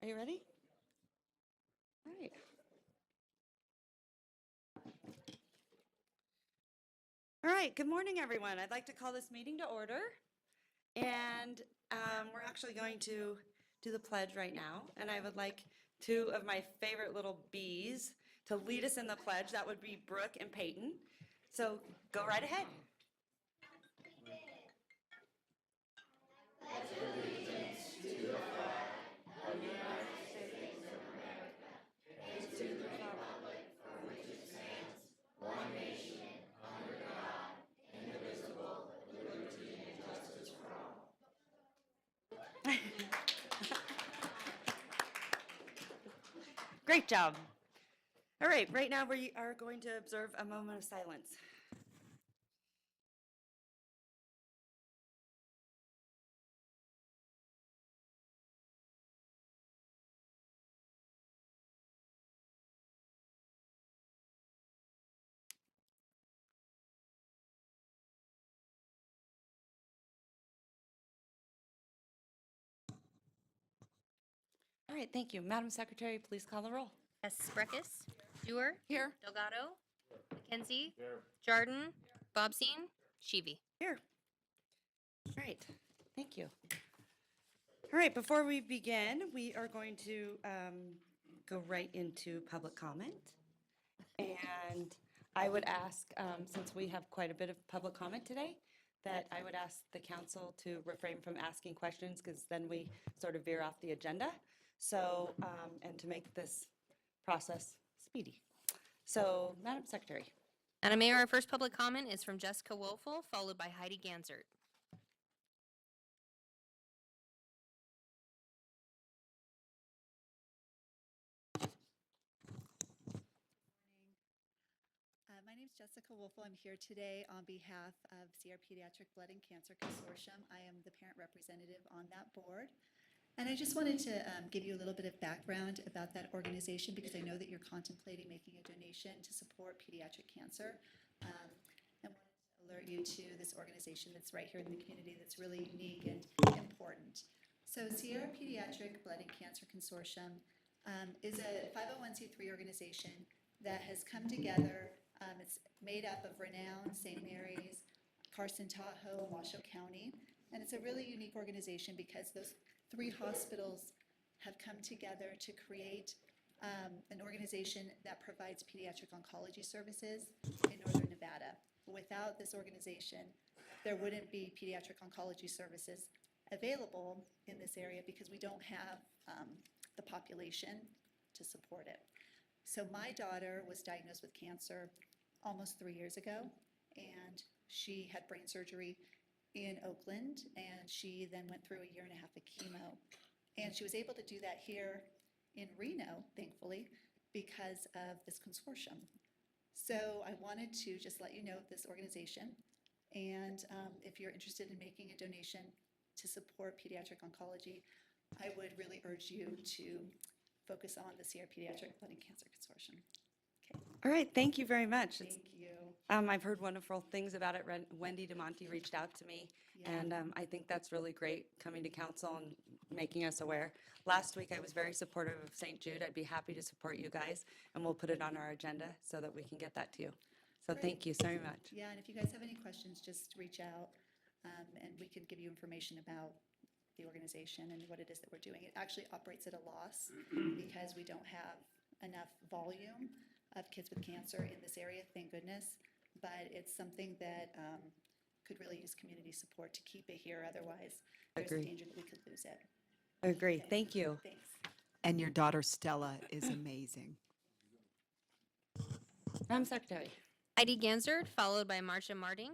Are you ready? All right. All right, good morning, everyone. I'd like to call this meeting to order. And we're actually going to do the pledge right now. And I would like two of my favorite little bees to lead us in the pledge. That would be Brooke and Peyton. So go right ahead. Great job. All right, right now we are going to observe a moment of silence. All right, thank you. Madam Secretary, please call the roll. S. Breckus. Dewar. Here. Delgado. McKenzie. Jordan. Bobsine. Sheevy. Here. All right, thank you. All right, before we begin, we are going to go right into public comment. And I would ask, since we have quite a bit of public comment today, that I would ask the council to refrain from asking questions because then we sort of veer off the agenda. So, and to make this process speedy. So, Madam Secretary. Madam Mayor, our first public comment is from Jessica Woelfel, followed by Heidi Gansert. My name is Jessica Wolfel. I'm here today on behalf of Sierra Pediatric Blood and Cancer Consortium. I am the parent representative on that board. And I just wanted to give you a little bit of background about that organization because I know that you're contemplating making a donation to support pediatric cancer. And wanted to alert you to this organization that's right here in the community that's really unique and important. So Sierra Pediatric Blood and Cancer Consortium is a 501c3 organization that has come together. It's made up of Reno, St. Mary's, Carson, Tahoe, and Washoe County. And it's a really unique organization because those three hospitals have come together to create an organization that provides pediatric oncology services in Northern Nevada. Without this organization, there wouldn't be pediatric oncology services available in this area because we don't have the population to support it. So my daughter was diagnosed with cancer almost 3 years ago, and she had brain surgery in Oakland, and she then went through a year and a half of chemo. And she was able to do that here in Reno, thankfully, because of this consortium. So I wanted to just let you know of this organization, and if you're interested in making a donation to support pediatric oncology, I would really urge you to focus on the Sierra Pediatric Blood and Cancer Consortium. Okay, All right, thank you very much. thank you. I've heard wonderful things about it. Wendy DeMonte reached out to me, Yeah. and I think that's really great, coming to council and making us aware. Last week, I was very supportive of St. Jude. I'd be happy to support you guys, and we'll put it on our agenda so that we can get that to you. So Great. thank you so much. Yeah, and if you guys have any questions, just reach out, and we can give you information about the organization and what it is that we're doing. It actually operates at a loss because we don't have enough volume of kids with cancer in this area, thank goodness. But it's something that could really use community support to keep it here. Otherwise, there's a Agreed. danger that we could lose it. Agree. Okay. Thank you. Thanks. And your daughter Stella is amazing. Madam Secretary. Heidi Gansert, followed by Marcia Marding.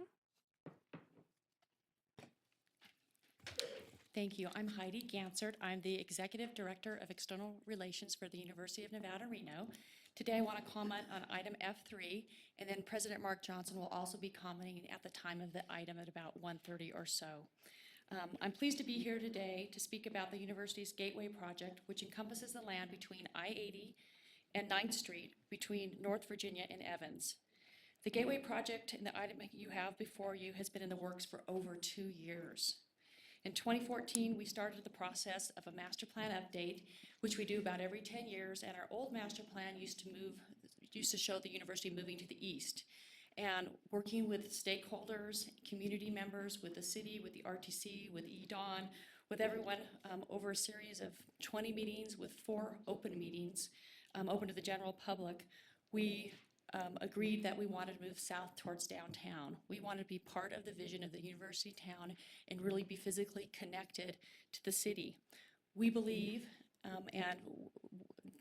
Thank you. I'm Heidi Gansert. I'm the Executive Director of External Relations for the University of Nevada, Reno. Today I want to comment on item F3, and then President Mark Johnson will also be commenting at the time of the item at about 1:30 or so. I'm pleased to be here today to speak about the university's Gateway Project, which encompasses the land between I-80 and 9th Street between North Virginia and Evans. The Gateway Project and the item you have before you has been in the works for over 2 years. In 2014, we started the process of a master plan update, which we do about every 10 years, and our old master plan used to show the university moving to the east. And working with stakeholders, community members, with the city, with the RTC, with EDON, with everyone over a series of 20 meetings with 4 open meetings, open to the general public, we agreed that we wanted to move south towards downtown. We wanted to be part of the vision of the university town and really be physically connected to the city. We believe, and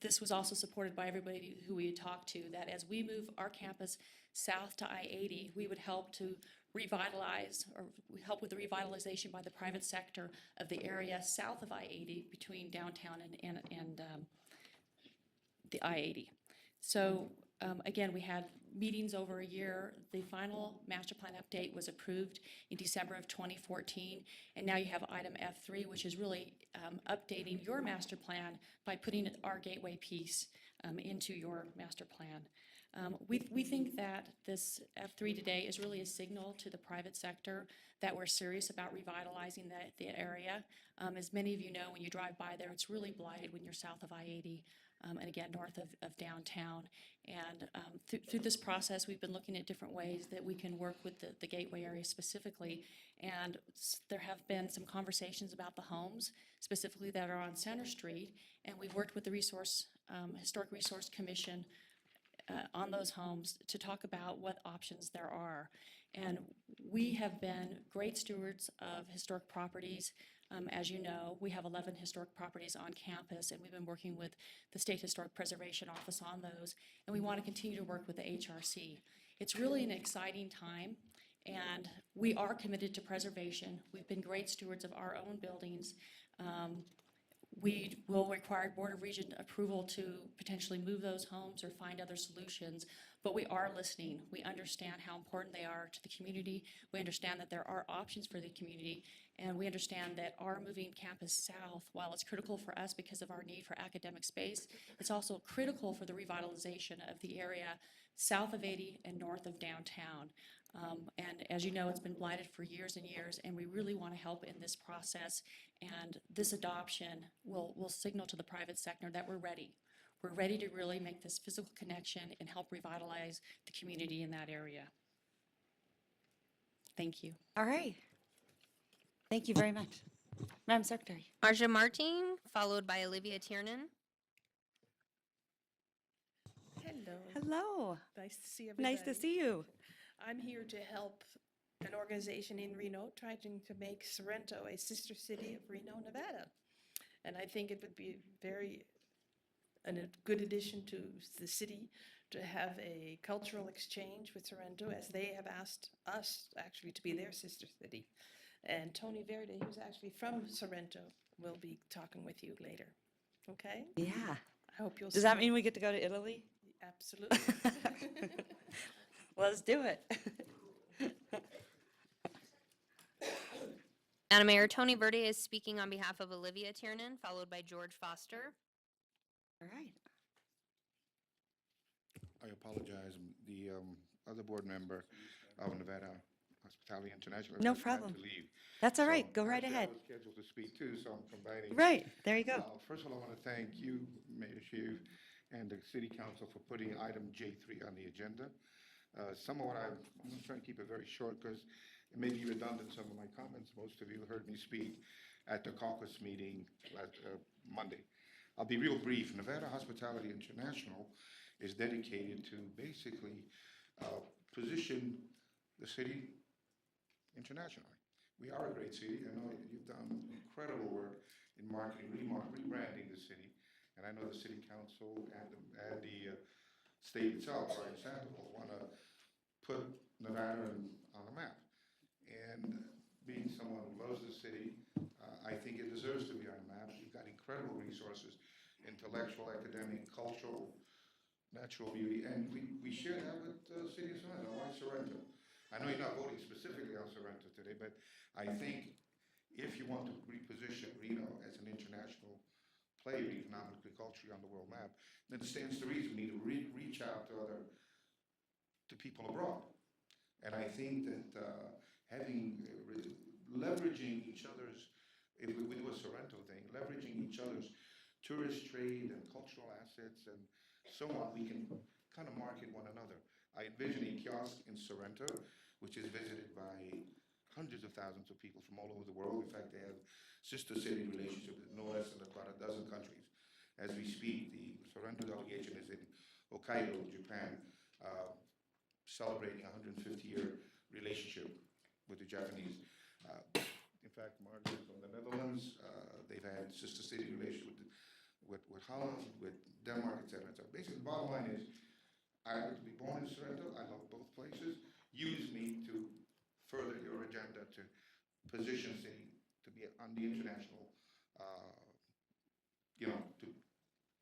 this was also supported by everybody who we had talked to, that as we move our campus south to I-80, we would help to revitalize, or help with the revitalization by the private sector of the area south of I-80 between downtown and the I-80. So again, we had meetings over a year. The final master plan update was approved in December of 2014, and now you have item F3, which is really updating your master plan by putting our gateway piece into your master plan. We think that this F3 today is really a signal to the private sector that we're serious about revitalizing the area. As many of you know, when you drive by there, it's really blighted when you're south of I-80. And again, north of downtown. And through this process, we've been looking at different ways that we can work with the Gateway area specifically. And there have been some conversations about the homes, specifically that are on Center Street. And we've worked with the Historic Resource Commission on those homes to talk about what options there are. And we have been great stewards of historic properties. As you know, we have 11 historic properties on campus, and we've been working with the State Historic Preservation Office on those, and we want to continue to work with the HRC. It's really an exciting time, and we are committed to preservation. We've been great stewards of our own buildings. We will require Board of Regent approval to potentially move those homes or find other solutions, but we are listening. We understand how important they are to the community. We understand that there are options for the community, and we understand that our moving campus south, while it's critical for us because of our need for academic space, it's also critical for the revitalization of the area south of 80 and north of downtown. And as you know, it's been blighted for years and years, and we really want to help in this process. And this adoption will signal to the private sector that we're ready. We're ready to really make this physical connection and help revitalize the community in that area. Thank you. All right. Thank you very much. Madam Secretary. Marja Martin, followed by Olivia Tiernan. Hello. Hello. Nice to see everybody. Nice to see you. I'm here to help an organization in Reno trying to make Sorrento a sister city of Reno, Nevada. And I think it would be a good addition to the city to have a cultural exchange with Sorrento, as they have asked us actually to be their sister city. And Tony Verde, who's actually from Sorrento, will be talking with you later. Okay? Yeah. I hope you'll Does that mean we get to go to Italy? Absolutely. Let's do it. Madam Mayor, Tony Verde is speaking on behalf of Olivia Tiernan, followed by George Foster. All right. I apologize. The other board member of Nevada Hospitality International No has had problem. to leave. That's all right. So Go right actually, ahead. I was scheduled to speak too, so I'm combining. Right. There you go. First of all, I want to thank you, Mayor Shiv, and the City Council for putting item J3 on the agenda. Some of what I'm going to try and keep it very short because it may be redundant, some of my comments. Most of you heard me speak at the caucus meeting last Monday. I'll be real brief. Nevada Hospitality International is dedicated to basically position the city internationally. We are a great city. I know you've done incredible work in marketing, rebranding the city. And I know the City Council and the state itself, right, Sandoval, want to put Nevada on the map. And being someone who loves the city, I think it deserves to be on the map. You've got incredible resources, intellectual, academic, cultural, natural beauty, and we share that with the city of Sorrento. Why Sorrento? I know you're not voting specifically on Sorrento today, but I think if you want to reposition Reno as an international player economically, culturally on the world map, then it stands to reason we need to reach out to people abroad. And I think that leveraging each other's if we do a Sorrento thing, leveraging each other's tourist trade and cultural assets and so on, we can kind of market one another. I envision a kiosk in Sorrento, which is visited by hundreds of thousands of people from all over the world. In fact, they have sister city relationship with no less than about a dozen countries. As we speak, the Sorrento delegation is in Hokkaido, Japan, celebrating a 150-year relationship with the Japanese. In fact, Margaret from the Netherlands, they've had sister city relations with Holland, with Denmark, et cetera. So basically, the bottom line is, I happen to be born in Sorrento. I love both places. Use me to further your agenda to position city to be on the international,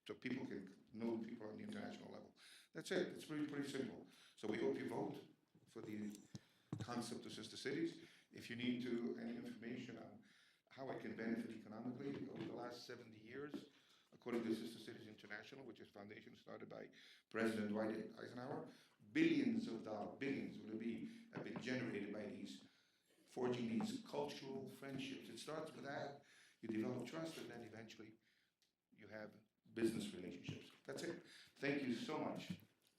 so people can know people on the international level. That's it. It's pretty simple. So we hope you vote for the concept of sister cities. If you need any information on how it can benefit economically, over the last 70 years, according to Sister Cities International, which is a foundation started by President Dwight Eisenhower, billions of dollars, billions will be, have been generated by forging these cultural friendships. It starts with that, you develop trust, and then eventually you have business relationships. That's it. Thank you so much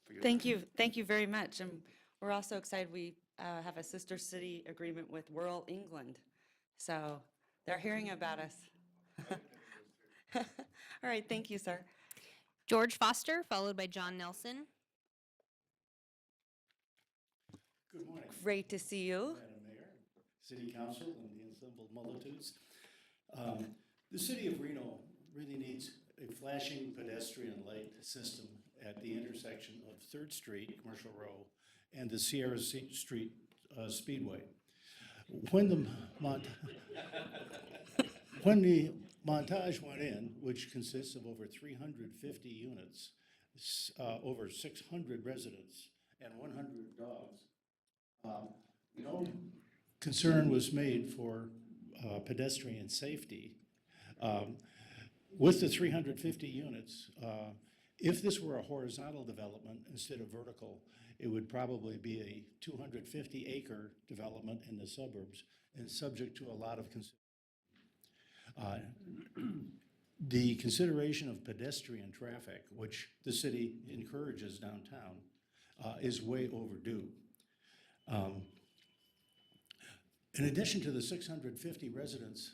for your Thank time. you. Thank you very much. And we're also excited we have a sister city agreement with Rural England. So they're hearing about us. All right, thank you, sir. George Foster, followed by John Nelson. Good morning, Great to see you. Madam Mayor, City Council, and the assembled multitudes. The city of Reno really needs a flashing pedestrian light system at the intersection of 3rd Street, Commercial Row, and the Sierra Street Speedway. When the montage went in, which consists of over 350 units, over 600 residents, and 100 dogs, no concern was made for pedestrian safety. With the 350 units, if this were a horizontal development instead of vertical, it would probably be a 250-acre development in the suburbs and subject to a lot of the consideration of pedestrian traffic, which the city encourages downtown, is way overdue. In addition to the 650 residents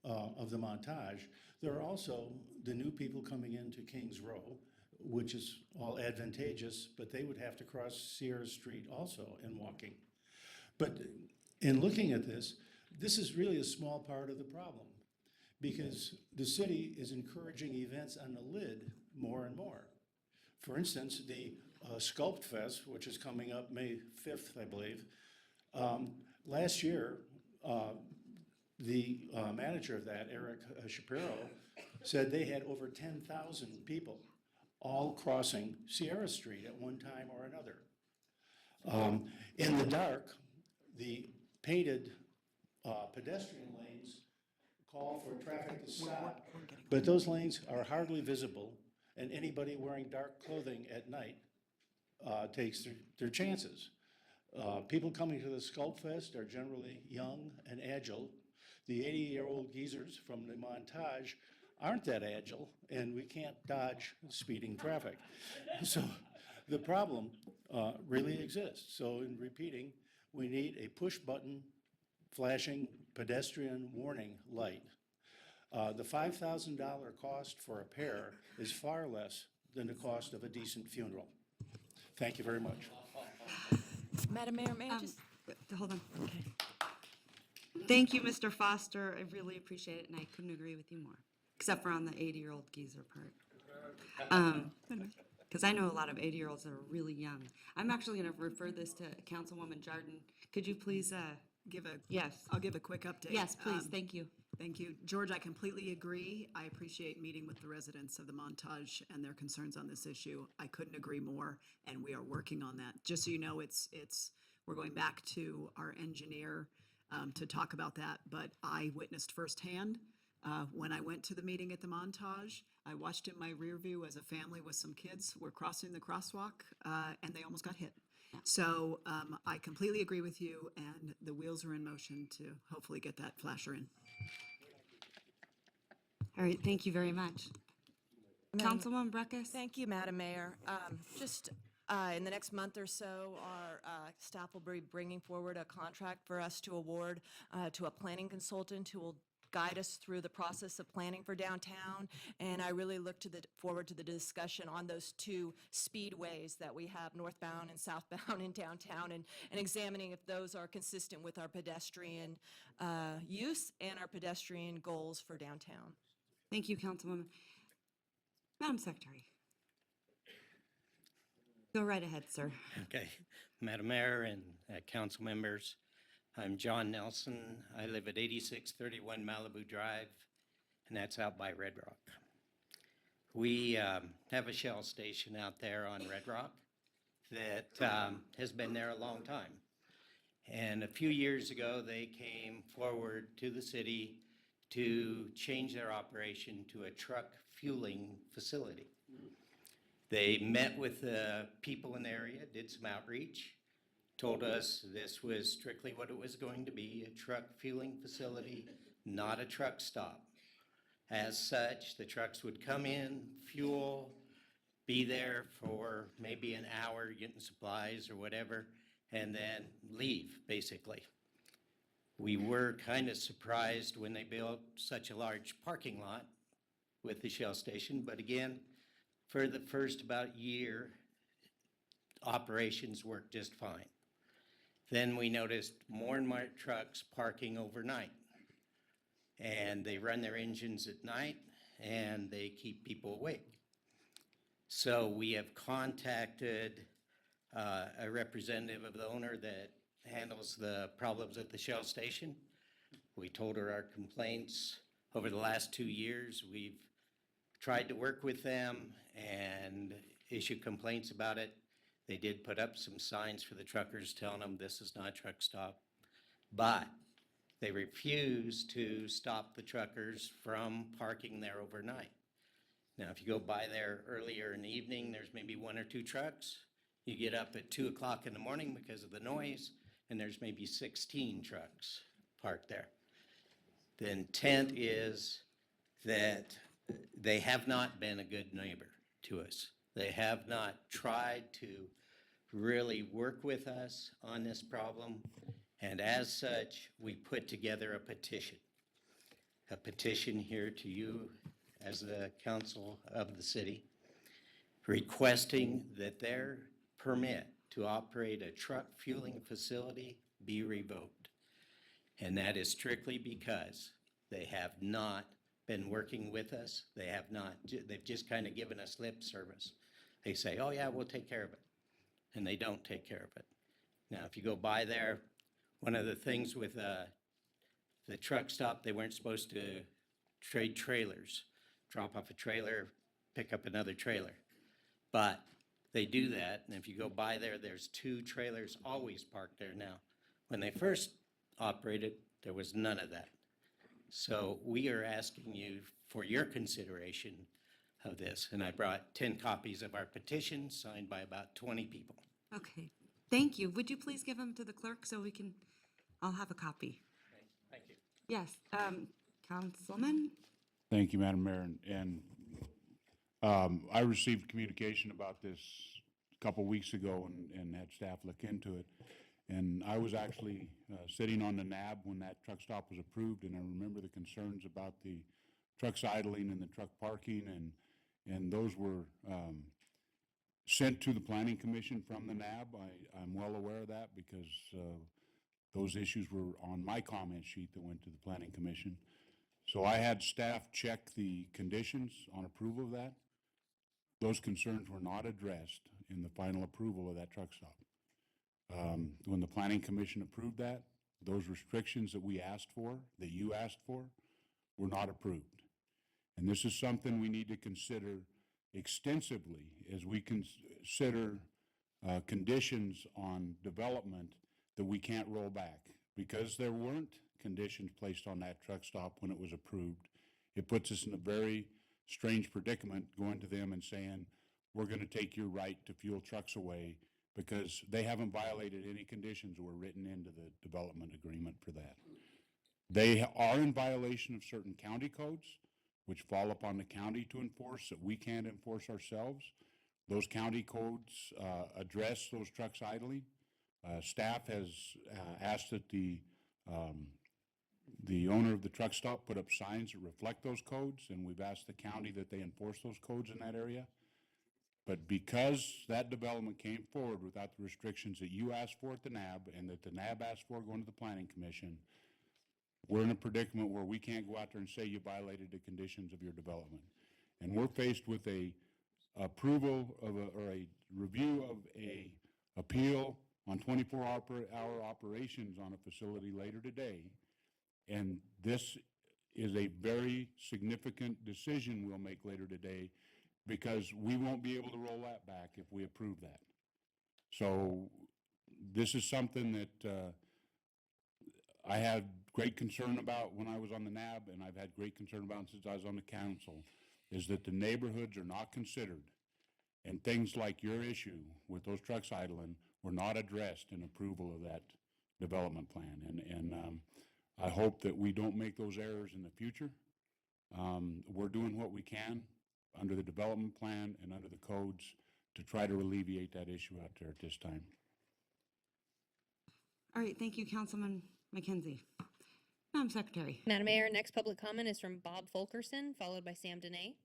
of the montage, there are also the new people coming into Kings Row, which is all advantageous, but they would have to cross Sierra Street also in walking. But in looking at this is really a small part of the problem, because the city is encouraging events on the lid more and more. For instance, the Sculpt Fest, which is coming up May 5th, I believe. Last year, the manager of that, Eric Shapiro, said they had over 10,000 people all crossing Sierra Street at one time or another. In the dark, the painted pedestrian lanes call for traffic to stop, but those lanes are hardly visible, and anybody wearing dark clothing at night takes their chances. People coming to the Sculpt Fest are generally young and agile. The 80-year-old geezers from the montage aren't that agile, and we can't dodge speeding traffic. So the problem really exists. So in repeating, we need a push-button flashing pedestrian warning light. The $5,000 cost for a pair is far less than the cost of a decent funeral. Thank you very much. Madam Mayor, may I just? Hold on. Okay. Thank you, Mr. Foster. I really appreciate it, and I couldn't agree with you more, except for on the 80-year-old geezer part. Because I know a lot of 80-year-olds that are really young. I'm actually going to refer this to Councilwoman Jardin. Could you please, yes. I'll give a quick update. Yes, please, thank you. Thank you. George, I completely agree. I appreciate meeting with the residents of the Montage and their concerns on this issue. I couldn't agree more, and we are working on that. Just so you know, we're going back to our engineer to talk about that, but I witnessed firsthand when I went to the meeting at the Montage. I watched in my rear view as a family with some kids were crossing the crosswalk, and they almost got hit. So I completely agree with you, and the wheels are in motion to hopefully get that flasher in. All right, thank you very much. Councilwoman Breckus? Thank you, Madam Mayor. Just in the next month or so, our staff will be bringing forward a contract for us to award to a planning consultant who will guide us through the process of planning for downtown. And I really look forward to the discussion on those two speedways that we have, northbound and southbound in downtown, and examining if those are consistent with our pedestrian use and our pedestrian goals for downtown. Thank you, Councilwoman. Madam Secretary. Go right ahead, sir. Okay, Madam Mayor and council members, I'm John Nelson. I live at 8631 Malibu Drive, and that's out by Red Rock. We have a Shell station out there on Red Rock that has been there a long time. And a few years ago, they came forward to the city to change their operation to a truck fueling facility. They met with the people in the area, did some outreach, told us this was strictly what it was going to be, a truck fueling facility, not a truck stop. As such, the trucks would come in, fuel, be there for maybe an hour getting supplies or whatever, and then leave, basically. We were kind of surprised when they built such a large parking lot with the Shell station, but again, for the first about year, operations worked just fine. Then we noticed more and more trucks parking overnight. And they run their engines at night and they keep people awake. So we have contacted a representative of the owner that handles the problems at the Shell station. We told her our complaints over the last 2 years. We've tried to work with them and issue complaints about it. They did put up some signs for the truckers telling them this is not a truck stop, but they refuse to stop the truckers from parking there overnight. Now, if you go by there earlier in the evening, there's maybe 1 or 2 trucks. You get up at 2 o'clock in the morning because of the noise, and there's maybe 16 trucks parked there. The intent is that they have not been a good neighbor to us. They have not tried to really work with us on this problem, and as such, we put together a petition here to you as the council of the city, requesting that their permit to operate a truck fueling facility be revoked. And that is strictly because they have not been working with us. They've just kind of given us lip service. They say, oh yeah, we'll take care of it. And they don't take care of it. Now, if you go by there, one of the things with the truck stop, they weren't supposed to trade trailers, drop off a trailer, pick up another trailer. But they do that, and if you go by there, there's 2 trailers always parked there now. When they first operated, there was none of that. So we are asking you for your consideration of this, and I brought 10 copies of our petition signed by about 20 people. Okay, thank you. Would you please give them to the clerk so I'll have a copy. Thank you. Yes, Councilman? Thank you, Madam Mayor. And I received communication about this a couple weeks ago and had staff look into it. And I was actually sitting on the NAB when that truck stop was approved, and I remember the concerns about the trucks idling and the truck parking, and those were sent to the Planning Commission from the NAB. I'm well aware of that because those issues were on my comment sheet that went to the Planning Commission. So I had staff check the conditions on approval of that. Those concerns were not addressed in the final approval of that truck stop. When the Planning Commission approved that, those restrictions that we asked for, that you asked for, were not approved. And this is something we need to consider extensively as we consider conditions on development that we can't roll back. Because there weren't conditions placed on that truck stop when it was approved, it puts us in a very strange predicament going to them and saying, we're going to take your right to fuel trucks away because they haven't violated any conditions that were written into the development agreement for that. They are in violation of certain county codes, which fall upon the county to enforce that we can't enforce ourselves. Those county codes address those trucks idling. Staff has asked that the owner of the truck stop put up signs that reflect those codes, and we've asked the county that they enforce those codes in that area. But because that development came forward without the restrictions that you asked for at the NAB and that the NAB asked for going to the Planning Commission, we're in a predicament where we can't go out there and say you violated the conditions of your development. And we're faced with a approval of or a review of a appeal on 24-hour operations on a facility later today. And this is a very significant decision we'll make later today, because we won't be able to roll that back if we approve that. So this is something that I had great concern about when I was on the NAB, and I've had great concern about since I was on the council, is that the neighborhoods are not considered. And things like your issue with those trucks idling were not addressed in approval of that development plan. And I hope that we don't make those errors in the future. We're doing what we can under the development plan and under the codes to try to alleviate that issue out there at this time. All right, thank you, Councilman McKenzie. Madam Secretary. Madam Mayor, next public comment is from Bob Fulkerson, followed by Sam Dene.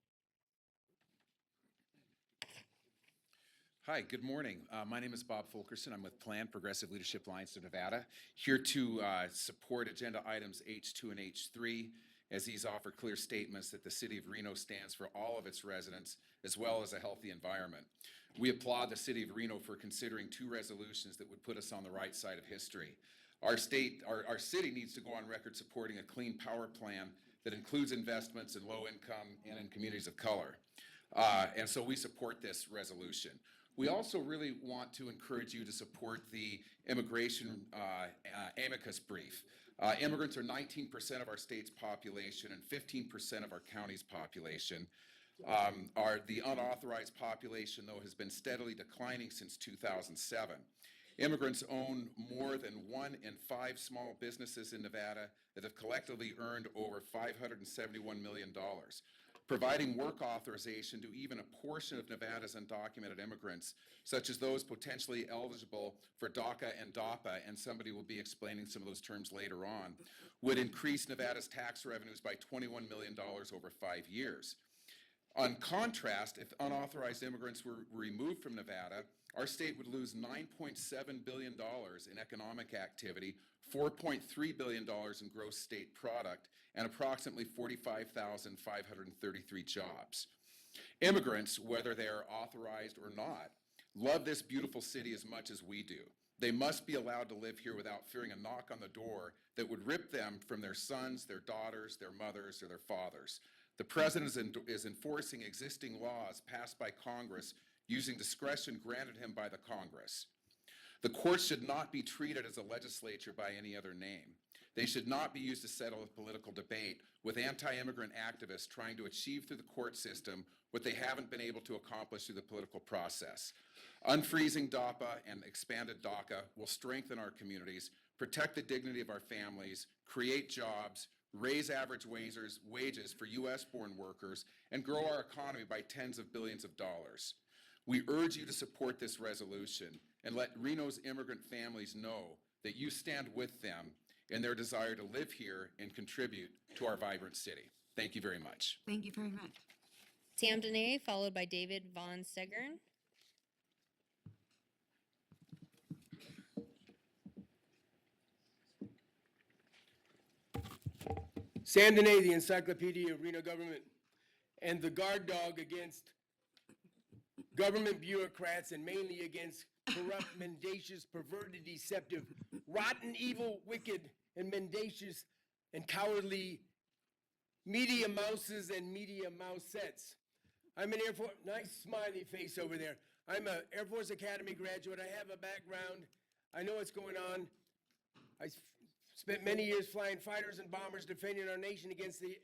Hi, good morning. My name is Bob Fulkerson. I'm with Plan Progressive Leadership Alliance of Nevada, here to support agenda items H2 and H3, as these offer clear statements that the city of Reno stands for all of its residents, as well as a healthy environment. We applaud the city of Reno for considering two resolutions that would put us on the right side of history. Our city needs to go on record supporting a clean power plan that includes investments in low income and in communities of color. And so we support this resolution. We also really want to encourage you to support the immigration amicus brief. Immigrants are 19% of our state's population and 15% of our county's population. The unauthorized population, though, has been steadily declining since 2007. Immigrants own more than 1 in 5 small businesses in Nevada that have collectively earned over $571 million. Providing work authorization to even a portion of Nevada's undocumented immigrants, such as those potentially eligible for DACA and DAPA, and somebody will be explaining some of those terms later on, would increase Nevada's tax revenues by $21 million over 5 years. On contrast, if unauthorized immigrants were removed from Nevada, our state would lose $9.7 billion in economic activity, $4.3 billion in gross state product, and approximately 45,533 jobs. Immigrants, whether they are authorized or not, love this beautiful city as much as we do. They must be allowed to live here without fearing a knock on the door that would rip them from their sons, their daughters, their mothers, or their fathers. The president is enforcing existing laws passed by Congress using discretion granted him by the Congress. The courts should not be treated as a legislature by any other name. They should not be used to settle a political debate with anti-immigrant activists trying to achieve through the court system what they haven't been able to accomplish through the political process. Unfreezing DAPA and expanded DACA will strengthen our communities, protect the dignity of our families, create jobs, raise average wages for U.S.-born workers, and grow our economy by tens of billions of dollars. We urge you to support this resolution and let Reno's immigrant families know that you stand with them in their desire to live here and contribute to our vibrant city. Thank you very much. Thank you very much. Sam Dene, followed by David Von Segern. Sam Dene, the Encyclopedia of Reno Government, and the guard dog against government bureaucrats and mainly against corrupt, mendacious, perverted, deceptive, rotten, evil, wicked, and mendacious and cowardly media mouses and media mousets. I'm an Air Force, nice smiley face over there. I'm an Air Force Academy graduate. I have a background. I know what's going on. I spent many years flying fighters and bombers defending our nation against the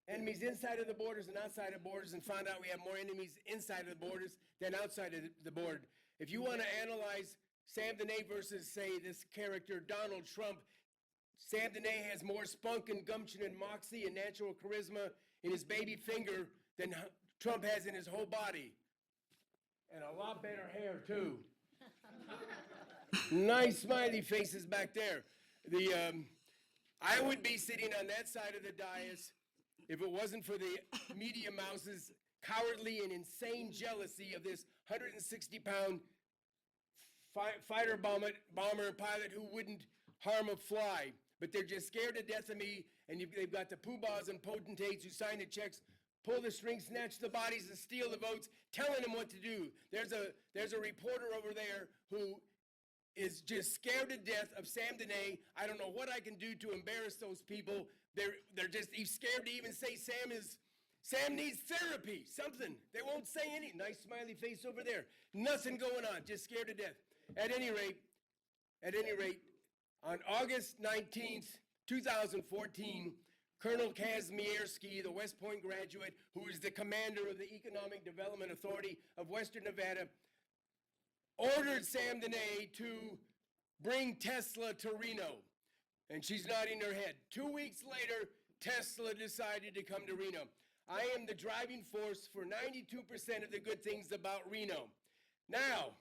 enemies inside of the borders and outside of borders, and found out we have more enemies inside of the borders than outside of the border. If you want to analyze Sam Dene versus, say, this character, Donald Trump, Sam Dene has more spunk and gumption and moxie and natural charisma in his baby finger than Trump has in his whole body. And a lot better hair, too. Nice smiley faces back there. I would be sitting on that side of the dais if it wasn't for the media mouse's cowardly and insane jealousy of this 160-pound fighter bomber pilot who wouldn't harm a fly. But they're just scared to death of me, and they've got the poobahs and potentates who sign the checks, pull the strings, snatch the bodies, and steal the votes, telling them what to do. There's a reporter over there who is just scared to death of Sam Dene. I don't know what I can do to embarrass those people. He's scared to even say Sam needs therapy, something. They won't say anything. Nice smiley face over there. Nothing going on, just scared to death. At any rate, on August 19th, 2014, Colonel Kazmierski, the West Point graduate, who is the commander of the Economic Development Authority of Western Nevada, ordered Sam Dene to bring Tesla to Reno. And she's nodding her head. 2 weeks later, Tesla decided to come to Reno. I am the driving force for 92% of the good things about Reno. Now,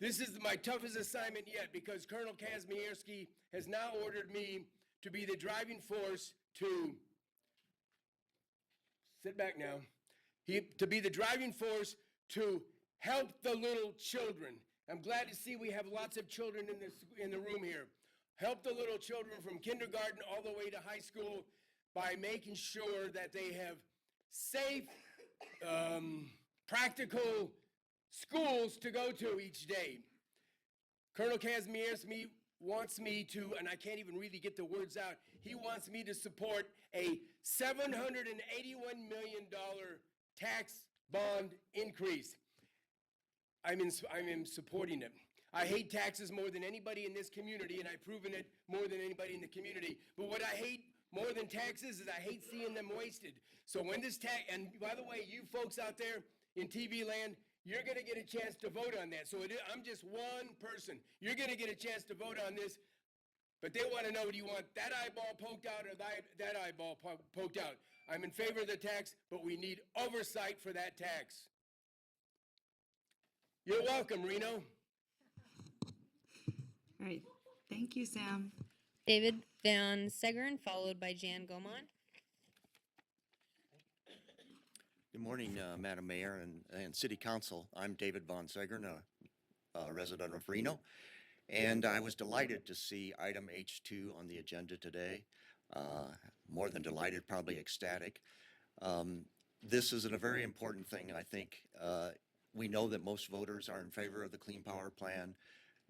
this is my toughest assignment yet because Colonel Kazmierski has now ordered me to be the driving force to, sit back now, to be the driving force to help the little children. I'm glad to see we have lots of children in the room here. Help the little children from kindergarten all the way to high school by making sure that they have safe, practical schools to go to each day. Colonel Kazmierski wants me to, and I can't even really get the words out, he wants me to support a $781 million tax bond increase. I'm in supporting it. I hate taxes more than anybody in this community, and I've proven it more than anybody in the community. But what I hate more than taxes is I hate seeing them wasted. So when this tax, and by the way, you folks out there in TV land, you're going to get a chance to vote on that. So I'm just one person. You're going to get a chance to vote on this, but they want to know, do you want that eyeball poked out or that eyeball poked out? I'm in favor of the tax, but we need oversight for that tax. You're welcome, Reno. All right, thank you, Sam. David Van Segern, followed by Jan Gomond. Good morning, Madam Mayor and City Council. I'm David Von Segern, a resident of Reno, and I was delighted to see item H2 on the agenda today. More than delighted, probably ecstatic. This is a very important thing, I think. We know that most voters are in favor of the Clean Power Plan,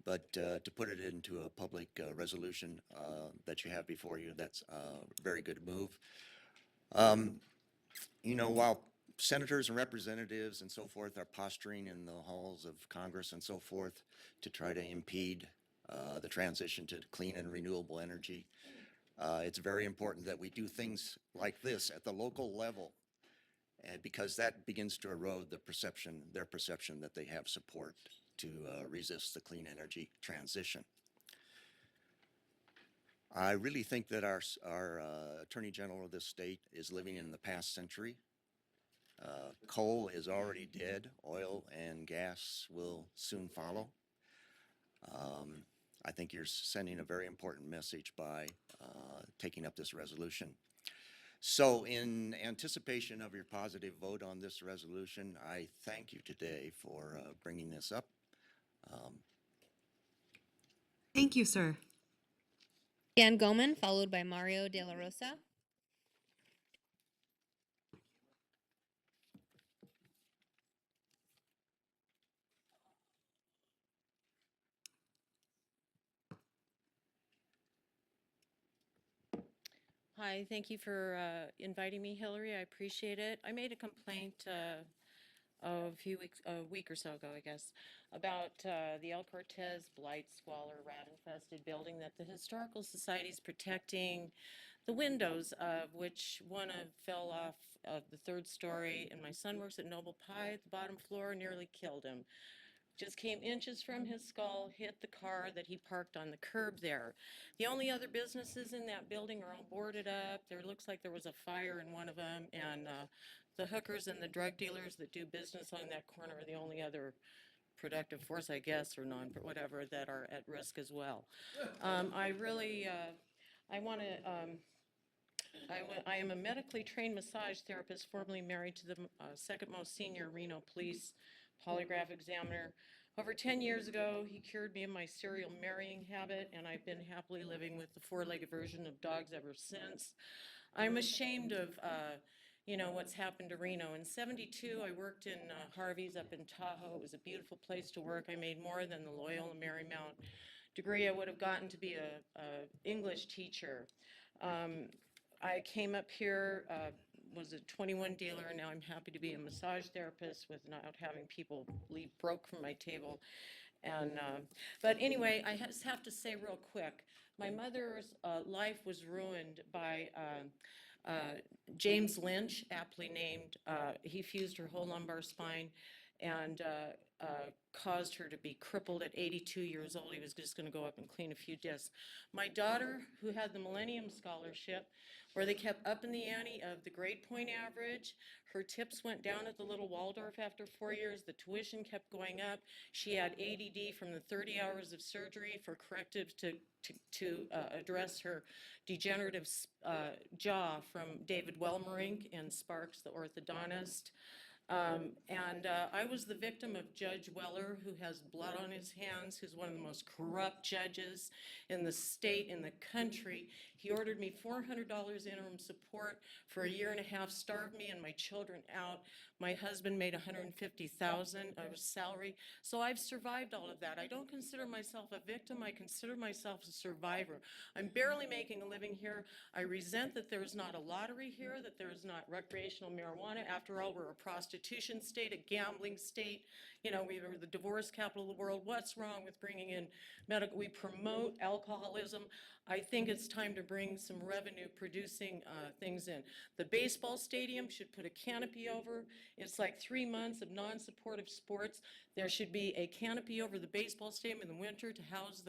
but to put it into a public resolution that you have before you, that's a very good move. You know, while senators and representatives and so forth are posturing in the halls of Congress and so forth to try to impede the transition to clean and renewable energy, it's very important that we do things like this at the local level, and because that begins to erode their perception that they have support to resist the clean energy transition. I really think that our Attorney General of this state is living in the past century. Coal is already dead. Oil and gas will soon follow. I think you're sending a very important message by taking up this resolution. So in anticipation of your positive vote on this resolution, I thank you today for bringing this up. Thank you, sir. Jan Goman, followed by Mario De La Rosa. Hi, thank you for inviting me, Hillary. I appreciate it. I made a complaint a week or so ago, I guess, about the El Cortez blight, squalor, rat-infested building that the Historical Society is protecting, the windows of which one fell off of the third story, and my son works at Noble Pie at the bottom floor, nearly killed him. just came inches from his skull, hit the car that he parked on the curb there. The only other businesses in that building are all boarded up. There looks like there was a fire in one of them, and the hookers and the drug dealers that do business on that corner are the only other productive force, I guess, or non, whatever, that are at risk as well. I really, I want to, I am a medically trained massage therapist, formerly married to the second most senior Reno police polygraph examiner. Over 10 years ago, he cured me of my serial marrying habit, and I've been happily living with the four-legged version of dogs ever since. I'm ashamed of, what's happened to Reno. In '72, I worked in Harvey's up in Tahoe. It was a beautiful place to work. I made more than the Loyola Marymount degree I would have gotten to be a English teacher. I came up here, was a 21 dealer, and now I'm happy to be a massage therapist without having people leave broke from my table. And, but anyway, I just have to say real quick, my mother's life was ruined by James Lynch, aptly named. He fused her whole lumbar spine and caused her to be crippled at 82 years old. He was just going to go up and clean a few discs. My daughter, who had the Millennium Scholarship, where they kept up in the ante of the grade point average, her tips went down at the little Waldorf after 4 years. The tuition kept going up. She had ADD from the 30 hours of surgery for corrective to address her degenerative jaw from David Wellmerink and Sparks, the orthodontist. I was the victim of Judge Weller, who has blood on his hands, who's one of the most corrupt judges in the state, in the country. He ordered me $400 interim support for a year and a half, starved me and my children out. My husband made $150,000 of his salary. So I've survived all of that. I don't consider myself a victim. I consider myself a survivor. I'm barely making a living here. I resent that there's not a lottery here, that there's not recreational marijuana. After all, we're a prostitution state, a gambling state. You know, we were the divorce capital of the world. What's wrong with bringing in medical? We promote alcoholism. I think it's time to bring some revenue producing things in. The baseball stadium should put a canopy over. It's like 3 months of non-supportive sports. There should be a canopy over the baseball stadium in the winter to house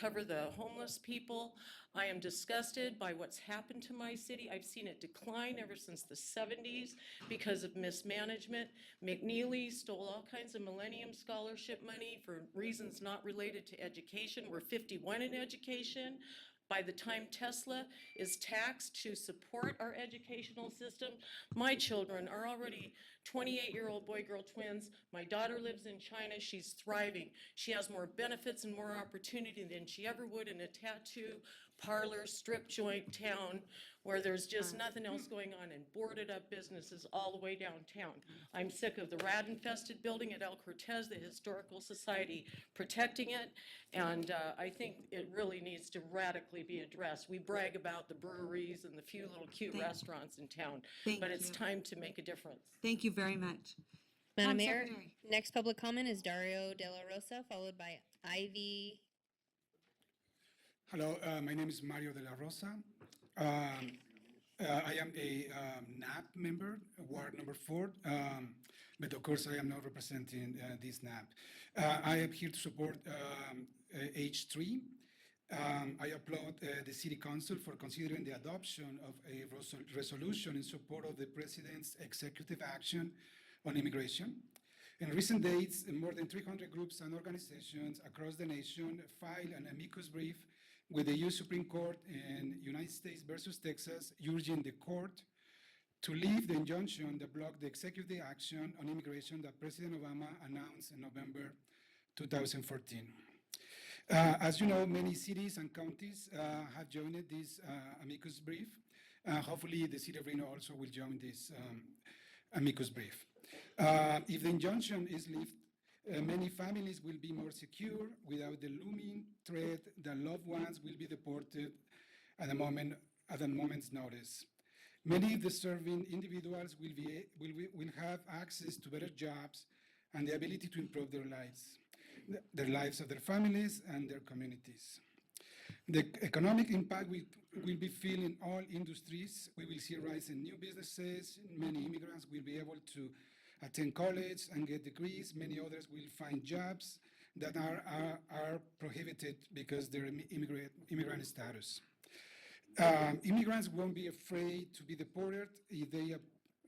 cover the homeless people. I am disgusted by what's happened to my city. I've seen it decline ever since the 70s because of mismanagement. McNeely stole all kinds of Millennium Scholarship money for reasons not related to education. We're 51 in education. By the time Tesla is taxed to support our educational system, my children are already 28-year-old boy-girl twins. My daughter lives in China. She's thriving. She has more benefits and more opportunity than she ever would in a tattoo parlor, strip joint town where there's just nothing else going on, and boarded up businesses all the way downtown. I'm sick of the rat-infested building at El Cortez, the Historical Society protecting it, and I think it really needs to radically be addressed. We brag about the breweries and the few little cute restaurants in town, but it's time to make a difference. Thank you very much. Madam Madam Mayor, Secretary. next public comment is Dario De La Rosa, followed by Ivy. Hello, my name is Mario de la Rosa. I am a NAP member, Ward number 4, but of course I am not representing this NAP. I am here to support H3. I applaud the City Council for considering the adoption of a resolution in support of the President's executive action on immigration. In recent days, more than 300 groups and organizations across the nation filed an amicus brief with the U.S. Supreme Court in United States versus Texas, urging the court to leave the injunction that blocked the executive action on immigration that President Obama announced in November 2014. As you know, many cities and counties have joined this amicus brief. Hopefully, the city of Reno also will join this amicus brief. If the injunction is lifted, many families will be more secure without the looming threat that loved ones will be deported at a moment's notice. Many deserving individuals will have access to better jobs and the ability to improve their lives of their families and their communities. The economic impact will be felt in all industries. We will see a rise in new businesses. Many immigrants will be able to attend college and get degrees. Many others will find jobs that are prohibited because they're immigrant status. Immigrants won't be afraid to be deported if they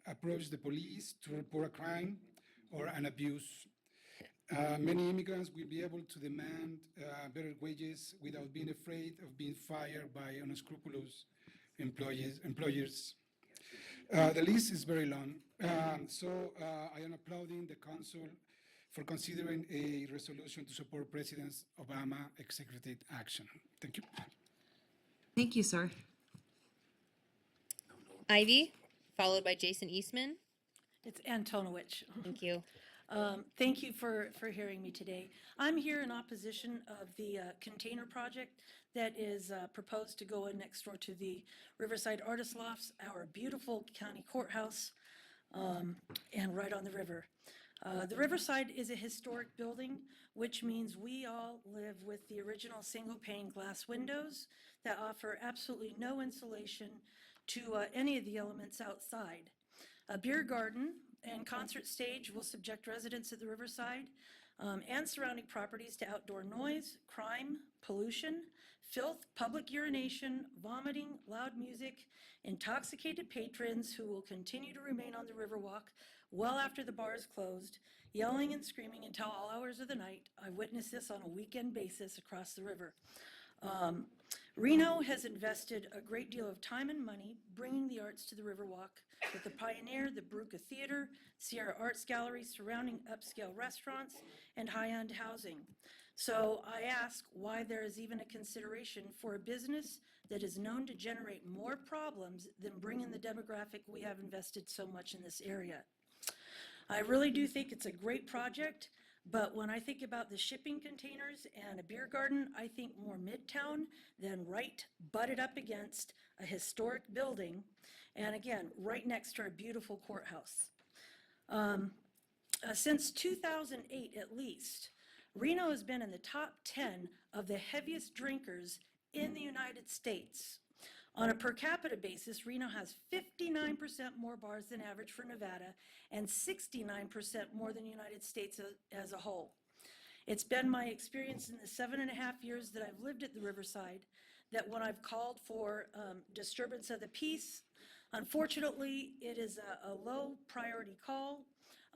approach the police to report a crime or an abuse. Many immigrants will be able to demand better wages without being afraid of being fired by unscrupulous employers. The list is very long, so I am applauding the Council for considering a resolution to support President Obama executive action. Thank you. Thank you, sir. Ivy, followed by Jason Eastman. It's Antonowicz. Thank you. Thank you for hearing me today. I'm here in opposition of the container project that is proposed to go in next door to the Riverside Artist Lofts, our beautiful county courthouse, and right on the river. The Riverside is a historic building, which means we all live with the original single pane glass windows that offer absolutely no insulation to any of the elements outside. A beer garden and concert stage will subject residents of the Riverside and surrounding properties to outdoor noise, crime, pollution, filth, public urination, vomiting, loud music, intoxicated patrons who will continue to remain on the Riverwalk well after the bar is closed, yelling and screaming until all hours of the night. I witness this on a weekend basis across the river. Reno has invested a great deal of time and money bringing the arts to the Riverwalk with the Pioneer, the Bruca Theater, Sierra Arts Gallery, surrounding upscale restaurants, and high-end housing. So I ask why there is even a consideration for a business that is known to generate more problems than bring in the demographic we have invested so much in this area. I really do think it's a great project, but when I think about the shipping containers and a beer garden, I think more Midtown than right butted up against a historic building, and again, right next to our beautiful courthouse. Since 2008 at least, Reno has been in the top 10 of the heaviest drinkers in the United States. On a per capita basis, Reno has 59% more bars than average for Nevada and 69% more than the United States as a whole. It's been my experience in the 7.5 years that I've lived at the Riverside that when I've called for disturbance of the peace, unfortunately, it is a low priority call.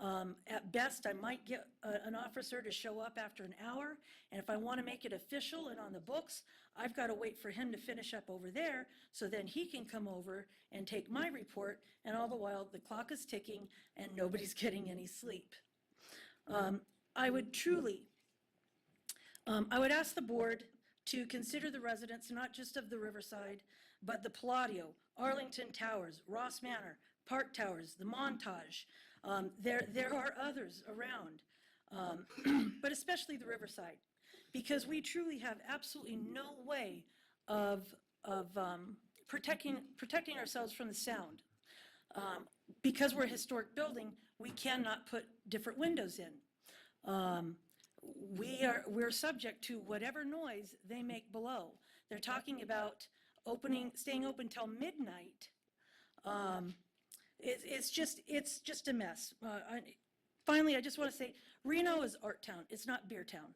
At best, I might get an officer to show up after an hour, and if I want to make it official and on the books, I've got to wait for him to finish up over there, so then he can come over and take my report, and all the while, the clock is ticking and nobody's getting any sleep. I would ask the board to consider the residents, not just of the Riverside, but the Palladio, Arlington Towers, Ross Manor, Park Towers, the Montage. There are others around, but especially the Riverside, because we truly have absolutely no way of protecting ourselves from the sound. Because we're a historic building, we cannot put different windows in. We're subject to whatever noise they make below. They're talking about staying open till midnight. It's just a mess. Finally, I just want to say, Reno is art town. It's not beer town.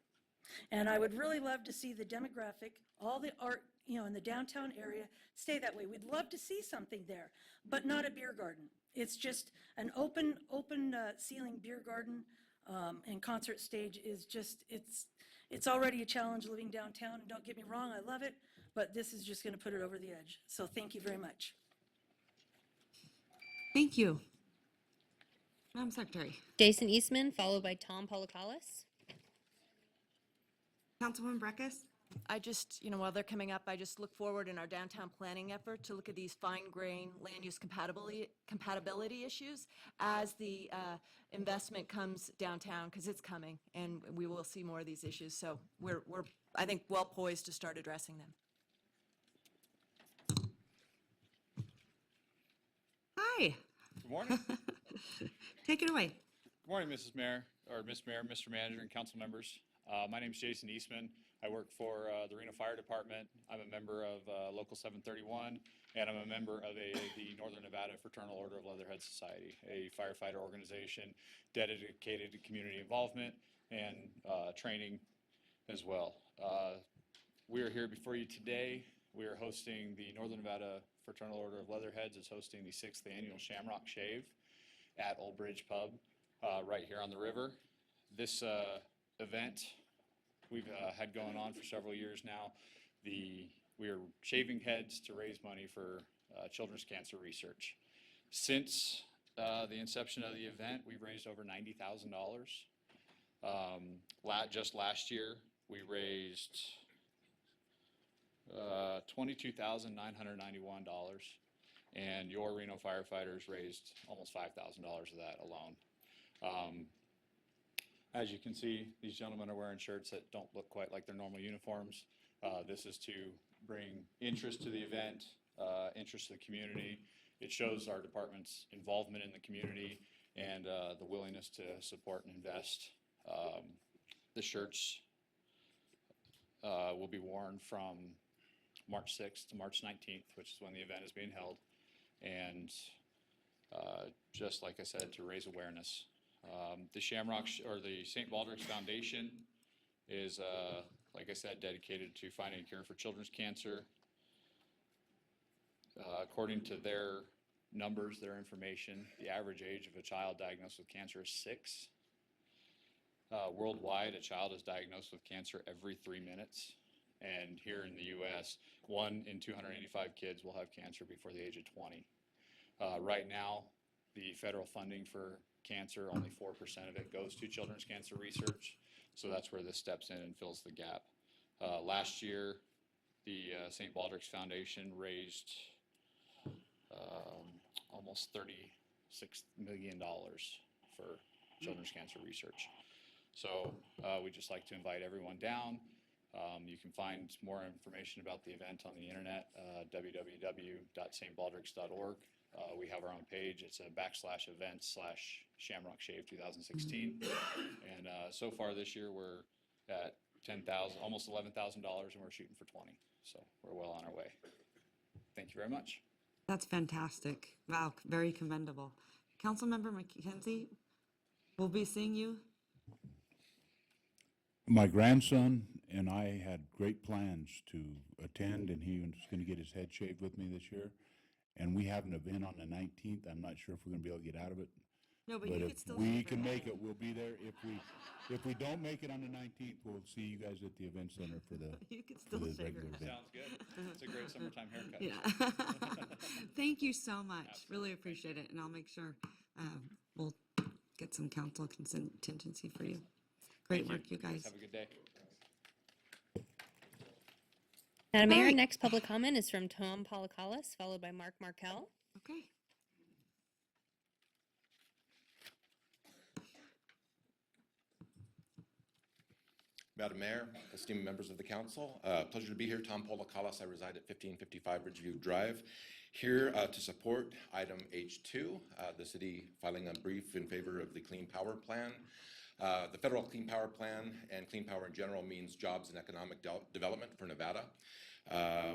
And I would really love to see the demographic, all the art, in the downtown area stay that way. We'd love to see something there, but not a beer garden. It's just an open ceiling beer garden and concert stage is just, it's already a challenge living downtown. And don't get me wrong, I love it, but this is just going to put it over the edge. So thank you very much. Thank you. Madam Secretary. Jason Eastman, followed by Tom Polakalis. Councilwoman Breckus? I just, while they're coming up, I just look forward in our downtown planning effort to look at these fine-grained land use compatibility issues as the investment comes downtown, because it's coming, and we will see more of these issues. So we're I think, well poised to start addressing them. Hi. Good morning. Take it away. Good morning, Mrs. Mayor, or Ms. Mayor, Mr. Manager, and council members. My name is Jason Eastman. I work for the Reno Fire Department. I'm a member of Local 731. and I'm a member of the Northern Nevada Fraternal Order of Leatherhead Society, a firefighter organization dedicated to community involvement and training as well. We are here before you today. We are hosting the Northern Nevada Fraternal Order of Leatherheads is hosting the 6th annual Shamrock Shave at Old Bridge Pub right here on the river. This event we've had going on for several years now. We are shaving heads to raise money for children's cancer research. Since the inception of the event, we've raised over $90,000. Just last year, we raised $22,991, and your Reno firefighters raised almost $5,000 of that alone. As you can see, these gentlemen are wearing shirts that don't look quite like their normal uniforms. This is to bring interest to the event, interest to the community. It shows our department's involvement in the community and the willingness to support and invest. The shirts will be worn from March 6th to March 19th, which is when the event is being held. And just like I said, to raise awareness. The the St. Baldrick's Foundation is, like I said, dedicated to finding a cure for children's cancer. According to their numbers, their information, the average age of a child diagnosed with cancer is 6. Worldwide, a child is diagnosed with cancer every 3 minutes. And here in the U.S., 1 in 285 kids will have cancer before the age of 20. Right now, the federal funding for cancer, only 4% of it goes to children's cancer research. So that's where this steps in and fills the gap. Last year, the St. Baldrick's Foundation raised almost $36 million for children's cancer research. So we'd just like to invite everyone down. You can find more information about the event on the internet, www.stbaldricks.org. We have our own page. It's a /events/Shamrock Shave 2016. And so far this year, we're at almost $11,000, and we're shooting for 20. So we're well on our way. Thank you very much. That's fantastic. Wow, very commendable. Councilmember McKenzie, we'll be seeing you. My grandson and I had great plans to attend, and he was going to get his head shaved with me this year. And we have an event on the 19th. I'm not sure if we're going to be able to get out of it. No, but you if could still we shave can your make head. it, we'll be there. If we don't make it on the 19th, we'll see you guys at the event center for the You could for still the shave your regular head. event. Sounds good. It's a great summertime haircut. Yeah. Thank you so much. Really appreciate it. And I'll make sure we'll get some council contingency for you. Great work, you guys. Have a good day. Madam Mayor, right. next public comment is from Tom Polakalis, followed by Mark Markel. Okay. Madam Mayor, esteemed members of the council, pleasure to be here. Tom Polakalis, I reside at 1555 Ridgeview Drive, here to support item H2, the city filing a brief in favor of the Clean Power Plan. The federal Clean Power Plan and clean power in general means jobs and economic development for Nevada.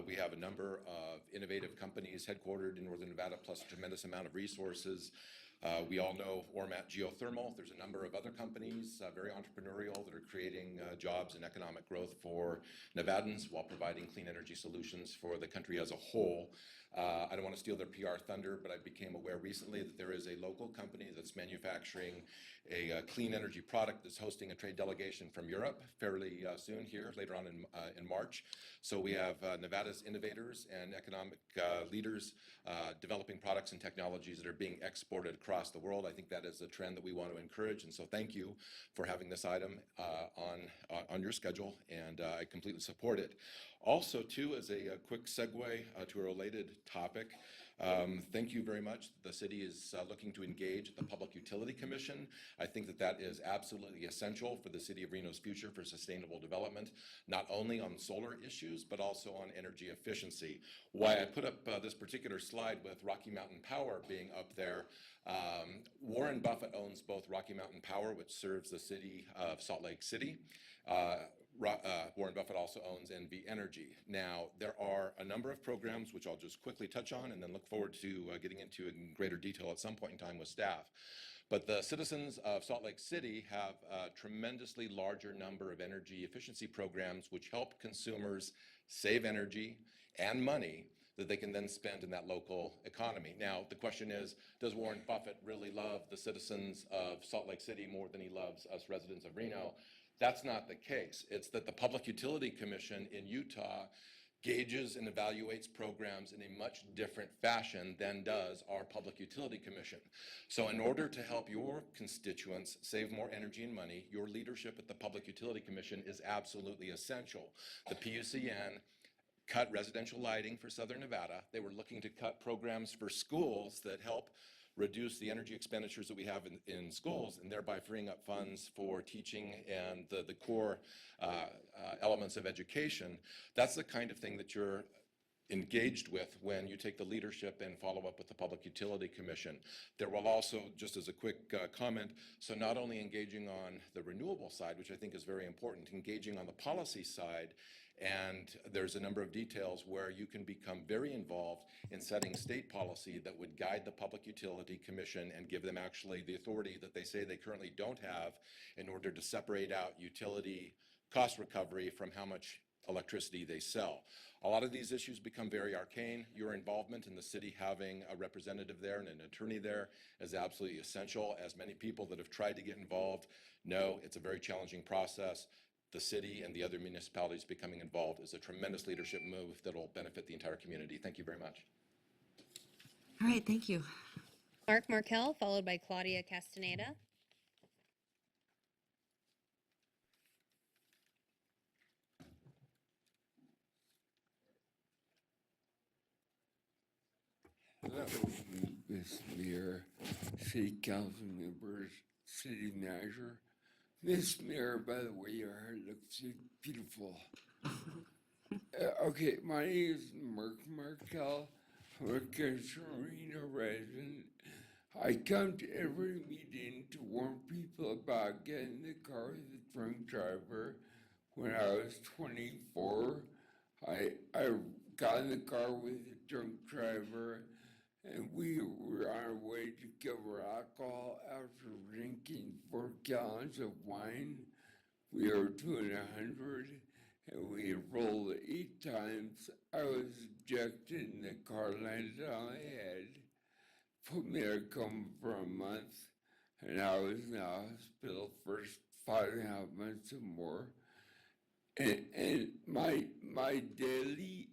We have a number of innovative companies headquartered in Northern Nevada, plus a tremendous amount of resources. We all know Ormat Geothermal. There's a number of other companies, very entrepreneurial, that are creating jobs and economic growth for Nevadans while providing clean energy solutions for the country as a whole. I don't want to steal their PR thunder, but I became aware recently that there is a local company that's manufacturing a clean energy product that's hosting a trade delegation from Europe fairly soon here, later on in March. So we have Nevada's innovators and economic leaders developing products and technologies that are being exported across the world. I think that is a trend that we want to encourage, and so thank you for having this item on your schedule, and I completely support it. Also, too, as a quick segue to a related topic, thank you very much. The city is looking to engage the Public Utility Commission. I think that that is absolutely essential for the city of Reno's future for sustainable development, not only on solar issues, but also on energy efficiency. Why I put up this particular slide with Rocky Mountain Power being up there, Warren Buffett owns both Rocky Mountain Power, which serves the city of Salt Lake City. Warren Buffett also owns NV Energy. Now, there are a number of programs which I'll just quickly touch on and then look forward to getting into in greater detail at some point in time with staff. But the citizens of Salt Lake City have a tremendously larger number of energy efficiency programs which help consumers save energy and money that they can then spend in that local economy. Now, the question is, does Warren Buffett really love the citizens of Salt Lake City more than he loves us residents of Reno? That's not the case. It's that the Public Utility Commission in Utah gauges and evaluates programs in a much different fashion than does our Public Utility Commission. So in order to help your constituents save more energy and money, your leadership at the Public Utility Commission is absolutely essential. The PUCN cut residential lighting for Southern Nevada. They were looking to cut programs for schools that help reduce the energy expenditures that we have in schools, and thereby freeing up funds for teaching and the core elements of education. That's the kind of thing that you're engaged with when you take the leadership and follow up with the Public Utility Commission. There will also, just as a quick comment, so not only engaging on the renewable side, which I think is very important, engaging on the policy side, and there's a number of details where you can become very involved in setting state policy that would guide the Public Utility Commission and give them actually the authority that they say they currently don't have in order to separate out utility cost recovery from how much electricity they sell. A lot of these issues become very arcane. Your involvement in the city having a representative there and an attorney there is absolutely essential. As many people that have tried to get involved know, it's a very challenging process. The city and the other municipalities becoming involved is a tremendous leadership move that will benefit the entire community. Thank you very much. All right, thank you. Mark Markel, followed by Claudia Castaneda. Hello, Miss Mayor, City Council members, City Manager. Miss Mayor, by the way, your hair looks beautiful. Okay, my name is Mark Markel. I'm a Reno resident. I come to every meeting to warn people about getting in the car with a drunk driver. When I was 24, I got in the car with a drunk driver, and we were on our way to cover alcohol after drinking 4 gallons of wine. We were doing 100, and we rolled 8 times. I was ejected, and the car landed on my head, put me in a coma for a month, and I was in the hospital for 5.5 months or more. And my daily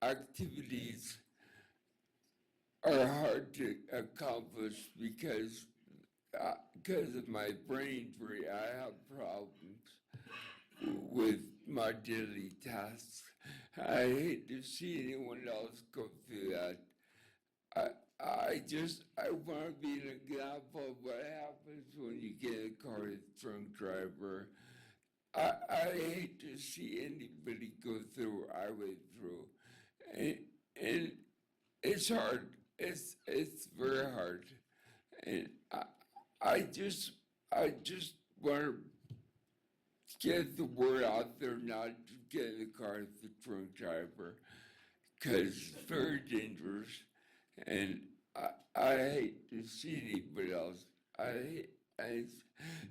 activities are hard to accomplish because of my brain injury. I have problems with my daily tasks. I hate to see anyone else go through that. I want to be an example of what happens when you get in a car with a drunk driver. I hate to see anybody go through what I went through. And it's hard. It's very hard. And I just want to get the word out there not to get in the car with the drunk driver, because it's very dangerous. And I hate to see anybody else.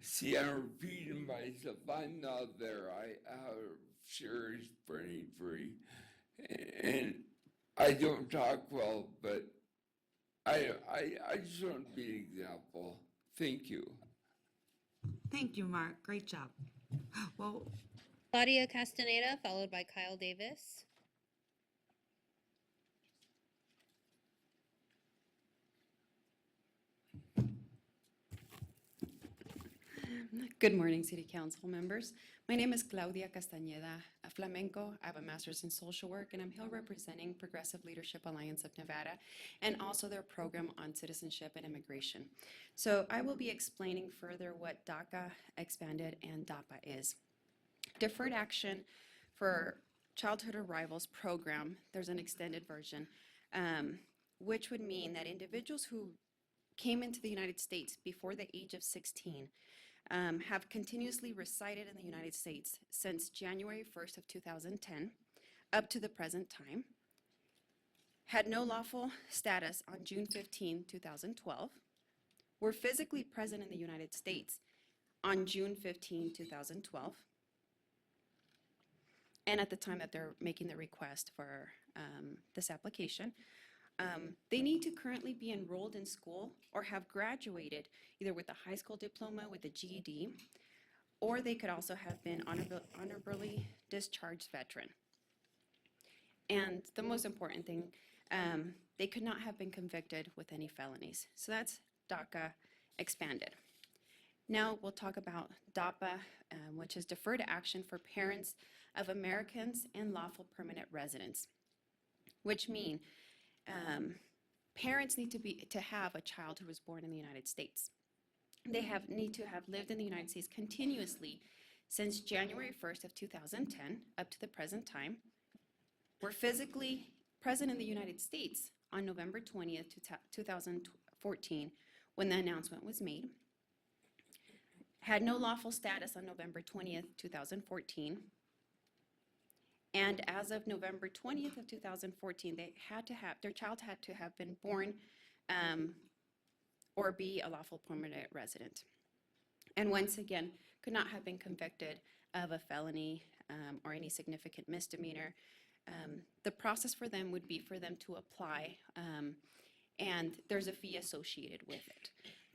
See, I'm repeating myself. I'm not there. I have a serious brain injury, and I don't talk well, but I just want to be an example. Thank you. Thank you, Mark. Great job. Well, Claudia Castaneda, followed by Kyle Davis. Good morning, City Council members. My name is Claudia Castañeda, a flamenco. I have a master's in social work, and I'm here representing Progressive Leadership Alliance of Nevada and also their program on citizenship and immigration. So I will be explaining further what DACA Expanded and DAPA is. Deferred Action for Childhood Arrivals program, there's an extended version, which would mean that individuals who came into the United States before the age of 16 have continuously resided in the United States since January 1st of 2010 up to the present time, had no lawful status on June 15, 2012, were physically present in the United States on June 15, 2012, and at the time that they're making the request for this application, they need to currently be enrolled in school or have graduated either with a high school diploma with a GED, or they could also have been honorably discharged veteran. And the most important thing, they could not have been convicted with any felonies. So that's DACA expanded. Now we'll talk about DAPA, which is Deferred Action for Parents of Americans and Lawful Permanent Residents, which mean parents need to have a child who was born in the United States. They need to have lived in the United States continuously since January 1st of 2010 up to the present time, were physically present in the United States on November 20th, 2014, when the announcement was made, had no lawful status on November 20th, 2014, and as of November 20th of 2014, their child had to have been born or be a lawful permanent resident. And once again, could not have been convicted of a felony or any significant misdemeanor. The process for them would be for them to apply, and there's a fee associated with it.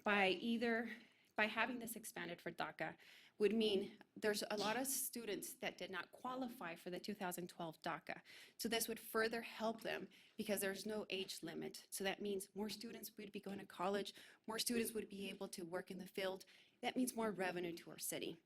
By having this expanded for DACA would mean there's a lot of students that did not qualify for the 2012 DACA. So this would further help them because there's no age limit. So that means more students would be going to college, more students would be able to work in the field. That means more revenue to our city.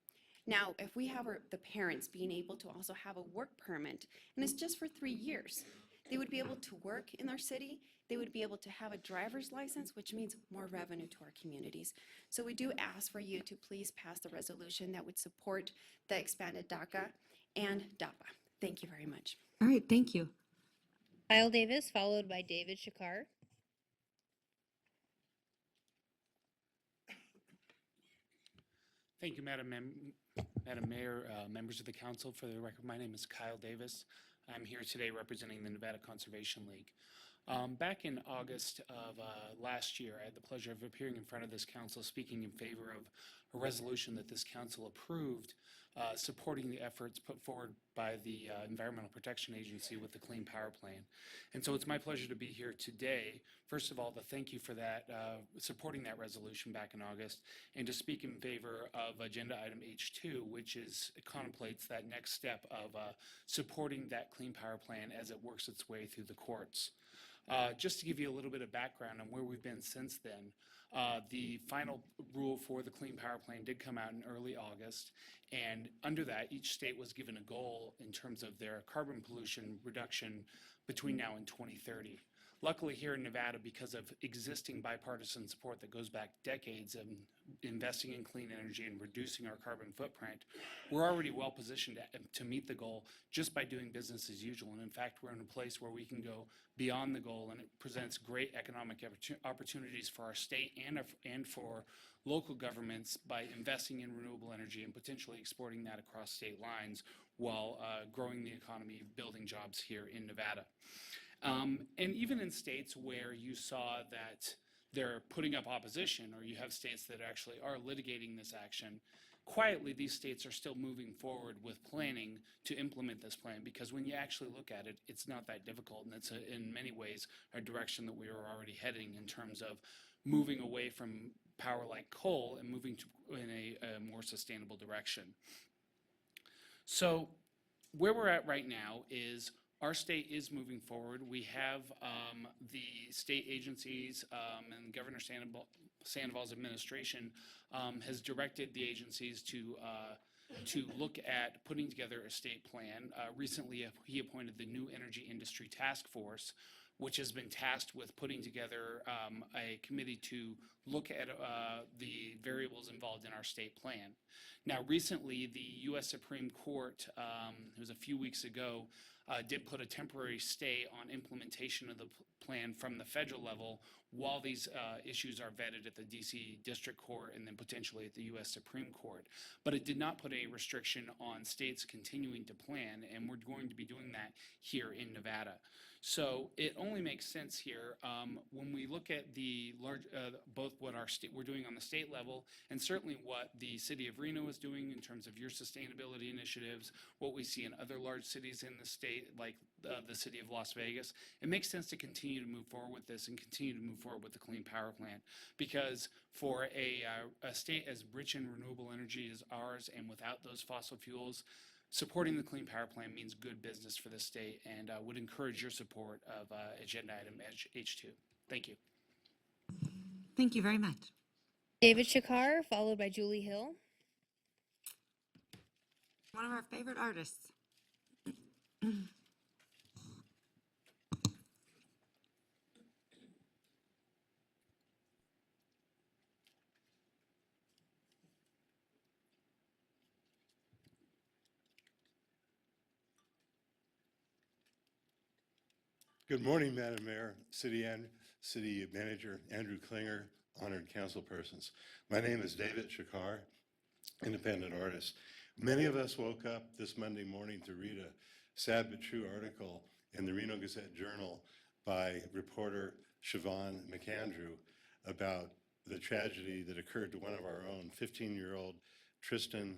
Now, if we have the parents being able to also have a work permit, and it's just for 3 years, they would be able to work in our city, they would be able to have a driver's license, which means more revenue to our communities. So we do ask for you to please pass the resolution that would support the expanded DACA and DAPA. Thank you very much. All right, thank you. Kyle Davis, followed by David Shakar. Thank you, Madam Mayor, members of the council. For the record, my name is Kyle Davis. I'm here today representing the Nevada Conservation League. Back in August of last year, I had the pleasure of appearing in front of this council speaking in favor of a resolution that this council approved supporting the efforts put forward by the Environmental Protection Agency with the Clean Power Plan. And so it's my pleasure to be here today, first of all, to thank you for that, supporting that resolution back in August, and to speak in favor of agenda item H2, which contemplates that next step of supporting that Clean Power Plan as it works its way through the courts. Just to give you a little bit of background on where we've been since then, the final rule for the Clean Power Plan did come out in early August, and under that, each state was given a goal in terms of their carbon pollution reduction between now and 2030. Luckily here in Nevada, because of existing bipartisan support that goes back decades of investing in clean energy and reducing our carbon footprint, we're already well positioned to meet the goal just by doing business as usual. And in fact, we're in a place where we can go beyond the goal, and it presents great economic opportunities for our state and for local governments by investing in renewable energy and potentially exporting that across state lines while growing the economy, building jobs here in Nevada. And even in states where you saw that they're putting up opposition, or you have states that actually are litigating this action, quietly these states are still moving forward with planning to implement this plan, because when you actually look at it, it's not that difficult, and it's in many ways a direction that we are already heading in terms of moving away from power like coal and moving in a more sustainable direction. So where we're at right now is our state is moving forward. We have the state agencies and Governor Sandoval's administration has directed the agencies to look at putting together a state plan. Recently, he appointed the New Energy Industry Task Force, which has been tasked with putting together a committee to look at the variables involved in our state plan. Now, recently, the U.S. Supreme Court, it was a few weeks ago, did put a temporary stay on implementation of the plan from the federal level while these issues are vetted at the D.C. District Court and then potentially at the U.S. Supreme Court. But it did not put a restriction on states continuing to plan, and we're going to be doing that here in Nevada. So it only makes sense here when we look at the large, both what we're doing on the state level and certainly what the city of Reno is doing in terms of your sustainability initiatives, what we see in other large cities in the state, like the city of Las Vegas. It makes sense to continue to move forward with this and continue to move forward with the Clean Power Plan, because for a state as rich in renewable energy as ours and without those fossil fuels, supporting the Clean Power Plan means good business for the state, and would encourage your support of agenda item H2. Thank you. Thank you very much. David Shakar, followed by Julie Hill. One of our favorite artists. Good morning, Madam Mayor, City Manager Andrew Klinger, honored council persons. My name is David Shakar, independent artist. Many of us woke up this Monday morning to read a sad but true article in the Reno Gazette-Journal by reporter Siobhan McAndrew about the tragedy that occurred to one of our own, 15-year-old Tristan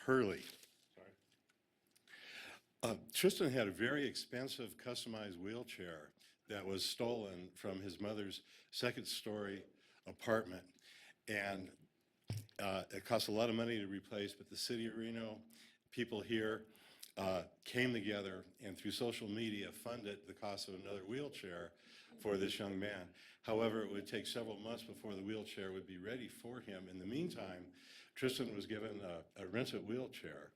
Hurley. Tristan had a very expensive customized wheelchair that was stolen from his mother's second-story apartment, and it cost a lot of money to replace, but the city of Reno, people here came together and through social media funded the cost of another wheelchair for this young man. However, it would take several months before the wheelchair would be ready for him. In the meantime, Tristan was given a rented wheelchair,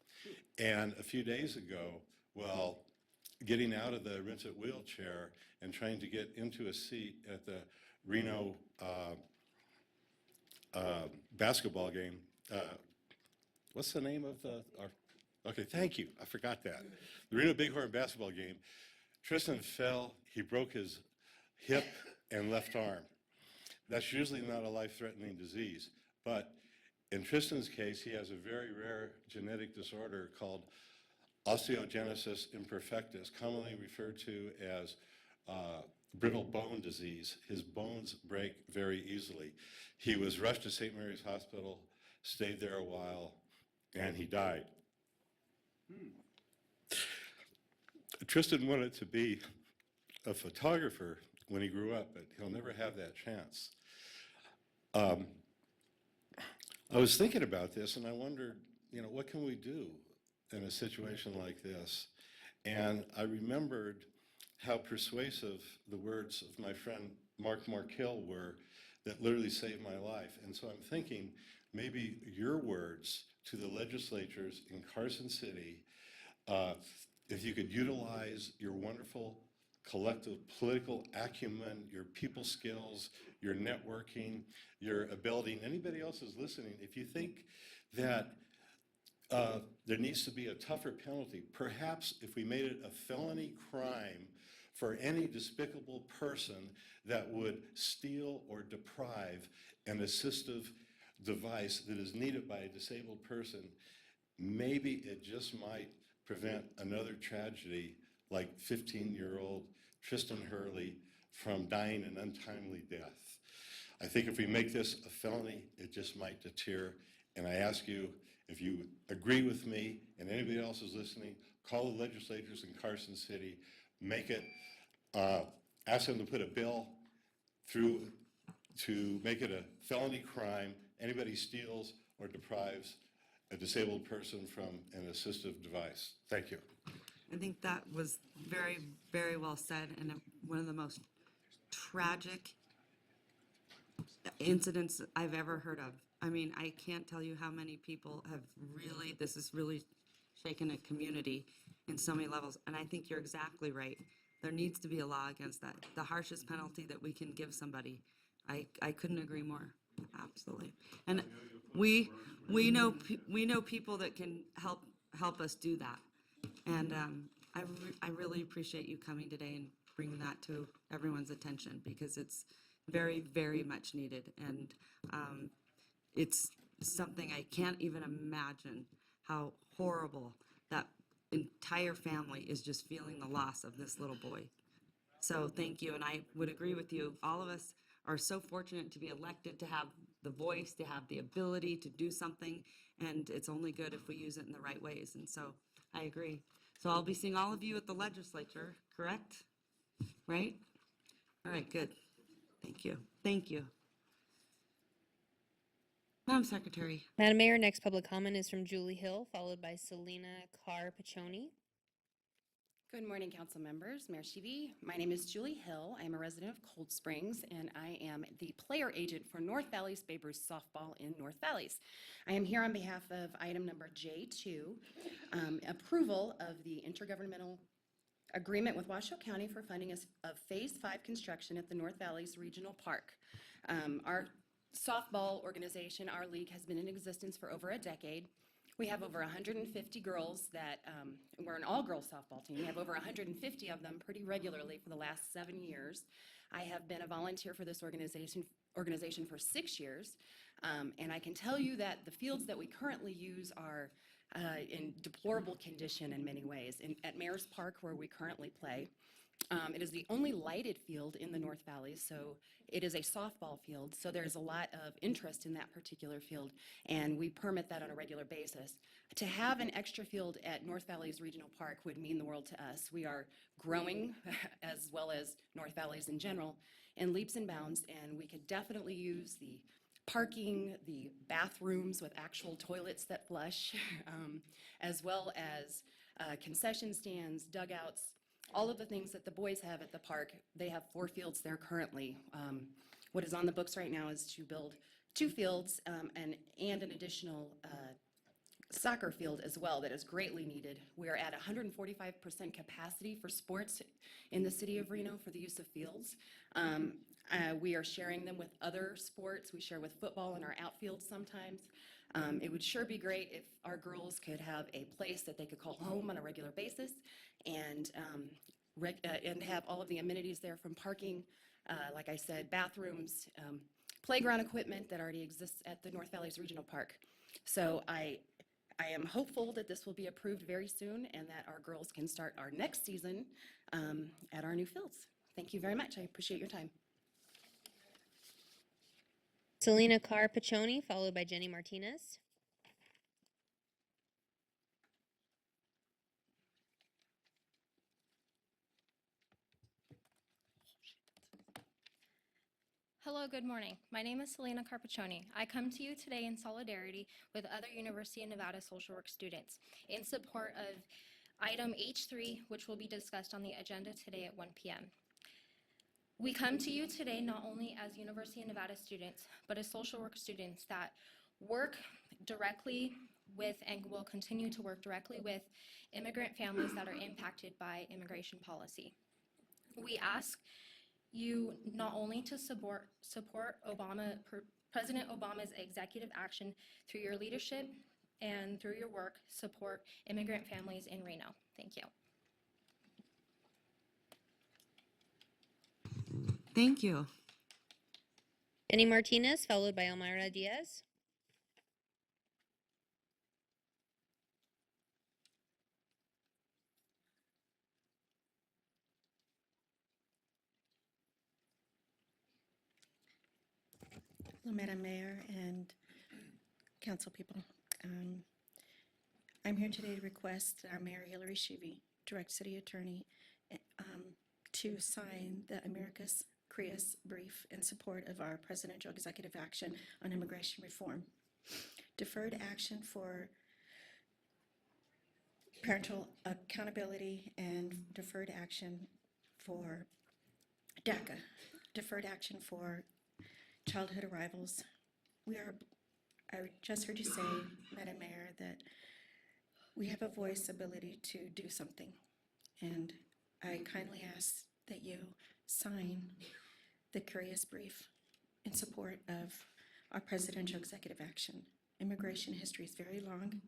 and a few days ago, well, getting out of the rented wheelchair and trying to get into a seat at the Reno basketball game. What's the name of okay, thank you. I forgot that. The Reno Bighorn basketball game. Tristan fell. He broke his hip and left arm. That's usually not a life-threatening disease, but in Tristan's case, he has a very rare genetic disorder called osteogenesis imperfectus, commonly referred to as brittle bone disease. His bones break very easily. He was rushed to St. Mary's Hospital, stayed there a while, and he died. Tristan wanted to be a photographer when he grew up, but he'll never have that chance. I was thinking about this, and I wondered, what can we do in a situation like this? And I remembered how persuasive the words of my friend Mark Markell were that literally saved my life. And so I'm thinking maybe your words to the legislatures in Carson City, if you could utilize your wonderful collective political acumen, your people skills, your networking, your ability, and anybody else is listening, if you think that there needs to be a tougher penalty, perhaps if we made it a felony crime for any despicable person that would steal or deprive an assistive device that is needed by a disabled person, maybe it just might prevent another tragedy like 15-year-old Tristan Hurley from dying an untimely death. I think if we make this a felony, it just might deter. And I ask you, if you agree with me and anybody else is listening, call the legislators in Carson City, make it, ask them to put a bill through to make it a felony crime. Anybody steals or deprives a disabled person from an assistive device. Thank you. I think that was very, very well said, and one of the most tragic incidents I've ever heard of. I mean, I can't tell you how many people have really, this has really shaken a community in so many levels. And I think you're exactly right. There needs to be a law against that. The harshest penalty that we can give somebody. I couldn't agree more. Absolutely. And we know people that can help us do that. And I really appreciate you coming today and bringing that to everyone's attention, because it's very, very much needed. And it's something I can't even imagine how horrible that entire family is just feeling the loss of this little boy. So thank you, and I would agree with you. All of us are so fortunate to be elected, to have the voice, to have the ability to do something, and it's only good if we use it in the right ways. And so I agree. So I'll be seeing all of you at the legislature, correct? Right? All right, good. Thank you. Thank you. Madam Secretary. Madam Mayor, next public comment is from Julie Hill, followed by Selena Carr-Paccioni. Good morning, council members, Mayor Shivi. My name is Julie Hill. I am a resident of Cold Springs, and I am the player agent for North Valleys Babe Ruth Softball in North Valleys. I am here on behalf of item number J2, approval of the intergovernmental agreement with Washoe County for funding of Phase 5 construction at the North Valleys Regional Park. Our softball organization, our league, has been in existence for over a decade. We have over 150 girls that, we're an all-girls softball team. We have over 150 of them pretty regularly for the last 7 years. I have been a volunteer for this organization for 6 years, and I can tell you that the fields that we currently use are in deplorable condition in many ways. At Mayor's Park, where we currently play, it is the only lighted field in the North Valley, so it is a softball field, so there's a lot of interest in that particular field, and we permit that on a regular basis. To have an extra field at North Valleys Regional Park would mean the world to us. We are growing, as well as North Valleys in general, in leaps and bounds, and we could definitely use the parking, the bathrooms with actual toilets that flush, as well as concession stands, dugouts, all of the things that the boys have at the park. They have 4 fields there currently. What is on the books right now is to build 2 fields and an additional soccer field as well that is greatly needed. We are at 145% capacity for sports in the city of Reno for the use of fields. We are sharing them with other sports. We share with football in our outfield sometimes. It would sure be great if our girls could have a place that they could call home on a regular basis and have all of the amenities there, from parking, like I said, bathrooms, playground equipment that already exists at the North Valleys Regional Park. So I am hopeful that this will be approved very soon and that our girls can start our next season at our new fields. Thank you very much. I appreciate your time. Selena Carr-Paccioni, followed by Jenny Martinez. Hello, good morning. My name is Selena Carpaccioni. I come to you today in solidarity with other University of Nevada social work students in support of item H3, which will be discussed on the agenda today at 1 p.m. We come to you today not only as University of Nevada students, but as social work students that work directly with and will continue to work directly with immigrant families that are impacted by immigration policy. We ask you not only to support President Obama's executive action through your leadership and through your work, support immigrant families in Reno. Thank you. Thank you. Jenny Martinez, followed by Elmira Diaz. Hello, Madam Mayor and council people. I'm here today to request our Mayor Hillary Shivi, Direct City Attorney, to sign the Americas Crias brief in support of our presidential executive action on immigration reform. Deferred action for parental accountability and deferred action for DACA, deferred action for childhood arrivals. I just heard you say, Madam Mayor, that we have a voice ability to do something. And I kindly ask that you sign the curious brief in support of our presidential executive action. Immigration history is very long.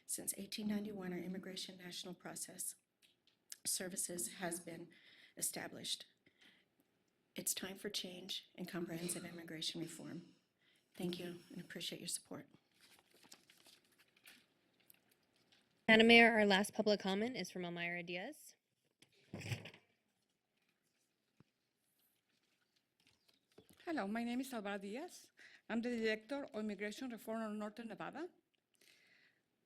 Since 1891, our Immigration National Process Services has been established. It's time for change and comprehensive immigration reform. Thank you and appreciate your support. Madam Mayor, our last public comment is from Elmira Diaz. Hello, my name is Alvaro Diaz. I'm the Director of Immigration Reform of Northern Nevada.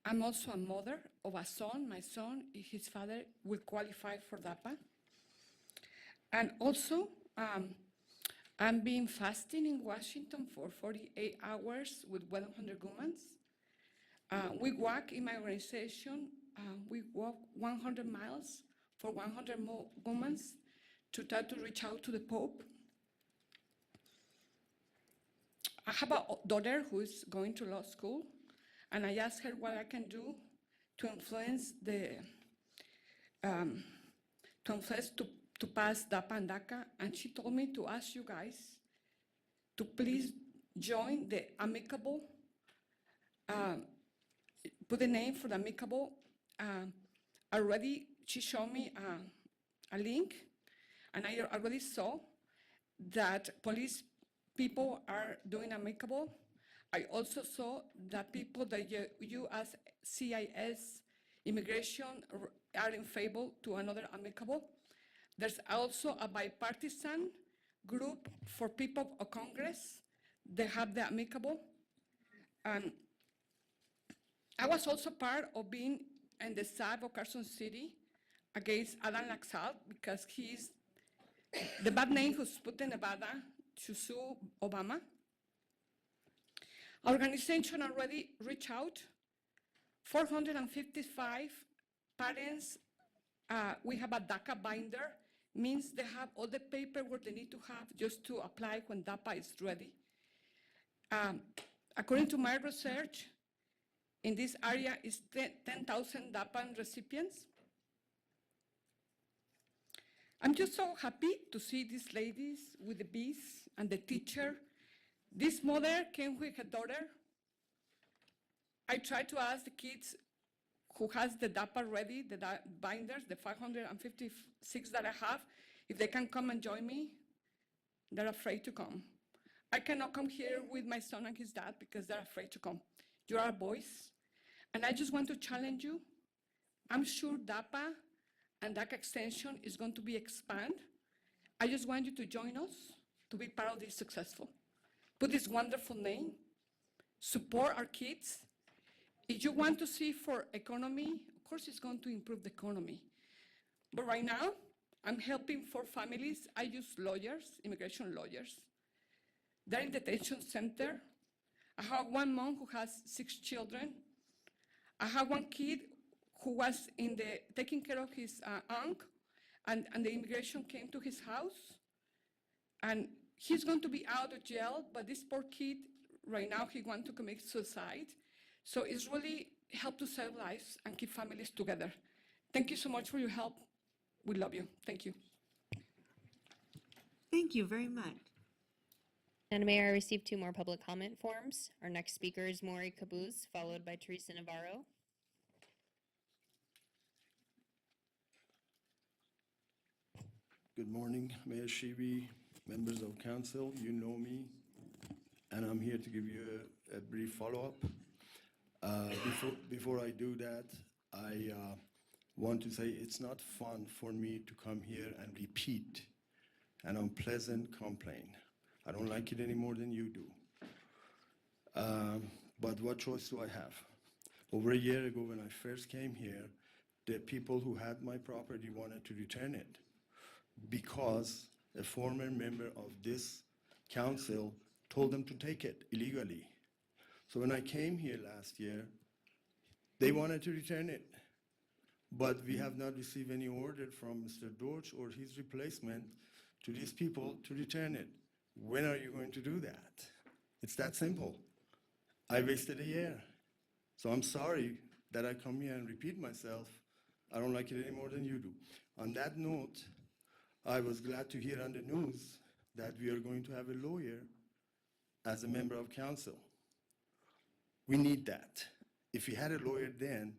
I'm also a mother of a son. My son, his father, will qualify for DAPA. And also, I'm been fasting in Washington for 48 hours with 100 women. We walk in my organization, we walk 100 miles for 100 more women to try to reach out to the Pope. I have a daughter who is going to law school, and I asked her what I can do to influence to pass DAPA and DACA, and she told me to ask you guys to please join the amicable, put the name for the amicable. Already, she showed me a link, and I already saw that police people are doing amicable. I also saw that people that you as CIS immigration are in favor to another amicable. There's also a bipartisan group for people of Congress. They have the amicable. I was also part of being in the side of Carson City against Adam Laxalt because he's the bad name who's put in Nevada to sue Obama. Our organization already reached out. 455 parents, we have a DACA binder, means they have all the paperwork they need to have just to apply when DAPA is ready. According to my research, in this area is 10,000 DAPA recipients. I'm just so happy to see these ladies with the bees and the teacher. This mother came with her daughter. I tried to ask the kids who has the DAPA ready, the binders, the 556 that I have, if they can come and join me. They're afraid to come. I cannot come here with my son and his dad because they're afraid to come. You are boys. And I just want to challenge you. I'm sure DAPA and DACA extension is going to be expanded. I just want you to join us to be part of this successful. Put this wonderful name, support our kids. If you want to see for economy, of course it's going to improve the economy. But right now, I'm helping 4 families. I use lawyers, immigration lawyers. They're in detention center. I have 1 mom who has 6 children. I have 1 kid who was taking care of his aunt, and the immigration came to his house. And he's going to be out of jail, but this poor kid, right now, he wants to commit suicide. So it's really helped to save lives and keep families together. Thank you so much for your help. We love you. Thank you. Thank you very much. Madam Mayor, I received 2 more public comment forms. Our next speaker is Maury Caboose, followed by Teresa Navarro. Good morning, Mayor Shivi, members of council. You know me, and I'm here to give you a brief follow-up. Before I do that, I want to say it's not fun for me to come here and repeat an unpleasant complaint. I don't like it any more than you do. But what choice do I have? Over a year ago when I first came here, the people who had my property wanted to return it because a former member of this council told them to take it illegally. So when I came here last year, they wanted to return it. But we have not received any order from Mr. Dorch or his replacement to these people to return it. When are you going to do that? It's that simple. I wasted a year. So I'm sorry that I come here and repeat myself. I don't like it any more than you do. On that note, I was glad to hear on the news that we are going to have a lawyer as a member of council. We need that. If we had a lawyer then,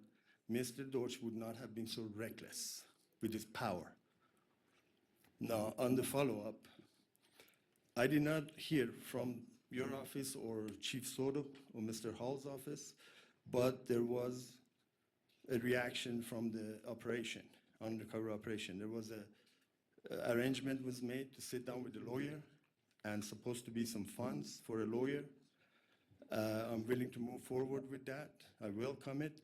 Mr. Dorsch would not have been so reckless with his power. Now, on the follow-up, I did not hear from your office or Chief Soto or Mr. Hall's office, but there was a reaction from the operation, undercover operation. There was a arrangement was made to sit down with the lawyer and supposed to be some funds for a lawyer. I'm willing to move forward with that. I welcome it,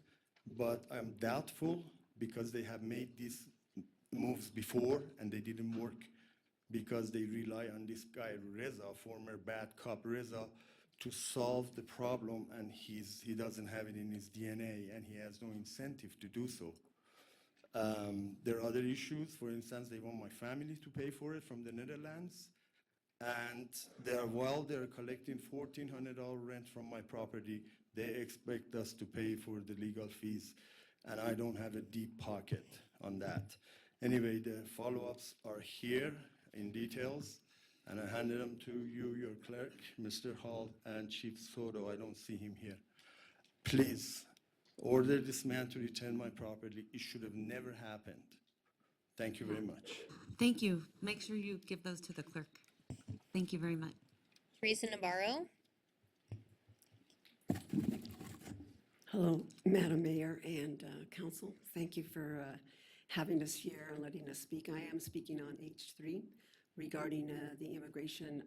but I'm doubtful because they have made these moves before and they didn't work because they rely on this guy Reza, former bad cop Reza, to solve the problem, and he doesn't have it in his DNA and he has no incentive to do so. There are other issues. For instance, they want my family to pay for it from the Netherlands. And while they're collecting $1,400 rent from my property, they expect us to pay for the legal fees, and I don't have a deep pocket on that. Anyway, the follow-ups are here in details, and I handed them to you, your clerk, Mr. Hall, and Chief Soto. I don't see him here. Please, order this man to return my property. It should have never happened. Thank you very much. Thank you. Make sure you give those to the clerk. Thank you very much. Teresa Navarro. Hello, Madam Mayor and Council. Thank you for having us here and letting us speak. I am speaking on H3 regarding the immigration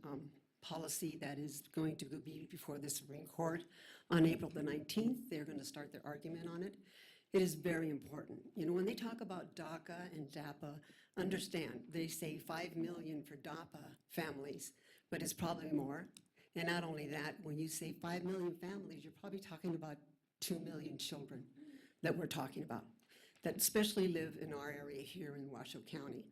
policy that is going to be before the Supreme Court on April the 19th. They're going to start their argument on it. It is very important. You know, when they talk about DACA and DAPA, understand, they say 5 million for DAPA families, but it's probably more. And not only that, when you say 5 million families, you're probably talking about 2 million children that we're talking about, that especially live in our area here in Washoe County.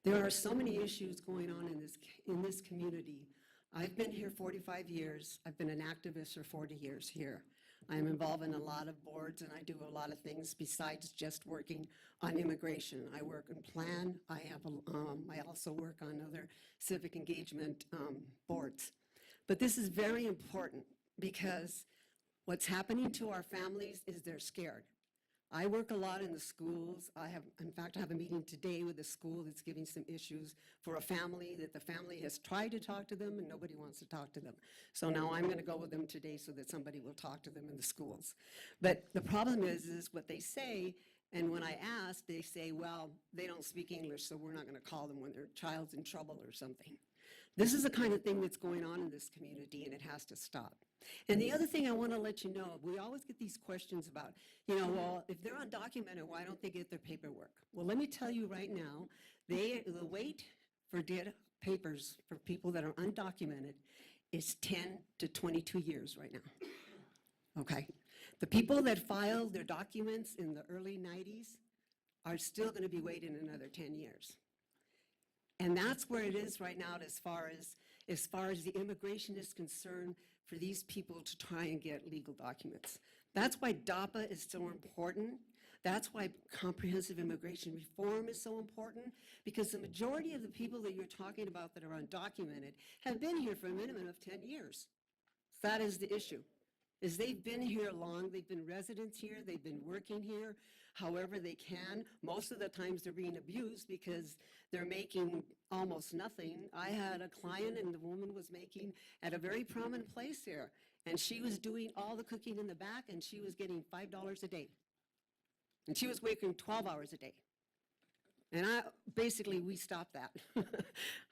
There are so many issues going on in this community. I've been here 45 years. I've been an activist for 40 years here. I'm involved in a lot of boards, and I do a lot of things besides just working on immigration. I work in plan. I also work on other civic engagement boards. But this is very important because what's happening to our families is they're scared. I work a lot in the schools. In fact, I have a meeting today with a school that's giving some issues for a family that the family has tried to talk to them and nobody wants to talk to them. So now I'm going to go with them today so that somebody will talk to them in the schools. But the problem is what they say, and when I ask, they say, well, they don't speak English, so we're not going to call them when their child's in trouble or something. This is the kind of thing that's going on in this community, and it has to stop. And the other thing I want to let you know, we always get these questions about, well, if they're undocumented, why don't they get their paperwork? Well, let me tell you right now, the wait for papers for people that are undocumented is 10 to 22 years right now. Okay? The people that filed their documents in the early 90s are still going to be waiting another 10 years. And that's where it is right now as far as the immigration is concerned for these people to try and get legal documents. That's why DAPA is so important. That's why comprehensive immigration reform is so important, because the majority of the people that you're talking about that are undocumented have been here for a minimum of 10 years. That is the issue, is they've been here long, they've been residents here, they've been working here however they can. Most of the times they're being abused because they're making almost nothing. I had a client and the woman was making at a very prominent place here, and she was doing all the cooking in the back and she was getting $5 a day. And she was working 12 hours a day. And we stopped that.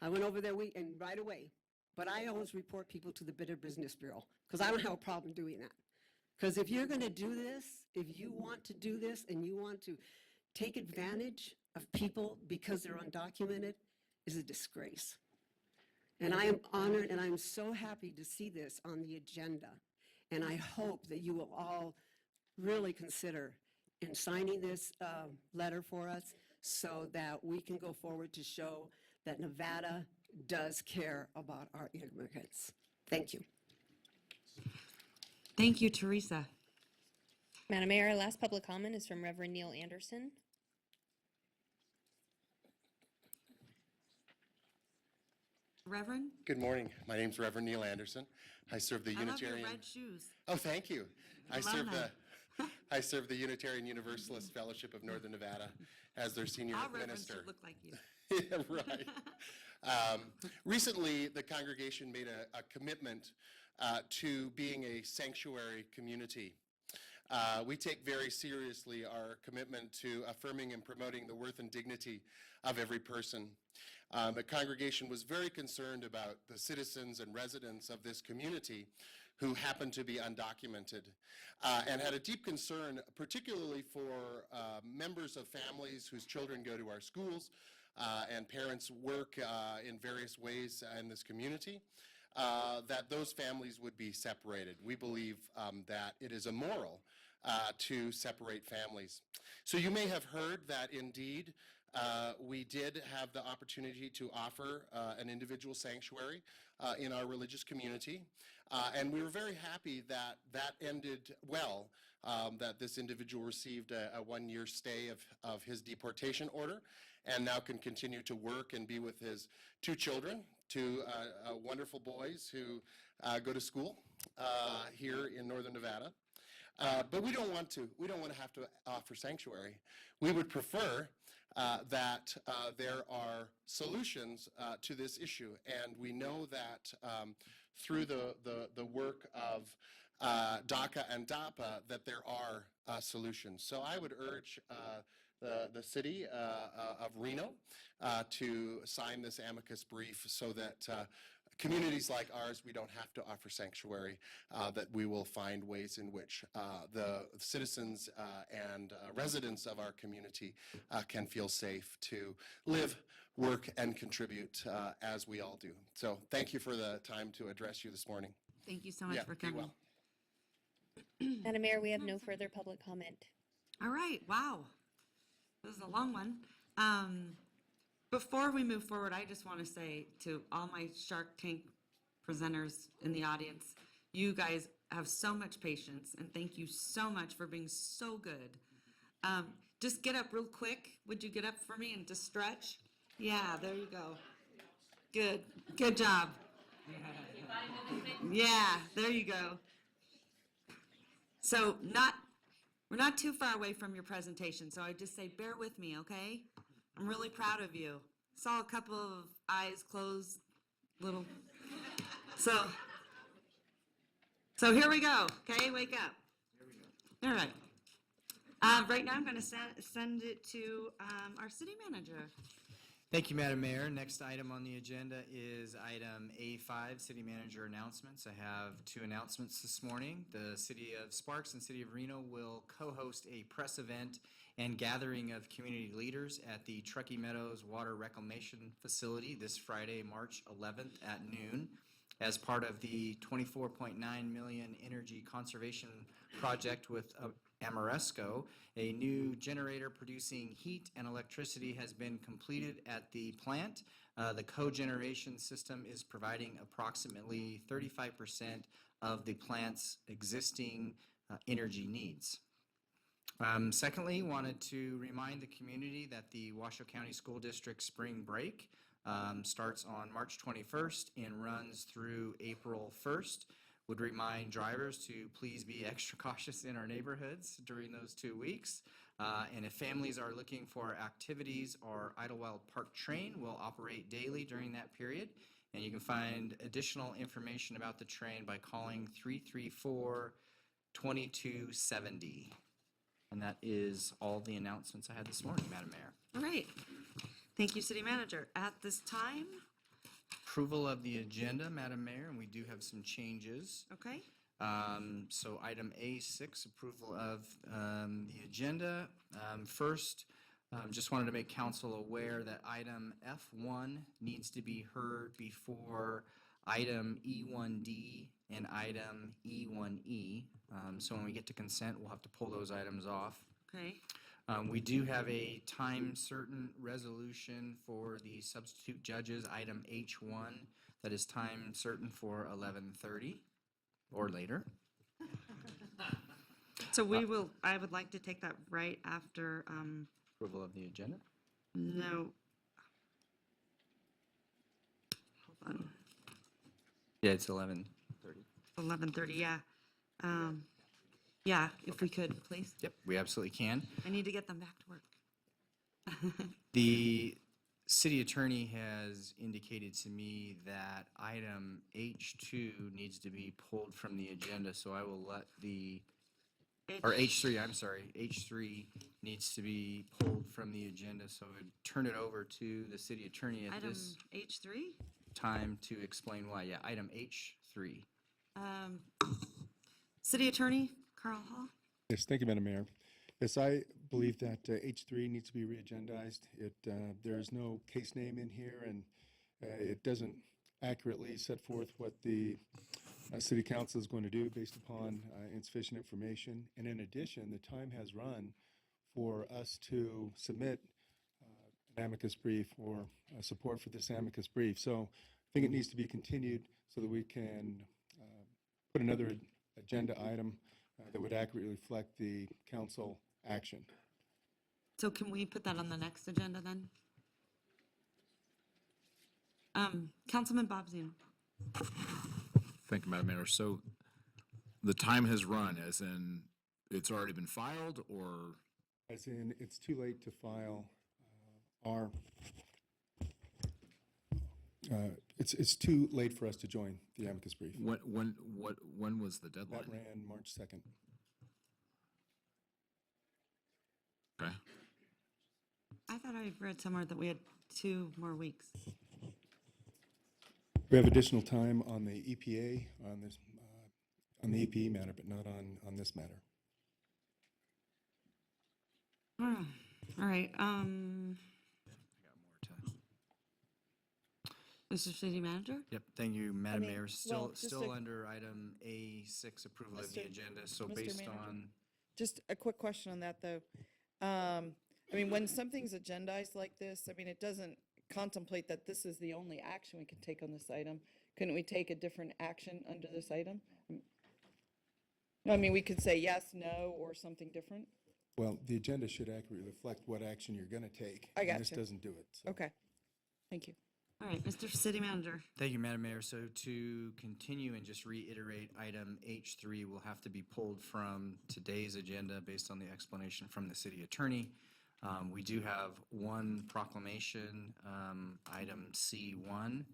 I went over there and right away. But I always report people to the Better Business Bureau because I don't have a problem doing that. Because if you're going to do this, if you want to do this and you want to take advantage of people because they're undocumented, is a disgrace. And I am honored and I'm so happy to see this on the agenda. And I hope that you will all really consider in signing this letter for us so that we can go forward to show that Nevada does care about our immigrants. Thank you. Thank you, Teresa. Madam Mayor, our last public comment is from Reverend Neil Anderson. Reverend? Good morning. My name's Reverend Neil Anderson. I serve the I love your Unitarian. red shoes. Oh, thank you. I love serve them. I serve the Unitarian Universalist Fellowship of Northern Nevada as their senior All reverends minister. should look like you. Yeah, right. Recently, the congregation made a commitment to being a sanctuary community. We take very seriously our commitment to affirming and promoting the worth and dignity of every person. The congregation was very concerned about the citizens and residents of this community who happen to be undocumented and had a deep concern, particularly for members of families whose children go to our schools and parents work in various ways in this community, that those families would be separated. We believe that it is immoral to separate families. So you may have heard that indeed we did have the opportunity to offer an individual sanctuary in our religious community, and we were very happy that that ended well, that this individual received a one-year stay of his deportation order and now can continue to work and be with his two children, two wonderful boys who go to school here in Northern Nevada. But we don't want to have to offer sanctuary. We would prefer that there are solutions to this issue, and we know that through the work of DACA and DAPA that there are solutions. So I would urge the city of Reno to sign this amicus brief so that communities like ours, we don't have to offer sanctuary, that we will find ways in which the citizens and residents of our community can feel safe to live, work, and contribute as we all do. So thank you for the time to address you this morning. Thank you so much Yeah, for be coming. well. Madam Mayor, we have no further public comment. All right, wow. This is a long one. Before we move forward, I just want to say to all my Shark Tank presenters in the audience, you guys have so much patience, and thank you so much for being so good. Just get up real quick. Would you get up for me and just stretch? Yeah, there you go. Good. Good job. Yeah, there you go. So we're not too far away from your presentation, so I just say bear with me, okay? I'm really proud of you. Saw a couple of eyes closed, little. So here we go, okay? Wake up. All right. Right now, I'm going to send it to our city manager. Thank you, Madam Mayor. Next item on the agenda is item A5, City Manager Announcements. I have two announcements this morning. The City of Sparks and City of Reno will co-host a press event and gathering of community leaders at the Truckee Meadows Water Reclamation Facility this Friday, March 11th at noon as part of the $24.9 million energy conservation project with Amoresco. A new generator producing heat and electricity has been completed at the plant. The cogeneration system is providing approximately 35% of the plant's existing energy needs. Secondly, wanted to remind the community that the Washoe County School District Spring Break starts on March 21st and runs through April 1st. Would remind drivers to please be extra cautious in our neighborhoods during those 2 weeks. And if families are looking for activities, our Idlewild Park train will operate daily during that period. And you can find additional information about the train by calling 334-2270. And that is all the announcements I had this morning, Madam Mayor. All right. Thank you, City Manager. At this time, Approval of the agenda, Madam Mayor, and we do have some changes. okay? So item A6, approval of the agenda. First, just wanted to make council aware that item F1 needs to be heard before item E1D and item E1E. So when we get to consent, we'll have to pull those items off. Okay. We do have a time-certain resolution for the substitute judges, item H1, that is time-certain for 11:30 or later. So I would like to take that right after, Approval of the agenda? no. Hold on, Yeah, it's 11:30. 11:30, yeah. Yeah, if we could, please. Yep, we absolutely can. I need to get them back to work. The city attorney has indicated to me that item H2 needs to be pulled from the agenda, so I will let or H3, I'm sorry, H3 needs to be pulled from the agenda, so I would turn it over to the city attorney at Item this H3? time to explain why. Yeah, item H3. City Attorney Carl Hall? Yes, thank you, Madam Mayor. Yes, I believe that H3 needs to be re-agendized. There is no case name in here, and it doesn't accurately set forth what the City Council is going to do based upon insufficient information. And in addition, the time has run for us to submit an amicus brief or support for this amicus brief. So I think it needs to be continued so that we can put another agenda item that would accurately reflect the council action. So can we put that on the next agenda then? Councilman Bob Zeno. Thank you, Madam Mayor. So the time has run, as in it's already been filed, or? As in, it's too late to file our, it's too late for us to join the amicus brief. When was the deadline? That ran March 2nd. Okay. I thought I read somewhere that we had 2 more weeks. We have additional time on the EPA, on this, on the EPE matter, but not on this matter. All right, Mr. City Manager? Yep, thank you, Madam mean, Mayor. well, just Still a- under item A6, approval of the Mr. agenda. So Mr. based Manager? on, Just a quick question on that, though. I mean, when something's agendized like this, I mean, it doesn't contemplate that this is the only action we can take on this item. Couldn't we take a different action under this item? I mean, we could say yes, no, or something different. Well, the agenda should accurately reflect what action you're going to take. I and this gotcha. doesn't do it. So. Okay, thank you. All right, Mr. City Manager. thank you, Madam Mayor. So to continue and just reiterate, item H3 will have to be pulled from today's agenda based on the explanation from the city attorney. We do have one proclamation, item C1.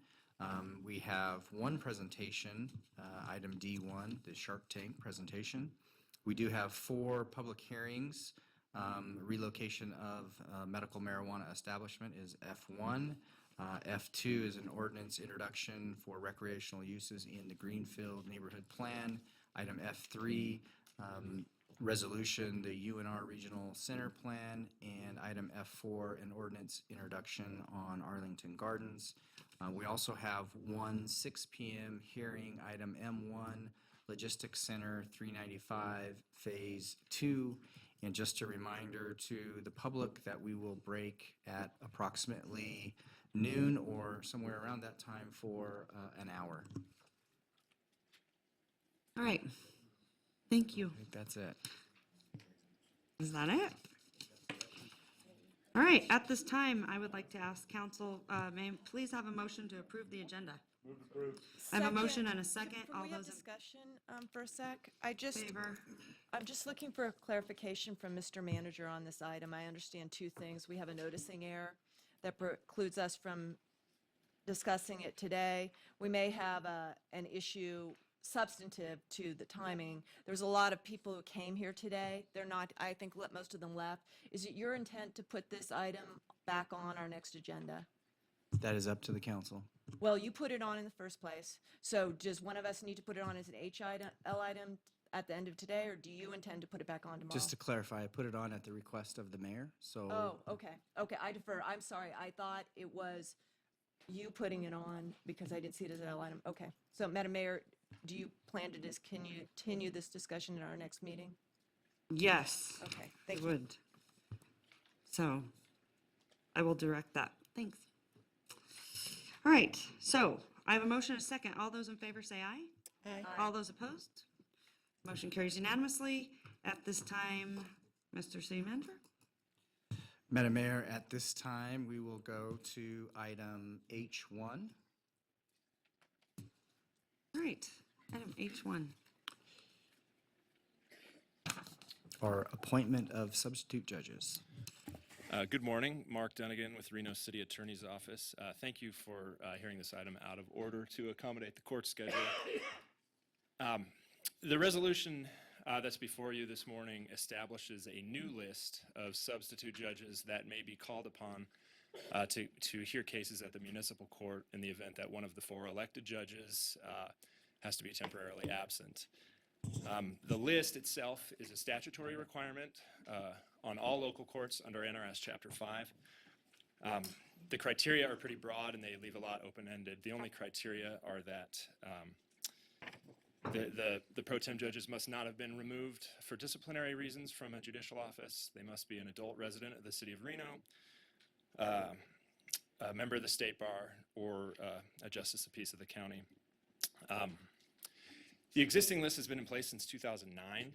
We have one presentation, item D1, the Shark Tank presentation. We do have 4 public hearings. Relocation of medical marijuana establishment is F1. F2 is an ordinance introduction for recreational uses in the Greenfield Neighborhood Plan. Item F3, resolution, the UNR Regional Center Plan. And item F4, an ordinance introduction on Arlington Gardens. We also have one 6 p.m. hearing, item M1, Logistics Center 395, Phase 2. And just a reminder to the public that we will break at approximately noon or somewhere around that time for an hour. All right, thank you. I think that's it. Is that it? All right, at this time, I would like to ask council, may I please have a motion to approve the agenda? I have a motion and a second. Can All we have those in discussion for a sec? favor? I'm just looking for a clarification from Mr. Manager on this item. I understand 2 things. We have a noticing error that precludes us from discussing it today. We may have an issue substantive to the timing. There's a lot of people who came here today. They're not, I think most of them left. Is it your intent to put this item back on our next agenda? That is up to the council. Well, you put it on in the first place. So does one of us need to put it on as an L item at the end of today, or do you intend to put it back on tomorrow? Just to clarify, I put it on at the request of the mayor, so. Oh, okay. Okay, I defer. I'm sorry. I thought it was you putting it on because I didn't see it as an L item. Okay. So, Madam Mayor, do you plan to continue this discussion in our next meeting? Yes. Okay, I thank you. would. So I will direct that. Thanks. All right, so I have a motion and a second. All those in favor say aye. Aye. All those opposed? Motion carries unanimously. At this time, Mr. City Manager? Madam Mayor, at this time, we will go to item H1. All right, item H1. Or appointment of substitute judges. Good morning, Mark Dunnigan with Reno City Attorney's Office. Thank you for hearing this item out of order to accommodate the court schedule. The resolution that's before you this morning establishes a new list of substitute judges that may be called upon to hear cases at the municipal court in the event that one of the 4 elected judges has to be temporarily absent. The list itself is a statutory requirement on all local courts under NRS Chapter 5. The criteria are pretty broad and they leave a lot open-ended. The only criteria are that the pro tem judges must not have been removed for disciplinary reasons from a judicial office. They must be an adult resident of the city of Reno, a member of the state bar, or a justice of peace of the county. The existing list has been in place since 2009,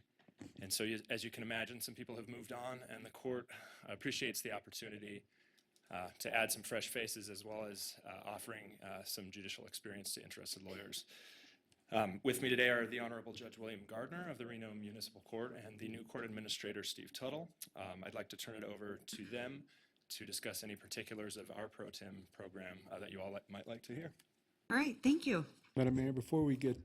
and so as you can imagine, some people have moved on, and the court appreciates the opportunity to add some fresh faces as well as offering some judicial experience to interested lawyers. With me today are the Honorable Judge William Gardner of the Reno Municipal Court and the new court administrator, Steve Tuttle. I'd like to turn it over to them to discuss any particulars of our pro tem program that you all might like to hear. All right, thank you. Madam Mayor, before we get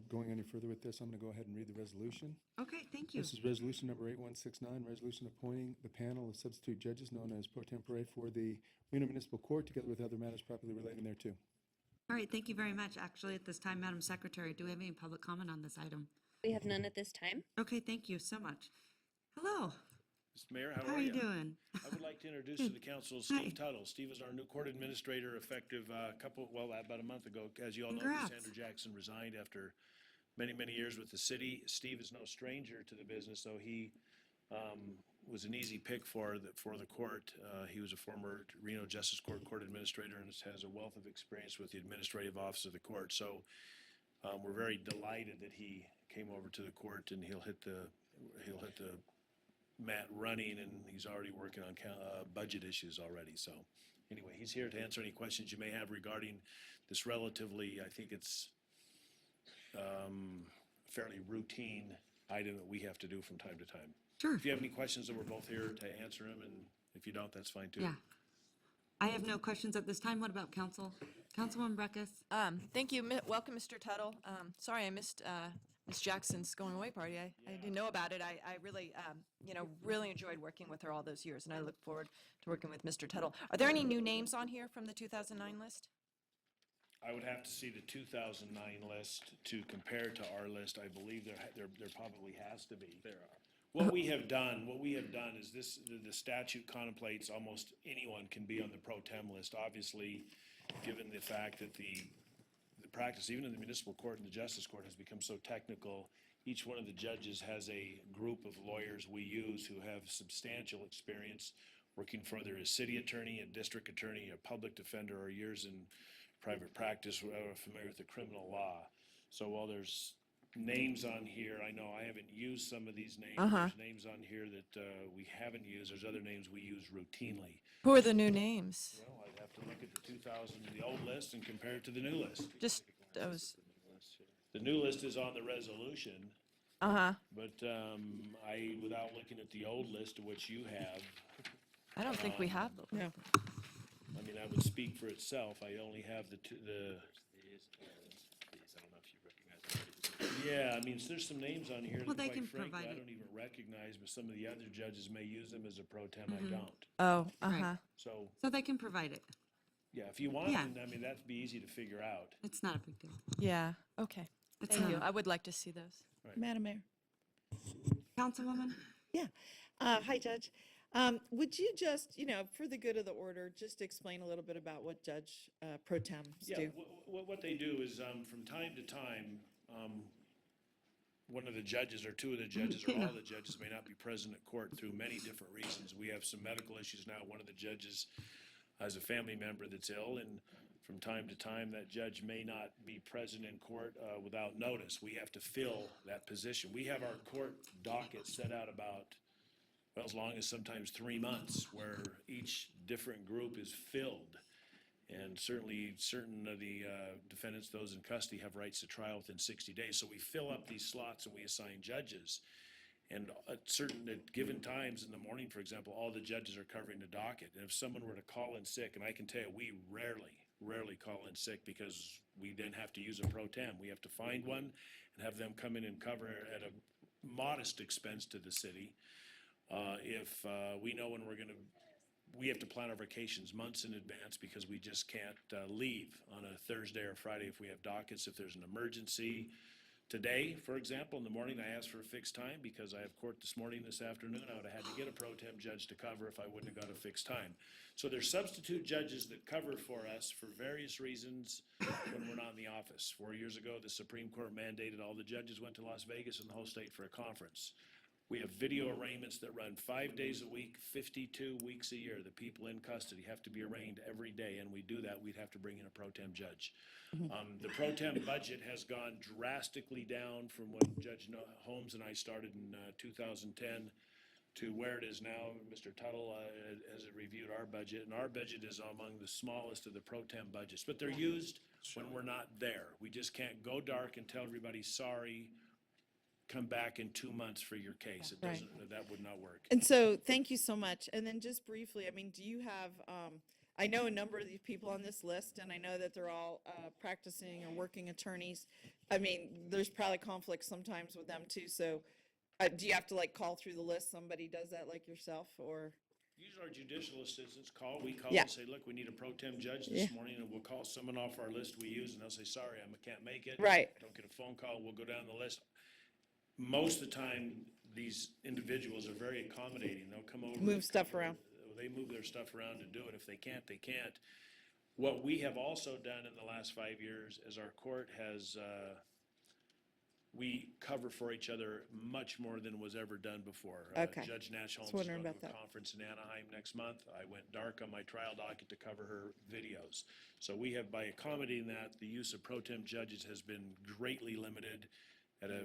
going any further with this, I'm going to go ahead and read the resolution. Okay, thank you. This is resolution number 8169, resolution appointing the panel of substitute judges known as pro tempore for the Reno Municipal Court, together with other matters properly relating thereto. All right, thank you very much. Actually, at this time, Madam Secretary, do we have any public comment on this item? We have none at this time. Okay, thank you so much. Hello. Mr. Mayor, How are you doing? I would like to introduce to the council Steve Tuttle. Steve is our new court administrator effective about a month ago. As you all know, Congrats. Cassandra Jackson resigned after many, many years with the city. Steve is no stranger to the business, so he was an easy pick for the court. He was a former Reno Justice Court administrator and has a wealth of experience with the administrative office of the court. So we're very delighted that he came over to the court, and he'll hit the mat running, and he's already working on budget issues already. So anyway, he's here to answer any questions you may have regarding this relatively, I think it's fairly routine item that we have to do from time to time. Sure. If you have any questions, then we're both here to answer them, and if you don't, that's fine too. Yeah. I have no questions at this time. What about council? Councilwoman Breckus? Thank you. Welcome, Mr. Tuttle. Sorry I missed Ms. Jackson's going away party. I didn't know about it. I really, really enjoyed working with her all those years, and I look forward to working with Mr. Tuttle. Are there any new names on here from the 2009 list? I would have to see the 2009 list to compare to our list. I believe there probably has to be. There are. What we have done is the statute contemplates almost anyone can be on the pro tem list. Obviously, given the fact that the practice, even in the municipal court and the justice court, has become so technical, each one of the judges has a group of lawyers we use who have substantial experience working for either a city attorney, a district attorney, a public defender, or years in private practice, who are familiar with the criminal law. So while there's names on here, I know I haven't used some of these names. There's names on here that we haven't used. There's other names we use routinely. Who are the new names? Well, I'd have to look at the old list and compare it to the new list. Just those. The new list is on the resolution. But without looking at the old list, which you have. I don't think we have them. No. I mean, that would speak for itself. I only have the. Yeah, I mean, there's some names on here Well, that, they quite can frankly, provide I it. don't even recognize, but some of the other judges may use them as a pro tem. I don't. Oh, Right. So, So they can provide it. yeah, if you want, Yeah. then, I mean, that'd be easy to figure out. It's not a big deal. Yeah, okay. It's Thank you. not. I would like to see those. Madam Mayor. Councilwoman? Yeah. Hi, Judge. Would you just, for the good of the order, just explain a little bit about what Judge Pro Tems Yeah, do? what they do is, from time to time, one of the judges or two of the judges or all the judges may not be present at court through many different reasons. We have some medical issues now. One of the judges has a family member that's ill, and from time to time, that judge may not be present in court without notice. We have to fill that position. We have our court docket set out about, well, as long as sometimes 3 months, where each different group is filled. And certainly, certain of the defendants, those in custody, have rights to trial within 60 days. So we fill up these slots and we assign judges. And at given times in the morning, for example, all the judges are covering the docket. And if someone were to call in sick, and I can tell you, we rarely call in sick because we then have to use a pro tem. We have to find one and have them come in and cover at a modest expense to the city. If we know when we have to plan our vacations months in advance because we just can't leave on a Thursday or Friday if we have dockets, if there's an emergency. Today, for example, in the morning, I asked for a fixed time because I have court this morning, this afternoon. I would have had to get a pro tem judge to cover if I wouldn't have got a fixed time. So there's substitute judges that cover for us for various reasons when we're not in the office. 4 years ago, the Supreme Court mandated all the judges went to Las Vegas and the whole state for a conference. We have video arraignments that run 5 days a week, 52 weeks a year. The people in custody have to be arraigned every day, and we do that, we'd have to bring in a pro tem judge. The pro tem budget has gone drastically down from when Judge Holmes and I started in 2010 to where it is now. Mr. Tuttle has reviewed our budget, and our budget is among the smallest of the pro tem budgets, but they're used when we're not there. We just can't go dark and tell everybody, sorry, come back in 2 months for your case. It doesn't, that would not work. And so, thank you so much. And then just briefly, I mean, do you have, I know a number of these people on this list, and I know that they're all practicing or working attorneys. I mean, there's probably conflicts sometimes with them too. So do you have to like call through the list? Somebody does that like yourself, or? Usually our judicial assistants call. We call Yeah. and say, look, we need a pro tem judge this morning, and we'll call someone off our list we use, and they'll say, sorry, I can't make it. Right. Don't get a phone call. We'll go down the list. Most of the time, these individuals are very accommodating. They'll come over. Move stuff around. They move their stuff around to do it. If they can't, they can't. What we have also done in the last 5 years is our court has, we cover for each other much more than was ever done before. Okay. Judge Nash Holmes is wondering going to about a that. conference in Anaheim next month. I went dark on my trial docket to cover her videos. So we have, by accommodating that, the use of pro tem judges has been greatly limited at a,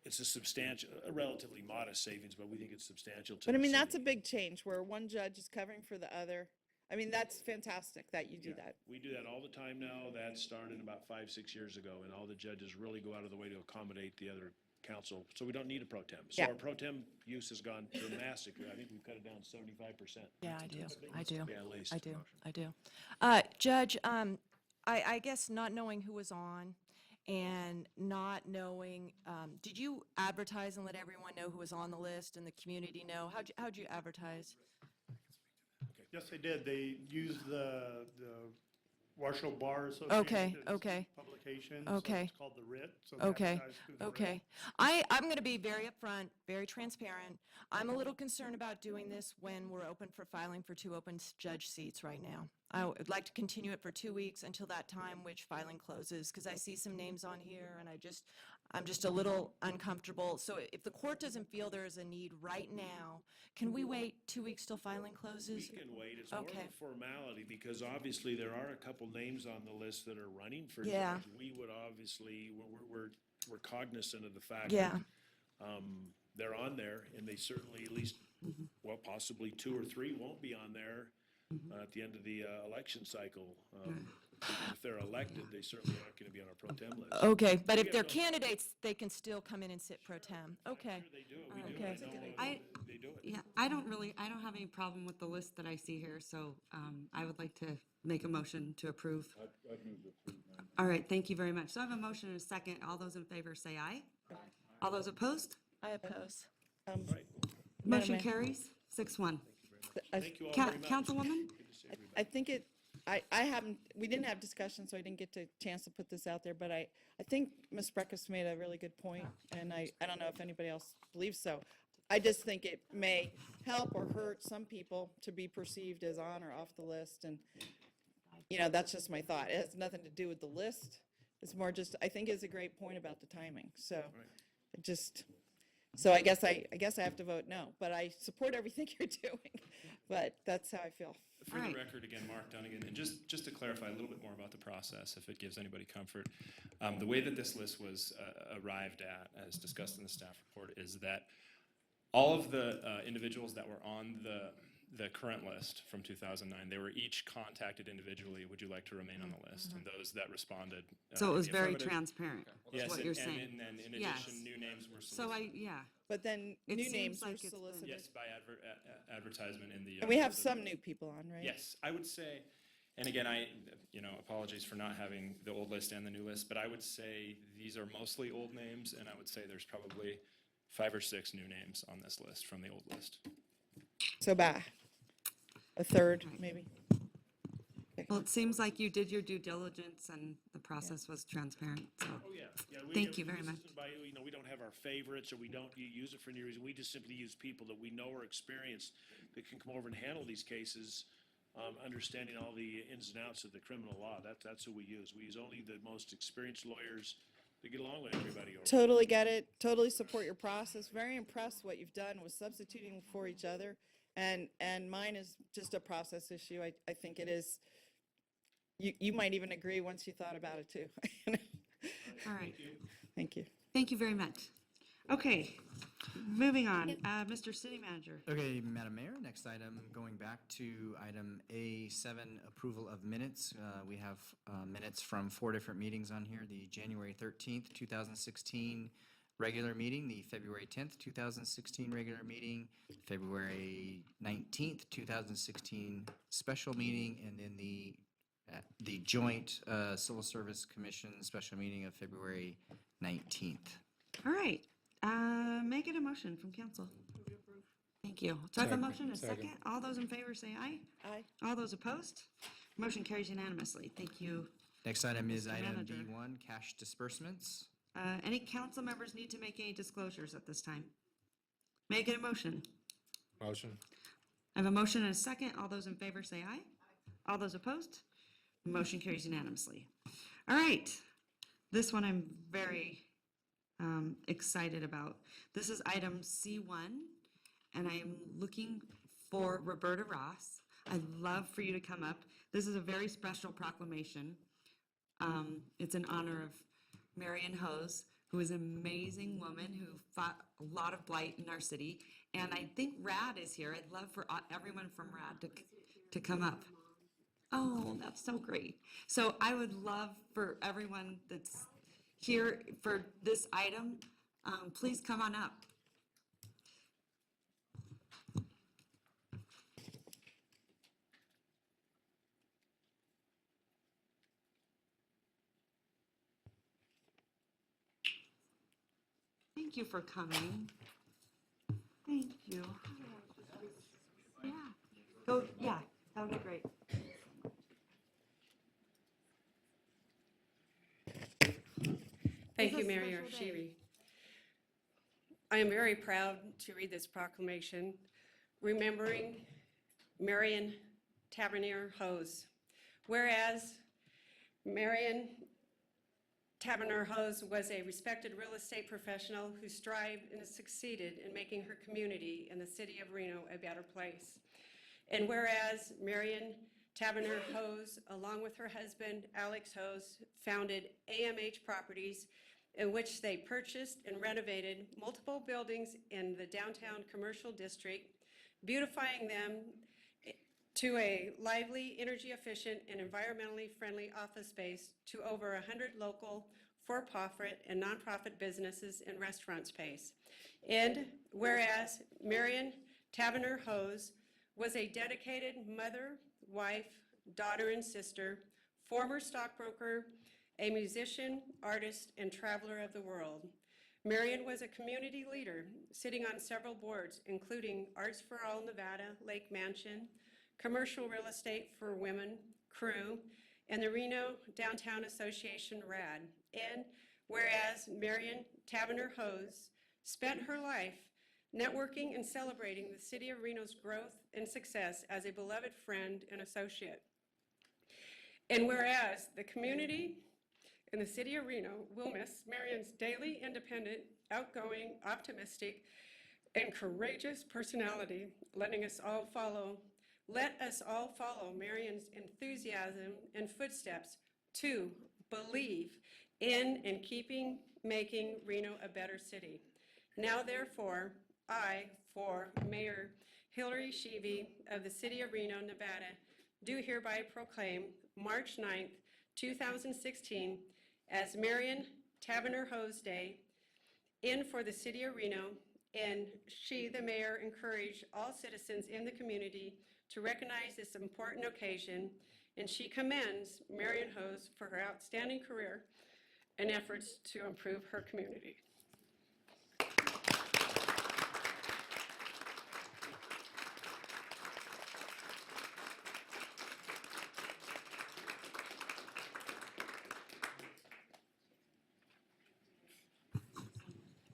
it's a relatively modest savings, but we think it's substantial to But I the mean, that's a city. big change where one judge is covering for the other. I mean, that's fantastic that you do that. We do that all the time now. That started about 5-6 years ago, and all the judges really go out of the way to accommodate the other counsel, so we don't need a pro tem. So Yeah. our pro tem use has gone dramatically. I think we've cut it down 75%. Yeah, I do. Yeah, at least. I do. Judge, I guess not knowing who was on and not knowing, did you advertise and let everyone know who was on the list and the community know? How'd you advertise? Yes, they did. They used the Washoe Bar Okay, Association. okay. Publication. Okay. So it's called The Writ. So they Okay, advertised through The Writ. okay. I'm going to be very upfront, very transparent. I'm a little concerned about doing this when we're open for filing for 2 open judge seats right now. I would like to continue it for 2 weeks until that time which filing closes, because I see some names on here and I'm just a little uncomfortable. So if the court doesn't feel there is a need right now, can we wait 2 weeks till filing closes? We can wait. It's more of Okay. a formality because obviously there are a couple names on the list that are running for Yeah. judge. We would obviously, we're cognizant of the fact Yeah. that they're on there, and they certainly at least, well, possibly 2 or 3 won't be on there at the end of the election cycle. If they're elected, they certainly aren't going to be on our pro tem list. Okay, but We if have they're no- candidates, they can still come in and sit pro tem. Okay. They do it. We do Okay. it. I know I- they do it. Yeah, I don't have any problem with the list that I see here, so I would like to make a motion to approve. All right, thank you very much. So I have a motion and a second. All those in favor say aye. All those opposed? I oppose. Motion Mayor. carries 6-1. Thank you all very much. Councilwoman? I think I haven't, we didn't have discussion, so I didn't get a chance to put this out there, but I think Ms. Breckus made a really good point, and I don't know if anybody else believes so. I just think it may help or hurt some people to be perceived as on or off the list, and, that's just my thought. It has nothing to do with the list. It's more just, I think it's a great point about the timing, so it just, So I guess I have to vote no, but I support everything you're doing. But that's how I feel. For All the right. record, again, Mark Dunnigan, and just to clarify a little bit more about the process, if it gives anybody comfort, the way that this list was arrived at, as discussed in the staff report, is that all of the individuals that were on the current list from 2009, they were each contacted individually, would you like to remain on the list? And those that responded. So it in was the very affirmative- transparent, is Yes, what and- you're and saying. then in Yes. addition, new names were So solicited. But then It new seems names were like it's been- solicited. Yes, by advertisement in the. And we have the- some new people on, right? Yes, I would say, and again, apologies for not having the old list and the new list, but I would say these are mostly old names, and I would say there's probably 5 or 6 new names on this list from the old list. So about a third, maybe. Well, it seems like you did your due diligence and the process was transparent, so. Oh, yeah. Thank you very much. We don't have our favorites, or we don't use it for any reason. We just simply use people that we know are experienced, that can come over and handle these cases, understanding all the ins and outs of the criminal law. That's who we use. We use only the most experienced lawyers that get along with everybody over. Totally get it. Totally support your process. Very impressed what you've done with substituting for each other. And mine is just a process issue. I think it is. You might even agree once you thought about it too. All right. Thank you. Thank you very much. Okay, moving on. Mr. City Manager. Okay, Madam Mayor, next item, going back to item A7, approval of minutes. We have minutes from 4 different meetings on here: the January 13th, 2016 regular meeting, the February 10th, 2016 regular meeting, February 19th, 2016 special meeting, and then the joint Civil Service Commission special meeting of February 19th. All right, making a motion from council. Thank you. So I have a motion, and a second. All those in favor say aye. Aye. All those opposed? Motion carries unanimously. Thank you. Next item is Mr. item Manager. B1, cash disbursements. Any council members need to make any disclosures at this time? Making a motion. Motion. I have a motion and a second. All those in favor say aye. All those opposed? Motion carries unanimously. All right, this one I'm very excited about. This is item C1, and I am looking for Roberta Ross. I'd love for you to come up. This is a very special proclamation. It's in honor of Marion Hose, who is an amazing woman who fought a lot of blight in our city. And I think RAD is here. I'd love for everyone from RAD to come up. Oh, that's so great. So I would love for everyone that's here for this item, please come on up. Thank you for coming. Thank you. Yeah. Go, yeah, that would be great. Thank you, It's a Mayor special day. Shivi. I am very proud to read this proclamation, remembering Marion Tavernier Hose. Whereas Marion Tavernier Hose was a respected real estate professional who strived and succeeded in making her community and the city of Reno a better place. And whereas Marion Tavernier Hose, along with her husband, Alex Hose, founded AMH Properties, in which they purchased and renovated multiple buildings in the downtown commercial district, beautifying them to a lively, energy-efficient, and environmentally friendly office space to over 100 local for-profit and nonprofit businesses and restaurant space. And whereas Marion Tavernier Hose was a dedicated mother, wife, daughter, and sister, former stockbroker, a musician, artist, and traveler of the world. Marion was a community leader, sitting on several boards, including Arts for All Nevada, Lake Mansion, Commercial Real Estate for Women, CREW, and the Reno Downtown Association, RAD. And whereas Marion Tavernier Hose spent her life networking and celebrating the city of Reno's growth and success as a beloved friend and associate. And whereas the community in the city of Reno will miss Marion's daily, independent, outgoing, optimistic, and courageous personality, Let us all follow Marion's enthusiasm and footsteps to believe in and making Reno a better city. Now, therefore, I, for Mayor Hillary Sheevy of the City of Reno, Nevada, do hereby proclaim March 9th, 2016 as Marion Taverner Hose Day in for the City of Reno, and she, the mayor, encouraged all citizens in the community to recognize this important occasion, and she commends Marion Hose for her outstanding career and efforts to improve her community.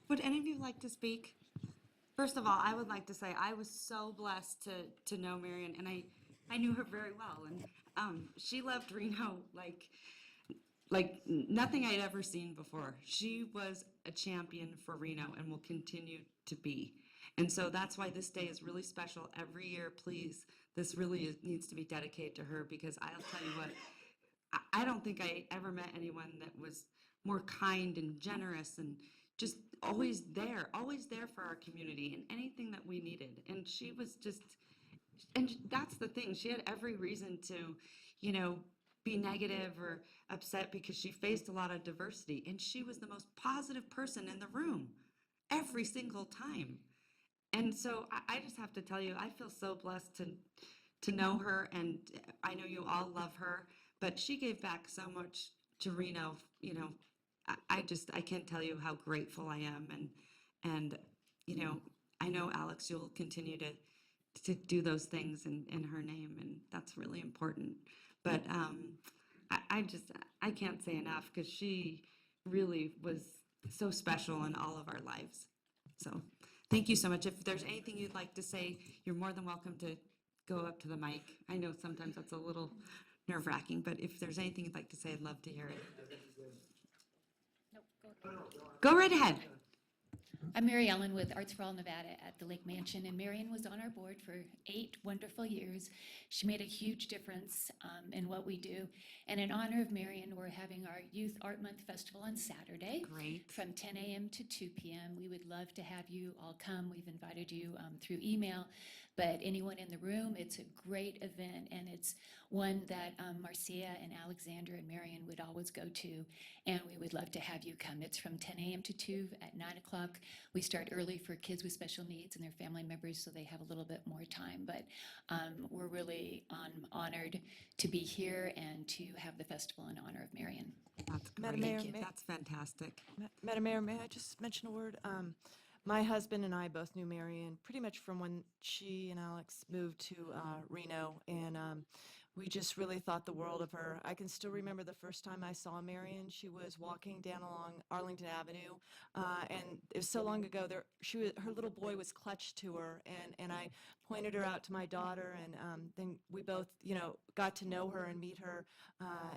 Would any of you like to speak? First of all, I would like to say I was so blessed to know Marion, and I knew her very well, and she loved Reno like nothing I'd ever seen before. She was a champion for Reno and will continue to be. And so that's why this day is really special every year. Please, this really needs to be dedicated to her, because I'll tell you what, I don't think I ever met anyone that was more kind and generous and just always there for our community and anything that we needed. And she was just, and that's the thing, she had every reason to, be negative or upset, because she faced a lot of diversity, and she was the most positive person in the room every single time. And so I just have to tell you, I feel so blessed to know her, and I know you all love her, but she gave back so much to Reno. I can't tell you how grateful I am, and I know, Alex, you'll continue to do those things in her name, and that's really important. But I can't say enough, because she really was so special in all of our lives. So thank you so much. If there's anything you'd like to say, you're more than welcome to go up to the mic. I know sometimes that's a little nerve-wracking, but if there's anything you'd like to say, I'd love to hear it. Go right ahead. I'm Mary Ellen with Arts for All Nevada at the Lake Mansion, and Marion was on our board for 8 wonderful years. She made a huge difference in what we do. And in honor of Marion, we're having our Youth Art Month Festival on Saturday. Great. From 10 a.m. to 2 p.m. We would love to have you all come. We've invited you through email, but anyone in the room, it's a great event, and it's one that Marcia and Alexandra and Marion would always go to, and we would love to have you come. It's from 10 a.m. to 2 at 9 o'clock. We start early for kids with special needs and their family members, so they have a little bit more time, but we're really honored to be here and to have the festival in honor of Marion. That's great. Madam Mayor, That's fantastic. Madam Mayor, may I just mention a word? My husband and I both knew Marion pretty much from when she and Alex moved to Reno, and we just really thought the world of her. I can still remember the first time I saw Marion. She was walking down along Arlington Avenue, and it was so long ago. Her little boy was clutched to her, and I pointed her out to my daughter, and then we both, got to know her and meet her,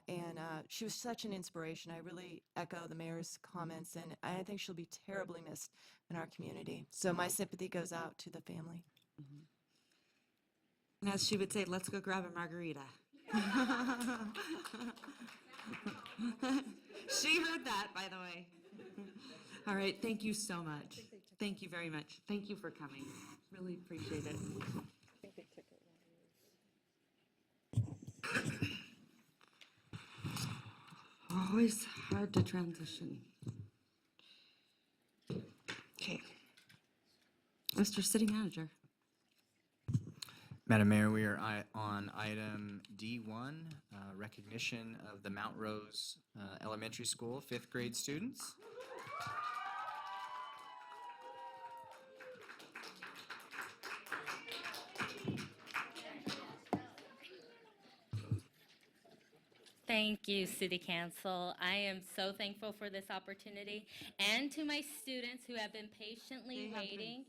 and she was such an inspiration. I really echo the mayor's comments, and I think she'll be terribly missed in our community. So my sympathy goes out to the family. Mm-hmm. And as she would say, let's go grab a margarita. She heard that, by the way. All right, thank you so much. Thank you very much. Thank you for coming. Really appreciate it. Always hard to transition. Okay. Mr. City Manager. Madam Mayor, we are on item D1, recognition of the Mount Rose Elementary School 5th grade students. Thank you, City Council. I am so thankful for this opportunity, and to my students who have been patiently waiting.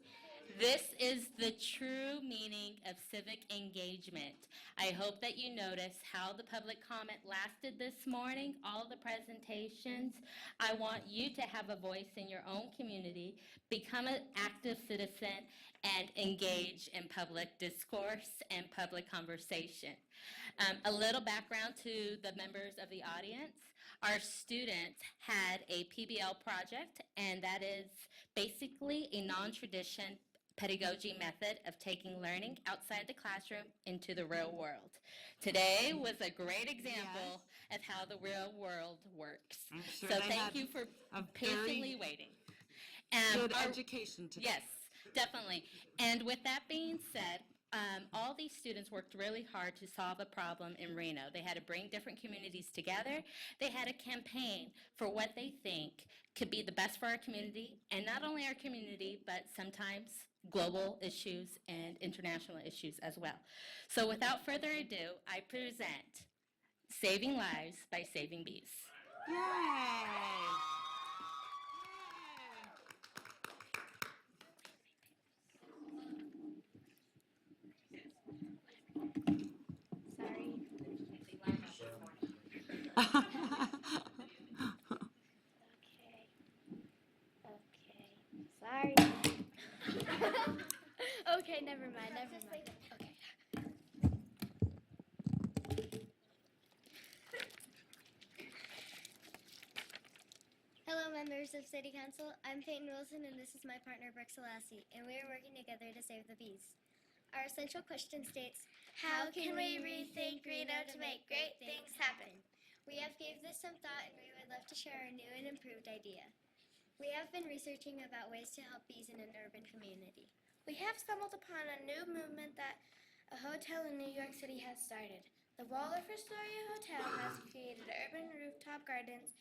This is the true meaning of civic engagement. I hope that you notice how the public comment lasted this morning, all the presentations. I want you to have a voice in your own community, become an active citizen, and engage in public discourse and public conversation. A little background to the members of the audience. Our students had a PBL project, and that is basically a non-tradition pedagogy method of taking learning outside the classroom into the real world. Today was a great example of how the real world works. I'm sure So they thank had you for a patiently very waiting. good Our- education today. Yes, definitely. And with that being said, all these students worked really hard to solve a problem in Reno. They had to bring different communities together. They had a campaign for what they think could be the best for our community, and not only our community, but sometimes global issues and international issues as well. So without further ado, I present Saving Lives by Saving Bees. Yay! Sorry. Okay, never mind, never mind. Okay. Hello, members of City Council. I'm Peyton Wilson, and this is my partner, Brooke Selassie, and we are working together to save the bees. Our essential question states, how can we rethink Reno to make great things happen? We have gave this some thought, and we would love to share our new and improved idea. We have been researching about ways to help bees in an urban community. We have stumbled upon a new movement that a hotel in New York City has started. The Waldorf Astoria Hotel has created urban rooftop gardens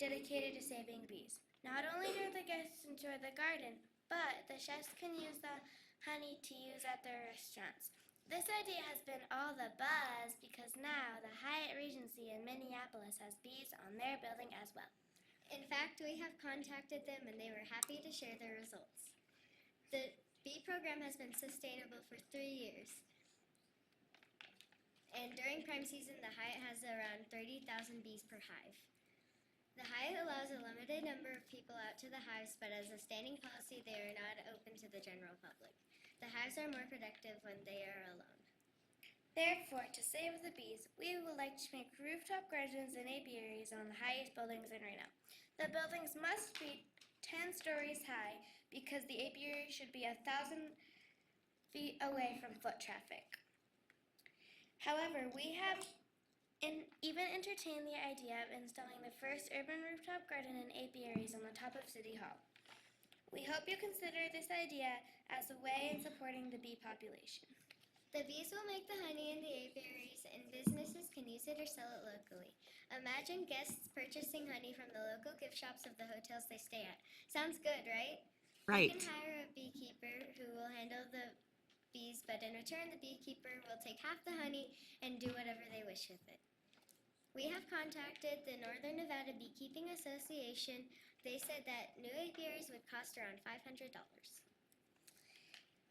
dedicated to saving bees. Not only do the guests enjoy the garden, but the chefs can use the honey to use at their restaurants. This idea has been all the buzz because now the Hyatt Regency in Minneapolis has bees on their building as well. In fact, we have contacted them and they were happy to share their results. The bee program has been sustainable for 3 years. And during prime season, the Hyatt has around 30,000 bees per hive. The Hyatt allows a limited number of people out to the hives, but as a standing policy, they are not open to the general public. The hives are more productive when they are alone. Therefore, to save the bees, we would like to make rooftop gardens and apiaries on the highest buildings in Reno. The buildings must be 10 stories high because the apiary should be 1,000 feet away from foot traffic. However, we have even entertained the idea of installing the first urban rooftop garden and apiaries on the top of City Hall. We hope you consider this idea as a way in supporting the bee population. The bees will make the honey in the apiaries, and businesses can use it or sell it locally. Imagine guests purchasing honey from the local gift shops of the hotels they stay at. Sounds good, right? Right. You can hire a beekeeper who will handle the bees, but in return, the beekeeper will take half the honey and do whatever they wish with it. We have contacted the Northern Nevada Beekeeping Association. They said that new apiaries would cost around $500.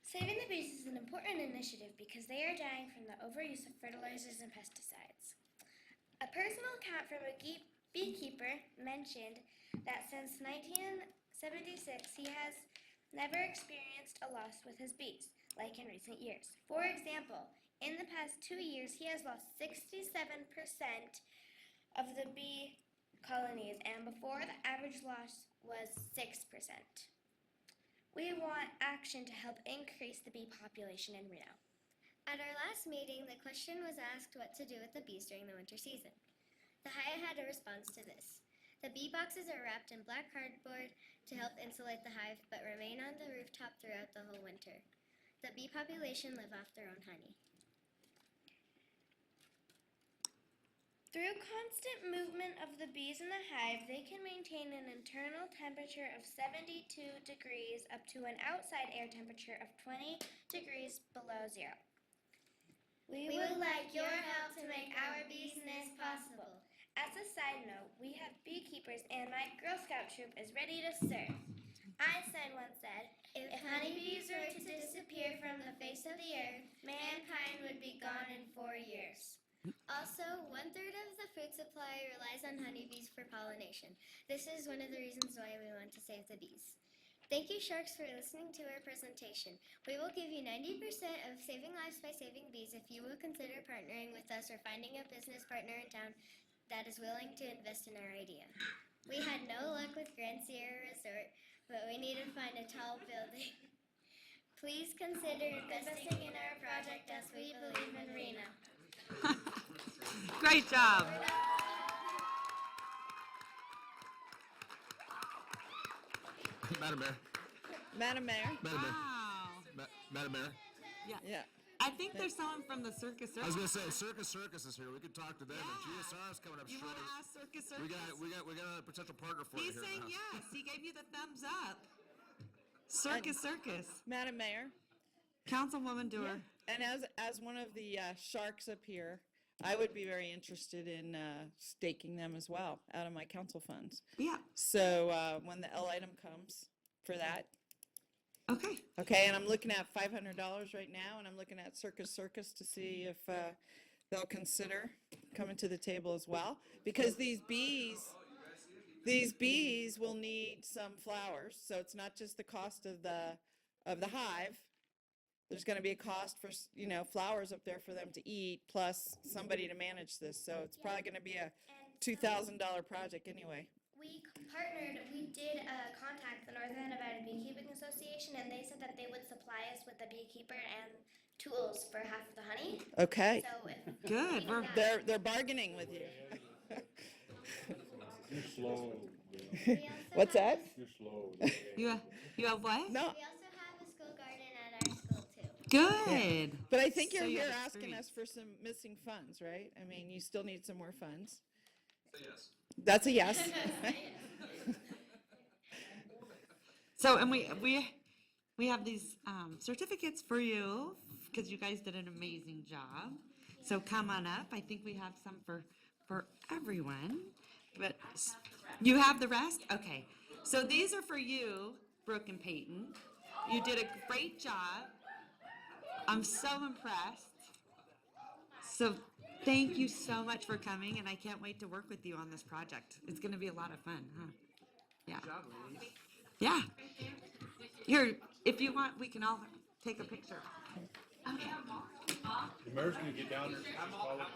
Saving the bees is an important initiative because they are dying from the overuse of fertilizers and pesticides. A personal account from a beekeeper mentioned that since 1976 he has never experienced a loss with his bees, like in recent years. For example, in the past 2 years he has lost 67% of the bee colonies, and before the average loss was 6%. We want action to help increase the bee population in Reno. At our last meeting, the question was asked what to do with the bees during the winter season. The Hyatt had a response to this. The bee boxes are wrapped in black cardboard to help insulate the hive, but remain on the rooftop throughout the whole winter. The bee population live off their own honey. Through constant movement of the bees in the hive, they can maintain an internal temperature of 72 degrees up to an outside air temperature of 20 degrees below zero. We would like your help to make our bee's nest possible. As a side note, we have beekeepers and my Girl Scout troop is ready to serve. Einstein once said, if honeybees were to disappear from the face of the earth, mankind would be gone in 4 years. Also, 1/3 of the food supply relies on honeybees for pollination. This is one of the reasons why we want to save the bees. Thank you, Sharks, for listening to our presentation. We will give you 90% of saving lives by saving bees if you will consider partnering with us or finding a business partner in town that is willing to invest in our idea. We had no luck with Grand Sierra Resort, but we need to find a tall building. Please consider investing in our project as we believe in Reno. Great job. Madam Mayor, Madam Mayor? Madam Mayor, Wow. Madam Mayor. Yeah. I think there's someone from the Circus I was Circus. gonna say Circus is here. We could talk to them. And GSR's coming up You shortly. want to ask Circus We Circus? got another potential partner for you He's here. saying in the house. yes. He gave you the thumbs up. Circus Circus. Madam Mayor? Councilwoman Dewar. And as one of the sharks up here, I would be very interested in staking them as well out of my council funds. Yeah. So when the L item comes for that. Okay. Okay, and I'm looking at $500 right now, and I'm looking at Circus to see if they'll consider coming to the table as well. Because these bees will need some flowers, so it's not just the cost of the hive. There's going to be a cost for, flowers up there for them to eat, plus somebody to manage this. So it's probably going to be a $2,000 project anyway. We did contact the Northern Nevada Beekeeping Association, and they said that they would supply us with a beekeeper and tools for half of the honey. Okay. So if Good. They're bargaining with you. You're slow. What's that? You're slow. You have what? No. We also have a school garden at our school too. Good. But I think you're So you here have asking experience. us for some missing funds, right? I mean, you still need some more funds. Yes. That's a yes. So, and we have these certificates for you because you guys did an amazing job. So come on up. I think we have some for everyone. But you have the rest? Okay. So these are for you, Brooke and Peyton. You did a great job. I'm so impressed. So thank you so much for coming, and I can't wait to work with you on this project. It's going to be a lot of fun, huh? Yeah. Good job, ladies. Yeah. Here, if you want, we can all take a picture. Okay. The mayor's gonna get down there. Just follow the sign.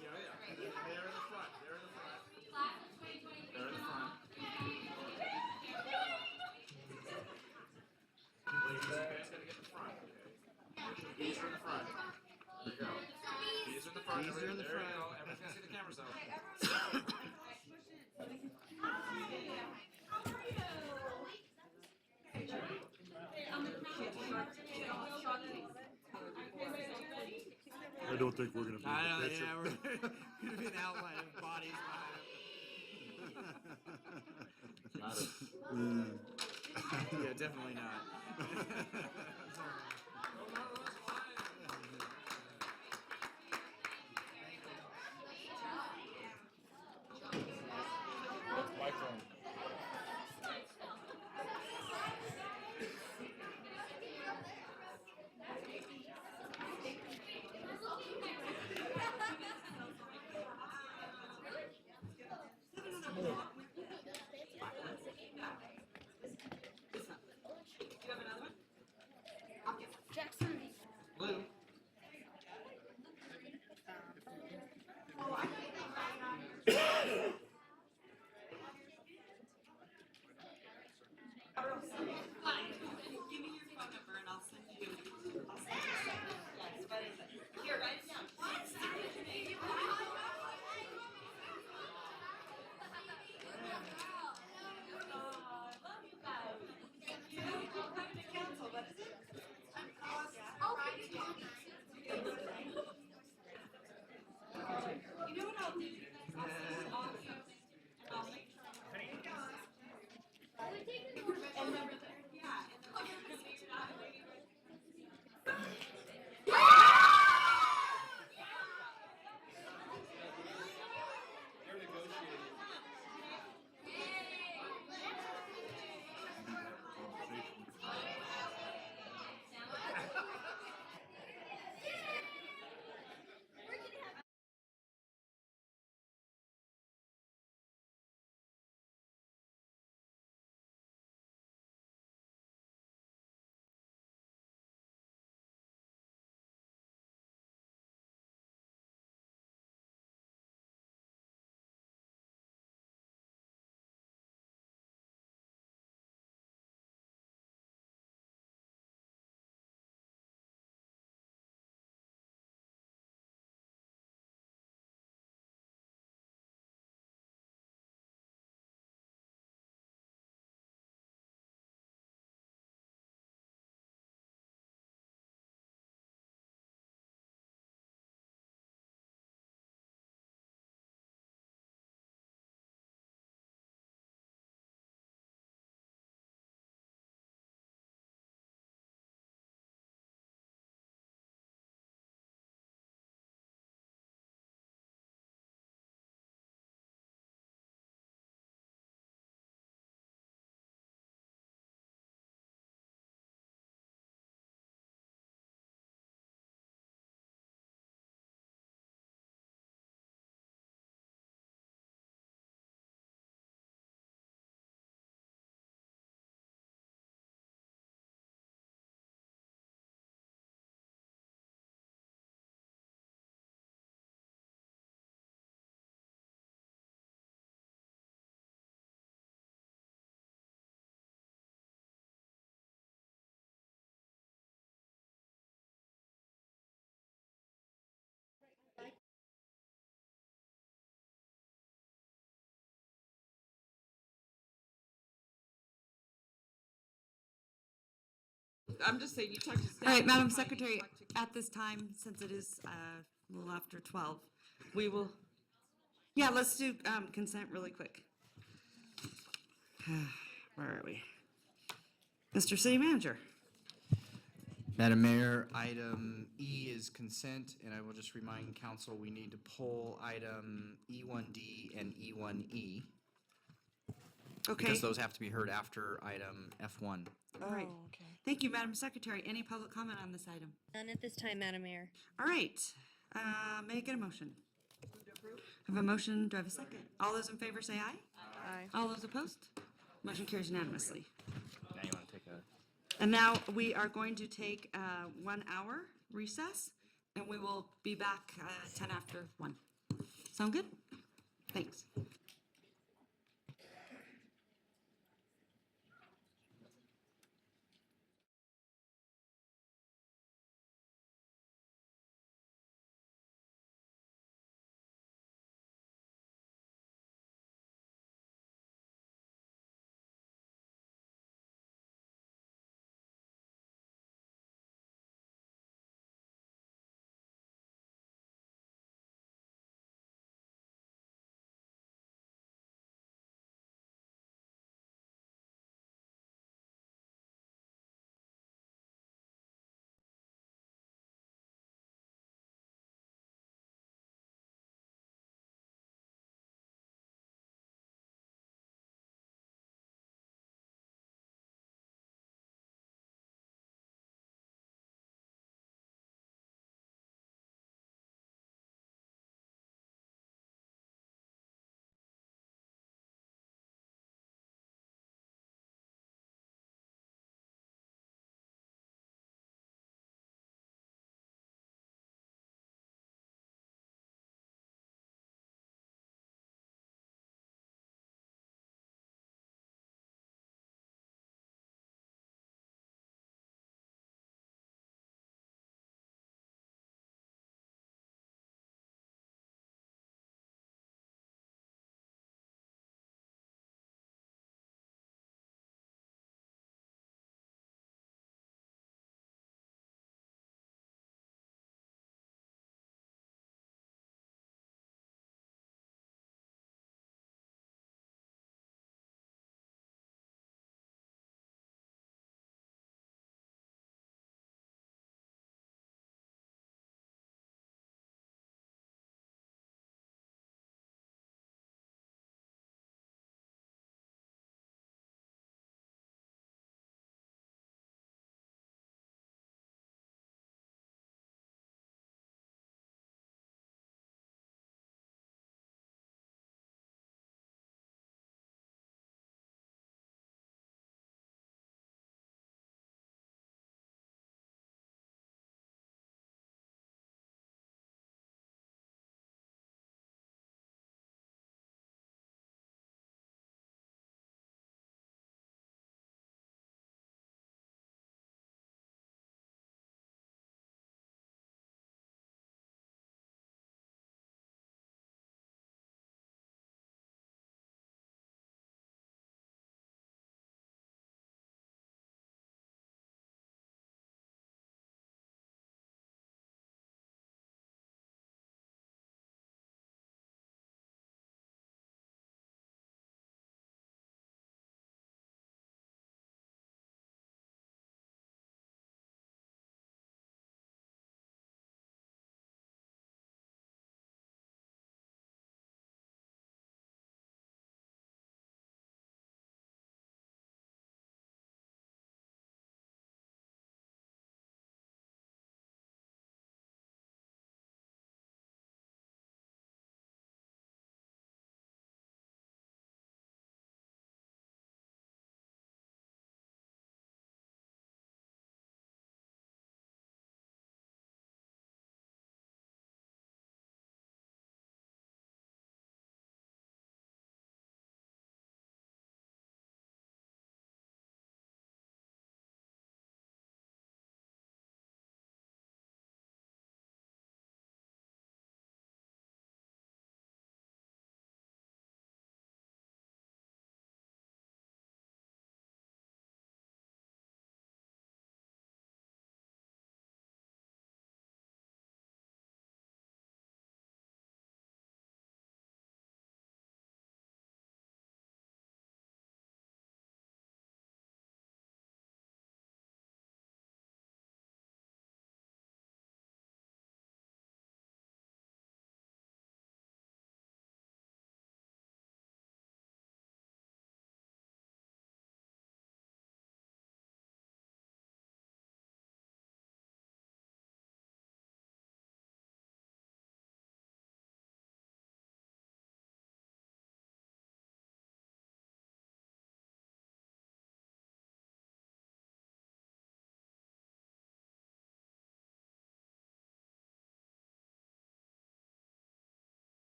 Yeah, yeah. They're in the front. They're in the front. They're in the front. Ladies, you guys gotta get in the front, okay? Bees are in the front. There you go. Bees are in the front. Bees are in the There you front. go. Everyone's gonna see the cameras though. I don't think we're gonna be I know, the picture. yeah, we're gonna be an outline of bodies Got it. behind it. Yeah, definitely not. That's my phone. I'm just saying, you talk to staff. All right, it's Madam fine, you Secretary, talk to- at this time, since it is a little after 12, we will, yeah, let's do consent really quick. Where are we? Mr. City Manager. Madam Mayor, item E is consent, and I will just remind council, we need to pull item E1D and E1E. Okay. Because those have to be heard after item F1. All right. Thank you, Madam Secretary. Any public comment on this item? None at this time, Madam Mayor. All right. May I get a motion? I have a motion. Do I have a second? All those in favor say aye. Aye. All those opposed? Motion carries unanimously. Now you want to take a... And now we are going to take a 1 hour recess, and we will be back 10 after 1. Sound good? Thanks.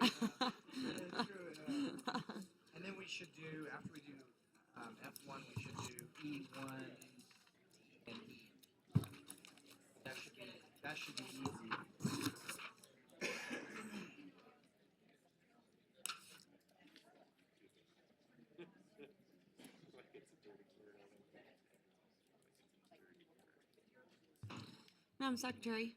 And then we should do, after we do F1, we should do E1 and E. That should be easy. Madam Secretary.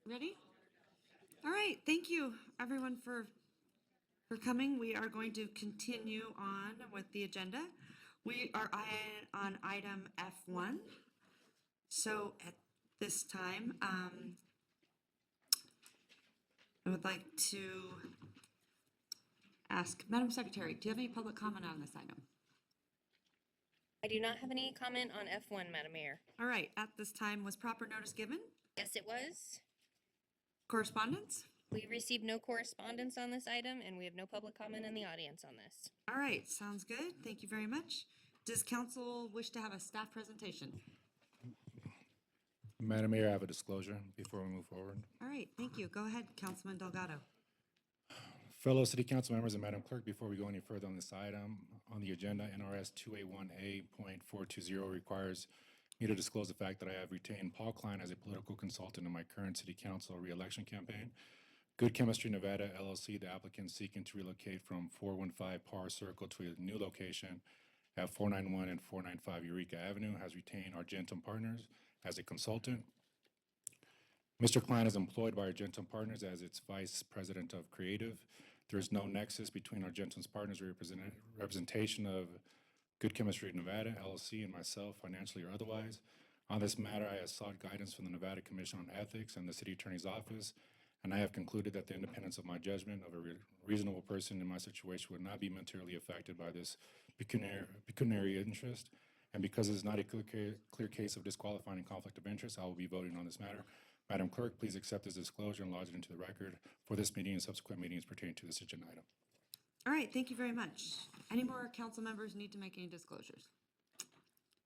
Ready? All right, thank you everyone for coming. We are going to continue on with the agenda. We are on item F1. So at this time, I would like to ask, Madam Secretary, do you have any public comment on this item? I do not have any comment on F1, Madam Mayor. All right, at this time, was proper notice given? Yes, it was. Correspondence? We received no correspondence on this item, and we have no public comment in the audience on this. All right, sounds good. Thank you very much. Does council wish to have a staff presentation? Madam Mayor, I have a disclosure before we move forward. All right, thank you. Go ahead, Councilman Delgado. Fellow City Council members and Madam Clerk, before we go any further on this item on the agenda, NRS 2A1A.420 requires me to disclose the fact that I have retained Paul Klein as a political consultant in my current City Council reelection campaign. Good Chemistry Nevada LLC, the applicant seeking to relocate from 415 Par Circle to a new location at 491 and 495 Eureka Avenue, has retained Argentum Partners as a consultant. Mr. Klein is employed by Argentum Partners as its Vice President of Creative. There is no nexus between Argentum's partners representation of Good Chemistry Nevada LLC and myself, financially or otherwise. On this matter, I have sought guidance from the Nevada Commission on Ethics and the City Attorney's Office, and I have concluded that the independence of my judgment of a reasonable person in my situation would not be materially affected by this pecuniary interest. And because it is not a clear case of disqualifying conflict of interest, I will be voting on this matter. Madam Clerk, please accept this disclosure and lodge it into the record for this meeting and subsequent meetings pertaining to this agenda item. All right, thank you very much. Any more council members need to make any disclosures?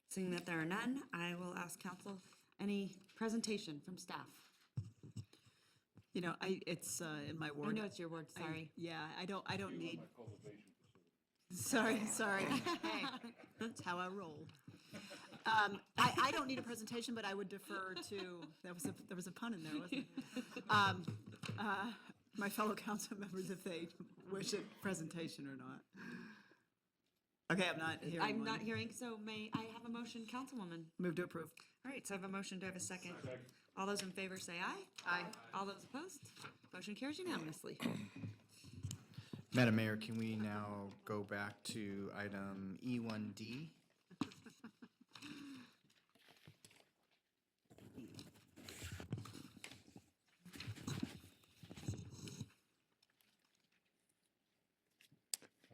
Seeing that there are none, I will ask council any presentation from staff. You know, it's in my ward. I know it's your word, sorry. Yeah, I don't need. Sorry. Hey, that's how I roll. I don't need a presentation, but I would defer to, there was a pun in there, wasn't it? My fellow council members, if they wish a presentation or not. Okay, I'm not hearing I'm one. not hearing, so may I have a motion, Councilwoman? Move to approve. All right, so I have a motion. Do I have a second? All those in favor say aye. Aye. All those opposed? Motion carries unanimously. Madam Mayor, can we now go back to item E1D?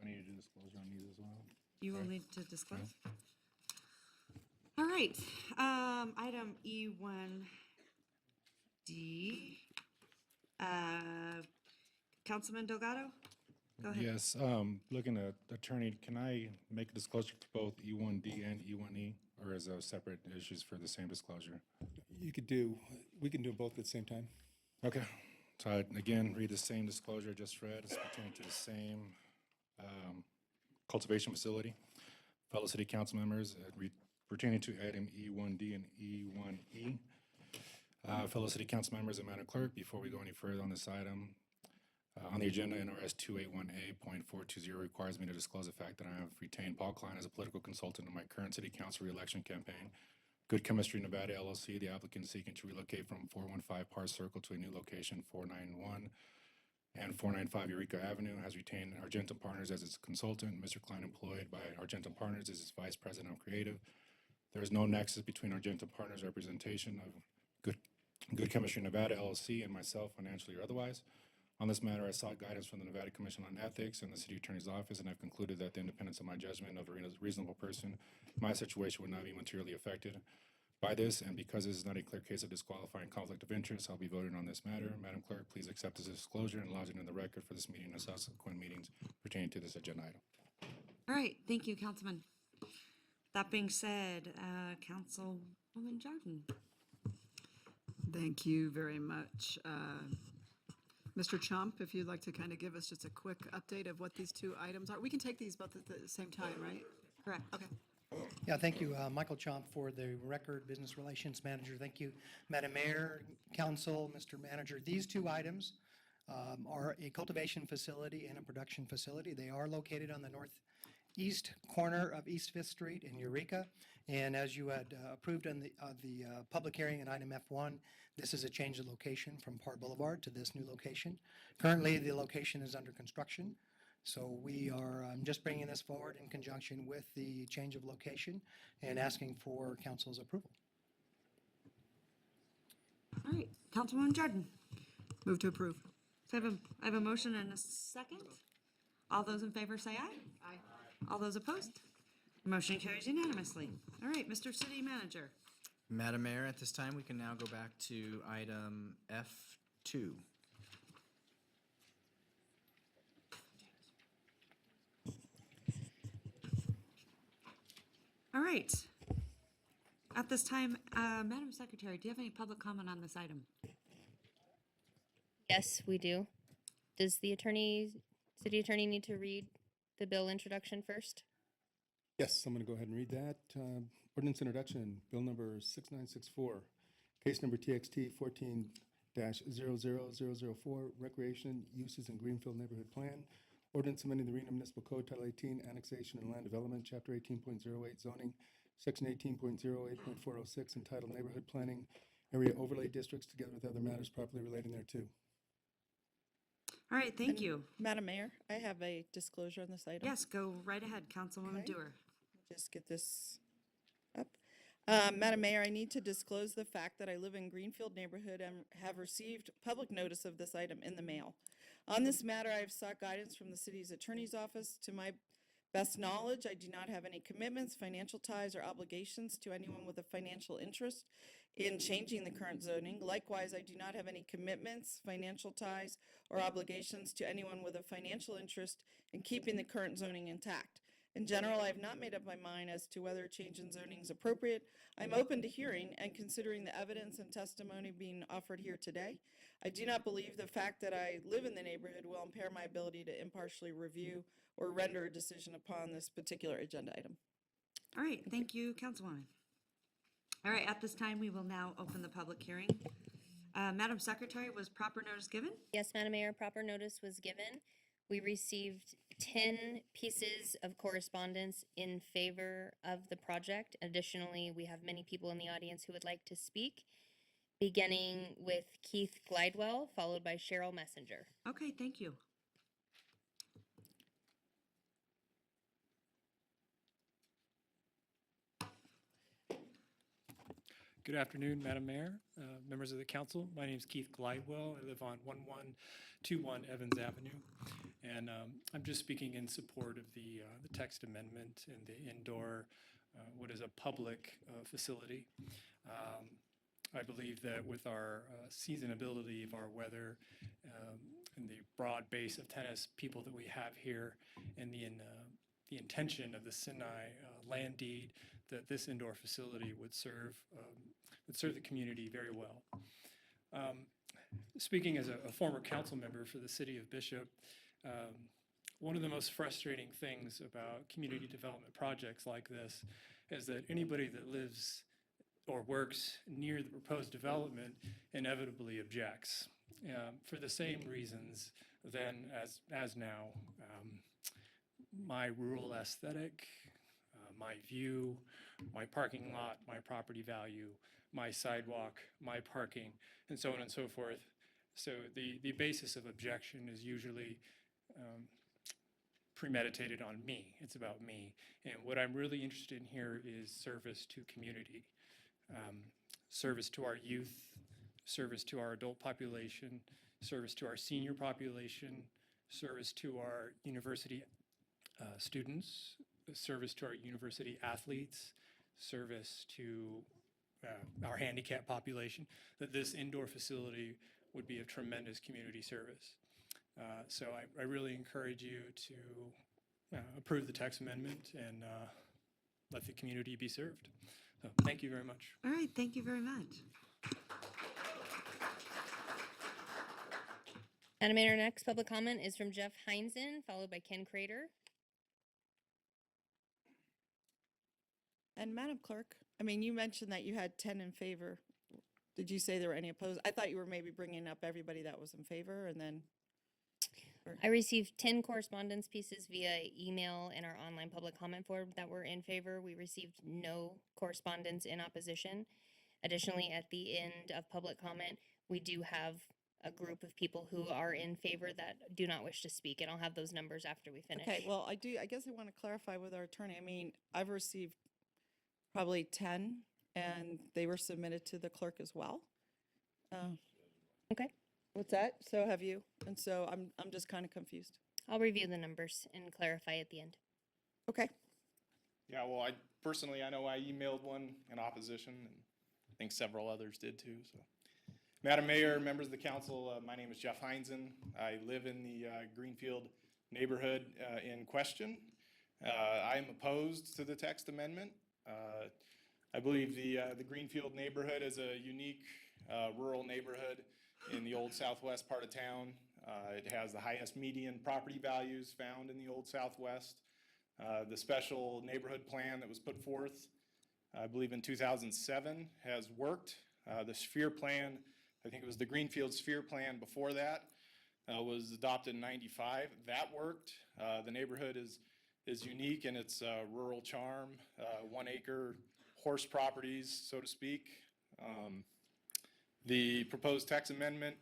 I need to do disclosure on these as well. You will Right. need to disclose. All right, item E1D. Councilman Delgado? Go ahead. Yes, looking at attorney, can I make a disclosure for both E1D and E1E, or is those separate issues for the same disclosure? We can do both at the same time. Okay, so I, again, read the same disclosure I just read. It's pertaining to the same cultivation facility. Fellow city council members, pertaining to item E1D and E1E. Fellow city council members and Madam Clerk, before we go any further on this item, on the agenda, NRS 281A.420 requires me to disclose the fact that I have retained Paul Klein as a political consultant in my current city council reelection campaign. Good Chemistry Nevada LLC, the applicant seeking to relocate from 415 Par Circle to a new location, 491 and 495 Eureka Avenue, has retained Argentum Partners as its consultant. Mr. Klein, employed by Argentum Partners, is its vice president of creative. There is no nexus between Argentum Partners' representation of Good Chemistry Nevada LLC and myself, financially or otherwise. On this matter, I sought guidance from the Nevada Commission on Ethics and the City Attorney's Office, and I've concluded that the independence of my judgment of a reasonable person, my situation would not be materially affected by this, and because this is not a clear case of disqualifying conflict of interest, I'll be voting on this matter. Madam Clerk, please accept this disclosure and lodge it in the record for this meeting and subsequent meetings pertaining to this agenda item. All right, thank you, Councilman. That being said, Councilwoman Jordan. Thank you very much. Mr. Chump, if you'd like to kind of give us just a quick update of what these two items are. We can take these both at the same time, right? Correct. Okay. Yeah, thank you, Michael Chomp for the Record Business Relations Manager. Thank you, Madam Mayor, Council, Mr. Manager. These two items are a cultivation facility and a production facility. They are located on the northeast corner of East Fifth Street in Eureka. And as you had approved on the public hearing in item F1, this is a change of location from Park Boulevard to this new location. Currently, the location is under construction. So we are just bringing this forward in conjunction with the change of location and asking for council's approval. All right, Councilwoman Jordan. Move to approve. So I have a motion and a second. All those in favor say aye. Aye. All those opposed? Motion carries unanimously. All right, Mr. City Manager. Madam Mayor, at this time, we can now go back to item F2. All right. At this time, Madam Secretary, do you have any public comment on this item? Yes, we do. Does the city attorney need to read the bill introduction first? Yes, I'm going to go ahead and read that. Ordinance introduction, bill number 6964, case number TXT 14-00004, recreation uses in Greenfield Neighborhood Plan. Ordinance amending the Reno Municipal Code, Title 18, Annexation and Land Development, Chapter 18.08, Zoning, Section 18.08.406, entitled Neighborhood Planning, Area Overlay Districts, together with other matters properly relating thereto. All right, thank you. Madam Mayor, I have a disclosure on this item. Yes, go right ahead, Councilwoman Okay. Dewar. Just get this up. Madam Mayor, I need to disclose the fact that I live in Greenfield neighborhood and have received public notice of this item in the mail. On this matter, I have sought guidance from the city's attorney's office. To my best knowledge, I do not have any commitments, financial ties, or obligations to anyone with a financial interest in changing the current zoning. Likewise, I do not have any commitments, financial ties, or obligations to anyone with a financial interest in keeping the current zoning intact. In general, I have not made up my mind as to whether a change in zoning is appropriate. I'm open to hearing and considering the evidence and testimony being offered here today. I do not believe the fact that I live in the neighborhood will impair my ability to impartially review or render a decision upon this particular agenda item. All right, thank you, Councilwoman. All right, at this time, we will now open the public hearing. Madam Secretary, was proper notice given? Yes, Madam Mayor, proper notice was given. We received 10 pieces of correspondence in favor of the project. Additionally, we have many people in the audience who would like to speak, beginning with Keith Glidewell, followed by Cheryl Messenger. Okay, thank you. Good afternoon, Madam Mayor, members of the council. My name is Keith Glidewell. I live on 1121 Evans Avenue, and I'm just speaking in support of the text amendment and the indoor, what is a public facility. I believe that with our seasonability of our weather and the broad base of tennis people that we have here, and the intention of the Sinai land deed, that this indoor facility would serve the community very well. Speaking as a former council member for the city of Bishop, one of the most frustrating things about community development projects like this is that anybody that lives or works near the proposed development inevitably objects for the same reasons then as now. My rural aesthetic, my view, my parking lot, my property value, my sidewalk, my parking, and so on and so forth. So the basis of objection is usually premeditated on me. It's about me. And what I'm really interested in here is service to community, service to our youth, service to our adult population, service to our senior population, service to our university students, service to our university athletes, service to our handicapped population, that this indoor facility would be of tremendous community service. So I really encourage you to approve the text amendment and let the community be served. So thank you very much. All right, thank you very much. Madam Mayor, next public comment is from Jeff Heinzen, followed by Ken Crater. And Madam Clerk, I mean, you mentioned that you had 10 in favor. Did you say there were any opposed? I thought you were maybe bringing up everybody that was in favor and then. I received 10 correspondence pieces via email in our online public comment form that were in favor. We received no correspondence in opposition. Additionally, at the end of public comment, we do have a group of people who are in favor that do not wish to speak, and I'll have those numbers after we finish. Okay, well, I guess I want to clarify with our attorney. I mean, I've received probably 10 and they were submitted to the clerk as well. Okay. What's that? So have you? And so I'm just kind of confused. I'll review the numbers and clarify at the end. Okay. Yeah, well, I know I emailed one in opposition, and I think several others did too, so. Madam Mayor, members of the council, my name is Jeff Heinzen. I live in the Greenfield neighborhood in question. I am opposed to the text amendment. I believe the Greenfield neighborhood is a unique rural neighborhood in the old southwest part of town. It has the highest median property values found in the old southwest. The special neighborhood plan that was put forth, I believe in 2007, has worked. The sphere plan, I think it was the Greenfield sphere plan before that, was adopted in 95. That worked. The neighborhood is unique in its rural charm, 1 acre horse properties, so to speak. The proposed text amendment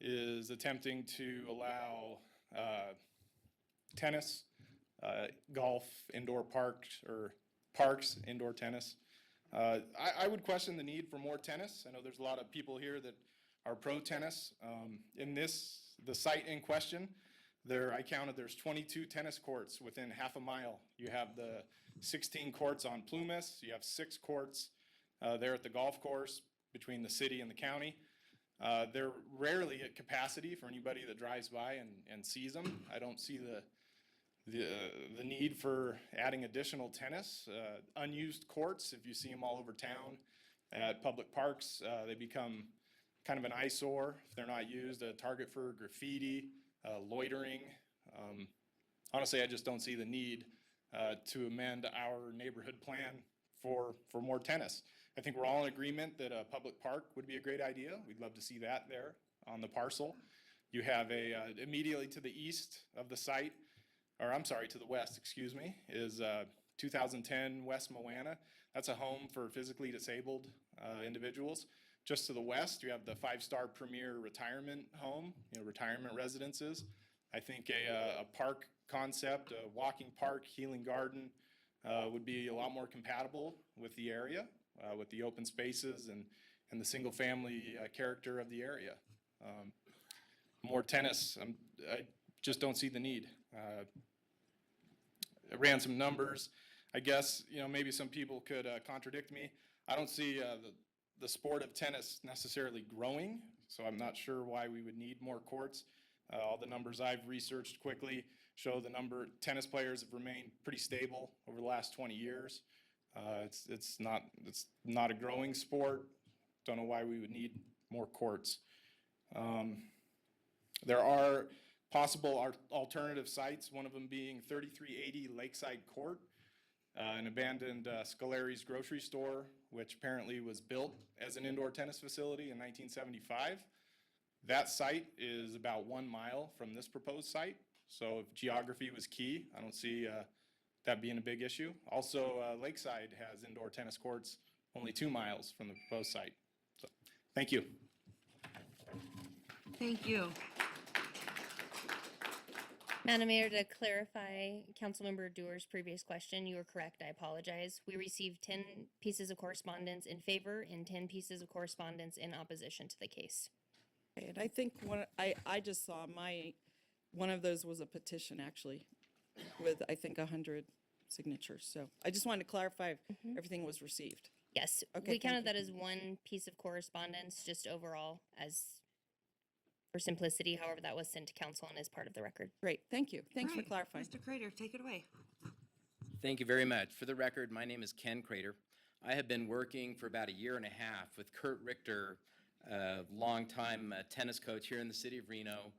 is attempting to allow tennis, golf, indoor parks, or parks, indoor tennis. I would question the need for more tennis. I know there's a lot of people here that are pro tennis. The site in question, I counted there's 22 tennis courts within half a mile. You have the 16 courts on Plumas. You have 6 courts there at the golf course between the city and the county. They're rarely at capacity for anybody that drives by and sees them. I don't see the need for adding additional tennis. Unused courts, if you see them all over town at public parks, they become kind of an eyesore if they're not used, a target for graffiti, loitering. Honestly, I just don't see the need to amend our neighborhood plan for more tennis. I think we're all in agreement that a public park would be a great idea. We'd love to see that there on the parcel. You have immediately to the east of the site, or I'm sorry, to the west, excuse me, is 2010 West Moana. That's a home for physically disabled individuals. Just to the west, you have the 5-star premier retirement home, retirement residences. I think a park concept, a walking park, healing garden would be a lot more compatible with the area, with the open spaces and the single family character of the area. More tennis, I just don't see the need. I ran some numbers. I guess, maybe some people could contradict me. I don't see the sport of tennis necessarily growing, so I'm not sure why we would need more courts. All the numbers I've researched quickly show the number tennis players have remained pretty stable over the last 20 years. It's not a growing sport. Don't know why we would need more courts. There are possible alternative sites, one of them being 3380 Lakeside Court, an abandoned Scolari's grocery store, which apparently was built as an indoor tennis facility in 1975. That site is about 1 mile from this proposed site. So if geography was key, I don't see that being a big issue. Also, Lakeside has indoor tennis courts only 2 miles from the proposed site. So, thank you. Thank you. Madam Mayor, to clarify Councilmember Dewar's previous question, you were correct. I apologize. We received 10 pieces of correspondence in favor and 10 pieces of correspondence in opposition to the case. Okay, and I think I just saw one of those was a petition actually with, I think, 100 signatures. So I just wanted to clarify if everything was received. Yes, Okay, we thank counted you. that as one piece of correspondence, just overall as For simplicity, however, that was sent to council and is part of the record. Great, thank you. Thanks for Right. clarifying. Mr. Crater, take it away. Thank you very much. For the record, my name is Ken Crater. I have been working for about a year and a half with Kurt Richter, a longtime tennis coach here in the city of Reno,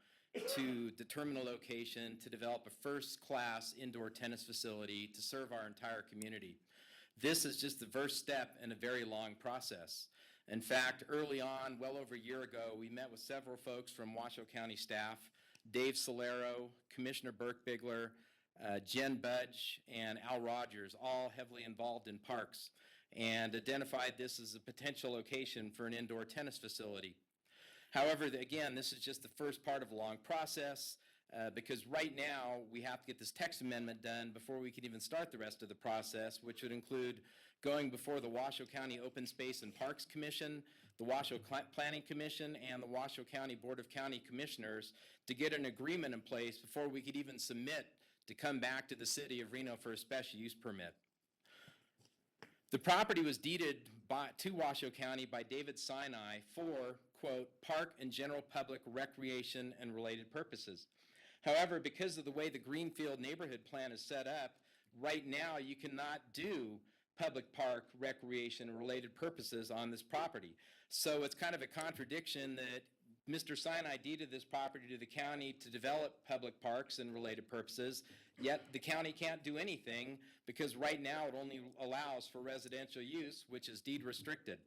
to determine a location to develop a first-class indoor tennis facility to serve our entire community. This is just the first step in a very long process. In fact, early on, well over a year ago, we met with several folks from Washoe County staff, Dave Solero, Commissioner Burke Bigler, Jen Budge, and Al Rogers, all heavily involved in parks, and identified this as a potential location for an indoor tennis facility. However, again, this is just the first part of a long process, because right now we have to get this text amendment done before we can even start the rest of the process, which would include going before the Washoe County Open Space and Parks Commission, the Washoe Planning Commission, and the Washoe County Board of County Commissioners to get an agreement in place before we could even submit to come back to the city of Reno for a special use permit. The property was deeded to Washoe County by David Sinai for, quote, park and general public recreation and related purposes. However, because of the way the Greenfield neighborhood plan is set up, right now you cannot do public park, recreation, and related purposes on this property. So it's kind of a contradiction that Mr. Sinai deeded this property to the county to develop public parks and related purposes, yet the county can't do anything because right now it only allows for residential use, which is deed restricted.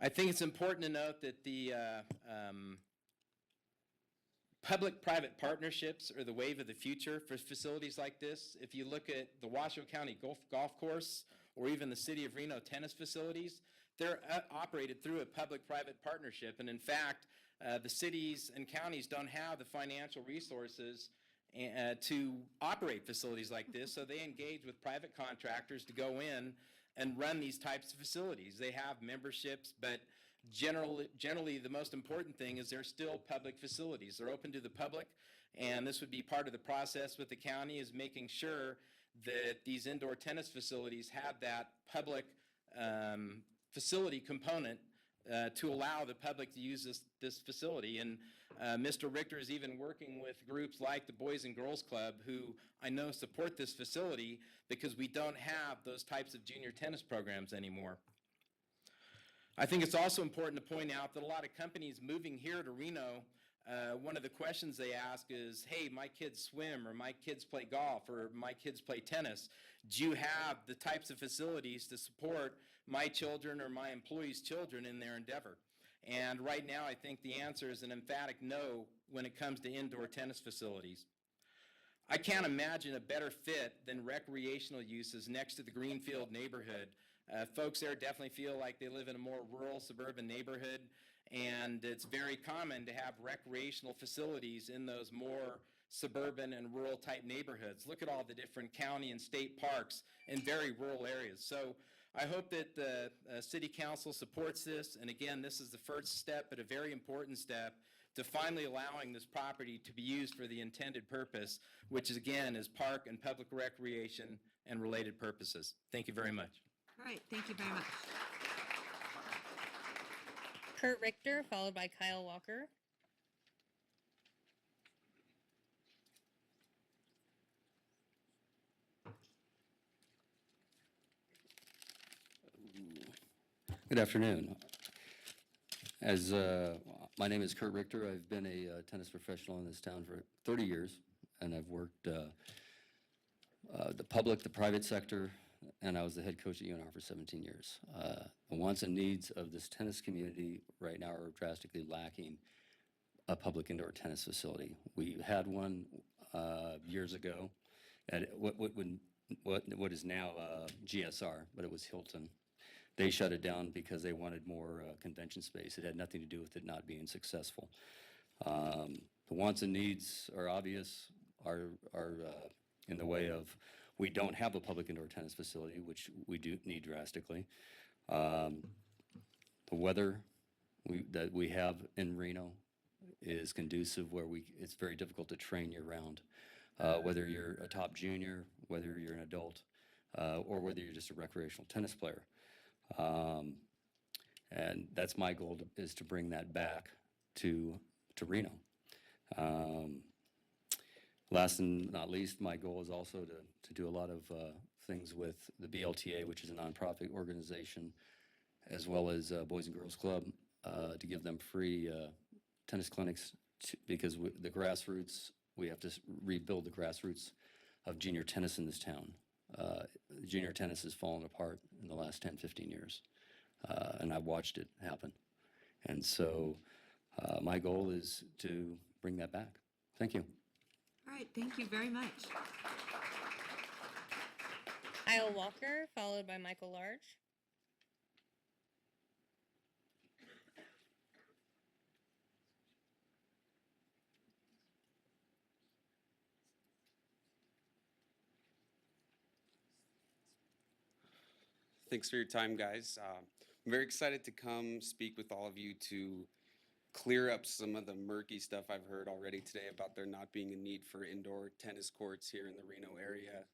I think it's important to note that the public-private partnerships are the wave of the future for facilities like this. If you look at the Washoe County Golf Course or even the City of Reno tennis facilities, they're operated through a public-private partnership. And in fact, the cities and counties don't have the financial resources to operate facilities like this, so they engage with private contractors to go in and run these types of facilities. They have memberships, but generally the most important thing is they're still public facilities. They're open to the public, and this would be part of the process with the county, is making sure that these indoor tennis facilities have that public facility component to allow the public to use this facility. And Mr. Richter is even working with groups like the Boys and Girls Club, who I know support this facility because we don't have those types of junior tennis programs anymore. I think it's also important to point out that a lot of companies moving here to Reno, one of the questions they ask is, hey, my kids swim, or my kids play golf, or my kids play tennis. Do you have the types of facilities to support my children or my employees' children in their endeavor? And right now, I think the answer is an emphatic no when it comes to indoor tennis facilities. I can't imagine a better fit than recreational uses next to the Greenfield neighborhood. Folks there definitely feel like they live in a more rural, suburban neighborhood, and it's very common to have recreational facilities in those more suburban and rural type neighborhoods. Look at all the different county and state parks in very rural areas. So I hope that the City Council supports this, and again, this is the first step, but a very important step, to finally allowing this property to be used for the intended purpose, which is, again, is park and public recreation and related purposes. Thank you very much. Great, thank you very much. Kurt Richter, followed by Kyle Walker. Good afternoon. As my name is Kurt Richter. I've been a tennis professional in this town for 30 years, and I've worked the public, the private sector, and I was the head coach at UNR for 17 years. The wants and needs of this tennis community right now are drastically lacking a public indoor tennis facility. We had one years ago at what is now GSR, but it was Hilton. They shut it down because they wanted more convention space. It had nothing to do with it not being successful. The wants and needs are obvious, are in the way of, we don't have a public indoor tennis facility, which we do need drastically. The weather that we have in Reno is conducive where it's very difficult to train year-round. Whether you're a top junior, whether you're an adult, or whether you're just a recreational tennis player. And that's my goal, is to bring that back to Reno. Last and not least, my goal is also to do a lot of things with the BLTA, which is a nonprofit organization, as well as Boys and Girls Club, to give them free tennis clinics, because the grassroots, we have to rebuild the grassroots of junior tennis in this town. Junior tennis has fallen apart in the last 10, 15 years, and I've watched it happen. And so my goal is to bring that back. Thank you. All right, thank you very much. Kyle Walker, followed by Michael Large. Thanks for your time, guys. I'm very excited to come speak with all of you to clear up some of the murky stuff I've heard already today about there not being a need for indoor tennis courts here in the Reno area.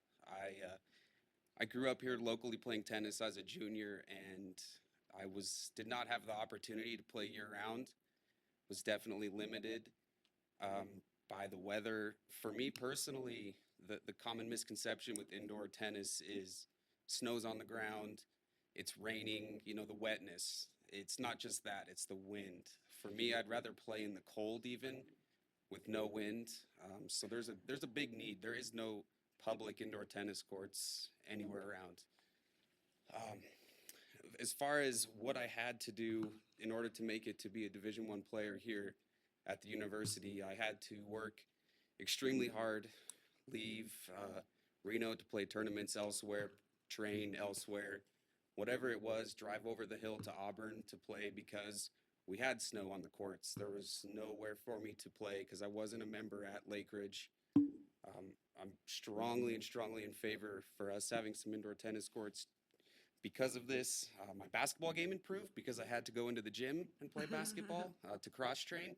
I grew up here locally playing tennis as a junior, and I did not have the opportunity to play year-round. Was definitely limited by the weather. For me personally, the common misconception with indoor tennis is snow's on the ground, it's raining, you know, the wetness. It's not just that, it's the wind. For me, I'd rather play in the cold even with no wind. So there's a big need. There is no public indoor tennis courts anywhere around. As far as what I had to do in order to make it to be a Division I player here at the university, I had to work extremely hard, leave Reno to play tournaments elsewhere, train elsewhere, whatever it was, drive over the hill to Auburn to play because we had snow on the courts. There was nowhere for me to play because I wasn't a member at Lake Ridge. I'm strongly in favor for us having some indoor tennis courts. Because of this, my basketball game improved because I had to go into the gym and play basketball to cross train.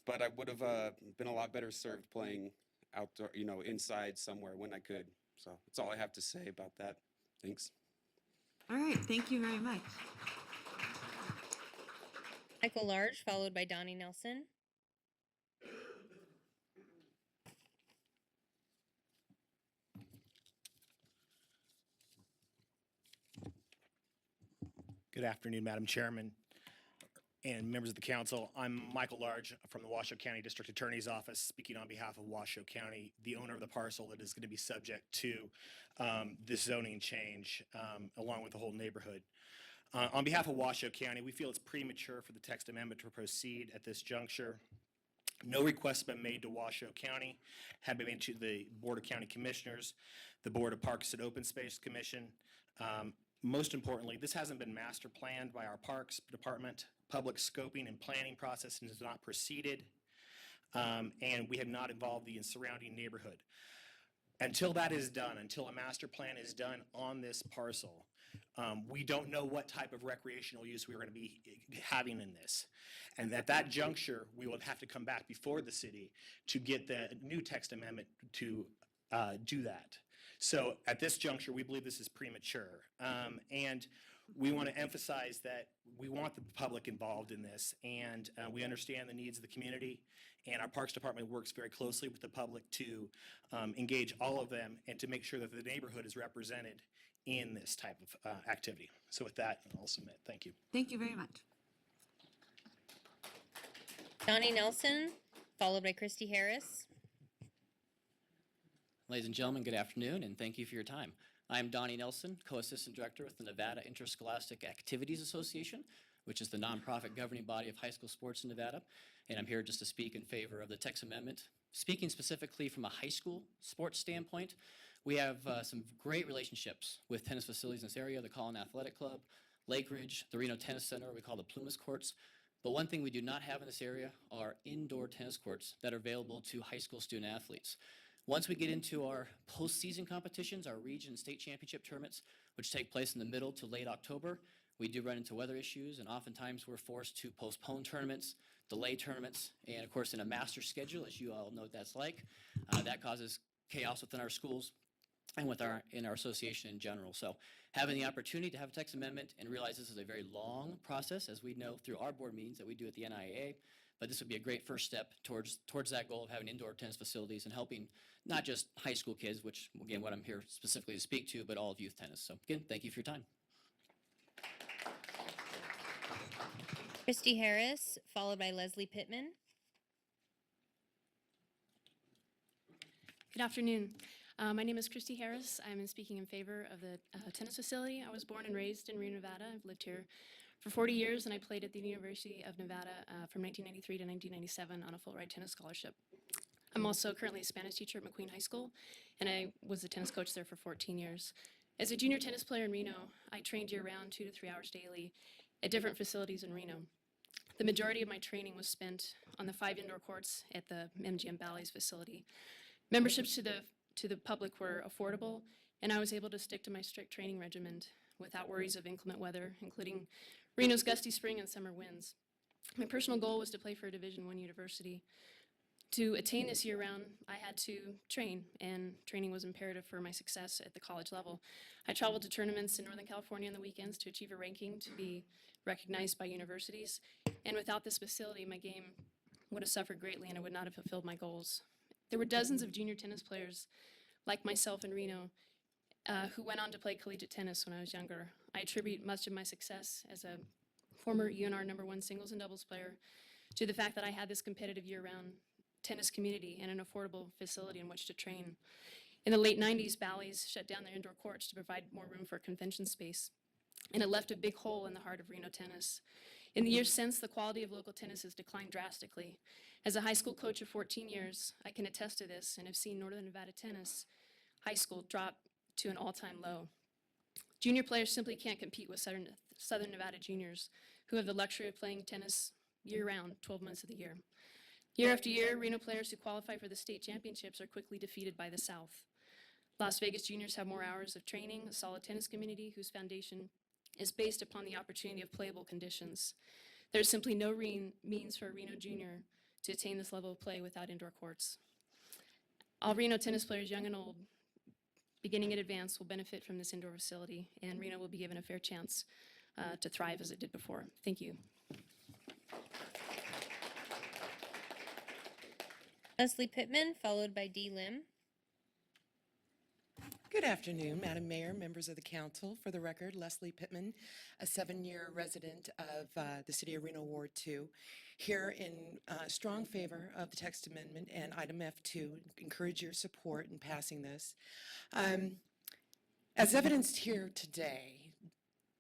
But I would have been a lot better served playing outdoor, you know, inside somewhere when I could. So that's all I have to say about that. Thanks. All right, thank you very much. Michael Large, followed by Donnie Nelson. Good afternoon, Madam Chairman and members of the council. I'm Michael Large from the Washoe County District Attorney's Office, speaking on behalf of Washoe County, the owner of the parcel that is going to be subject to this zoning change, along with the whole neighborhood. On behalf of Washoe County, we feel it's premature for the text amendment to proceed at this juncture. No requests have been made to Washoe County, have been made to the Board of County Commissioners, the Board of Parks and Open Space Commission. Most importantly, this hasn't been master planned by our Parks Department. Public scoping and planning process has not proceeded, and we have not involved the surrounding neighborhood. Until that is done, until a master plan is done on this parcel, we don't know what type of recreational use we're going to be having in this. And at that juncture, we will have to come back before the city to get the new text amendment to do that. So at this juncture, we believe this is premature. And we want to emphasize that we want the public involved in this, and we understand the needs of the community, and our Parks Department works very closely with the public to engage all of them and to make sure that the neighborhood is represented in this type of activity. So with that, I'll submit. Thank you. Thank you very much. Donnie Nelson, followed by Christy Harris. Ladies and gentlemen, good afternoon, and thank you for your time. I'm Donnie Nelson, Co-Assistant Director with the Nevada Interscholastic Activities Association, which is the nonprofit governing body of high school sports in Nevada, and I'm here just to speak in favor of the text amendment. Speaking specifically from a high school sports standpoint, we have some great relationships with tennis facilities in this area, the Collin Athletic Club, Lake Ridge, the Reno Tennis Center, we call the Plumas Courts. But one thing we do not have in this area are indoor tennis courts that are available to high school student athletes. Once we get into our postseason competitions, our region and state championship tournaments, which take place in the middle to late October, we do run into weather issues, and oftentimes we're forced to postpone tournaments, delay tournaments, and of course in a master schedule, as you all know what that's like, that causes chaos within our schools. and in our association in general. So having the opportunity to have a text amendment and realize this is a very long process, as we know through our board meetings that we do at the NIAA, but this would be a great first step towards that goal of having indoor tennis facilities and helping not just high school kids, which again, what I'm here specifically to speak to, but all of youth tennis. So again, thank you for your time. Christy Harris, followed by Leslie Pittman. Good afternoon. My name is Christy Harris. I'm speaking in favor of the tennis facility. I was born and raised in Reno, Nevada. I've lived here for 40 years, and I played at the University of Nevada from 1993 to 1997 on a full-ride tennis scholarship. I'm also currently a Spanish teacher at McQueen High School, and I was a tennis coach there for 14 years. As a junior tennis player in Reno, I trained year-round 2 to 3 hours daily at different facilities in Reno. The majority of my training was spent on the 5 indoor courts at the MGM Ballet's facility. Memberships to the public were affordable, and I was able to stick to my strict training regimen without worries of inclement weather, including Reno's gusty spring and summer winds. My personal goal was to play for a Division I university. To attain this year-round, I had to train, and training was imperative for my success at the college level. I traveled to tournaments in Northern California on the weekends to achieve a ranking to be recognized by universities, and without this facility, my game would have suffered greatly and I would not have fulfilled my goals. There were dozens of junior tennis players like myself in Reno who went on to play collegiate tennis when I was younger. I attribute much of my success as a former UNR #1 singles and doubles player to the fact that I had this competitive year-round tennis community and an affordable facility in which to train. In the late 90s, Bally's shut down their indoor courts to provide more room for convention space, and it left a big hole in the heart of Reno tennis. In the years since, the quality of local tennis has declined drastically. As a high school coach of 14 years, I can attest to this and have seen Northern Nevada tennis high school drop to an all-time low. Junior players simply can't compete with Southern Nevada juniors who have the luxury of playing tennis year-round, 12 months of the year. Year after year, Reno players who qualify for the state championships are quickly defeated by the South. Las Vegas juniors have more hours of training, a solid tennis community whose foundation is based upon the opportunity of playable conditions. There's simply no means for a Reno junior to attain this level of play without indoor courts. All Reno tennis players, young and old, beginning at advanced, will benefit from this indoor facility, and Reno will be given a fair chance to thrive as it did before. Thank you. Leslie Pittman, followed by Dee Lim. Good afternoon, Madam Mayor, members of the council. For the record, Leslie Pittman, a 7-year resident of the City of Reno Ward 2, here in strong favor of the text amendment and item F2. Encourage your support in passing this. As evidenced here today,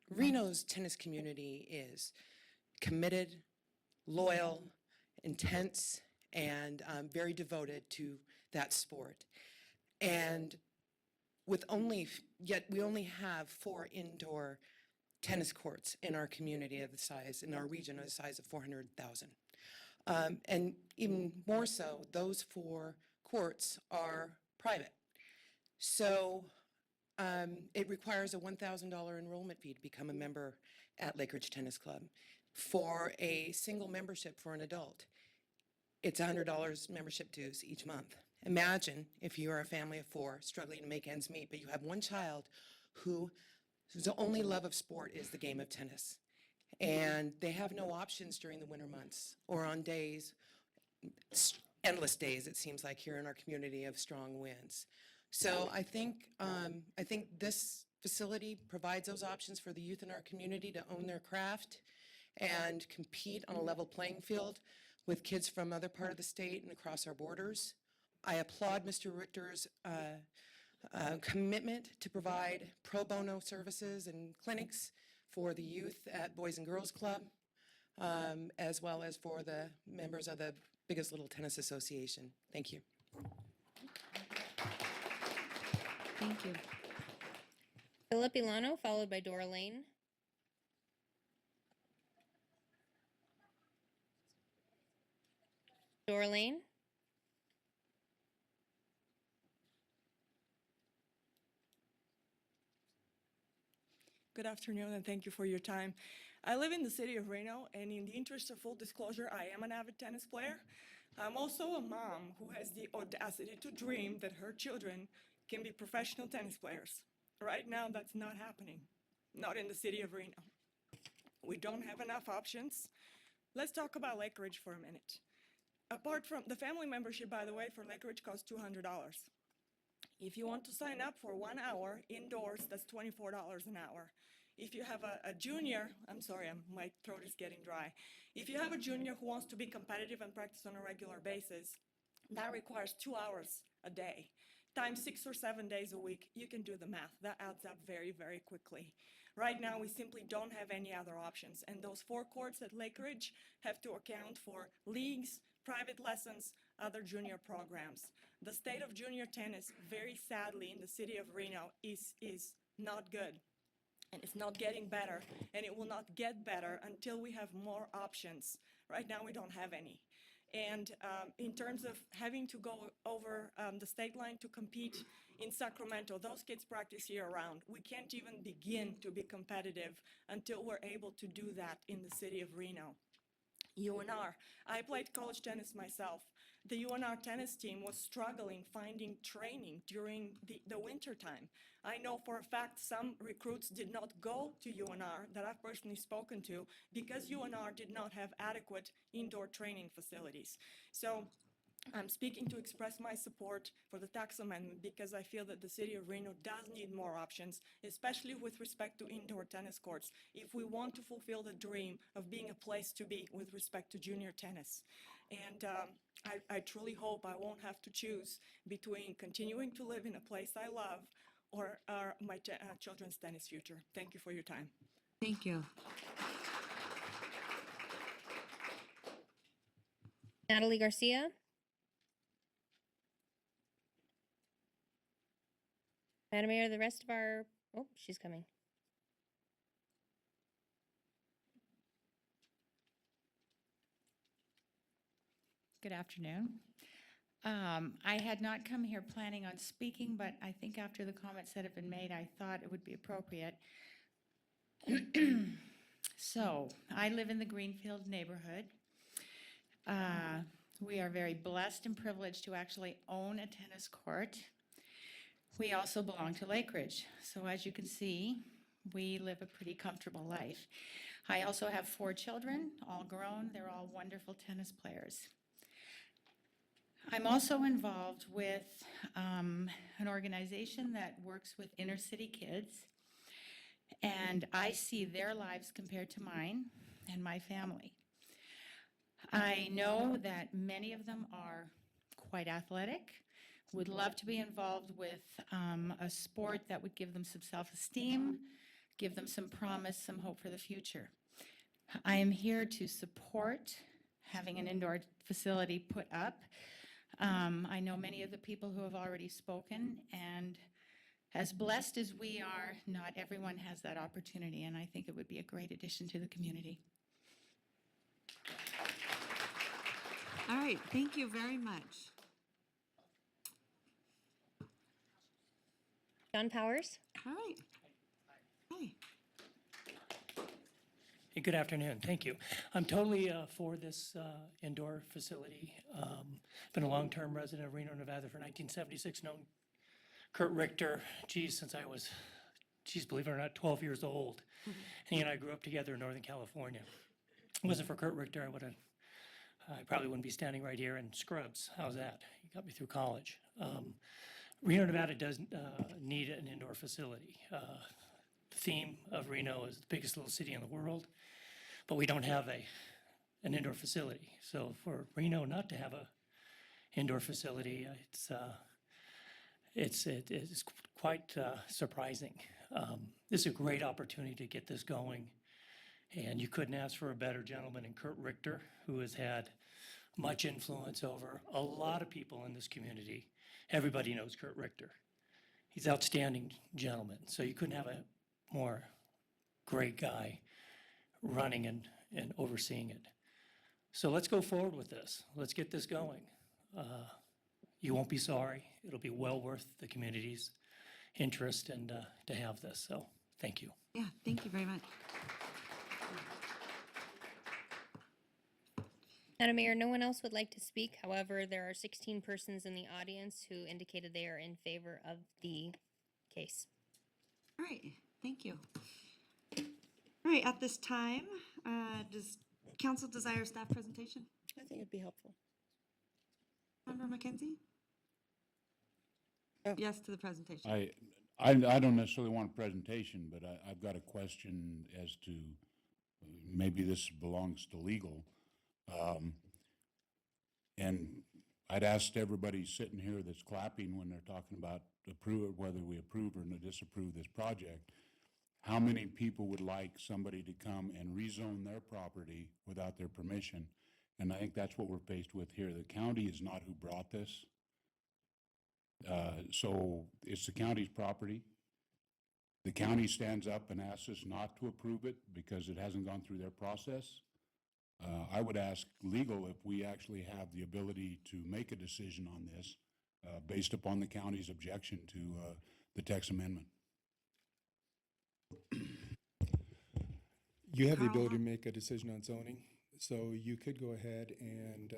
Reno's tennis community is committed, loyal, intense, and very devoted to that sport. And yet we only have 4 indoor tennis courts in our community of the size, in our region of the size of 400,000. And even more so, those 4 courts are private. So it requires a $1,000 enrollment fee to become a member at Lake Ridge Tennis Club. For a single membership for an adult, it's $100 membership dues each month. Imagine if you are a family of 4 struggling to make ends meet, but you have one child whose only love of sport is the game of tennis. And they have no options during the winter months or on days, endless days, it seems like, here in our community of strong winds. So I think this facility provides those options for the youth in our community to own their craft and compete on a level playing field with kids from other part of the state and across our borders. I applaud Mr. Richter's commitment to provide pro bono services and clinics for the youth at Boys and Girls Club, as well as for the members of the Biggest Little Tennis Association. Thank you. Thank you. Philip Ilano, followed by Dora Lane. Dora Lane. Good afternoon, and thank you for your time. I live in the city of Reno, and in the interest of full disclosure, I am an avid tennis player. I'm also a mom who has the audacity to dream that her children can be professional tennis players. Right now, that's not happening, not in the city of Reno. We don't have enough options. Let's talk about Lake Ridge for a minute. Apart from the family membership, by the way, for Lake Ridge costs $200. If you want to sign up for 1 hour indoors, that's $24 an hour. If you have a junior, I'm sorry, my throat is getting dry. If you have a junior who wants to be competitive and practice on a regular basis, that requires 2 hours a day. Times 6 or 7 days a week, you can do the math. That adds up very, very quickly. Right now, we simply don't have any other options. And those 4 courts at Lake Ridge have to account for leagues, private lessons, other junior programs. The state of junior tennis, very sadly, in the city of Reno is not good. And it's not getting better, and it will not get better until we have more options. Right now, we don't have any. And in terms of having to go over the state line to compete in Sacramento, those kids practice year-round. We can't even begin to be competitive until we're able to do that in the city of Reno. UNR. I played college tennis myself. The UNR tennis team was struggling finding training during the winter time. I know for a fact some recruits did not go to UNR that I've personally spoken to because UNR did not have adequate indoor training facilities. So I'm speaking to express my support for the tax amendment because I feel that the city of Reno does need more options, especially with respect to indoor tennis courts, if we want to fulfill the dream of being a place to be with respect to junior tennis. And I truly hope I won't have to choose between continuing to live in a place I love or my children's tennis future. Thank you for your time. Thank you. Natalie Garcia. Madam Mayor, the rest of our, oh, she's coming. Good afternoon. I had not come here planning on speaking, but I think after the comments that have been made, I thought it would be appropriate. So, I live in the Greenfield neighborhood. We are very blessed and privileged to actually own a tennis court. We also belong to Lake Ridge. So as you can see, we live a pretty comfortable life. I also have 4 children, all grown. They're all wonderful tennis players. I'm also involved with an organization that works with inner city kids, and I see their lives compared to mine and my family. I know that many of them are quite athletic, would love to be involved with a sport that would give them some self-esteem, give them some promise, some hope for the future. I am here to support having an indoor facility put up. I know many of the people who have already spoken, and as blessed as we are, not everyone has that opportunity, and I think it would be a great addition to the community. All right, thank you very much. John Powers. All right. Hi. Hey, good afternoon. Thank you. I'm totally for this indoor facility. Been a long-term resident of Reno, Nevada for 1976. Known Kurt Richter, since I was, believe it or not, 12 years old. And he and I grew up together in Northern California. If it wasn't for Kurt Richter, I probably wouldn't be standing right here in scrubs. How's that? He got me through college. Reno, Nevada does need an indoor facility. The theme of Reno is the biggest little city in the world, but we don't have an indoor facility. So for Reno not to have a indoor facility, it's quite surprising. This is a great opportunity to get this going, and you couldn't ask for a better gentleman in Kurt Richter, who has had much influence over a lot of people in this community. Everybody knows Kurt Richter. He's an outstanding gentleman, so you couldn't have a more great guy running and overseeing it. So let's go forward with this. Let's get this going. You won't be sorry. It'll be well worth the community's interest and to have this. So thank you. Yeah, thank you very much. Madam Mayor, no one else would like to speak. However, there are 16 persons in the audience who indicated they are in favor of the case. All right, thank you. All right, at this time, does council desire staff presentation? I think it'd be helpful. Member McKenzie? Oh. Yes to the presentation. I don't necessarily want a presentation, but I've got a question as to, maybe this belongs to legal. And I'd asked everybody sitting here that's clapping when they're talking about whether we approve or disapprove this project, how many people would like somebody to come and rezone their property without their permission? And I think that's what we're faced with here. The county is not who brought this. So it's the county's property. The county stands up and asks us not to approve it because it hasn't gone through their process. I would ask legal if we actually have the ability to make a decision on this based upon the county's objection to the text amendment. You have the ability to make a decision on zoning, so you could go ahead and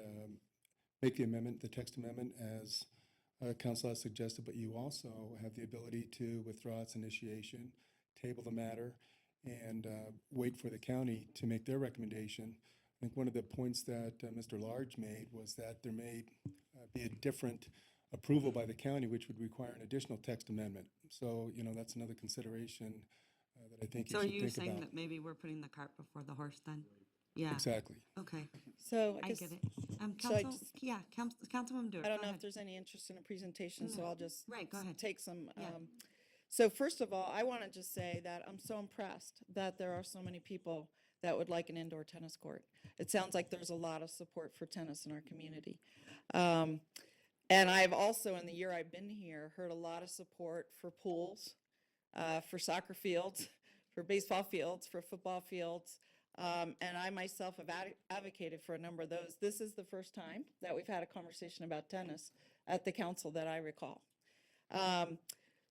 make the amendment, the text amendment, as council has suggested, but you also have the ability to withdraw its initiation, table the matter, and wait for the county to make their recommendation. I think one of the points that Mr. Large made was that there may be a different approval by the county, which would require an additional text amendment. So, that's another consideration that I think you So are should you think saying about. that maybe we're putting the cart before the horse then? Yeah. Exactly. Okay, So I guess, get it. so I Council, just- yeah, Councilwoman Dewar. I don't go know ahead. if there's any interest in a presentation, so I'll just Right, go ahead. take some. Yeah. So first of all, I want to just say that I'm so impressed that there are so many people that would like an indoor tennis court. It sounds like there's a lot of support for tennis in our community. And I've also, in the year I've been here, heard a lot of support for pools, for soccer fields, for baseball fields, for football fields. And I myself have advocated for a number of those. This is the first time that we've had a conversation about tennis at the council that I recall.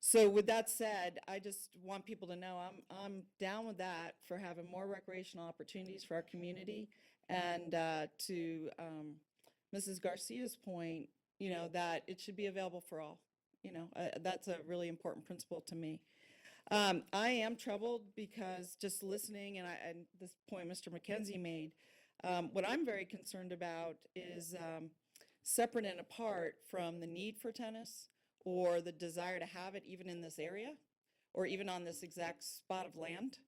So with that said, I just want people to know I'm down with that for having more recreational opportunities for our community. And to Mrs. Garcia's point, that it should be available for all. That's a really important principle to me. I am troubled because just listening, and this point Mr. McKenzie made, what I'm very concerned about is separate and apart from the need for tennis or the desire to have it even in this area or even on this exact spot of land.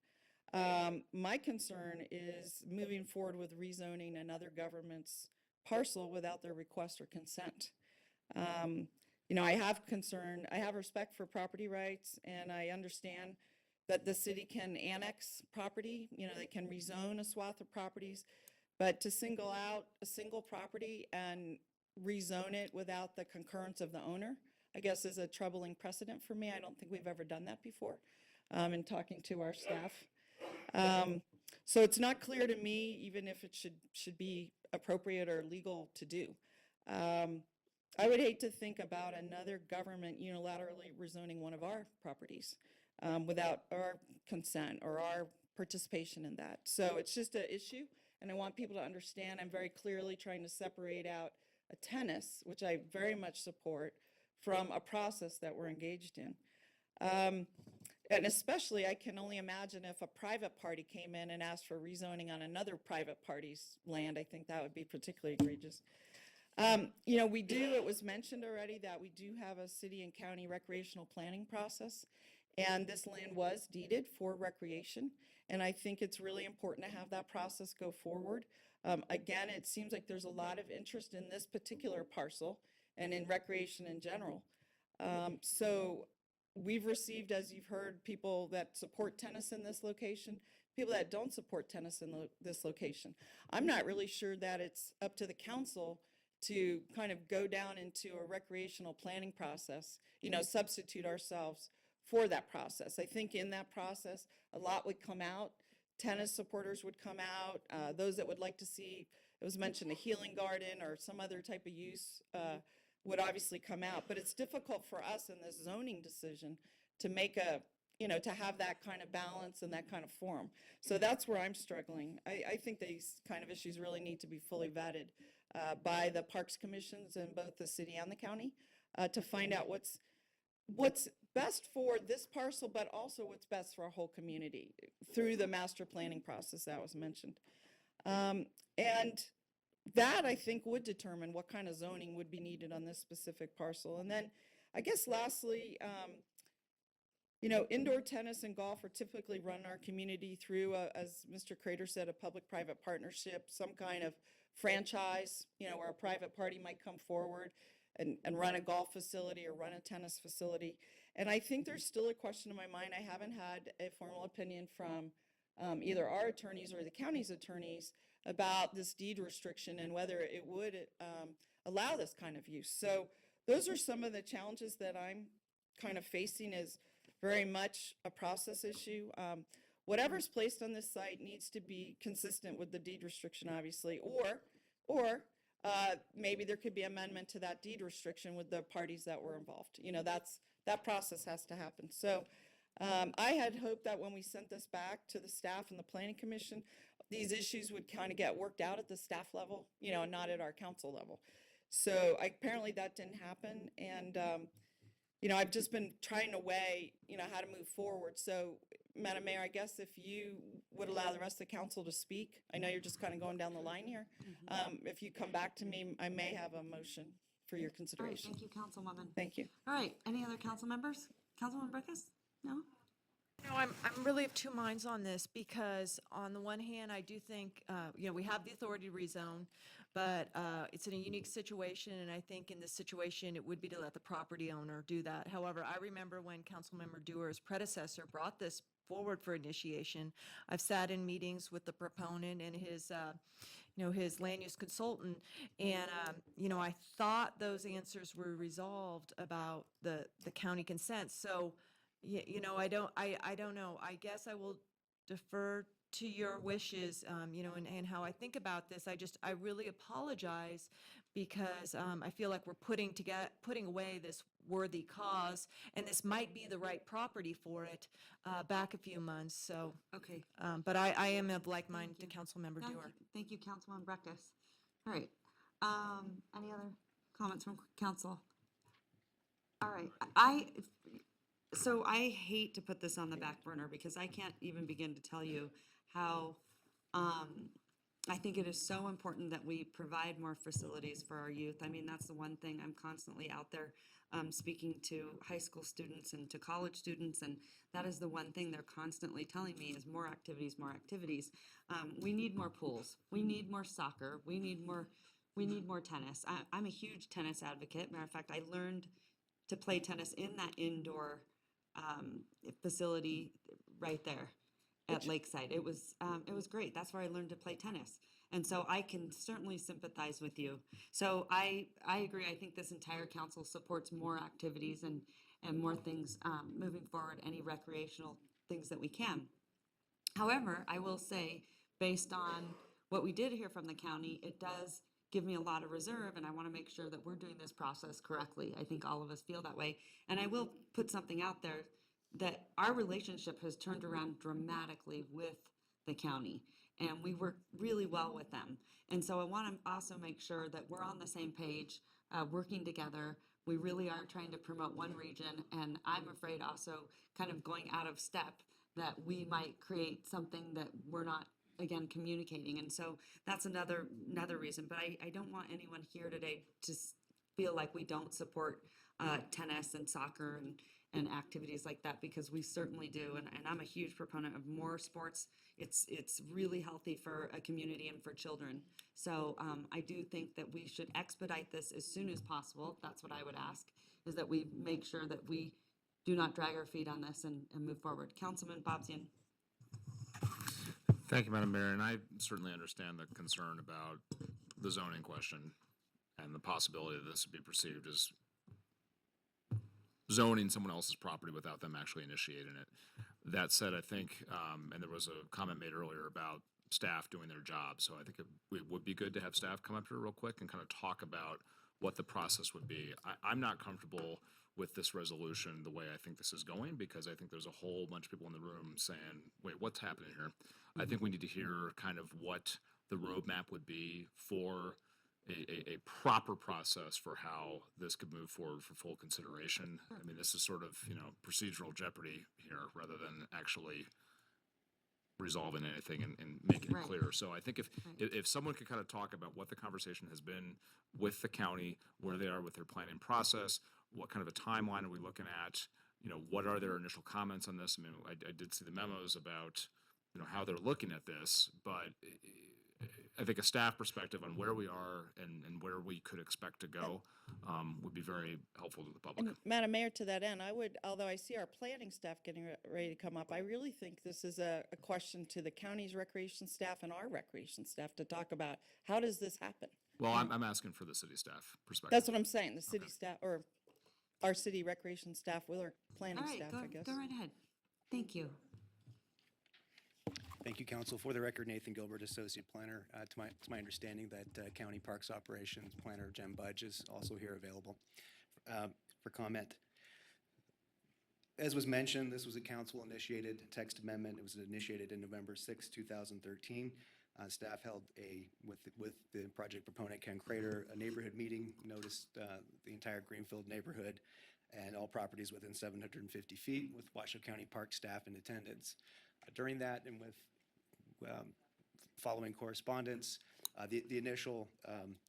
My concern is moving forward with rezoning another government's parcel without their request or consent. I have respect for property rights, and I understand that the city can annex property, they can rezone a swath of properties, but to single out a single property and rezone it without the concurrence of the owner, I guess is a troubling precedent for me. I don't think we've ever done that before in talking to our staff. So it's not clear to me even if it should be appropriate or legal to do. I would hate to think about another government unilaterally rezoning one of our properties without our consent or our participation in that. So it's just an issue, and I want people to understand I'm very clearly trying to separate out a tennis, which I very much support, from a process that we're engaged in. And especially, I can only imagine if a private party came in and asked for rezoning on another private party's land. I think that would be particularly egregious. It was mentioned already that we do have a city and county recreational planning process, and this land was deeded for recreation, and I think it's really important to have that process go forward. Again, it seems like there's a lot of interest in this particular parcel and in recreation in general. So we've received, as you've heard, people that support tennis in this location, people that don't support tennis in this location. I'm not really sure that it's up to the council to kind of go down into a recreational planning process, substitute ourselves for that process. I think in that process, a lot would come out. Tennis supporters would come out. Those that would like to see, it was mentioned, a healing garden or some other type of use would obviously come out. But it's difficult for us in this zoning decision to make a to have that kind of balance and that kind of forum. So that's where I'm struggling. I think these kind of issues really need to be fully vetted by the parks commissions in both the city and the county to find out what's best for this parcel, but also what's best for our whole community through the master planning process that was mentioned. And that, I think, would determine what kind of zoning would be needed on this specific parcel. And then, I guess lastly, indoor tennis and golf are typically run in our community through, as Mr. Crater said, a public-private partnership, some kind of franchise, where a private party might come forward and run a golf facility or run a tennis facility. And I think there's still a question in my mind. I haven't had a formal opinion from either our attorneys or the county's attorneys about this deed restriction and whether it would allow this kind of use. So those are some of the challenges that I'm kind of facing is very much a process issue. Whatever's placed on this site needs to be consistent with the deed restriction, obviously, or maybe there could be amendment to that deed restriction with the parties that were involved. That process has to happen. So I had hoped that when we sent this back to the staff and the planning commission, these issues would kind of get worked out at the staff level, and not at our council level. So apparently that didn't happen. And, I've just been trying to weigh, how to move forward. So, Madam Mayor, I guess if you would allow the rest of the council to speak, I know you're just kind of going down the line here. If you come back to me, I may have a motion for your All right, consideration. thank you, Councilwoman. Thank you. All right, any other council members? Councilwoman Burkus? No? I'm really of two minds on this because on the one hand, I do think, we have the authority to rezone, but it's in a unique situation, and I think in this situation, it would be to let the property owner do that. However, I remember when Councilmember Dewar's predecessor brought this forward for initiation. I've sat in meetings with the proponent and his land use consultant, and, I thought those answers were resolved about the county consent. So, I don't know. I guess I will defer to your wishes, and how I think about this. I really apologize because I feel like we're putting away this worthy cause, and this might be the right property for it back a few months. So, okay. But I am of like mind to Councilmember Dewar. Thank you, Councilwoman Burkus. All right. Any other comments from council? All right. So I hate to put this on the back burner because I can't even begin to tell you how I think it is so important that we provide more facilities for our youth. I mean, that's the one thing I'm constantly out there speaking to high school students and to college students, and that is the one thing they're constantly telling me is more activities, more activities. We need more pools. We need more soccer. We need more tennis. I'm a huge tennis advocate. Matter of fact, I learned to play tennis in that indoor facility right there at Lakeside. It was great. That's where I learned to play tennis. And so I can certainly sympathize with you. So I agree. I think this entire council supports more activities and more things moving forward, any recreational things that we can. However, I will say, based on what we did hear from the county, it does give me a lot of reserve, and I want to make sure that we're doing this process correctly. I think all of us feel that way. And I will put something out there that our relationship has turned around dramatically with the county, and we work really well with them. And so I want to also make sure that we're on the same page, working together. We really are trying to promote one region, and I'm afraid also kind of going out of step that we might create something that we're not, again, communicating. And so that's another reason. But I don't want anyone here today to feel like we don't support tennis and soccer and activities like that, because we certainly do. And I'm a huge proponent of more sports. It's really healthy for a community and for children. So I do think that we should expedite this as soon as possible. That's what I would ask, is that we make sure that we do not drag our feet on this and move forward. Councilman Bobzian. Thank you, Madam Mayor, and I certainly understand the concern about the zoning question and the possibility that this would be perceived as zoning someone else's property without them actually initiating it. That said, I think, and there was a comment made earlier about staff doing their job, so I think it would be good to have staff come up here real quick and kind of talk about what the process would be. I'm not comfortable with this resolution the way I think this is going, because I think there's a whole bunch of people in the room saying, wait, what's happening here? I think we need to hear kind of what the roadmap would be for a proper process for how this could move forward for full consideration. I mean, this is sort of, procedural jeopardy here rather than actually resolving anything and making it clear. So I think if someone could kind of talk about what the conversation has been with the county, where they are with their planning process, what kind of a timeline are we looking at? What are their initial comments on this? I mean, I did see the memos about, how they're looking at this, but I think a staff perspective on where we are and where we could expect to go would be very helpful to the public. And Madam Mayor, to that end, although I see our planning staff getting ready to come up, I really think this is a question to the county's recreation staff and our recreation staff to talk about, how does this happen? Well, I'm asking for the city staff perspective. That's what I'm saying, the city staff, or our city recreation staff with our planning All right, staff, I guess. go right ahead. Thank you. Thank you, Council. For the record, Nathan Gilbert, Associate Planner. To my understanding that County Parks Operations Planner Jem Budge is also here available for comment. As was mentioned, this was a council-initiated text amendment. It was initiated in November 6, 2013. Staff held with the project proponent, Ken Crater, a neighborhood meeting, noticed the entire Greenfield neighborhood and all properties within 750 feet with Washoe County Park staff in attendance. During that and with following correspondence, the initial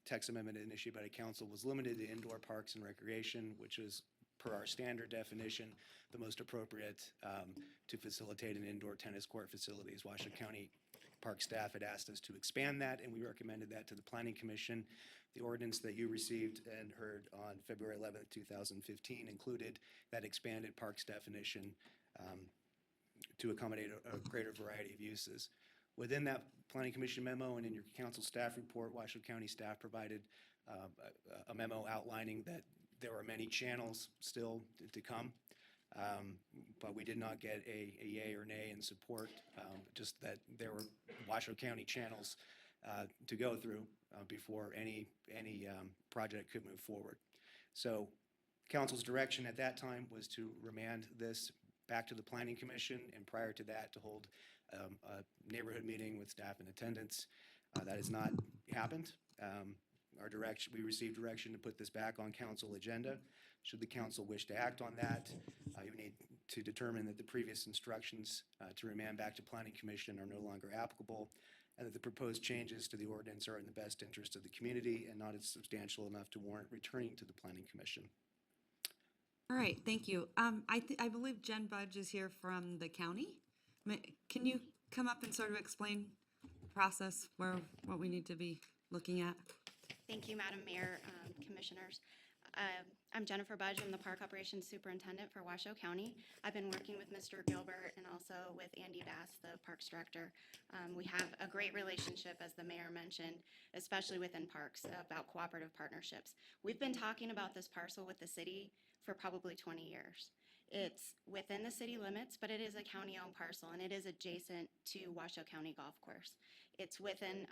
text amendment initiated by the council was limited to indoor parks and recreation, which is, per our standard definition, the most appropriate to facilitate an indoor tennis court facilities. Washoe County Park staff had asked us to expand that, and we recommended that to the Planning Commission. The ordinance that you received and heard on February 11th, 2015 included that expanded parks definition to accommodate a greater variety of uses. Within that Planning Commission memo and in your council staff report, Washoe County staff provided a memo outlining that there are many channels still to come, but we did not get a yay or nay in support, just that there were Washoe County channels to go through before any project could move forward. So council's direction at that time was to remand this back to the Planning Commission, and prior to that, to hold a neighborhood meeting with staff in attendance. That has not happened. We received direction to put this back on council agenda. Should the council wish to act on that, you need to determine that the previous instructions to remand back to Planning Commission are no longer applicable, and that the proposed changes to the ordinance are in the best interest of the community and not as substantial enough to warrant returning to the Planning Commission. All right, thank you. I believe Jen Budge is here from the county. Can you come up and sort of explain the process, what we need to be looking at? Thank you, Madam Mayor, Commissioners. I'm Jennifer Budge. I'm the Park Operations Superintendent for Washoe County. I've been working with Mr. Gilbert and also with Andy Bass, the Parks Director. We have a great relationship, as the Mayor mentioned, especially within parks, about cooperative partnerships. We've been talking about this parcel with the city for probably 20 years. It's within the city limits, but it is a county-owned parcel, and it is adjacent to Washoe County Golf Course. It's within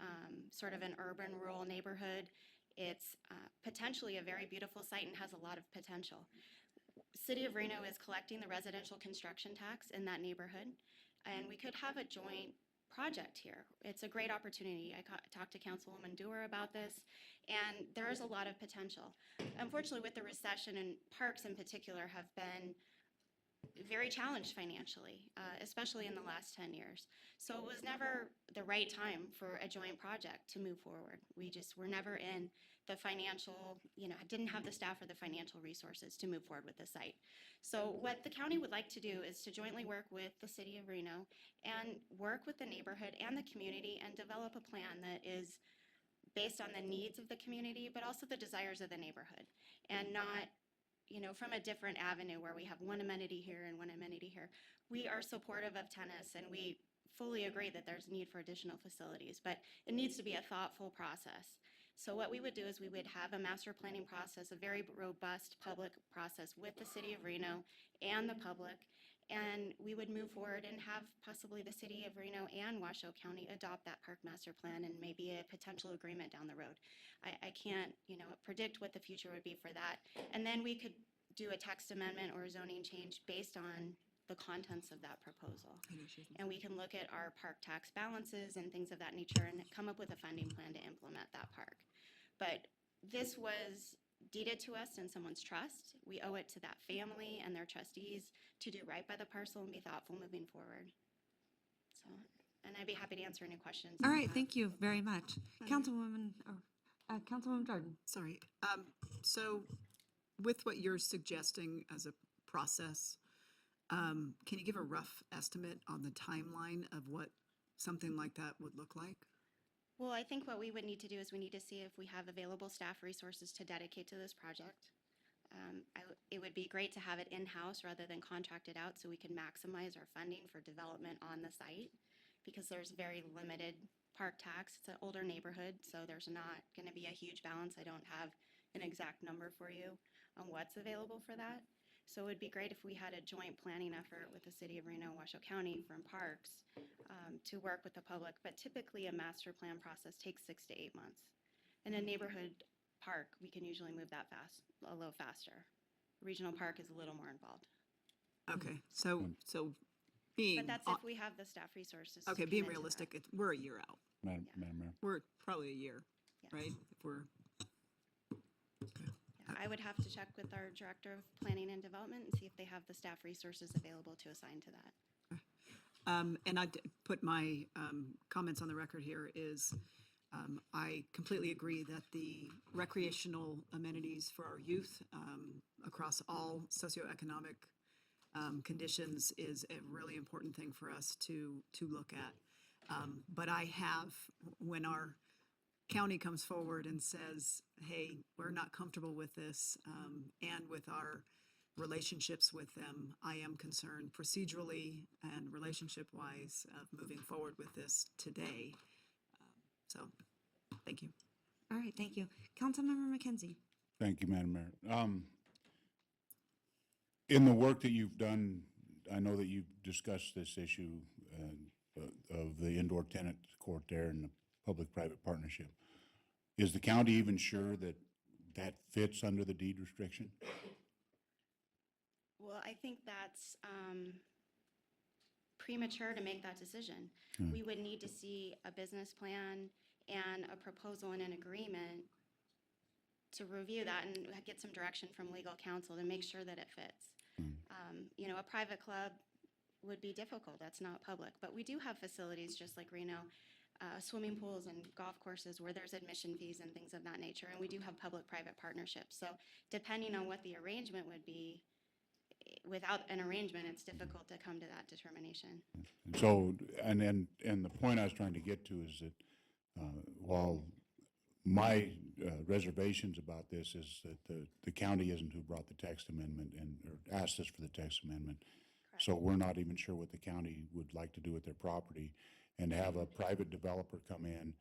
sort of an urban rural neighborhood. It's potentially a very beautiful site and has a lot of potential. City of Reno is collecting the residential construction tax in that neighborhood, and we could have a joint project here. It's a great opportunity. I talked to Councilwoman Dewar about this, and there is a lot of potential. Unfortunately, with the recession, and parks in particular have been very challenged financially, especially in the last 10 years. So it was never the right time for a joint project to move forward. We just were never in the financial, didn't have the staff or the financial resources to move forward with the site. So what the county would like to do is to jointly work with the city of Reno and work with the neighborhood and the community and develop a plan that is based on the needs of the community, but also the desires of the neighborhood, and not from a different avenue where we have one amenity here and one amenity here. We are supportive of tennis, and we fully agree that there's need for additional facilities, but it needs to be a thoughtful process. So what we would do is we would have a master planning process, a very robust public process with the city of Reno and the public, and we would move forward and have possibly the city of Reno and Washoe County adopt that park master plan and maybe a potential agreement down the road. I can't, predict what the future would be for that. And then we could do a text amendment or a zoning change based on the contents of that proposal. And we can look at our park tax balances and things of that nature and come up with a funding plan to implement that park. But this was deeded to us in someone's trust. We owe it to that family and their trustees to do right by the parcel and be thoughtful moving forward. So, and I'd be happy to answer any questions. All you right, have. thank you very much. Councilwoman, or Councilwoman Jordan. Sorry. So with what you're suggesting as a process, can you give a rough estimate on the timeline of what something like that would look like? Well, I think what we would need to do is we need to see if we have available staff resources to dedicate to this project. It would be great to have it in-house rather than contracted out so we can maximize our funding for development on the site because there's very limited park tax. It's an older neighborhood, so there's not going to be a huge balance. I don't have an exact number for you on what's available for that. So it would be great if we had a joint planning effort with the City of Reno and Washoe County from parks to work with the public. But typically a master plan process takes 6 to 8 months. In a neighborhood park, we can usually move that a little faster. Regional park is a little more involved. Okay, so being. But that's if we have the staff resources. to Okay, being commit to realistic, that. we're a year out. Madam Mayor. We're probably a year, Yes. right? If we're, Yeah, I would have to check with our Director of Planning and Development and see if they have the staff resources available to assign to that. and I put my comments on the record here is I completely agree that the recreational amenities for our youth across all socioeconomic conditions is a really important thing for us to look at. But I have, when our county comes forward and says, hey, we're not comfortable with this, and with our relationships with them, I am concerned procedurally and relationship-wise of moving forward with this today. So, thank you. All right, thank you. Councilmember McKenzie. Thank you, Madam Mayor. In the work that you've done, I know that you've discussed this issue of the indoor tennis court there and the public-private partnership. Is the county even sure that that fits under the deed restriction? Well, I think that's premature to make that decision. We would need to see a business plan and a proposal and an agreement to review that and get some direction from legal counsel to make sure that it fits. You know, a private club would be difficult. That's not public. But we do have facilities just like Reno, swimming pools and golf courses where there's admission fees and things of that nature. And we do have public-private partnerships. So depending on what the arrangement would be, without an arrangement, it's difficult to come to that determination. So, and the point I was trying to get to is that while my reservations about this is that the county isn't who brought the text amendment or asked us for the text amendment. Correct. So we're not even sure what the county would like to do with their property. And to have a private developer come in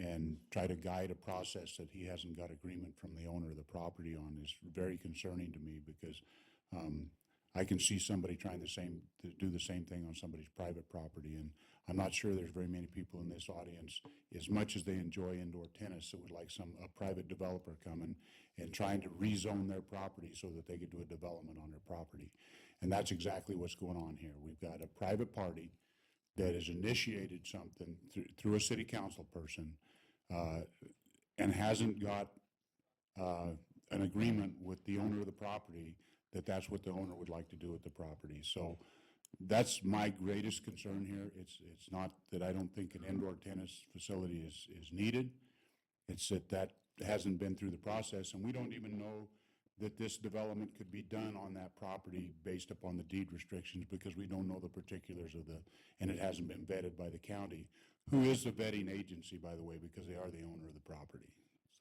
and try to guide a process that he hasn't got agreement from the owner of the property on is very concerning to me because I can see somebody trying to do the same thing on somebody's private property. And I'm not sure there's very many people in this audience, as much as they enjoy indoor tennis, that would like a private developer coming and trying to rezone their property so that they could do a development on their property. And that's exactly what's going on here. We've got a private party that has initiated something through a city council person and hasn't got an agreement with the owner of the property that that's what the owner would like to do with the property. So that's my greatest concern here. It's not that I don't think an indoor tennis facility is needed. It's that hasn't been through the process, and we don't even know that this development could be done on that property based upon the deed restrictions because we don't know the particulars and it hasn't been vetted by the county, who is the vetting agency, by the way, because they are the owner of the property.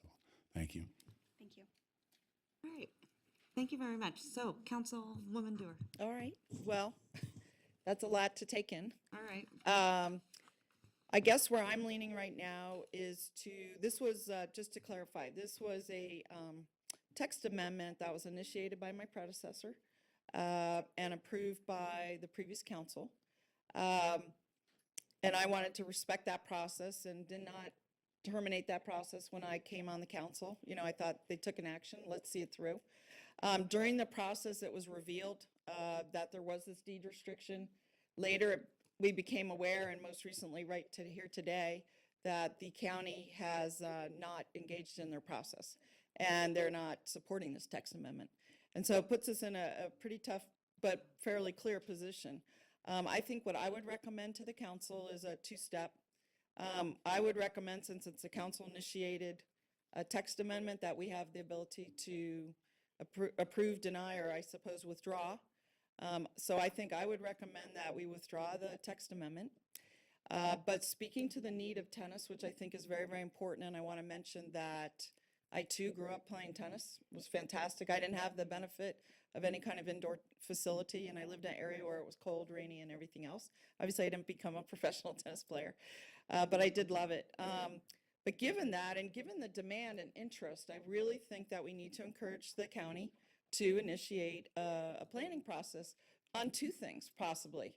So, thank you. Thank you. All right, thank you very much. So, Councilwoman Dewar. All right, well, that's a lot to take in. All right. I guess where I'm leaning right now is this was, just to clarify, this was a text amendment that was initiated by my predecessor and approved by the previous council. And I wanted to respect that process and did not terminate that process when I came on the council. You know, I thought they took an action, let's see it through. During the process, it was revealed that there was this deed restriction. Later, we became aware, and most recently, right to here today, that the county has not engaged in their process, and they're not supporting this text amendment. And so it puts us in a pretty tough but fairly clear position. I think what I would recommend to the council is a two-step. I would recommend, since it's a council-initiated text amendment, that we have the ability to approve, deny, or I suppose withdraw. So I think I would recommend that we withdraw the text amendment. But speaking to the need of tennis, which I think is very, very important, and I want to mention that I too grew up playing tennis. It was fantastic. I didn't have the benefit of any kind of indoor facility, and I lived in an area where it was cold, rainy, and everything else. Obviously, I didn't become a professional tennis player, but I did love it. But given that, and given the demand and interest, I really think that we need to encourage the county to initiate a planning process on two things, possibly.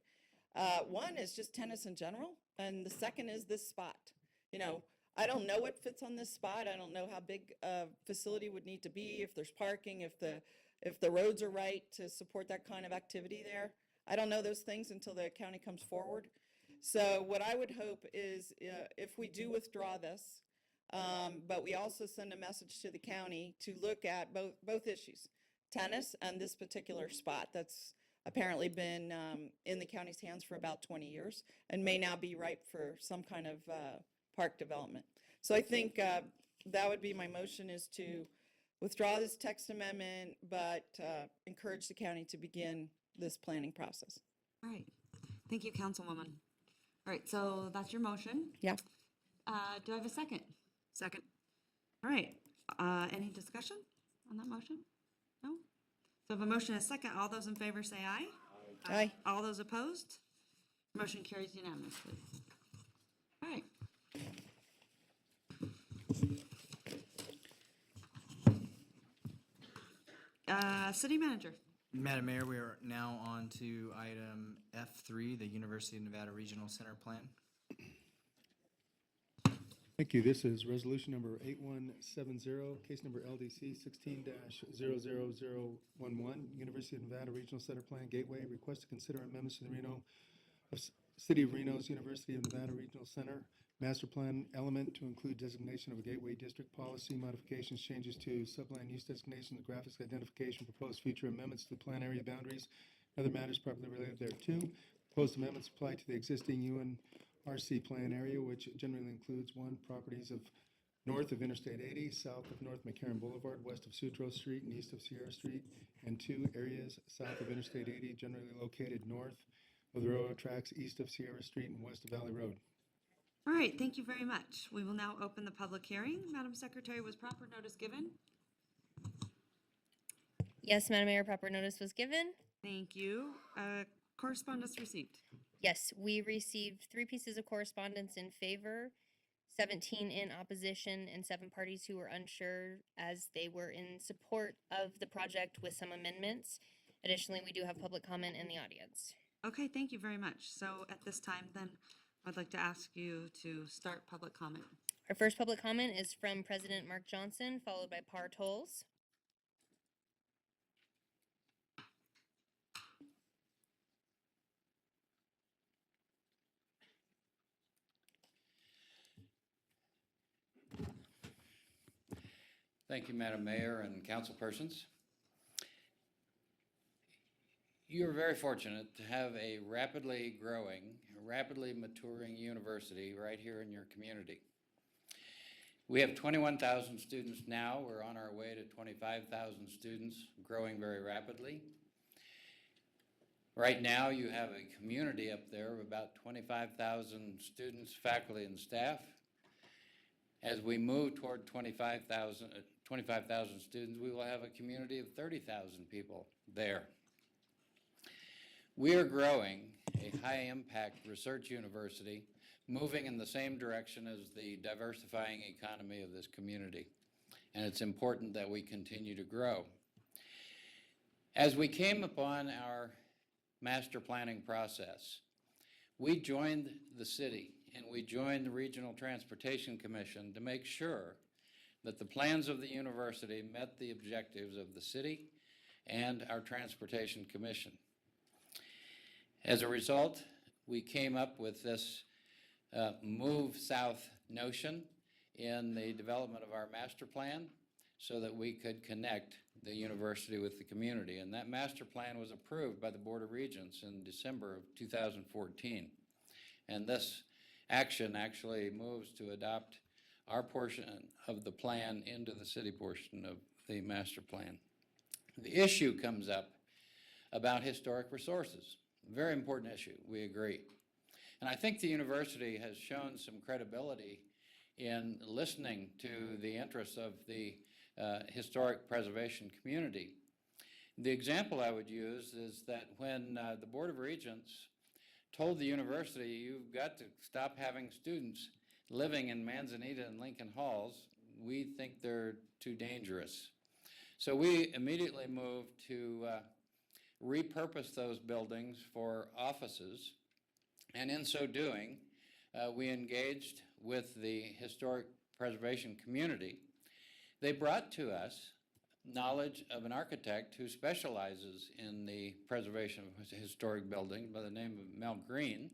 One is just tennis in general, and the second is this spot. You know, I don't know what fits on this spot. I don't know how big a facility would need to be, if there's parking, if the roads are right to support that kind of activity there. I don't know those things until the county comes forward. So what I would hope is if we do withdraw this, but we also send a message to the county to look at both issues, tennis and this particular spot that's apparently been in the county's hands for about 20 years and may now be ripe for some kind of park development. So I think that would be my motion, is to withdraw this text amendment, but encourage the county to begin this planning process. All right. Thank you, Councilwoman. All right, so that's your motion. Yeah. Do I have a second? Second. All right. Any discussion on that motion? No? So I have a motion and a second. All those in favor say aye. Aye. All those opposed? Motion carries unanimously. All right. City Manager. Madam Mayor, we are now on to item F3, the University of Nevada Regional Center Plan. Thank you. This is resolution number 8170, case number LDC 16-00011, University of Nevada Regional Center Plan Gateway. Request to consider amendments to the City of Reno's University of Nevada Regional Center Master Plan element to include designation of a gateway district, policy modifications, changes to subline use designations, graphics identification, proposed future amendments to the plan area boundaries, and other matters properly related thereto. Proposed amendments apply to the existing UNRC plan area, which generally includes 1, properties of north of Interstate 80, south of North McCarran Boulevard, west of Sutro Street, and east of Sierra Street, and 2 areas south of Interstate 80, generally located north of the railroad tracks, east of Sierra Street, and west of Valley Road. All right, thank you very much. We will now open the public hearing. Madam Secretary, was proper notice given? Yes, Madam Mayor, proper notice was given. Thank you. Correspondence received. Yes, we received 3 pieces of correspondence in favor, 17 in opposition, and 7 parties who were unsure as they were in support of the project with some amendments. Additionally, we do have public comment in the audience. Okay, thank you very much. So at this time, then, I'd like to ask you to start public comment. Our first public comment is from President Mark Johnson, followed by Par Tolles. Thank you, Madam Mayor and councilpersons. You're very fortunate to have a rapidly growing, rapidly maturing university right here in your community. We have 21,000 students now. We're on our way to 25,000 students, growing very rapidly. Right now, you have a community up there of about 25,000 students, faculty, and staff. As we move toward 25,000 students, we will have a community of 30,000 people there. We are growing a high-impact research university, moving in the same direction as the diversifying economy of this community, and it's important that we continue to grow. As we came upon our master planning process, we joined the city and we joined the Regional Transportation Commission to make sure that the plans of the university met the objectives of the city and our Transportation Commission. As a result, we came up with this move south notion in the development of our master plan so that we could connect the university with the community. And that master plan was approved by the Board of Regents in December of 2014. And this action actually moves to adopt our portion of the plan into the city portion of the master plan. The issue comes up about historic resources. Very important issue, we agree. And I think the university has shown some credibility in listening to the interests of the historic preservation community. The example I would use is that when the Board of Regents told the university, you've got to stop having students living in Manzanita and Lincoln Halls, we think they're too dangerous. So we immediately moved to repurpose those buildings for offices, and in so doing, we engaged with the historic preservation community. They brought to us knowledge of an architect who specializes in the preservation of historic buildings by the name of Mel Green.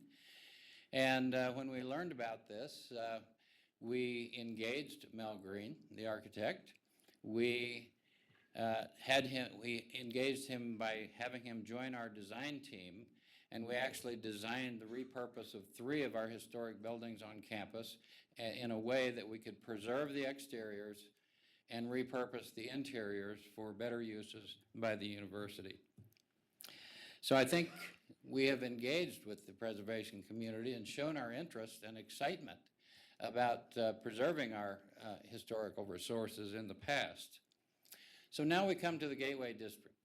And when we learned about this, we engaged Mel Green, the architect. We engaged him by having him join our design team, and we actually designed the repurpose of 3 of our historic buildings on campus in a way that we could preserve the exteriors and repurpose the interiors for better uses by the university. So I think we have engaged with the preservation community and shown our interest and excitement about preserving our historical resources in the past. So now we come to the Gateway District.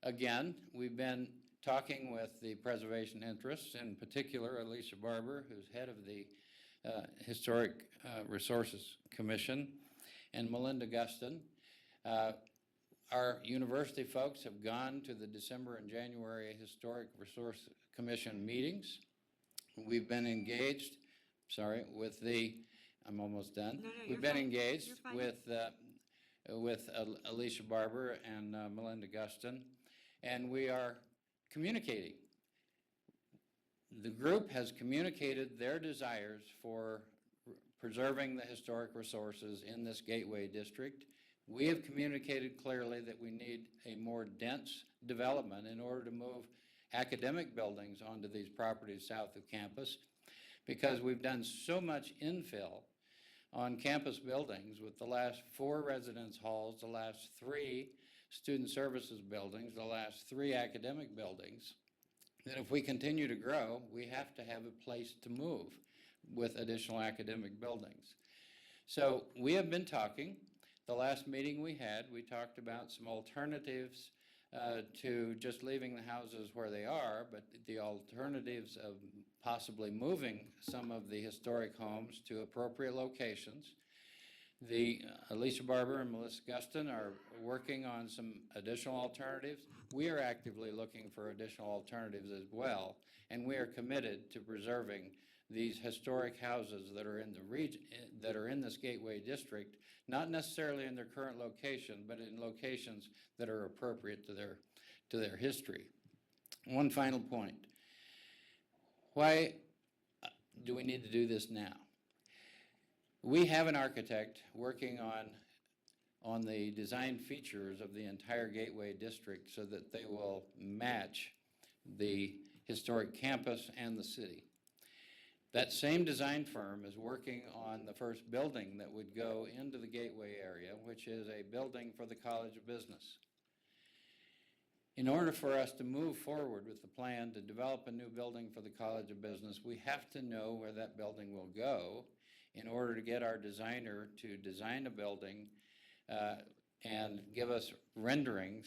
Again, we've been talking with the preservation interests, in particular Alicia Barber, who's head of the Historic Resources Commission, and Melinda Guston. Our university folks have gone to the December and January Historic Resource Commission meetings. We've been engaged, with the, I'm almost done. We've been engaged with Alicia Barber and Melinda Guston, and we are communicating. The group has communicated their desires for preserving the historic resources in this Gateway District. We have communicated clearly that we need a more dense development in order to move academic buildings onto these properties south of campus, because we've done so much infill on campus buildings with the last 4 residence halls, the last 3 student services buildings, the last 3 academic buildings, that if we continue to grow, we have to have a place to move with additional academic buildings. So we have been talking. The last meeting we had, we talked about some alternatives to just leaving the houses where they are, but the alternatives of possibly moving some of the historic homes to appropriate locations. Alicia Barber and Melissa Guston are working on some additional alternatives. We are actively looking for additional alternatives as well, and we are committed to preserving these historic houses that are in the region, that are in this Gateway District, not necessarily in their current location, but in locations that are appropriate to their history. One final point. Why do we need to do this now? We have an architect working on the design features of the entire Gateway District so that they will match the historic campus and the city. That same design firm is working on the first building that would go into the Gateway area, which is a building for the College of Business. In order for us to move forward with the plan to develop a new building for the College of Business, we have to know where that building will go in order to get our designer to design a building and give us renderings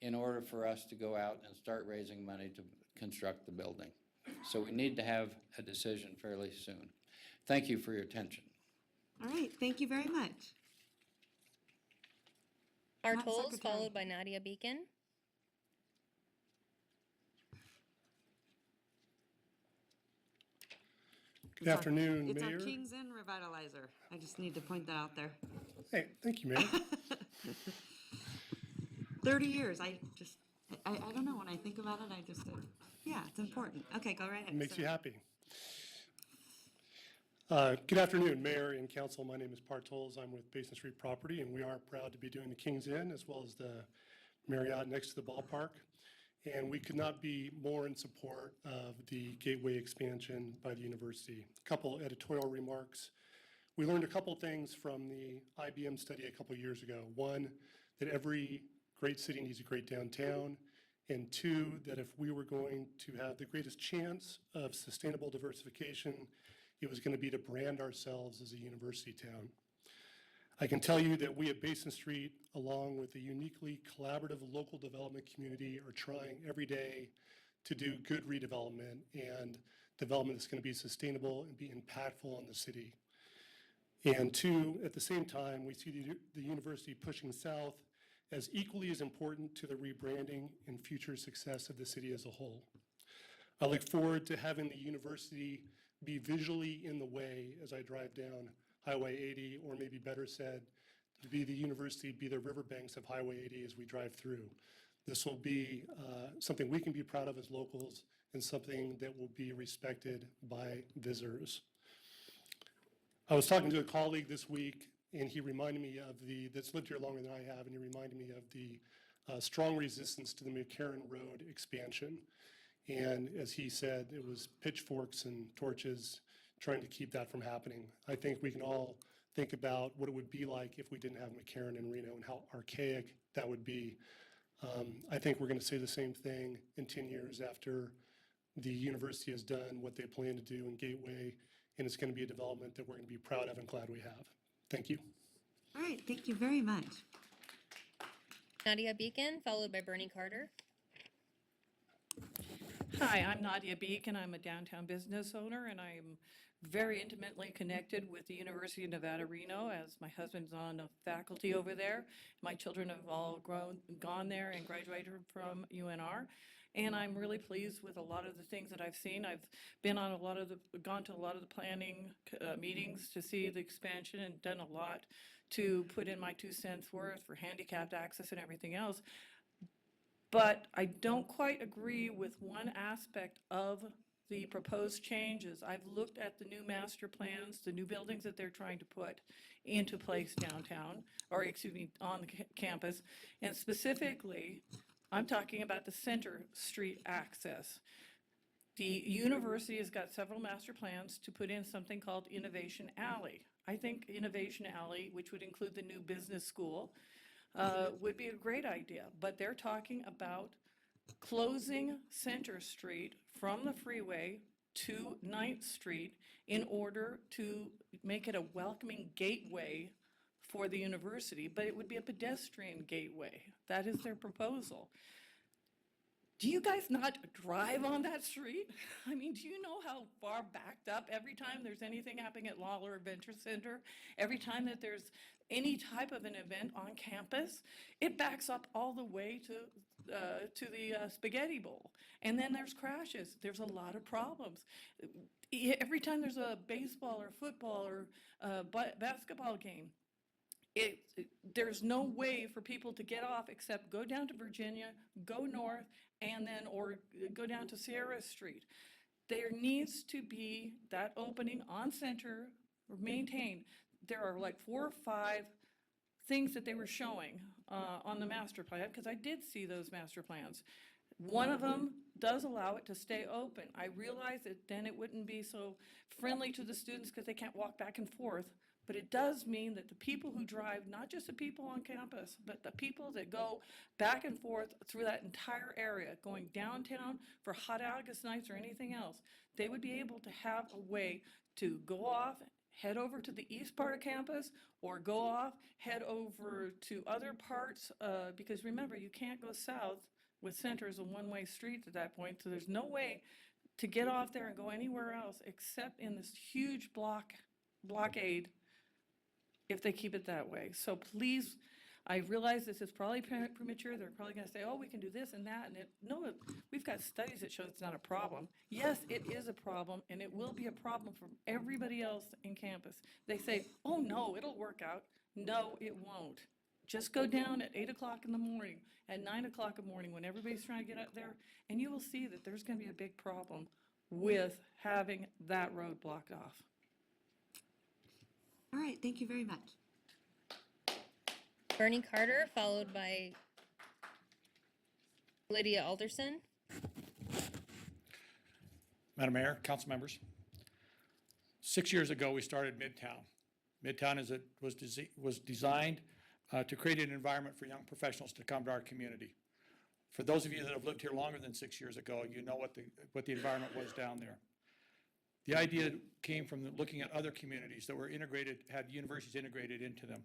in order for us to go out and start raising money to construct the building. So we need to have a decision fairly soon. Thank you for your attention. All right, thank you very much. Art Matt Tolles, Secretary. followed by Nadia Beacon. Good afternoon, It's Mayor. our King's Inn Revitalizer. I just need to point that out there. Hey, thank you, Mayor. 30 years, I don't know, when I think about it, I just, yeah, it's important. Okay, go right ahead. It makes sir. you happy. Good afternoon, Mayor and Council. My name is Partols. I'm with Basin Street Property, and we are proud to be doing the King's Inn as well as the Marriott next to the ballpark. And we could not be more in support of the Gateway expansion by the university. A couple editorial remarks. We learned a couple things from the IBM study a couple years ago. One, that every great city needs a great downtown. And two, that if we were going to have the greatest chance of sustainable diversification, it was going to be to brand ourselves as a university town. I can tell you that we at Basin Street, along with the uniquely collaborative local development community, are trying every day to do good redevelopment and development that's going to be sustainable and be impactful on the city. And two, at the same time, we see the university pushing south as equally as important to the rebranding and future success of the city as a whole. I look forward to having the university be visually in the way as I drive down Highway 80, or maybe better said, to be the university, be the riverbanks of Highway 80 as we drive through. This will be something we can be proud of as locals and something that will be respected by visitors. I was talking to a colleague this week, and he reminded me of that's lived here longer than I have, and he reminded me of the strong resistance to the McCarran Road expansion. And as he said, it was pitchforks and torches trying to keep that from happening. I think we can all think about what it would be like if we didn't have McCarran and Reno and how archaic that would be. I think we're going to say the same thing in 10 years after the university has done what they plan to do in Gateway, and it's going to be a development that we're going to be proud of and glad we have. Thank you. All right, thank you very much. Nadia Beacon, followed by Bernie Carter. Hi, I'm Nadia Beacon. I'm a downtown business owner, and I'm very intimately connected with the University of Nevada, Reno, as my husband's on the faculty over there. My children have all gone there and graduated from UNR. And I'm really pleased with a lot of the things that I've seen. I've been on gone to a lot of the planning meetings to see the expansion and done a lot to put in my 2 cents worth for handicapped access and everything else. But I don't quite agree with one aspect of the proposed changes. I've looked at the new master plans, the new buildings that they're trying to put into place downtown, or excuse me, on the campus, and specifically, I'm talking about the Center Street access. The university has got several master plans to put in something called Innovation Alley. I think Innovation Alley, which would include the new business school, would be a great idea, but they're talking about closing Center Street from the freeway to 9th Street in order to make it a welcoming gateway for the university, but it would be a pedestrian gateway. That is their proposal. Do you guys not drive on that street? I mean, do you know how far backed up every time there's anything happening at Lawler Adventure Center? Every time that there's any type of an event on campus, it backs up all the way to the Spaghetti Bowl. And then there's crashes. There's a lot of problems. Every time there's a baseball or football or basketball game, there's no way for people to get off except go down to Virginia, go north, and then or go down to Sierra Street. There needs to be that opening on Center maintained. There are like 4 or 5 things that they were showing on the master plan, because I did see those master plans. One of them does allow it to stay open. I realize that then it wouldn't be so friendly to the students because they can't walk back and forth, but it does mean that the people who drive, not just the people on campus, but the people that go back and forth through that entire area, going downtown for hot August nights or anything else, they would be able to have a way to go off, head over to the east part of campus, or go off, head over to other parts, because remember, you can't go south with Center as a one-way street at that point, so there's no way to get off there and go anywhere else except in this huge blockade if they keep it that way. So please, I realize this is probably premature. They're probably going to say, oh, we can do this and that. And no, we've got studies that show it's not a problem. Yes, it is a problem, and it will be a problem for everybody else in campus. They say, oh, no, it'll work out. No, it won't. Just go down at 8 o'clock in the morning, at 9 o'clock in the morning, when everybody's trying to get out there, and you will see that there's going to be a big problem with having that road blocked off. All right, thank you very much. Bernie Carter, followed by Lydia Alderson. Madam Mayor, council members. 6 years ago, we started Midtown. Midtown was designed to create an environment for young professionals to come to our community. For those of you that have lived here longer than 6 years ago, you know what the environment was down there. The idea came from looking at other communities that were integrated, had universities integrated into them.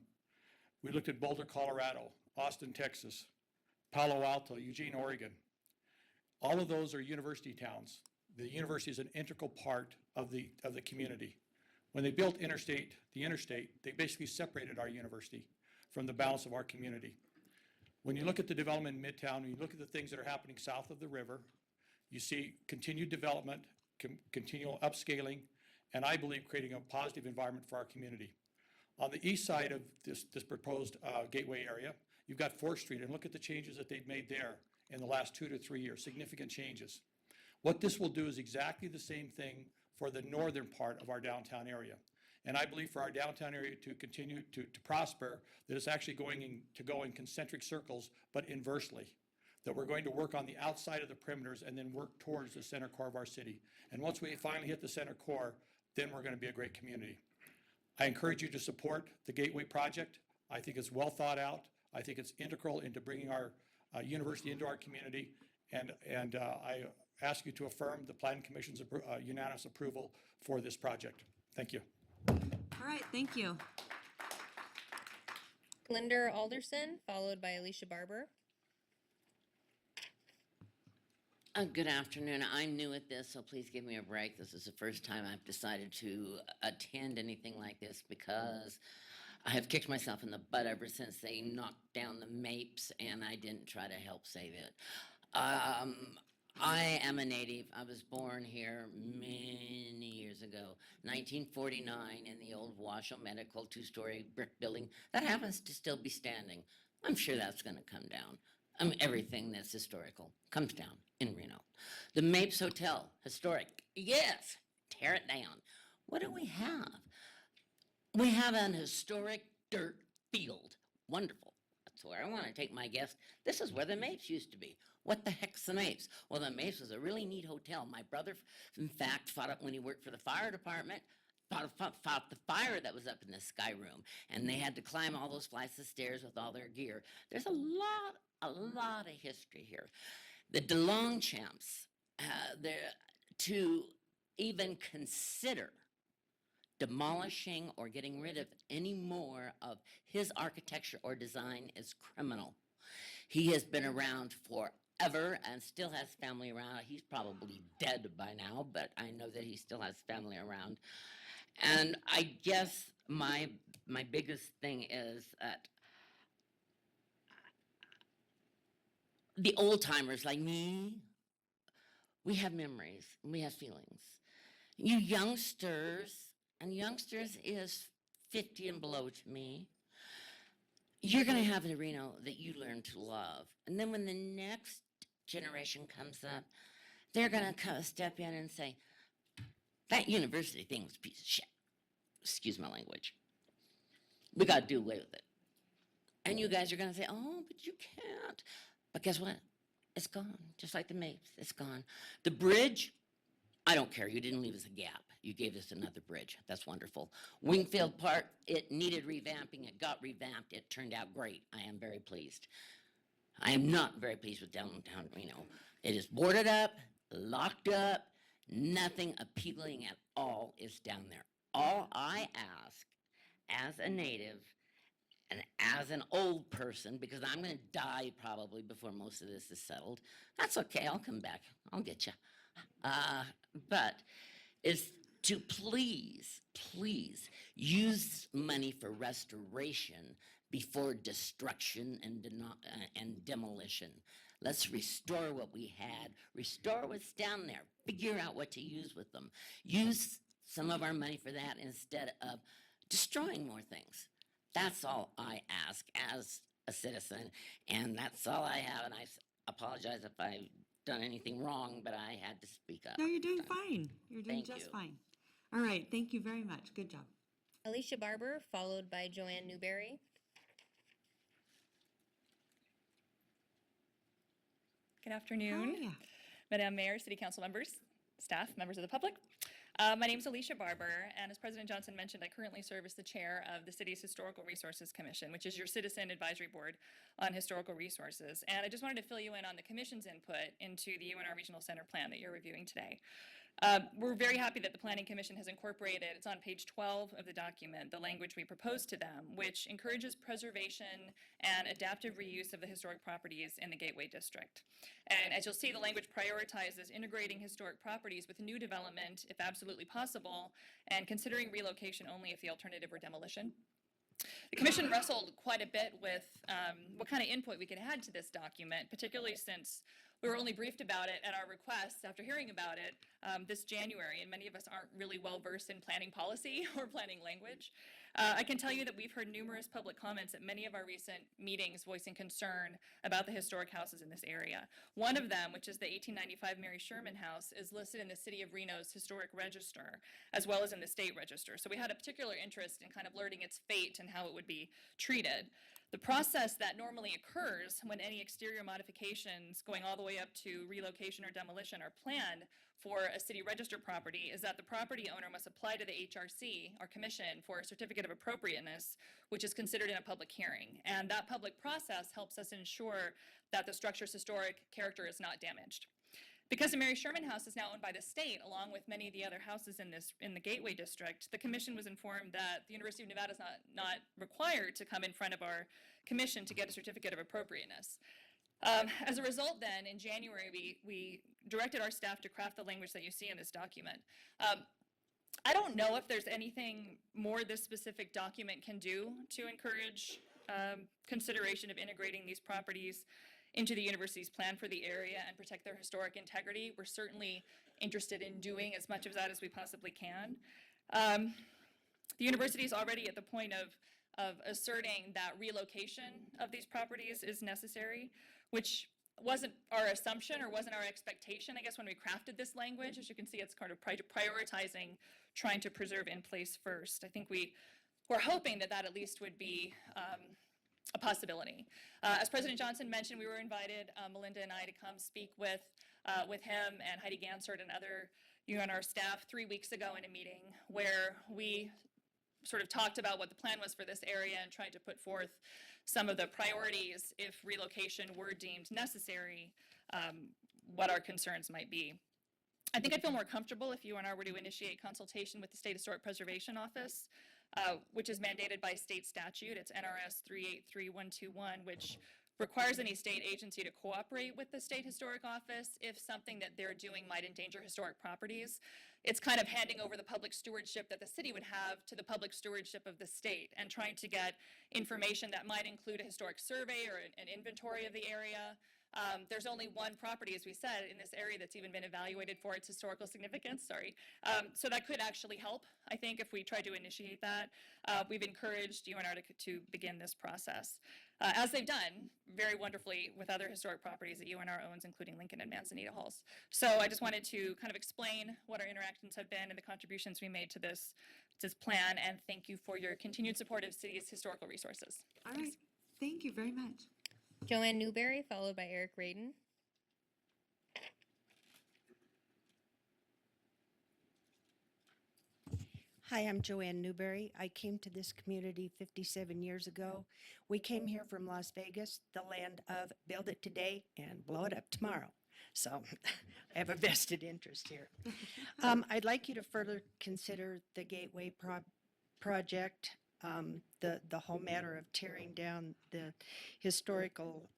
We looked at Boulder, Colorado, Austin, Texas, Palo Alto, Eugene, Oregon. All of those are university towns. The university is an integral part of the community. When they built the interstate, they basically separated our university from the balance of our community. When you look at the development in Midtown, when you look at the things that are happening south of the river, you see continued development, continual upscaling, and I believe creating a positive environment for our community. On the east side of this proposed gateway area, you've got 4th Street, and look at the changes that they've made there in the last 2 to 3 years, significant changes. What this will do is exactly the same thing for the northern part of our downtown area. And I believe for our downtown area to continue to prosper, that it's actually going to go in concentric circles, but inversely. That we're going to work on the outside of the perimeters and then work towards the center core of our city. And once we finally hit the center core, then we're going to be a great community. I encourage you to support the Gateway project. I think it's well thought out. I think it's integral into bringing our university into our community. And I ask you to affirm the Planning Commission's unanimous approval for this project. Thank you. All right, thank you. Linder Alderson, followed by Alicia Barber. Good afternoon. I'm new at this, so please give me a break. This is the first time I've decided to attend anything like this because I have kicked myself in the butt ever since they knocked down the MAPES and I didn't try to help save it. I am a native. I was born here many years ago, 1949, in the old Washoe Medical 2-story brick building that happens to still be standing. I'm sure that's going to come down. Everything that's historical comes down in Reno. The Mapes Hotel, historic. Yes, tear it down. What do we have? We have an historic dirt field. Wonderful. That's where I want to take my guest. This is where the Mapes used to be. What the heck's the Mapes? Well, the Mapes was a really neat hotel. My brother, in fact, fought up when he worked for the fire department, fought the fire that was up in the sky room, and they had to climb all those flights of stairs with all their gear. There's a lot of history here. The DeLong champs, to even consider demolishing or getting rid of any more of his architecture or design is criminal. He has been around forever and still has family around. He's probably dead by now, but I know that he still has family around. And I guess my biggest thing is that the old timers like me, we have memories and we have feelings. You youngsters, and youngsters is 50 and below to me, you're going to have a Reno that you learn to love. And then when the next generation comes up, they're going to step in and say, that university thing was a piece of shit. Excuse my language. We got to do away with it. And you guys are going to say, oh, but you can't. But guess what? It's gone, just like the Mapes. It's gone. The bridge, I don't care. You didn't leave us a gap. You gave us another bridge. That's wonderful. Wingfield Park, it needed revamping. It got revamped. It turned out great. I am very pleased. I am not very pleased with downtown Reno. It is boarded up, locked up. Nothing appealing at all is down there. All I ask as a native and as an old person, because I'm going to die probably before most of this is settled, that's okay. I'll come back. I'll get you. But is to please use money for restoration before destruction and demolition. Let's restore what we had, restore what's down there, figure out what to use with them. Use some of our money for that instead of destroying more things. That's all I ask as a citizen, and that's all I have, and apologize if I've done anything wrong, but I had to speak up. No, you're doing fine. You're doing Thank just you. fine. All right, thank you very much. Good job. Alicia Barber, followed by Joanne Newberry. Good afternoon, Hiya. Madam Mayor, City Council members, staff, members of the public. My name is Alicia Barber, and as President Johnson mentioned, I currently serve as the chair of the city's Historical Resources Commission, which is your citizen advisory board on historical resources. And I just wanted to fill you in on the commission's input into the UNR Regional Center plan that you're reviewing today. We're very happy that the Planning Commission has incorporated, it's on page 12 of the document, the language we proposed to them, which encourages preservation and adaptive reuse of the historic properties in the Gateway District. And as you'll see, the language prioritizes integrating historic properties with new development, if absolutely possible, and considering relocation only if the alternative were demolition. The Commission wrestled quite a bit with what kind of input we could add to this document, particularly since we were only briefed about it at our request after hearing about it this January, and many of us aren't really well versed in planning policy or planning language. I can tell you that we've heard numerous public comments at many of our recent meetings voicing concern about the historic houses in this area. One of them, which is the 1895 Mary Sherman House, is listed in the City of Reno's Historic Register, as well as in the State Register. So we had a particular interest in kind of learning its fate and how it would be treated. The process that normally occurs when any exterior modifications going all the way up to relocation or demolition are planned for a city register property is that the property owner must apply to the HRC, our commission, for a certificate of appropriateness, which is considered in a public hearing. And that public process helps us ensure that the structure's historic character is not damaged. Because the Mary Sherman House is now owned by the state, along with many of the other houses in the Gateway District, the commission was informed that the University of Nevada is not required to come in front of our commission to get a certificate of appropriateness. As a result then, in January, we directed our staff to craft the language that you see in this document. I don't know if there's anything more this specific document can do to encourage consideration of integrating these properties into the university's plan for the area and protect their historic integrity. We're certainly interested in doing as much of that as we possibly can. The university is already at the point of asserting that relocation of these properties is necessary, which wasn't our assumption or wasn't our expectation, I guess, when we crafted this language. As you can see, it's kind of prioritizing trying to preserve in place first. I think we're hoping that at least would be a possibility. As President Johnson mentioned, we were invited, Melinda and I, to come speak with him and Heidi Gansert and other UNR staff 3 weeks ago in a meeting where we sort of talked about what the plan was for this area and tried to put forth some of the priorities if relocation were deemed necessary, what our concerns might be. I think I'd feel more comfortable if UNR were to initiate consultation with the State Historic Preservation Office, which is mandated by state statute. It's NRS 383121, which requires any state agency to cooperate with the State Historic Office if something that they're doing might endanger historic properties. It's kind of handing over the public stewardship that the city would have to the public stewardship of the state and trying to get information that might include a historic survey or an inventory of the area. There's only one property, as we said, in this area that's even been evaluated for its historical significance, so that could actually help, I think, if we try to initiate that. We've encouraged UNR to begin this process, as they've done very wonderfully with other historic properties that UNR owns, including Lincoln and Manzanita Halls. So I just wanted to kind of explain what our interactions have been and the contributions we made to this plan, and thank you for your continued support of city's historical resources. All right, thank you very much. Joanne Newberry, followed by Eric Radin. Hi, I'm Joanne Newberry. I came to this community 57 years ago. We came here from Las Vegas, the land of build it today and blow it up tomorrow. So I have a vested interest here. I'd like you to further consider the Gateway project, the whole matter of tearing down the historical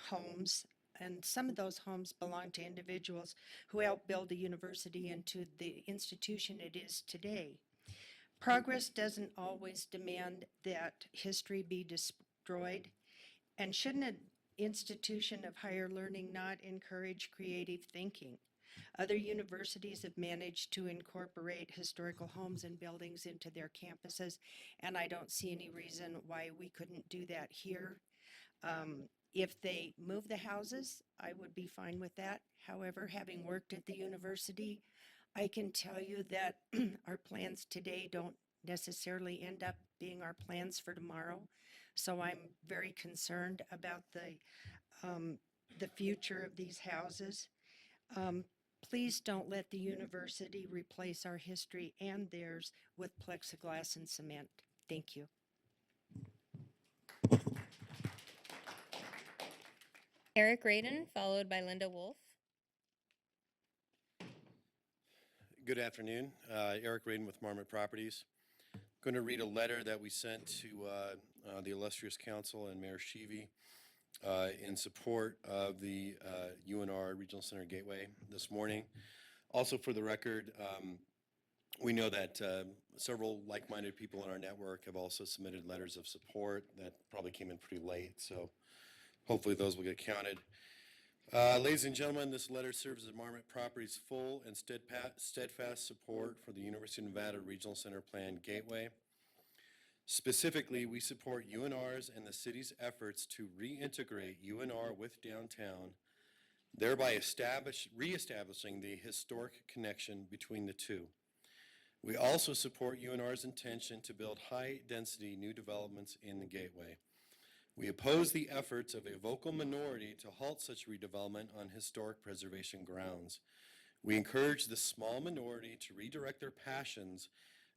homes. And some of those homes belong to individuals who helped build the university into the institution it is today. Progress doesn't always demand that history be destroyed. And shouldn't an institution of higher learning not encourage creative thinking? Other universities have managed to incorporate historical homes and buildings into their campuses, and I don't see any reason why we couldn't do that here. If they move the houses, I would be fine with that. However, having worked at the university, I can tell you that our plans today don't necessarily end up being our plans for tomorrow. So I'm very concerned about the future of these houses. Please don't let the university replace our history and theirs with plexiglass and cement. Thank you. Eric Radin, followed by Linda Wolf. Good afternoon. Eric Radin with Marmot Properties. Going to read a letter that we sent to the illustrious council and Mayor Sheevy in support of the UNR Regional Center Gateway this morning. Also, for the record, we know that several like-minded people in our network have also submitted letters of support that probably came in pretty late, so hopefully those will get counted. Ladies and gentlemen, this letter serves as Marmot Properties' full and steadfast support for the University of Nevada Regional Center Plan Gateway. Specifically, we support UNR's and the city's efforts to reintegrate UNR with downtown, thereby reestablishing the historic connection between the two. We also support UNR's intention to build high-density new developments in the Gateway. We oppose the efforts of a vocal minority to halt such redevelopment on historic preservation grounds. We encourage the small minority to redirect their passions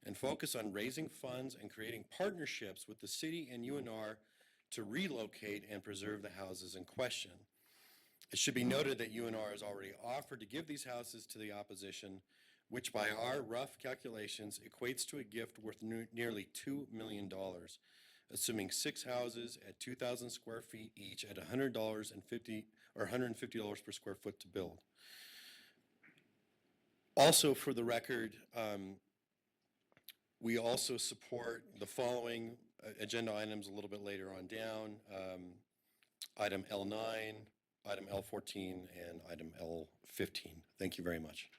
and focus on raising funds and creating partnerships with the city and UNR to relocate and preserve the houses in question. It should be noted that UNR has already offered to give these houses to the opposition, which by our rough calculations equates to a gift worth nearly $2 million. Assuming 6 houses at 2,000 square feet each at $150 per square foot to build. Also, for the record, we also support the following agenda items a little bit later on down. Item L9, item L14, and item L15. Thank you very much.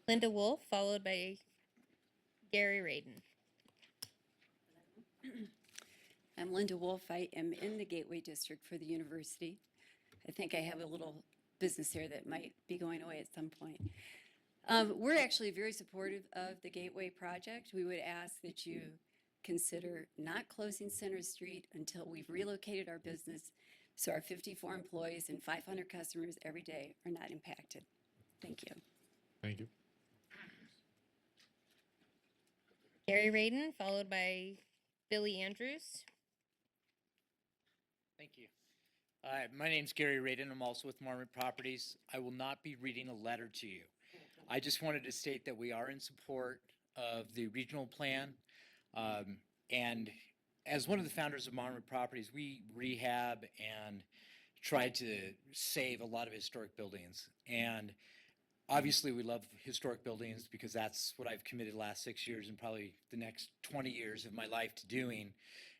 Linda Wolf, followed by Gary Radin. I'm Linda Wolf. I am in the Gateway District for the university. I think I have a little business here that might be going away at some point. We're actually very supportive of the Gateway project. We would ask that you consider not closing Center Street until we've relocated our business so our 54 employees and 500 customers every day are not impacted. Thank you. Thank you. Gary Radin, followed by Billy Andrews. Thank you. My name's Gary Radin. I'm also with Marmot Properties. I will not be reading a letter to you. I just wanted to state that we are in support of the regional plan. And as one of the founders of Marmot Properties, we rehab and try to save a lot of historic buildings. And obviously, we love historic buildings because that's what I've committed the last 6 years and probably the next 20 years of my life to doing,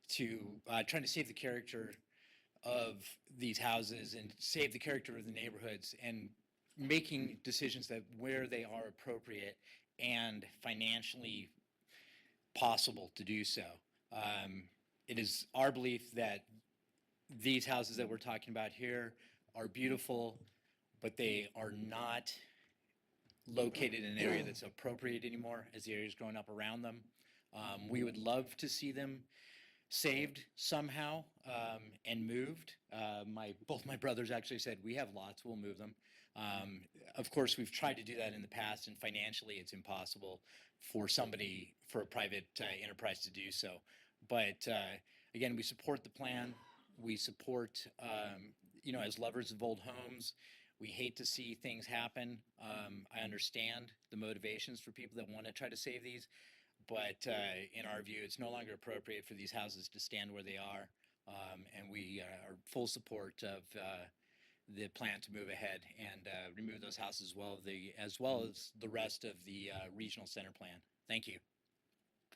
to trying to save the character of these houses and save the character of the neighborhoods and making decisions that where they are appropriate and financially possible to do so. It is our belief that these houses that we're talking about here are beautiful, but they are not located in an area that's appropriate anymore as the area is growing up around them. We would love to see them saved somehow and moved. Both my brothers actually said, we have lots, we'll move them. Of course, we've tried to do that in the past, and financially it's impossible for a private enterprise to do so. But again, we support the plan. We support, as lovers of old homes, we hate to see things happen. I understand the motivations for people that want to try to save these, but in our view, it's no longer appropriate for these houses to stand where they are, and we are full support of the plan to move ahead and remove those houses as well as the rest of the regional center plan. Thank you.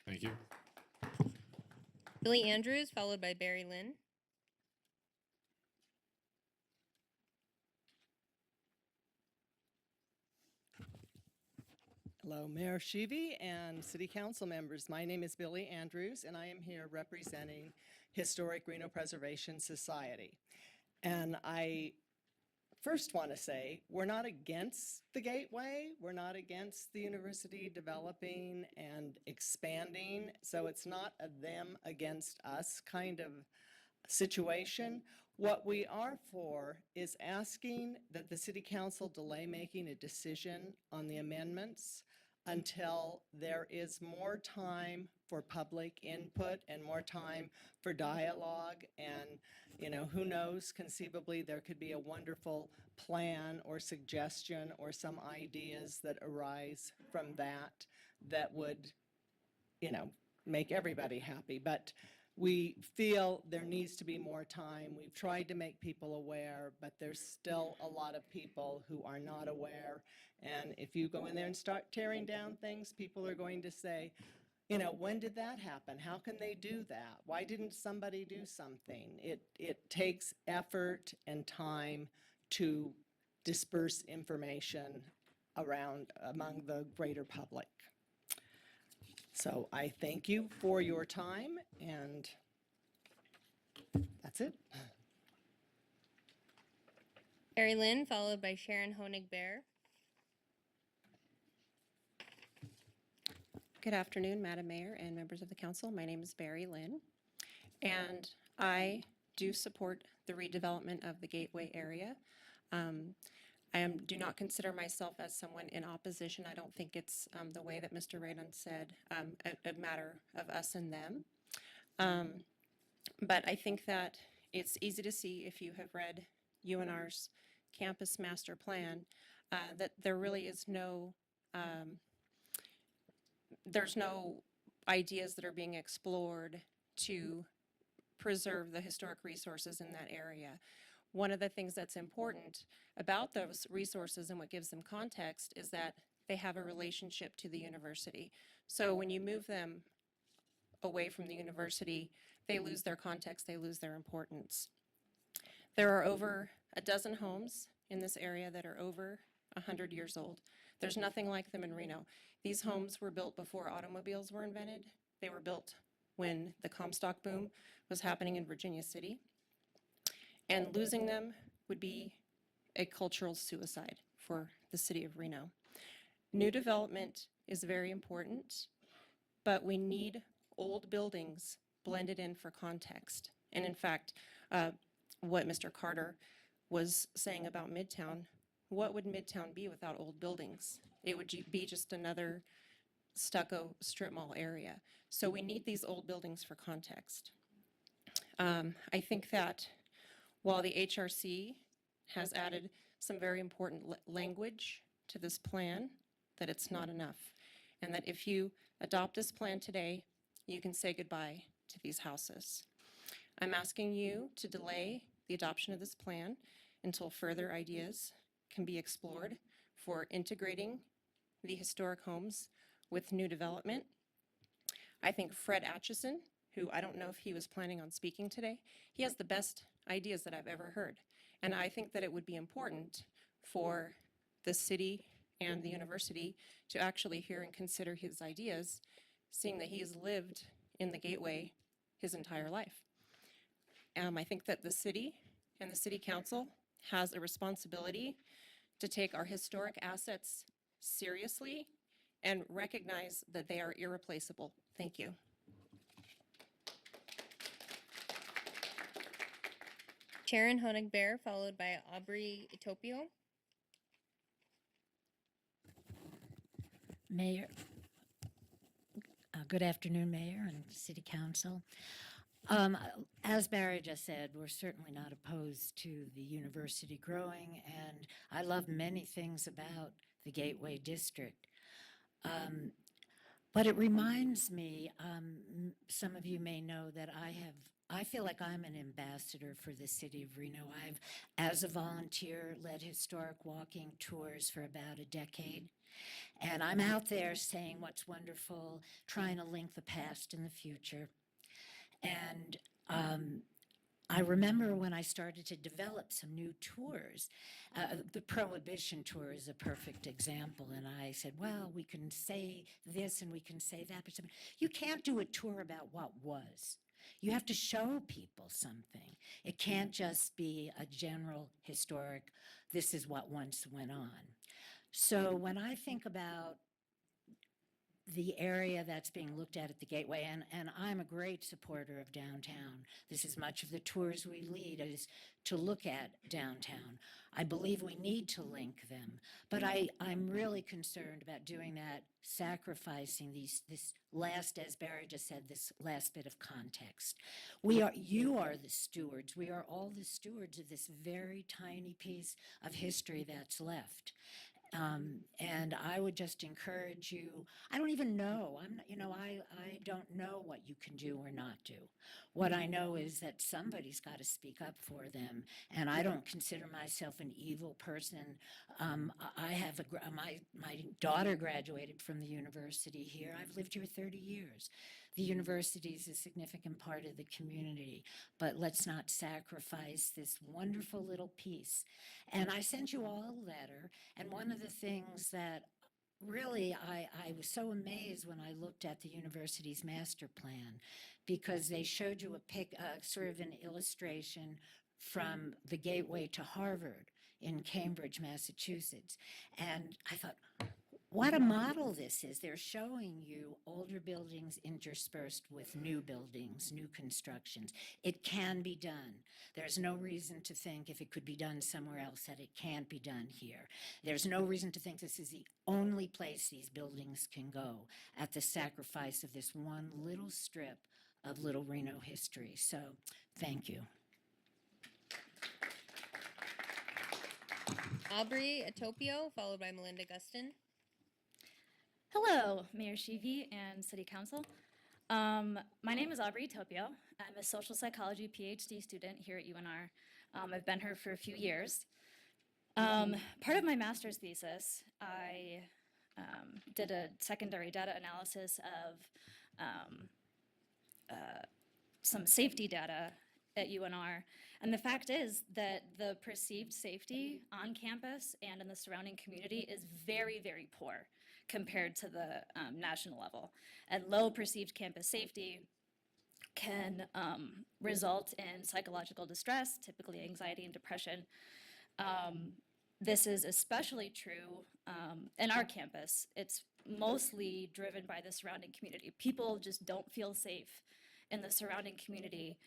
Thank you. Billy Andrews, followed by Barry Lynn. Hello, Mayor Shivi and City Council members. My name is Billy Andrews, and I am here representing Historic Reno Preservation Society. And I first want to say, we're not against the Gateway. We're not against the university developing and expanding. So it's not a them against us kind of situation. What we are for is asking that the city council delay making a decision on the amendments until there is more time for public input and more time for dialogue. And, you know, who knows, conceivably there could be a wonderful plan or suggestion or some ideas that arise from that that would, you know, make everybody happy. But we feel there needs to be more time. We've tried to make people aware, but there's still a lot of people who are not aware. And if you go in there and start tearing down things, people are going to say, you know, when did that happen? How can they do that? Why didn't somebody do something? It takes effort and time to disperse information around among the greater public. So I thank you for your time, and that's it. Carrie Lynn, followed by Sharon Honig-Bear. Good afternoon, Madam Mayor and members of the council. My name is Barry Lynn, and I do support the redevelopment of the Gateway area. Do not consider myself as someone in opposition. I don't think it's the way that Mr. Raymond said, a matter of us and them. But I think that it's easy to see if you have read UNR's campus master plan that there really is there's no ideas that are being explored to preserve the historic resources in that area. One of the things that's important about those resources and what gives them context is that they have a relationship to the university. So when you move them away from the university, they lose their context, they lose their importance. There are over a dozen homes in this area that are over 100 years old. There's nothing like them in Reno. These homes were built before automobiles were invented. They were built when the Comstock boom was happening in Virginia City. And losing them would be a cultural suicide for the city of Reno. New development is very important, but we need old buildings blended in for context. And in fact, what Mr. Carter was saying about Midtown, what would Midtown be without old buildings? It would be just another stucco strip mall area. So we need these old buildings for context. I think that while the HRC has added some very important language to this plan, that it's not enough. And that if you adopt this plan today, you can say goodbye to these houses. I'm asking you to delay the adoption of this plan until further ideas can be explored for integrating the historic homes with new development. I think Fred Atchison, who I don't know if he was planning on speaking today, he has the best ideas that I've ever heard. And I think that it would be important for the city and the university to actually hear and consider his ideas, seeing that he has lived in the Gateway his entire life. I think that the city and the city council has a responsibility to take our historic assets seriously and recognize that they are irreplaceable. Thank you. Sharon Honig-Bear, followed by Aubrey Etopio. Mayor, good afternoon, Mayor and City Council. As Barry just said, we're certainly not opposed to the university growing, and I love many things about the Gateway District. But it reminds me, some of you may know that I feel like I'm an ambassador for the city of Reno. I've, as a volunteer, led historic walking tours for about a decade. And I'm out there saying what's wonderful, trying to link the past and the future. And I remember when I started to develop some new tours, the Prohibition tour is a perfect example. And I said, well, we can say this and we can say that, but you can't do a tour about what was. You have to show people something. It can't just be a general historic, this is what once went on. So when I think about the area that's being looked at the Gateway, and I'm a great supporter of downtown. This is much of the tours we lead is to look at downtown. I believe we need to link them, but I'm really concerned about doing that, sacrificing this last, as Barry just said, this last bit of context. You are the stewards. We are all the stewards of this very tiny piece of history that's left. And I would just encourage you. I don't even know. I don't know what you can do or not do. What I know is that somebody's got to speak up for them. And I don't consider myself an evil person. I have my daughter graduated from the university here. I've lived here 30 years. The university is a significant part of the community, but let's not sacrifice this wonderful little piece. And I sent you all a letter, and one of the things that really I was so amazed when I looked at the university's master plan, because they showed you sort of an illustration from the Gateway to Harvard in Cambridge, Massachusetts. And I thought, what a model this is. They're showing you older buildings interspersed with new buildings, new constructions. It can be done. There's no reason to think if it could be done somewhere else that it can't be done here. There's no reason to think this is the only place these buildings can go at the sacrifice of this one little strip of Little Reno history. So, thank you. Aubrey Atopio, followed by Melinda Gustin. Hello, Mayor Shivi and City Council. My name is Aubrey Topio. I'm a social psychology PhD student here at UNR. I've been here for a few years. Part of my master's thesis, I did a secondary data analysis of some safety data at UNR. And the fact is that the perceived safety on campus and in the surrounding community is very, very poor compared to the national level. And low perceived campus safety can result in psychological distress, typically anxiety and depression. This is especially true in our campus. It's mostly driven by the surrounding community. People just don't feel safe in the surrounding community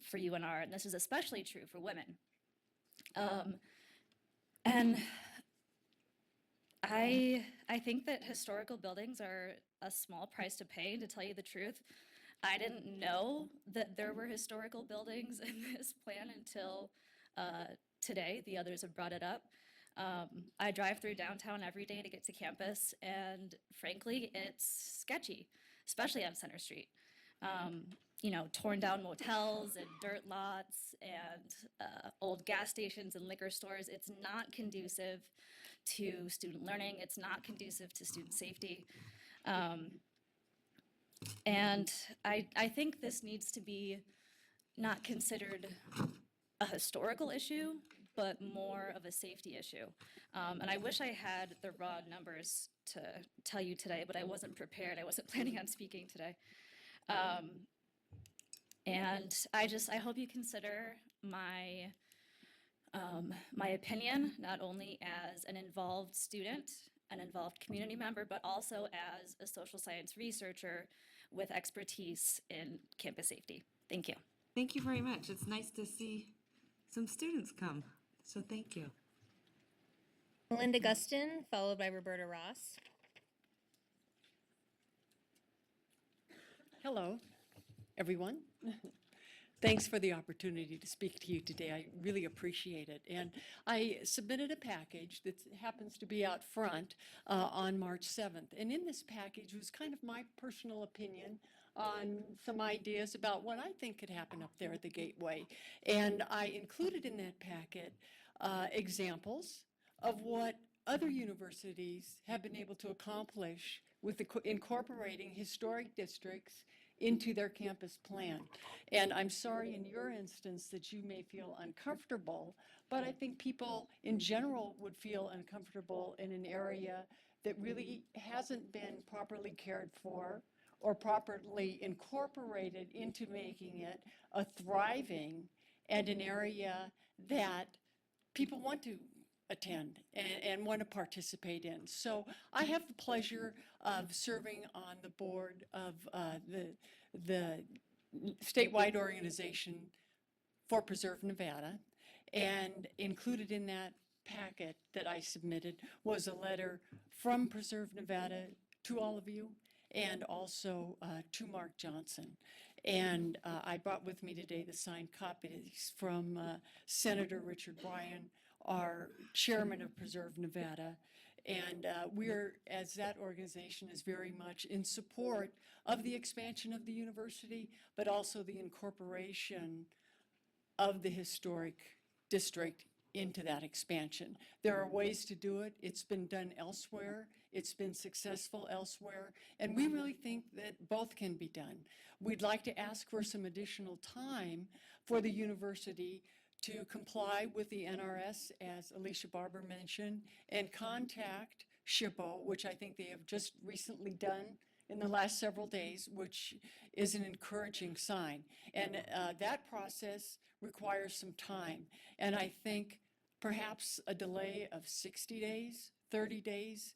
for UNR, and this is especially true for women. And I think that historical buildings are a small price to pay, to tell you the truth. I didn't know that there were historical buildings in this plan until today. The others have brought it up. I drive through downtown every day to get to campus, and frankly, it's sketchy, especially on Center Street. Torn down motels and dirt lots and old gas stations and liquor stores. It's not conducive to student learning. It's not conducive to student safety. And I think this needs to be not considered a historical issue, but more of a safety issue. And I wish I had the raw numbers to tell you today, but I wasn't prepared. I wasn't planning on speaking today. And I hope you consider my opinion, not only as an involved student, an involved community member, but also as a social science researcher with expertise in campus safety. Thank you. Thank you very much. It's nice to see some students come, so thank you. Melinda Gustin, followed by Roberta Ross. Hello, everyone. Thanks for the opportunity to speak to you today. I really appreciate it. And I submitted a package that happens to be out front on March 7th. And in this package was kind of my personal opinion on some ideas about what I think could happen up there at the Gateway. And I included in that packet examples of what other universities have been able to accomplish with incorporating historic districts into their campus plan. And I'm sorry in your instance that you may feel uncomfortable, but I think people in general would feel uncomfortable in an area that really hasn't been properly cared for or properly incorporated into making it a thriving and an area that people want to attend and want to participate in. So I have the pleasure of serving on the board of the statewide organization for Preserve Nevada. And included in that packet that I submitted was a letter from Preserve Nevada to all of you and also to Mark Johnson. And I brought with me today the signed copies from Senator Richard Bryan, our chairman of Preserve Nevada. And we're, as that organization, is very much in support of the expansion of the university, but also the incorporation of the historic district into that expansion. There are ways to do it. It's been done elsewhere. It's been successful elsewhere. And we really think that both can be done. We'd like to ask for some additional time for the university to comply with the NRS, as Alicia Barber mentioned, and contact SHPO, which I think they have just recently done in the last several days, which is an encouraging sign. And that process requires some time. And I think perhaps a delay of 60 days, 30 days,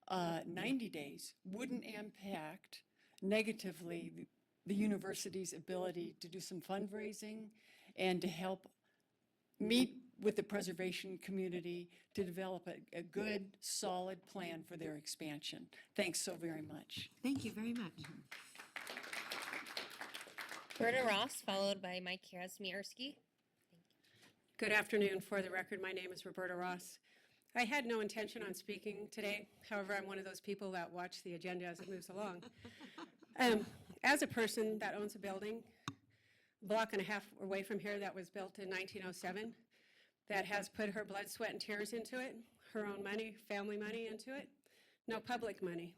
90 days wouldn't impact negatively the university's ability to do some fundraising and to help meet with the preservation community to develop a good, solid plan for their expansion. Thanks so very much. Thank you very much. Berta Ross, followed by Mike Kazmierski. Good afternoon. For the record, my name is Roberta Ross. I had no intention on speaking today. However, I'm one of those people that watch the agenda as it moves along. As a person that owns a building a block and a half away from here that was built in 1907, that has put her blood, sweat, and tears into it, her own money, family money into it, no public money.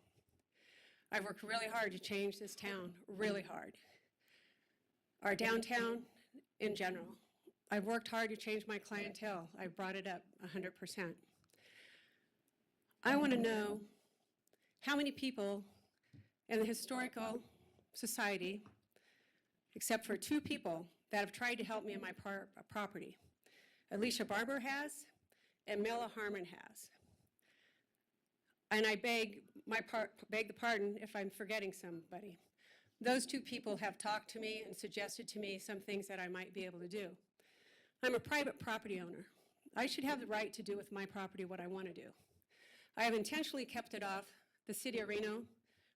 I've worked really hard to change this town, really hard. Our downtown in general. I've worked hard to change my clientele. I've brought it up 100%. I want to know how many people in the historical society, except for 2 people that have tried to help me in my property. Alicia Barber has, and Mela Harmon has. And I beg the pardon if I'm forgetting somebody. Those 2 people have talked to me and suggested to me some things that I might be able to do. I'm a private property owner. I should have the right to do with my property what I want to do. I have intentionally kept it off the City of Reno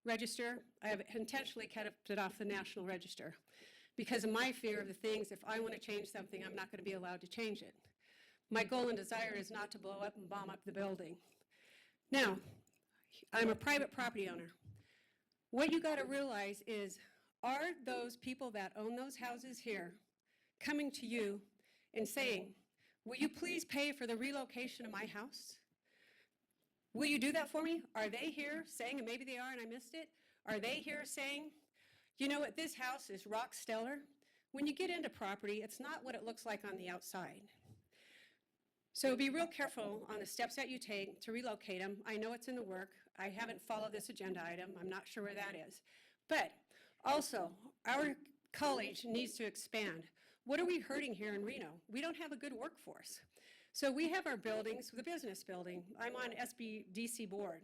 register. I have intentionally kept it off the National Register because of my fear of the things, if I want to change something, I'm not going to be allowed to change it. My goal and desire is not to blow up and bomb up the building. Now, I'm a private property owner. What you got to realize is, are those people that own those houses here coming to you and saying, will you please pay for the relocation of my house? Will you do that for me? Are they here saying, and maybe they are and I missed it, are they here saying, you know what, this house is rock stellar? When you get into property, it's not what it looks like on the outside. So be real careful on the steps that you take to relocate them. I know it's in the work. I haven't followed this agenda item. I'm not sure where that is. But also, our college needs to expand. What are we hurting here in Reno? We don't have a good workforce. So we have our buildings, the business building. I'm on SBDC board.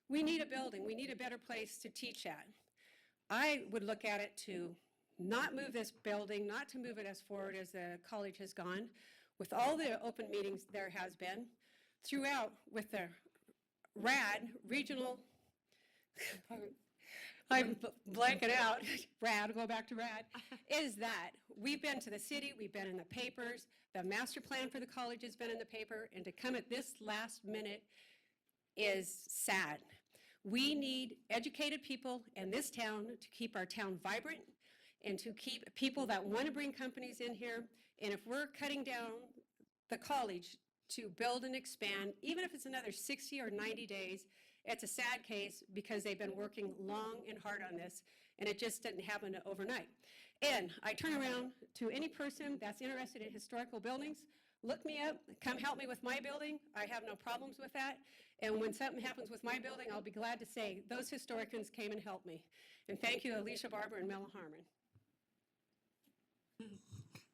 We need a building. We need a better place to teach at. I would look at it to not move this building, not to move it as forward as the college has gone, with all the open meetings there has been, throughout with the RAD, regional, I'm blanking out, RAD, go back to RAD, is that we've been to the city, we've been in the papers, the master plan for the college has been in the paper, and to come at this last minute is sad. We need educated people in this town to keep our town vibrant and to keep people that want to bring companies in here. And if we're cutting down the college to build and expand, even if it's another 60 or 90 days, it's a sad case because they've been working long and hard on this. and it just didn't happen overnight. And I turn around to any person that's interested in historical buildings, look me up, come help me with my building. I have no problems with that. And when something happens with my building, I'll be glad to say those historians came and helped me. And thank you, Alicia Barber and Mela Harmon.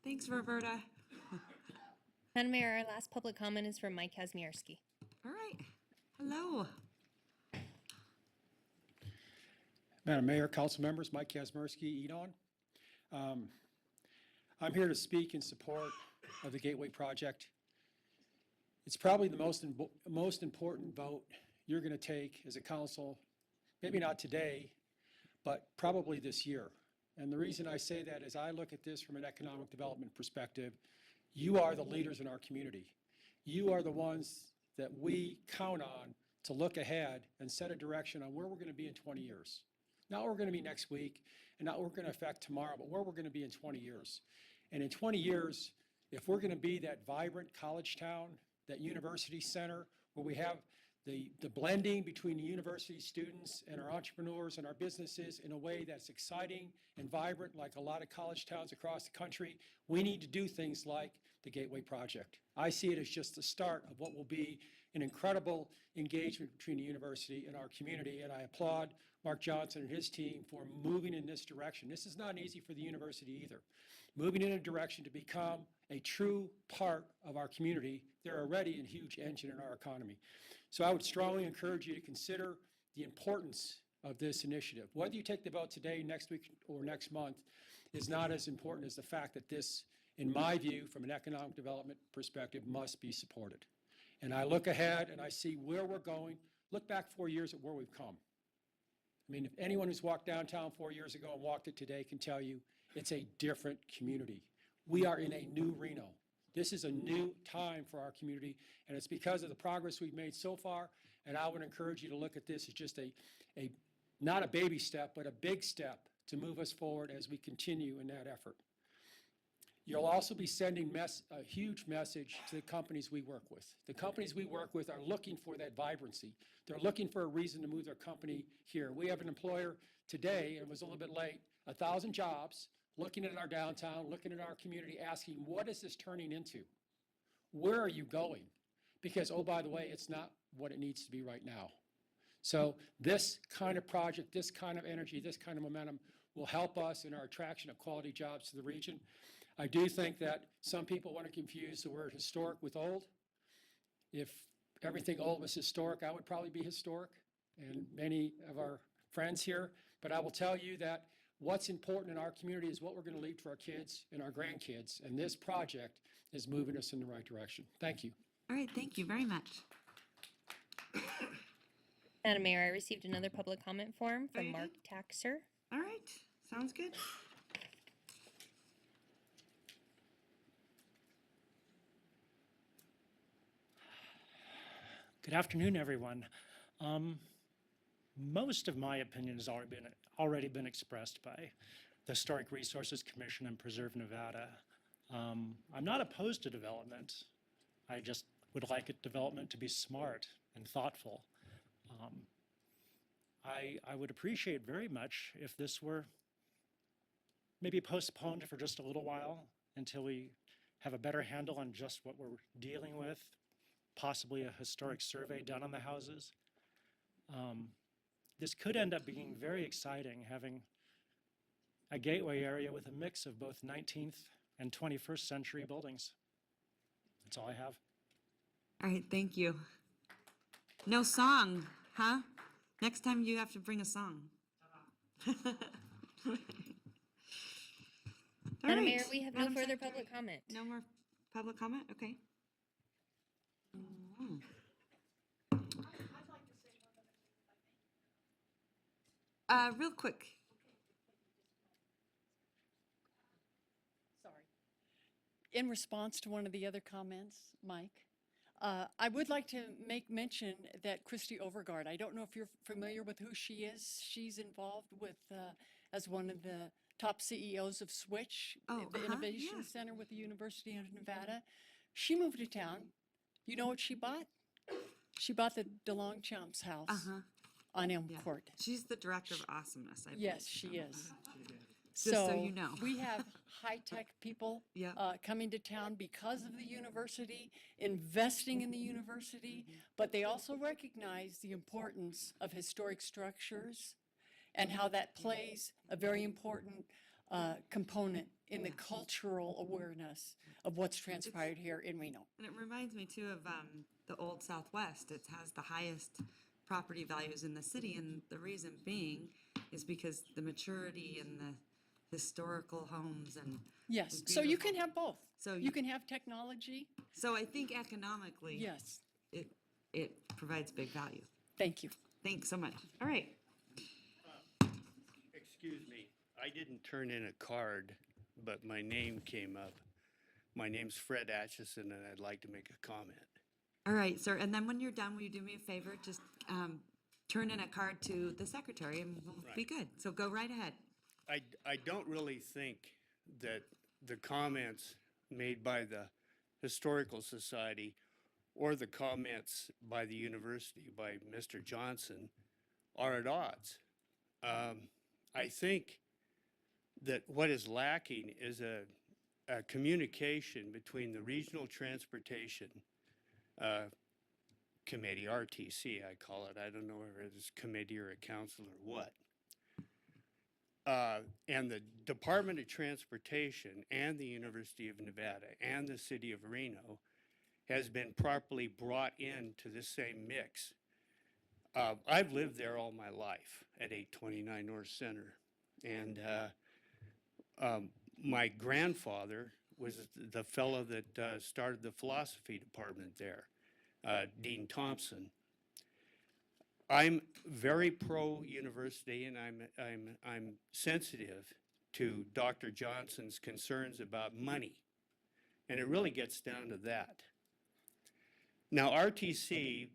Thanks, Roberta. Madam Mayor, our last public comment is from Mike Kazmierski. All right. Hello. Madam Mayor, council members, Mike Kazmierski, Edon. I'm here to speak in support of the Gateway project. It's probably the most important vote you're going to take as a council, maybe not today, but probably this year. And the reason I say that is I look at this from an economic development perspective. You are the leaders in our community. You are the ones that we count on to look ahead and set a direction on where we're going to be in 20 years. Not where we're going to be next week, and not what we're going to affect tomorrow, but where we're going to be in 20 years. And in 20 years, if we're going to be that vibrant college town, that university center, where we have the blending between the university students and our entrepreneurs and our businesses in a way that's exciting and vibrant, like a lot of college towns across the country, we need to do things like the Gateway Project. I see it as just the start of what will be an incredible engagement between the university and our community, and I applaud Mark Johnson and his team for moving in this direction. This is not easy for the university either. Moving in a direction to become a true part of our community. They're already a huge engine in our economy. So I would strongly encourage you to consider the importance of this initiative. Whether you take the vote today, next week, or next month is not as important as the fact that this, in my view, from an economic development perspective, must be supported. And I look ahead and I see where we're going. Look back 4 years at where we've come. I mean, if anyone who's walked downtown 4 years ago and walked it today can tell you it's a different community. We are in a new Reno. This is a new time for our community, and it's because of the progress we've made so far, and I would encourage you to look at this as just not a baby step, but a big step to move us forward as we continue in that effort. You'll also be sending a huge message to the companies we work with. The companies we work with are looking for that vibrancy. They're looking for a reason to move their company here. We have an employer today, and it was a little bit late, 1,000 jobs, looking at our downtown, looking at our community, asking, what is this turning into? Where are you going? Because, oh, by the way, it's not what it needs to be right now. So this kind of project, this kind of energy, this kind of momentum will help us in our attraction of quality jobs to the region. I do think that some people want to confuse the word historic with old. If everything old was historic, I would probably be historic, and many of our friends here. But I will tell you that what's important in our community is what we're going to leave to our kids and our grandkids, and this project is moving us in the right direction. Thank you. All right, thank you very much. Madam Mayor, I received another public comment form Oh, from you Mark Taxer. All right, sounds good. Good afternoon, everyone. Most of my opinion has already been expressed by the Historic Resources Commission and Preserve Nevada. I'm not opposed to development. I just would like development to be smart and thoughtful. I would appreciate very much if this were maybe postponed for just a little while until we have a better handle on just what we're dealing with, possibly a historic survey done on the houses. This could end up being very exciting, having a gateway area with a mix of both 19th and 21st century buildings. That's all I have. All right, thank you. No song, huh? Next time you have to bring a song. Madam Mayor, we have no further public comment. No more public comment? Okay. Real quick. Sorry. In response to one of the other comments, Mike, I would like to make mention that Christy Overgaard, I don't know if you're familiar with who she is. She's involved with, as one of the top CEOs of Switch, the Innovation Center with the University of Nevada. She moved to town. You know what she bought? She bought the DeLongchamp's house on Elm Yeah. Court. She's the director of awesomeness, I believe. Yes, she is. Just so you know. We have high-tech people Yep. coming to town because of the university, investing in the university, but they also recognize the importance of historic structures and how that plays a very important component in the cultural awareness of what's transpired here in Reno. And it reminds me too of the Old Southwest. It has the highest property values in the city, and the reason being is because the maturity and the historical homes and Yes, the so you beautiful- can have both. So You can have technology. So I think economically, Yes. it provides big value. Thank you. Thanks so much. All right. Excuse me, I didn't turn in a card, but my name came up. My name's Fred Atchison, and I'd like to make a comment. All right, sir. And then when you're done, will you do me a favor? Just turn in a card to the secretary and we'll be Right. good. So go right ahead. I don't really think that the comments made by the Historical Society or the comments by the university, by Mr. Johnson, are at odds. I think that what is lacking is a communication between the Regional Transportation Committee, RTC, I call it. I don't know if it's a committee or a council or what. And the Department of Transportation and the University of Nevada and the City of Reno has been properly brought into the same mix. I've lived there all my life at 829 North Center. And my grandfather was the fellow that started the philosophy department there, Dean Thompson. I'm very pro-university, and I'm sensitive to Dr. Johnson's concerns about money, and it really gets down to that. Now, RTC,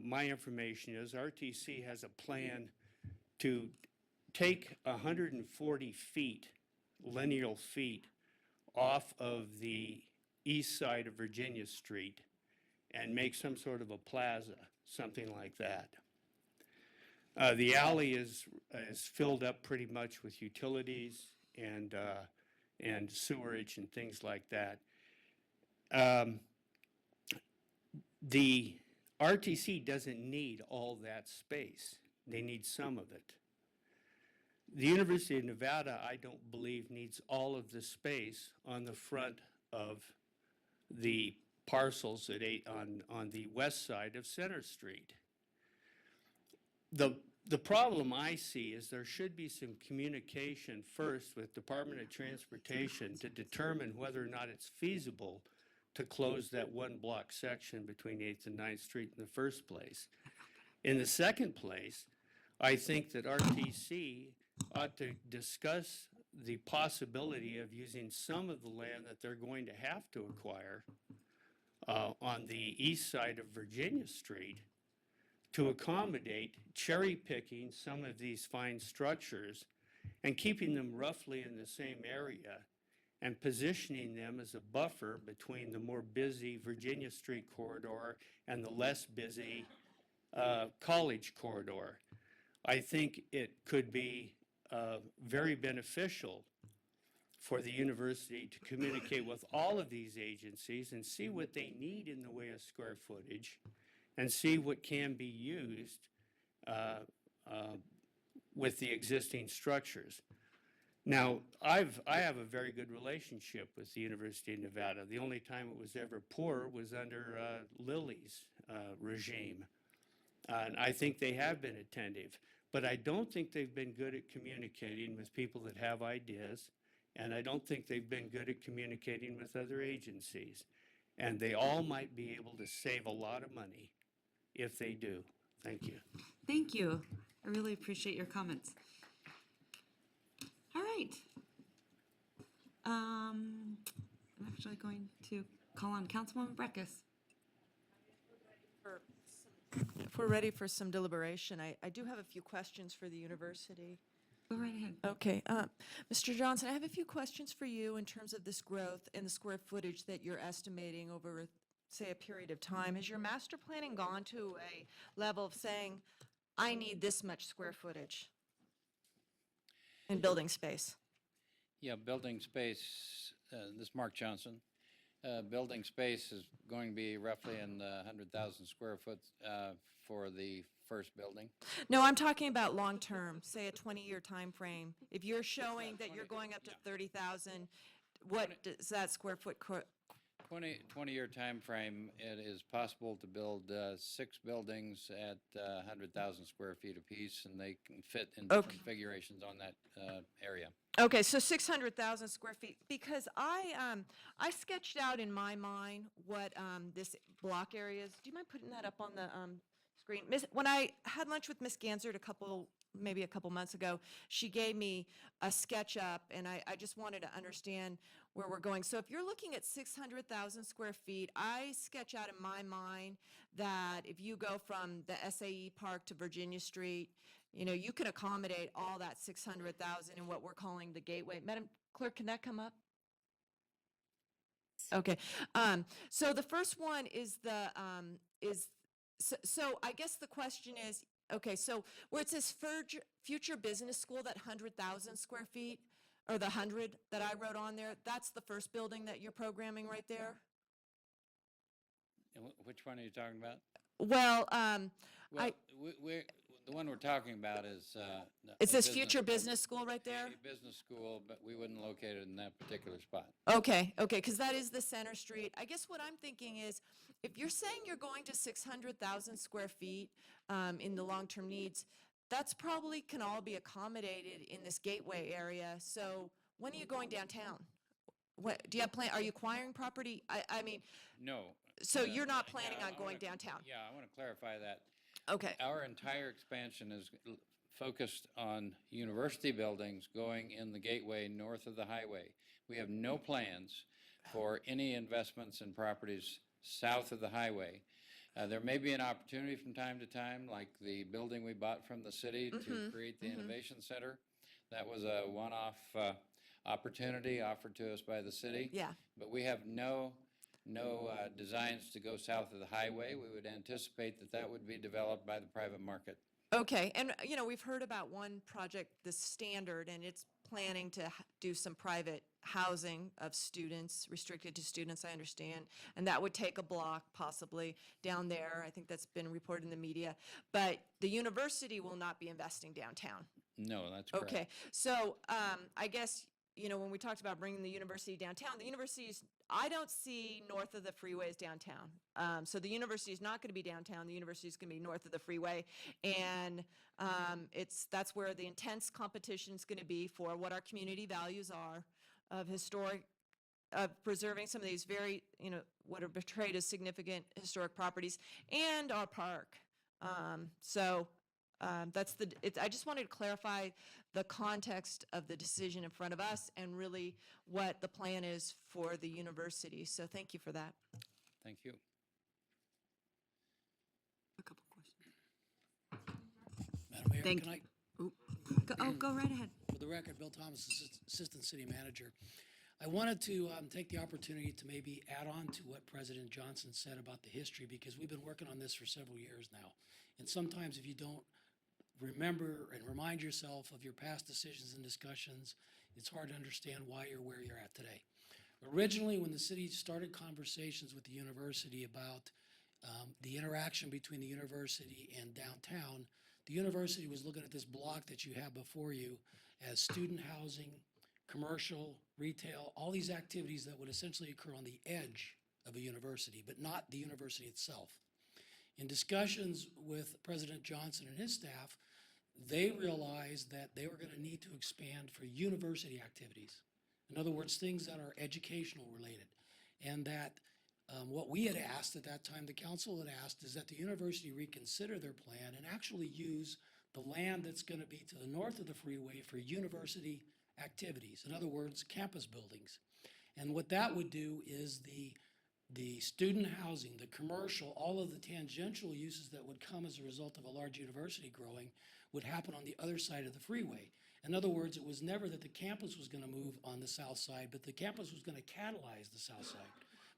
my information is RTC has a plan to take 140 feet, lineal feet, off of the east side of Virginia Street and make some sort of a plaza, something like that. The alley is filled up pretty much with utilities and sewerage and things like that. The RTC doesn't need all that space. They need some of it. The University of Nevada, I don't believe, needs all of the space on the front of the parcels at on the west side of Center Street. The problem I see is there should be some communication first with Department of Transportation to determine whether or not it's feasible to close that one block section between 8th and 9th Street in the first place. In the second place, I think that RTC ought to discuss the possibility of using some of the land that they're going to have to acquire on the east side of Virginia Street to accommodate cherry picking some of these fine structures and keeping them roughly in the same area and positioning them as a buffer between the more busy Virginia Street corridor and the less busy College corridor. I think it could be very beneficial for the university to communicate with all of these agencies and see what they need in the way of square footage and see what can be used with the existing structures. Now, I have a very good relationship with the University of Nevada. The only time it was ever poor was under Lily's regime. And I think they have been attentive, but I don't think they've been good at communicating with people that have ideas, and I don't think they've been good at communicating with other agencies. And they all might be able to save a lot of money if they do. Thank you. Thank you. I really appreciate your comments. All right. I'm actually going to call on Councilwoman Breckus. If we're ready for some deliberation, I do have a few questions for the university. Go right ahead. Okay. Mr. Johnson, I have a few questions for you in terms of this growth and the square footage that you're estimating over, say, a period of time. Has your master planning gone to a level of saying, I need this much square footage in building space. Yeah, building space, this is Mark Johnson. Building space is going to be roughly in the 100,000 square foot for the first building. No, I'm talking about long-term, say a 20-year time frame. If you're showing that you're going up to 30,000, what does that square foot 20-year time frame, it is possible to build 6 buildings at 100,000 square feet apiece, and they can fit in different configurations on that area. Okay, so 600,000 square feet, because I sketched out in my mind what this block area is. Do you mind putting that up on the screen? When I had lunch with Miss Gansert maybe a couple months ago, she gave me a sketch up, and I just wanted to understand where we're going. So if you're looking at 600,000 square feet, I sketch out in my mind that if you go from the SAE Park to Virginia Street, you know, you can accommodate all that 600,000 in what we're calling the gateway. Madam Clerk, can that come up? Okay. So the first one is so I guess the question is, okay, so where it says future business school, that 100,000 square feet, or the 100 that I wrote on there, that's the first building that you're programming right there? And which one are you talking about? Well, Well, the one we're talking about is. It says future business school right there? A business school, but we wouldn't locate it in that particular spot. Okay, because that is the center street. I guess what I'm thinking is, if you're saying you're going to 600,000 square feet in the long-term needs, that's probably can all be accommodated in this gateway area. So when are you going downtown? What, do you have are you acquiring property? I mean. No. So you're not planning on going downtown? Yeah, I want to clarify that. Okay. Our entire expansion is focused on university buildings going in the gateway north of the highway. We have no plans for any investments in properties south of the highway. There may be an opportunity from time to time, like the building we bought from the city to create the Innovation Center. That was a one-off opportunity offered to us by the city. Yeah. But we have no designs to go south of the highway. We would anticipate that would be developed by the private market. Okay, and you know, we've heard about one project, the Standard, and it's planning to do some private housing of students, restricted to students, I understand, and that would take a block possibly down there. I think that's been reported in the media, but the university will not be investing downtown. No, that's correct. Okay, so I guess, you know, when we talked about bringing the university downtown, the university's, I don't see north of the freeways downtown. So the university is not going to be downtown. The university is going to be north of the freeway. And that's where the intense competition is going to be for what our community values are of preserving some of these very, you know, what are portrayed as significant historic properties and our park. I just wanted to clarify the context of the decision in front of us and really what the plan is for the university. So thank you for that. Thank you. A couple questions. Madam Mayor, Thank can you. Go right ahead. For the record, Bill Thomas, Assistant City Manager. I wanted to take the opportunity to maybe add on to what President Johnson said about the history, because we've been working on this for several years now. And sometimes if you don't remember and remind yourself of your past decisions and discussions, it's hard to understand why you're where you're at today. Originally, when the city started conversations with the university about the interaction between the university and downtown, the university was looking at this block that you have before you as student housing, commercial, retail, all these activities that would essentially occur on the edge of a university, but not the university itself. In discussions with President Johnson and his staff, they realized that they were going to need to expand for university activities. In other words, things that are educational related. And that what we had asked at that time, the council had asked, is that the university reconsider their plan and actually use the land that's going to be to the north of the freeway for university activities. In other words, campus buildings. And what that would do is the student housing, the commercial, all of the tangential uses that would come as a result of a large university growing would happen on the other side of the freeway. In other words, it was never that the campus was going to move on the south side, but the campus was going to catalyze the south side,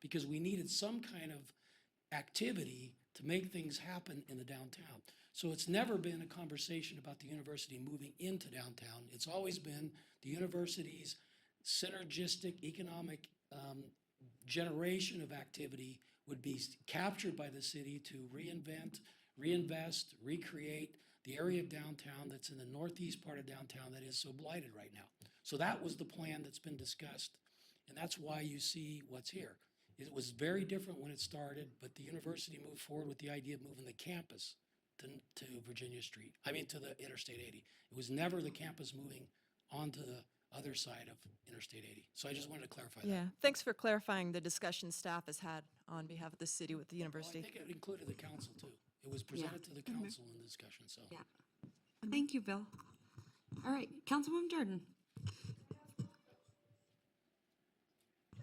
because we needed some kind of activity to make things happen in the downtown. So it's never been a conversation about the university moving into downtown. It's always been the university's synergistic economic generation of activity would be captured by the city to reinvest, recreate the area of downtown that's in the northeast part of downtown that is so blighted right now. So that was the plan that's been discussed, and that's why you see what's here. It was very different when it started, but the university moved forward with the idea of moving the campus to Virginia Street, to the Interstate 80. It was never the campus moving onto the other side of Interstate 80. So I just wanted to clarify that. Yeah, thanks for clarifying the discussion staff has had on behalf of the city with the Well, I university. think it included the council too. It was presented to the council in the discussion, so. Yeah. Thank you, Bill. All right, Councilwoman Jordan.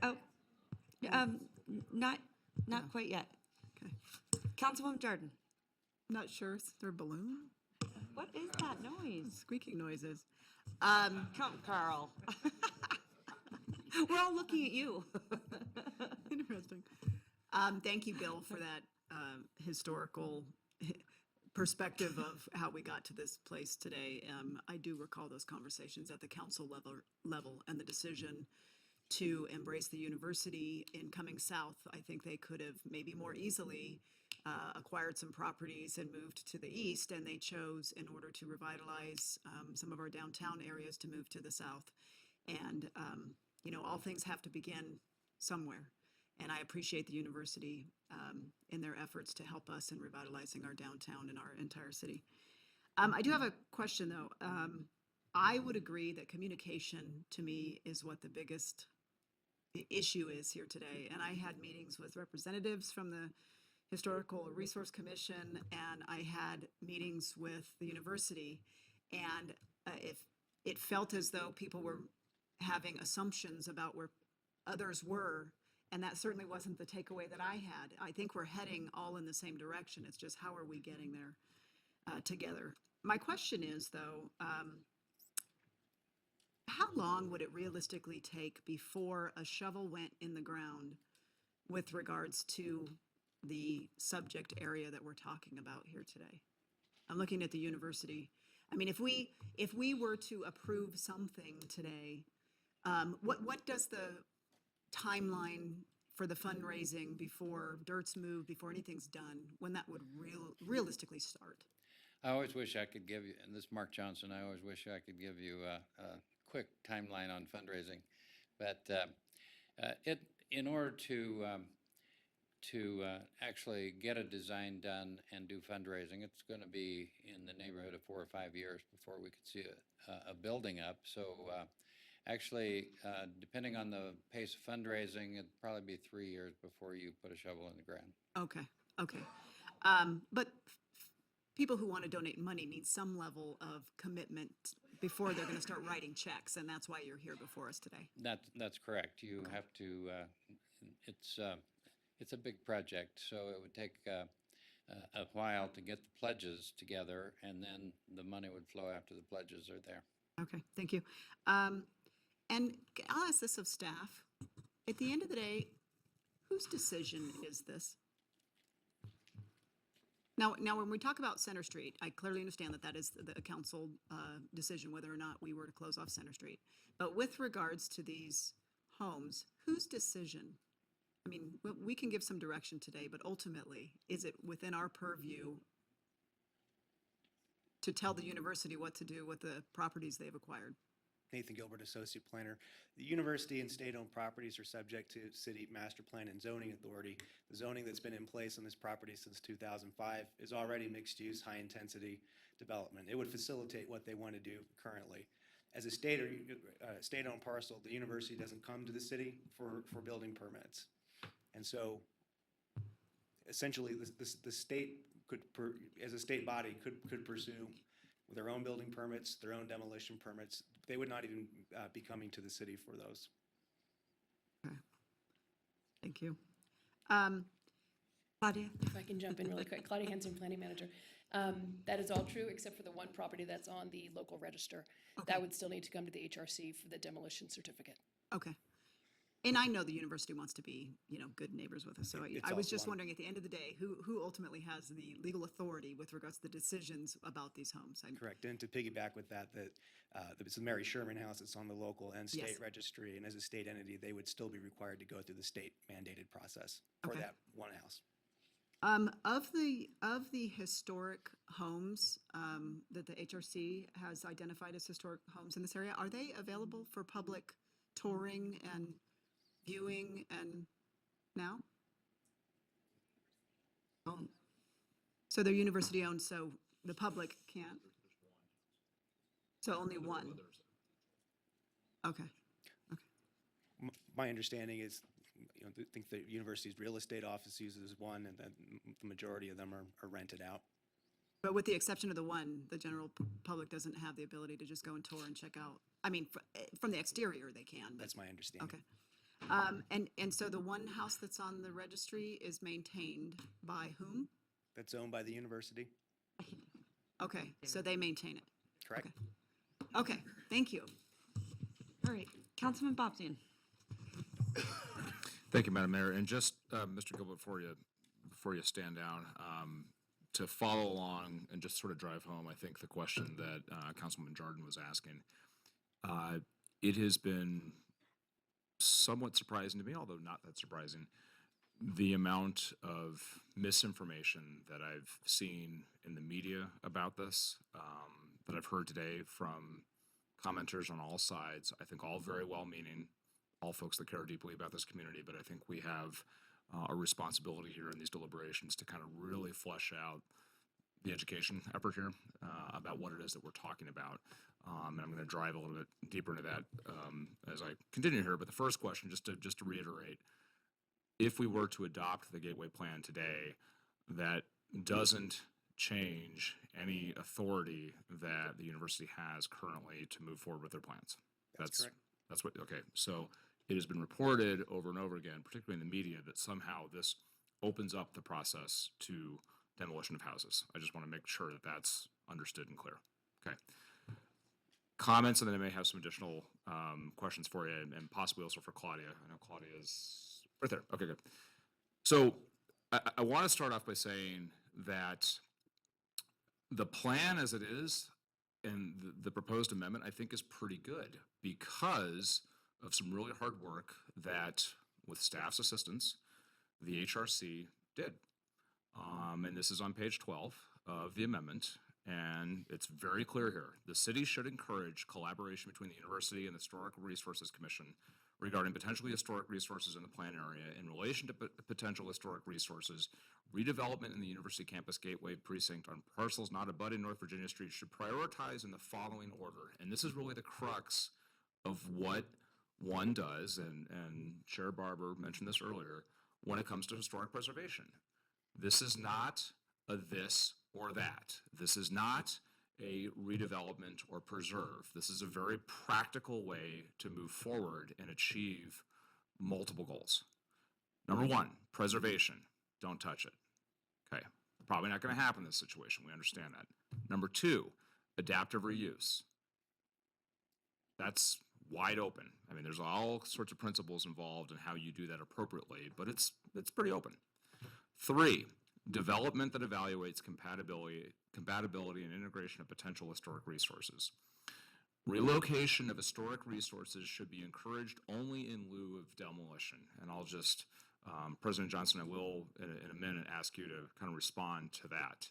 Oh, not quite yet. Okay. Councilwoman Jordan. Not sure. Is there a balloon? What is that noise? Squeaking noises. Come, Carl. We're all looking at you. Interesting. Thank you, Bill, for that historical perspective of how we got to this place today. I do recall those conversations at the council level and the decision to embrace the university in coming south. I think they could have maybe more easily acquired some properties and moved to the east, and they chose, in order to revitalize some of our downtown areas, to move to the south. And all things have to begin somewhere. And I appreciate the university in their efforts to help us in revitalizing our downtown and our entire city. I do have a question, though. I would agree that communication, to me, is what the biggest issue is here today. And I had meetings with representatives from the Historical Resource Commission, and I had meetings with the university. And if it felt as though people were having assumptions about where others were, and that certainly wasn't the takeaway that I had. I think we're heading all in the same direction. It's just how are we getting there together? My question is, though, how long would it realistically take before a shovel went in the ground with regards to the subject area that we're talking about here today? I'm looking at the university. I mean, if we were to approve something today, what does the timeline for the fundraising before dirt's moved, before anything's done, when that would realistically start? I always wish I could give you, and this is Mark Johnson, I always wish I could give you a quick timeline on fundraising. But in order to actually get a design done and do fundraising, it's going to be in the neighborhood of 4 or 5 years before we could see a building up. So actually, depending on the pace of fundraising, it'd probably be 3 years before you put a shovel in the ground. Okay. But people who want to donate money need some level of commitment before they're going to start writing checks, and that's why you're here before us today. That's correct. You have to, it's a big project, so it would take a while to get the pledges together, and then the money would flow after the pledges are there. Okay, thank you. And I'll ask this of staff. At the end of the day, whose decision is this? Now, when we talk about Center Street, I clearly understand that that is the council decision whether or not we were to close off Center Street. But with regards to these homes, whose decision? I mean, we can give some direction today, but ultimately, is it within our purview to tell the university what to do with the properties they've acquired? Nathan Gilbert, Associate Planner. The university and state-owned properties are subject to city master plan and zoning authority. The zoning that's been in place on this property since 2005 is already mixed-use, high-intensity development. It would facilitate what they want to do currently. As a state-owned parcel, the university doesn't come to the city for building permits. And so essentially the state could, as a state body, could pursue with their own building permits, their own demolition permits. They would not even be coming to the city for those. Okay. Thank you. Claudia? If I can jump in really quick. Claudia Hanson, Planning Manager. That is all true, except for the one property that's on the local register. Okay. That would still need to come to the HRC for the demolition certificate. Okay. And I know the university wants to be, good neighbors with us. So It's I was also just on- wondering at the end of the day, who ultimately has the legal authority with regards to the decisions about these homes? Correct. And to piggyback with that, it's the Mary Sherman House. It's on the local and state Yes. registry. And as a state entity, they would still be required to go through the state mandated process for Okay. that one house. Of the historic homes that the HRC has identified as historic homes in this area, are they available for public touring and viewing and now? So they're university owned, so the public can't? So only one? Okay. My understanding is, I think the university's real estate office uses one, and then the majority of them are rented out. But with the exception of the one, the general public doesn't have the ability to just go and tour and check out. I mean, from the exterior, they can, but, That's my understanding. okay. And so the one house that's on the registry is maintained by whom? That's owned by the university. Okay, so they maintain it. Correct. Okay, thank you. All right, Councilman Bobzian. Thank you, Madam Mayor. And just, Mr. Gilbert, before you stand down, to follow along and just sort of drive home, I think the question that Councilman Jordan was asking, it has been somewhat surprising to me, although not that surprising, the amount of misinformation that I've seen in the media about this, that I've heard today from commenters on all sides. I think all very well-meaning, all folks that care deeply about this community, but I think we have a responsibility here in these deliberations to kind of really flesh out the education effort here about what it is that we're talking about. And I'm going to drive a little bit deeper into that as I continue here. But the first question, just to reiterate, if we were to adopt the Gateway Plan today, that doesn't change any authority that the university has currently to move forward with their plans. That's correct. That's what, okay. So it has been reported over and over again, particularly in the media, that somehow this opens up the process to demolition of houses. I just want to make sure that that's understood and clear. Okay. Comments, and then I may have some additional questions for you, and possibly also for Claudia. I know Claudia is right there. Okay, good. So I want to start off by saying that the plan as it is and the proposed amendment, I think, is pretty good because of some really hard work that, with staff's assistance, the HRC did. And this is on page 12 of the amendment, and it's very clear here. The city should encourage collaboration between the university and the Historical Resources Commission regarding potentially historic resources in the plan area. In relation to potential historic resources, redevelopment in the University Campus Gateway Precinct on parcels not abutting North Virginia Street should prioritize in the following order. And this is really the crux of what one does, and Chair Barber mentioned this earlier, when it comes to historic preservation. This is not a this or that. This is not a redevelopment or preserve. This is a very practical way to move forward and achieve multiple goals. Number one, preservation. Don't touch it. Okay, probably not going to happen in this situation. We understand that. Number two, adaptive reuse. That's wide open. I mean, there's all sorts of principles involved in how you do that appropriately, but it's pretty open. Three, development that evaluates compatibility and integration of potential historic resources. Relocation of historic resources should be encouraged only in lieu of demolition. And I'll just, President Johnson, I will in a minute ask you to kind of respond to that.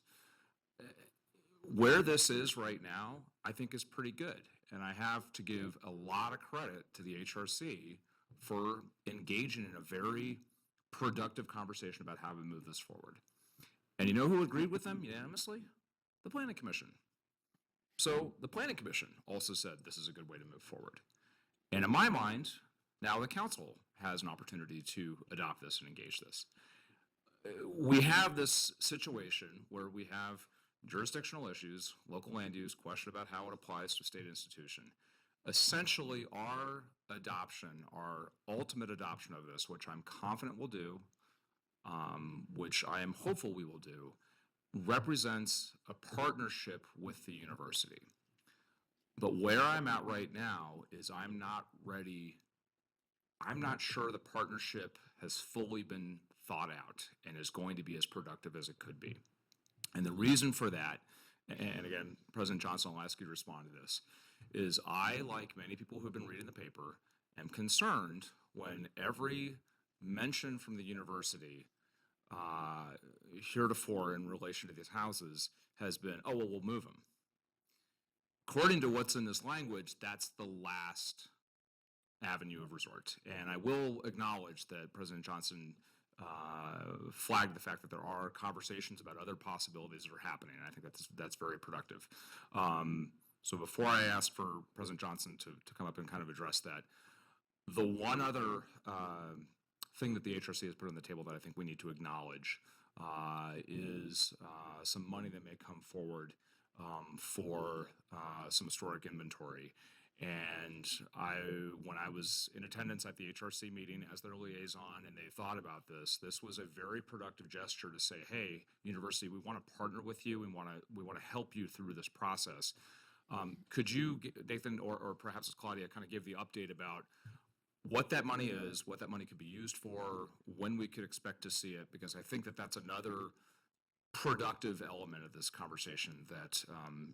Where this is right now, I think is pretty good. And I have to give a lot of credit to the HRC for engaging in a very productive conversation about how we move this forward. And you know who agreed with them unanimously? The Planning Commission. So the Planning Commission also said this is a good way to move forward. And in my mind, now the council has an opportunity to adopt this and engage this. We have this situation where we have jurisdictional issues, local land use, question about how it applies to a state institution. Essentially, our adoption, our ultimate adoption of this, which I'm confident we'll do, which I am hopeful we will do, represents a partnership with the university. But where I'm at right now is I'm not ready I'm not sure the partnership has fully been thought out and is going to be as productive as it could be. And the reason for that, and again, President Johnson, I'll ask you to respond to this, is I, like many people who've been reading the paper, am concerned when every mention from the university heretofore in relation to these houses has been, oh, well, we'll move them. According to what's in this language, that's the last avenue of resort. And I will acknowledge that President Johnson flagged the fact that there are conversations about other possibilities that are happening. And I think that's very productive. So before I ask for President Johnson to come up and kind of address that, the one other thing that the HRC has put on the table that I think we need to acknowledge is some money that may come forward for some historic inventory. And when I was in attendance at the HRC meeting as their liaison and they thought about this was a very productive gesture to say, hey, university, we want to partner with you. We want to help you through this process. Could you, Nathan, or perhaps Claudia, kind of give the update about what that money is, what that money could be used for, when we could expect to see it? Because I think that that's another productive element of this conversation that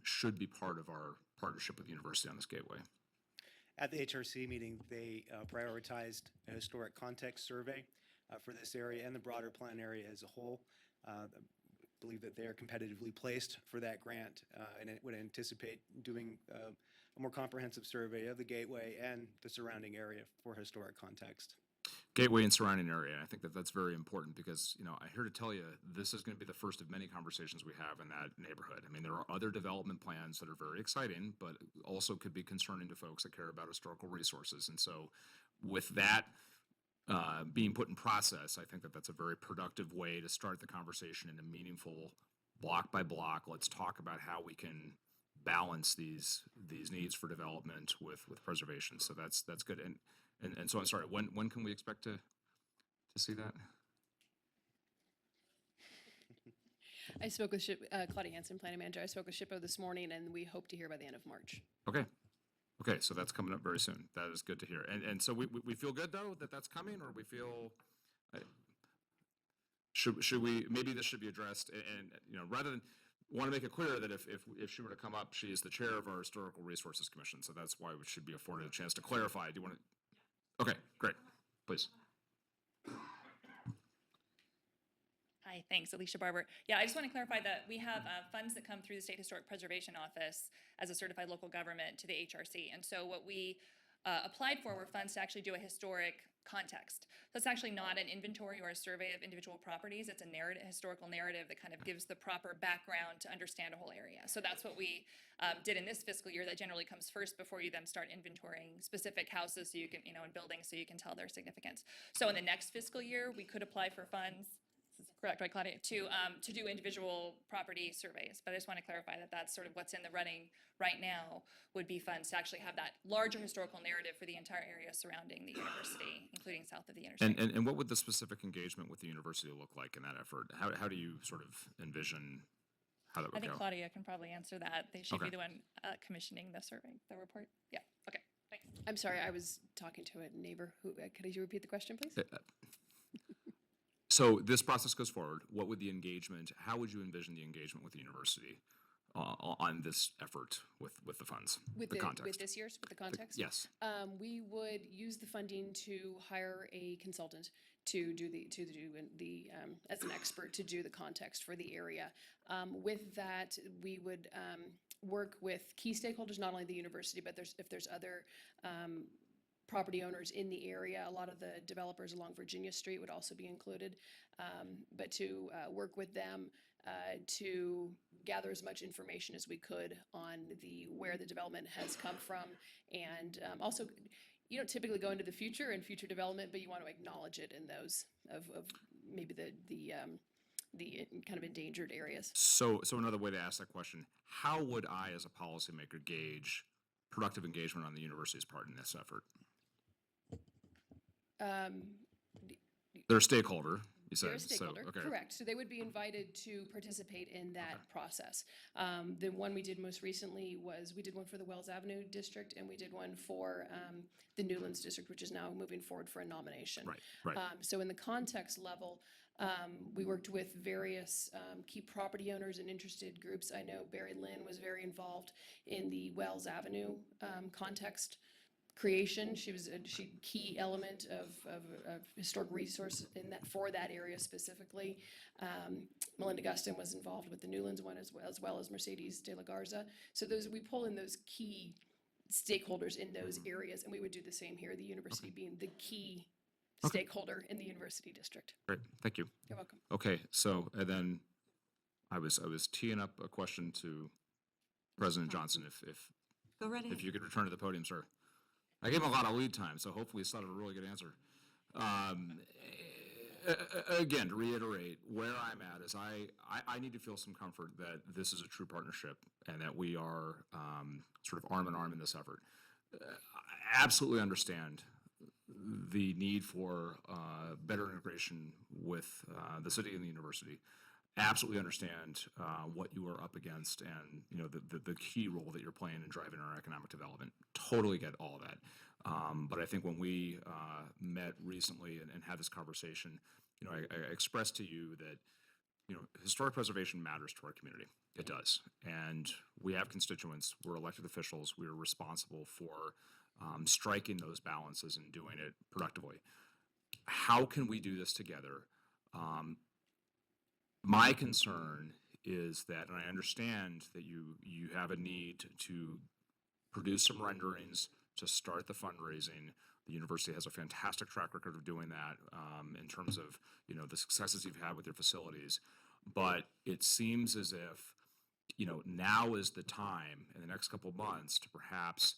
should be part of our partnership with the university on this gateway. At the HRC meeting, they prioritized a historic context survey for this area and the broader plan area as a whole. I believe that they are competitively placed for that grant, and it would anticipate doing a more comprehensive survey of the gateway and the surrounding area for historic context. Gateway and surrounding area. I think that that's very important because, I'm here to tell you, this is going to be the first of many conversations we have in that neighborhood. I mean, there are other development plans that are very exciting, but also could be concerning to folks that care about historical resources. And so with that being put in process, I think that that's a very productive way to start the conversation in a meaningful block by block. Let's talk about how we can balance these needs for development with preservation. So that's good. And so I'm sorry, when can we expect to see that? I spoke with Claudia Hansen, planning manager. I spoke with SHPO this morning, and we hope to hear by the end of March. Okay, so that's coming up very soon. That is good to hear. And so we feel good, though, that that's coming, or we feel, should we, maybe this should be addressed, and rather than, want to make it clear that if she were to come up, she is the chair of our Historical Resources Commission, so that's why we should be afforded a chance to clarify. Do you want to? Okay, great. Please. Hi, thanks, Alicia Barber. Yeah, I just want to clarify that we have funds that come through the State Historic Preservation Office as a certified local government to the HRC. And so what we applied for were funds to actually do a historic context. So it's actually not an inventory or a survey of individual properties. It's a historical narrative that kind of gives the proper background to understand a whole area. So that's what we did in this fiscal year. That generally comes first before you then start inventorying specific houses so you can, and buildings so you can tell their significance. So in the next fiscal year, we could apply for funds, this is correct, right, Claudia, to do individual property surveys. But I just want to clarify that that's sort of what's in the running right now, would be funds to actually have that larger historical narrative for the entire area surrounding the university, including south of the interstate. And what would the specific engagement with the university look like in that effort? How do you sort of envision how that would go? I think Claudia can probably answer that. They should Okay. be the one commissioning the survey, the report. Yeah, okay, thanks. I'm sorry, I was talking to a neighbor who, could you repeat the question, please? So this process goes forward. What would the engagement, how would you envision the engagement with the university on this effort with the funds, With the context? With this year's, with the context? Yes. We would use the funding to hire a consultant to do as an expert to do the context for the area. With that, we would work with key stakeholders, not only the university, but if there's other property owners in the area. A lot of the developers along Virginia Street would also be included, but to work with them to gather as much information as we could on where the development has come from, and also, you don't typically go into the future and future development, but you want to acknowledge it in those of maybe the kind of endangered areas. So another way to ask that question, how would I as a policymaker gauge productive engagement on the university's part in this effort? They're a stakeholder. you They're a said, so, stakeholder, okay. correct. So they would be invited to participate in that process. The one we did most recently was, we did one for the Wells Avenue District, and we did one for the Newlands District, which is now moving forward for a nomination. Right. So in the context level, we worked with various key property owners and interested groups. I know Barry Lynn was very involved in the Wells Avenue context creation. She was a key element of historic resource in that, for that area specifically. Melinda Gustin was involved with the Newlands one as well as Mercedes de la Garza. So those, we pull in those key stakeholders in those areas, and we would do the same here, the university being the key stakeholder in the university district. Great, thank you. You're welcome. Okay, so, and then I was teeing up a question to President Johnson, Go right ahead. if you could return to the podium, sir. I gave him a lot of lead time, so hopefully it's not a really good answer. Again, to reiterate, where I'm at is I need to feel some comfort that this is a true partnership and that we are sort of arm in arm in this effort. I absolutely understand the need for better integration with the city and the university. Absolutely understand what you are up against and, you know, the key role that you're playing in driving our economic development. Totally get all that. But I think when we met recently and had this conversation, you know, I expressed to you that, you know, historic preservation matters to our community. It does. And we have constituents, we're elected officials, we're responsible for striking those balances and doing it productively. How can we do this together? My concern is that, and I understand that you have a need to produce some renderings to start the fundraising. The university has a fantastic track record of doing that in terms of, you know, the successes you've had with your facilities. But it seems as if, you know, now is the time in the next couple of months to perhaps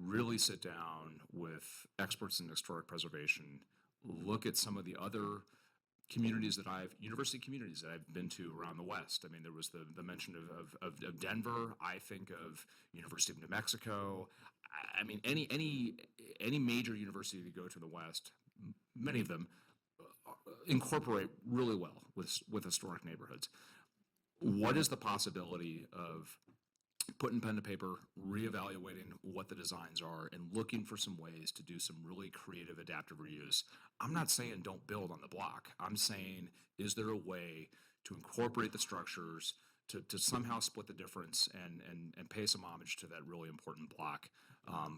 really sit down with experts in historic preservation, look at some of the other communities that university communities that I've been to around the West. I mean, there was the mention of Denver. I think of University of New Mexico. I mean, any major university you go to in the West, many of them incorporate really well with historic neighborhoods. What is the possibility of putting pen to paper, reevaluating what the designs are, and looking for some ways to do some really creative adaptive reuse? I'm not saying don't build on the block. I'm saying, is there a way to incorporate the structures, to somehow split the difference and pay some homage to that really important block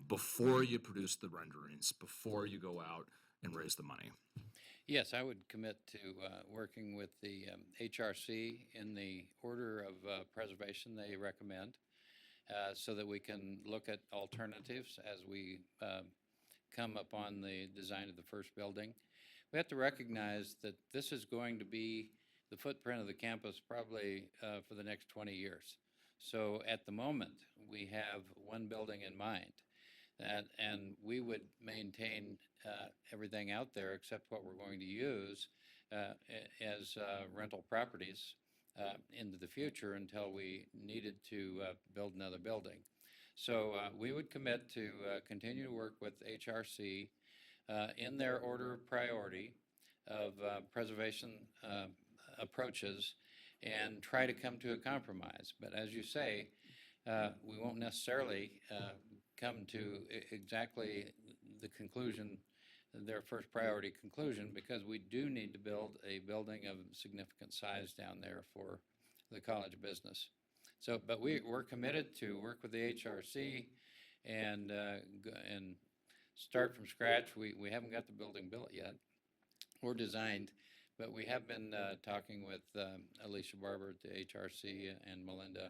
before you produce the renderings, before you go out and raise the money? Yes, I would commit to working with the HRC in the order of preservation they recommend, so that we can look at alternatives as we come upon the design of the first building. We have to recognize that this is going to be the footprint of the campus probably for the next 20 years. So at the moment, we have one building in mind, and we would maintain everything out there except what we're going to use as rental properties into the future until we needed to build another building. So we would commit to continue to work with HRC in their order of priority of preservation approaches and try to come to a compromise. But as you say, we won't necessarily come to exactly the conclusion, their first priority conclusion, because we do need to build a building of significant size down there for the College of Business. So, but we're committed to work with the HRC and start from scratch. We haven't got the building built yet or designed, but we have been talking with Alicia Barber at the HRC and Melinda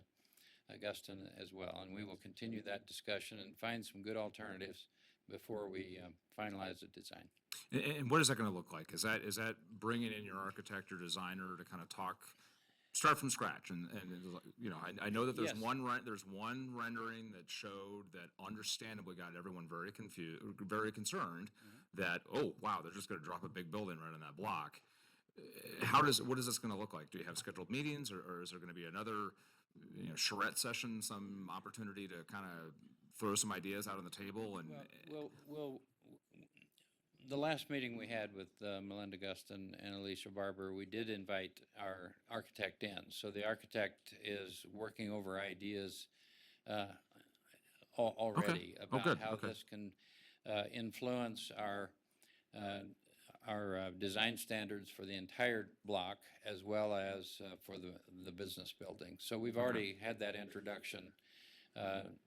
Gustin as well, and we will continue that discussion and find some good alternatives before we finalize the design. And what is that going to look like? Is that bringing in your architect or designer to kind of start from scratch? And you know, I know that there's Yes. one rendering that showed that understandably got everyone very confused, very concerned that, oh wow, they're just going to drop a big building right on that block. What is this going to look like? Do you have scheduled meetings, or is there going to be another, you know, charrette session, some opportunity to kind of throw some ideas out on the table? And The last meeting we had with Melinda Guston and Alicia Barber, we did invite our architect in. So the architect is working over ideas already about good. how Okay. this can influence our design standards for the entire block as well as for the business building. So we've already had that introduction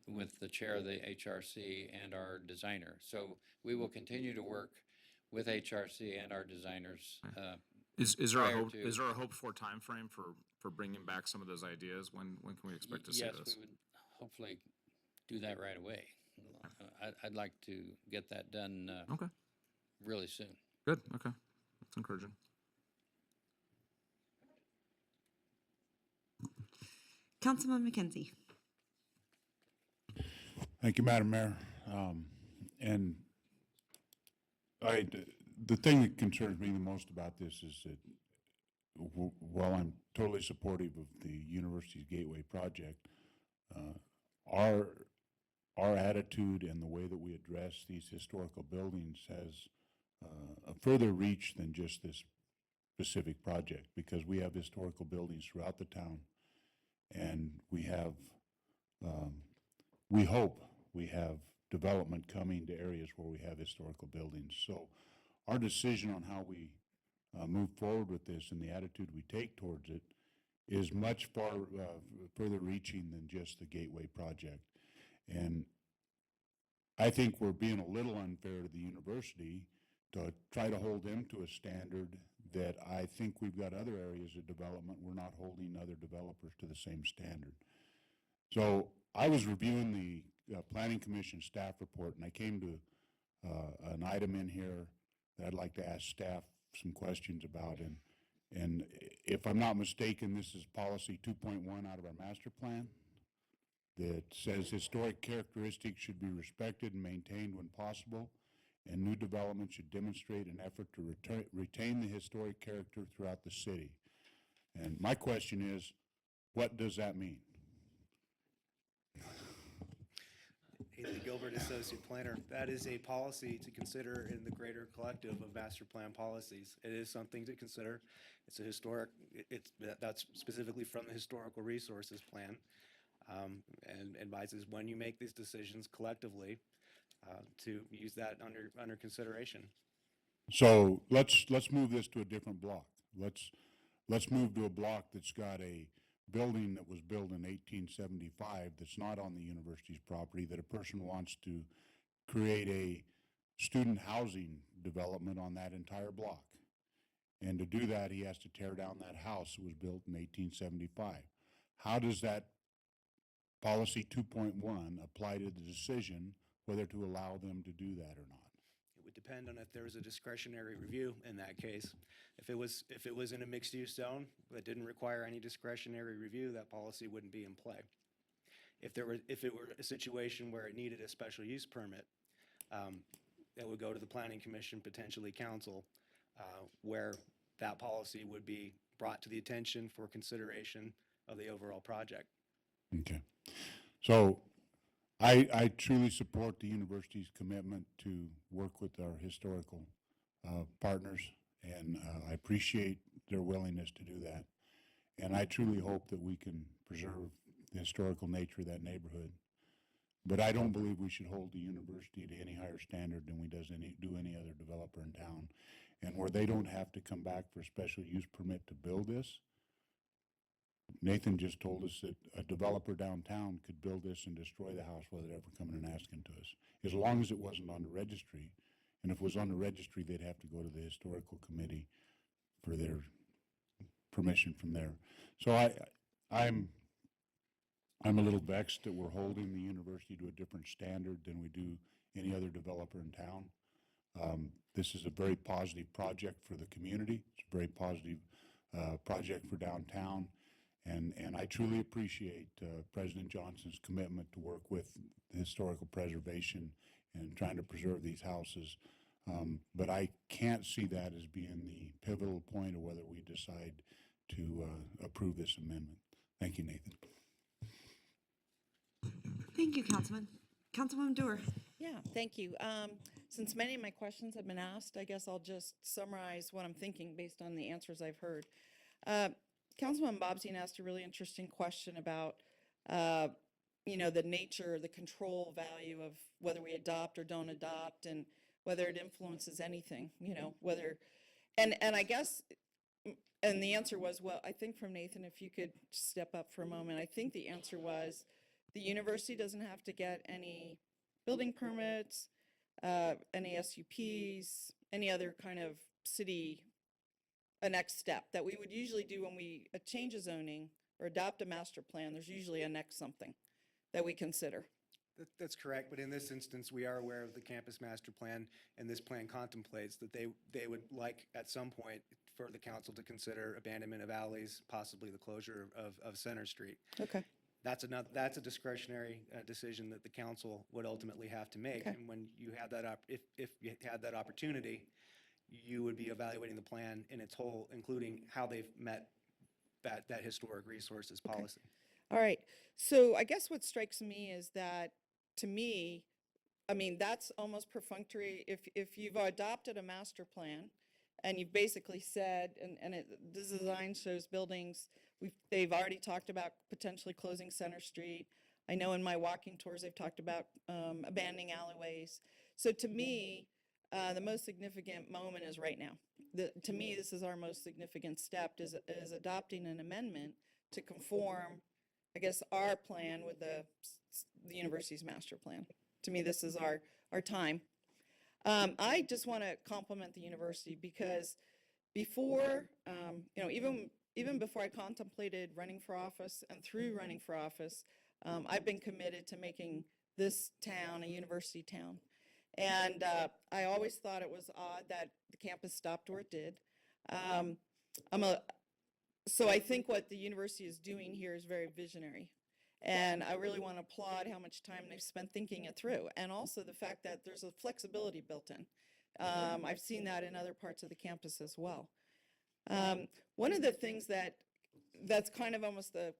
with the chair of the HRC and our designer. So we will continue to work with HRC and our designers. Is there a prior hope? to- Is there a hope for time frame for bringing back some of those ideas? When can we expect to see Yes, this? we would hopefully do that right away. I'd like to get that done Okay. really soon. Good. Okay. That's encouraging. Councilman McKenzie. Thank you, Madam Mayor. And the thing that concerns me the most about this is that while I'm totally supportive of the university's Gateway project, our attitude and the way that we address these historical buildings has a further reach than just this specific project, because we have historical buildings throughout the town, and we have, we hope we have development coming to areas where we have historical buildings. So our decision on how we move forward with this and the attitude we take towards it is much further reaching than just the Gateway project. And I think we're being a little unfair to the university to try to hold them to a standard that I think we've got other areas of development. We're not holding other developers to the same standard. So I was reviewing the Planning Commission staff report, and I came to an item in here that I'd like to ask staff some questions about. And if I'm not mistaken, this is policy 2.1 out of our master plan that says historic characteristics should be respected and maintained when possible, and new development should demonstrate an effort to retain the historic character throughout the city. And my question is, what does that mean? Nathan Gilbert, Associate Planner. That is a policy to consider in the greater collective of master plan policies. It is something to consider. It's a historic, that's specifically from the Historical Resources Plan, and advises when you make these decisions collectively to use that under consideration. So let's move this to a different block. Let's move to a block that's got a building that was built in 1875 that's not on the university's property, that a person wants to create a student housing development on that entire block. And to do that, he has to tear down that house that was built in 1875. How does that policy 2.1 apply to the decision whether to allow them to do that or not? It would depend on if there was a discretionary review in that case. If it was in a mixed-use zone that didn't require any discretionary review, that policy wouldn't be in play. If it were a situation where it needed a special use permit, it would go to the Planning Commission, potentially council, where that policy would be brought to the attention for consideration of the overall project. Okay. So I truly support the university's commitment to work with our historical partners, and I appreciate their willingness to do that. And I truly hope that we can preserve the historical nature of that neighborhood. But I don't believe we should hold the university to any higher standard than we do any other developer in town. And where they don't have to come back for a special use permit to build this, Nathan just told us that a developer downtown could build this and destroy the house without ever coming and asking to us, as long as it wasn't on the registry. And if it was on the registry, they'd have to go to the historical committee for their permission from there. So I'm a little vexed that we're holding the university to a different standard than we do any other developer in town. This is a very positive project for the community. It's a very positive project for downtown. And I truly appreciate President Johnson's commitment to work with historical preservation and trying to preserve these houses. But I can't see that as being the pivotal point of whether we decide to approve this amendment. Thank you, Nathan. Thank you, Councilman. Councilwoman Dewar. Yeah, thank you. Since many of my questions have been asked, I guess I'll just summarize what I'm thinking based on the answers I've heard. Councilman Bobzien asked a really interesting question about, the nature, the control value of whether we adopt or don't adopt, and whether it influences anything, whether, and I guess, and the answer was, well, I think from Nathan, if you could step up for a moment, I think the answer was the university doesn't have to get any building permits, any SUPs, any other kind of a next step that we would usually do when we change a zoning or adopt a master plan. There's usually a next something that we consider. That's correct, but in this instance, we are aware of the campus master plan, and this plan contemplates that they would like at some point for the council to consider abandonment of alleys, possibly the closure of Center Street. Okay. That's a discretionary decision that the council would ultimately have to make. Okay. And when you have that, if you had that opportunity, you would be evaluating the plan in its whole, including how they've met that historic resources policy. All right. So I guess what strikes me is that, to me, I mean, that's almost perfunctory. If you've adopted a master plan and you've basically said, the design shows buildings, they've already talked about potentially closing Center Street. I know in my walking tours, they've talked about abandoning alleyways. So to me, the most significant moment is right now. To me, this is our most significant step, is adopting an amendment to conform, I guess, our plan with the university's master plan. To me, this is our time. I just want to compliment the university because before, even before I contemplated running for office and through running for office, I've been committed to making this town a university town. And I always thought it was odd that the campus stopped where it did. So I think what the university is doing here is very visionary. And I really want to applaud how much time they've spent thinking it through. And also the fact that there's a flexibility built in. I've seen that in other parts of the campus as well. One of the things that's kind of almost the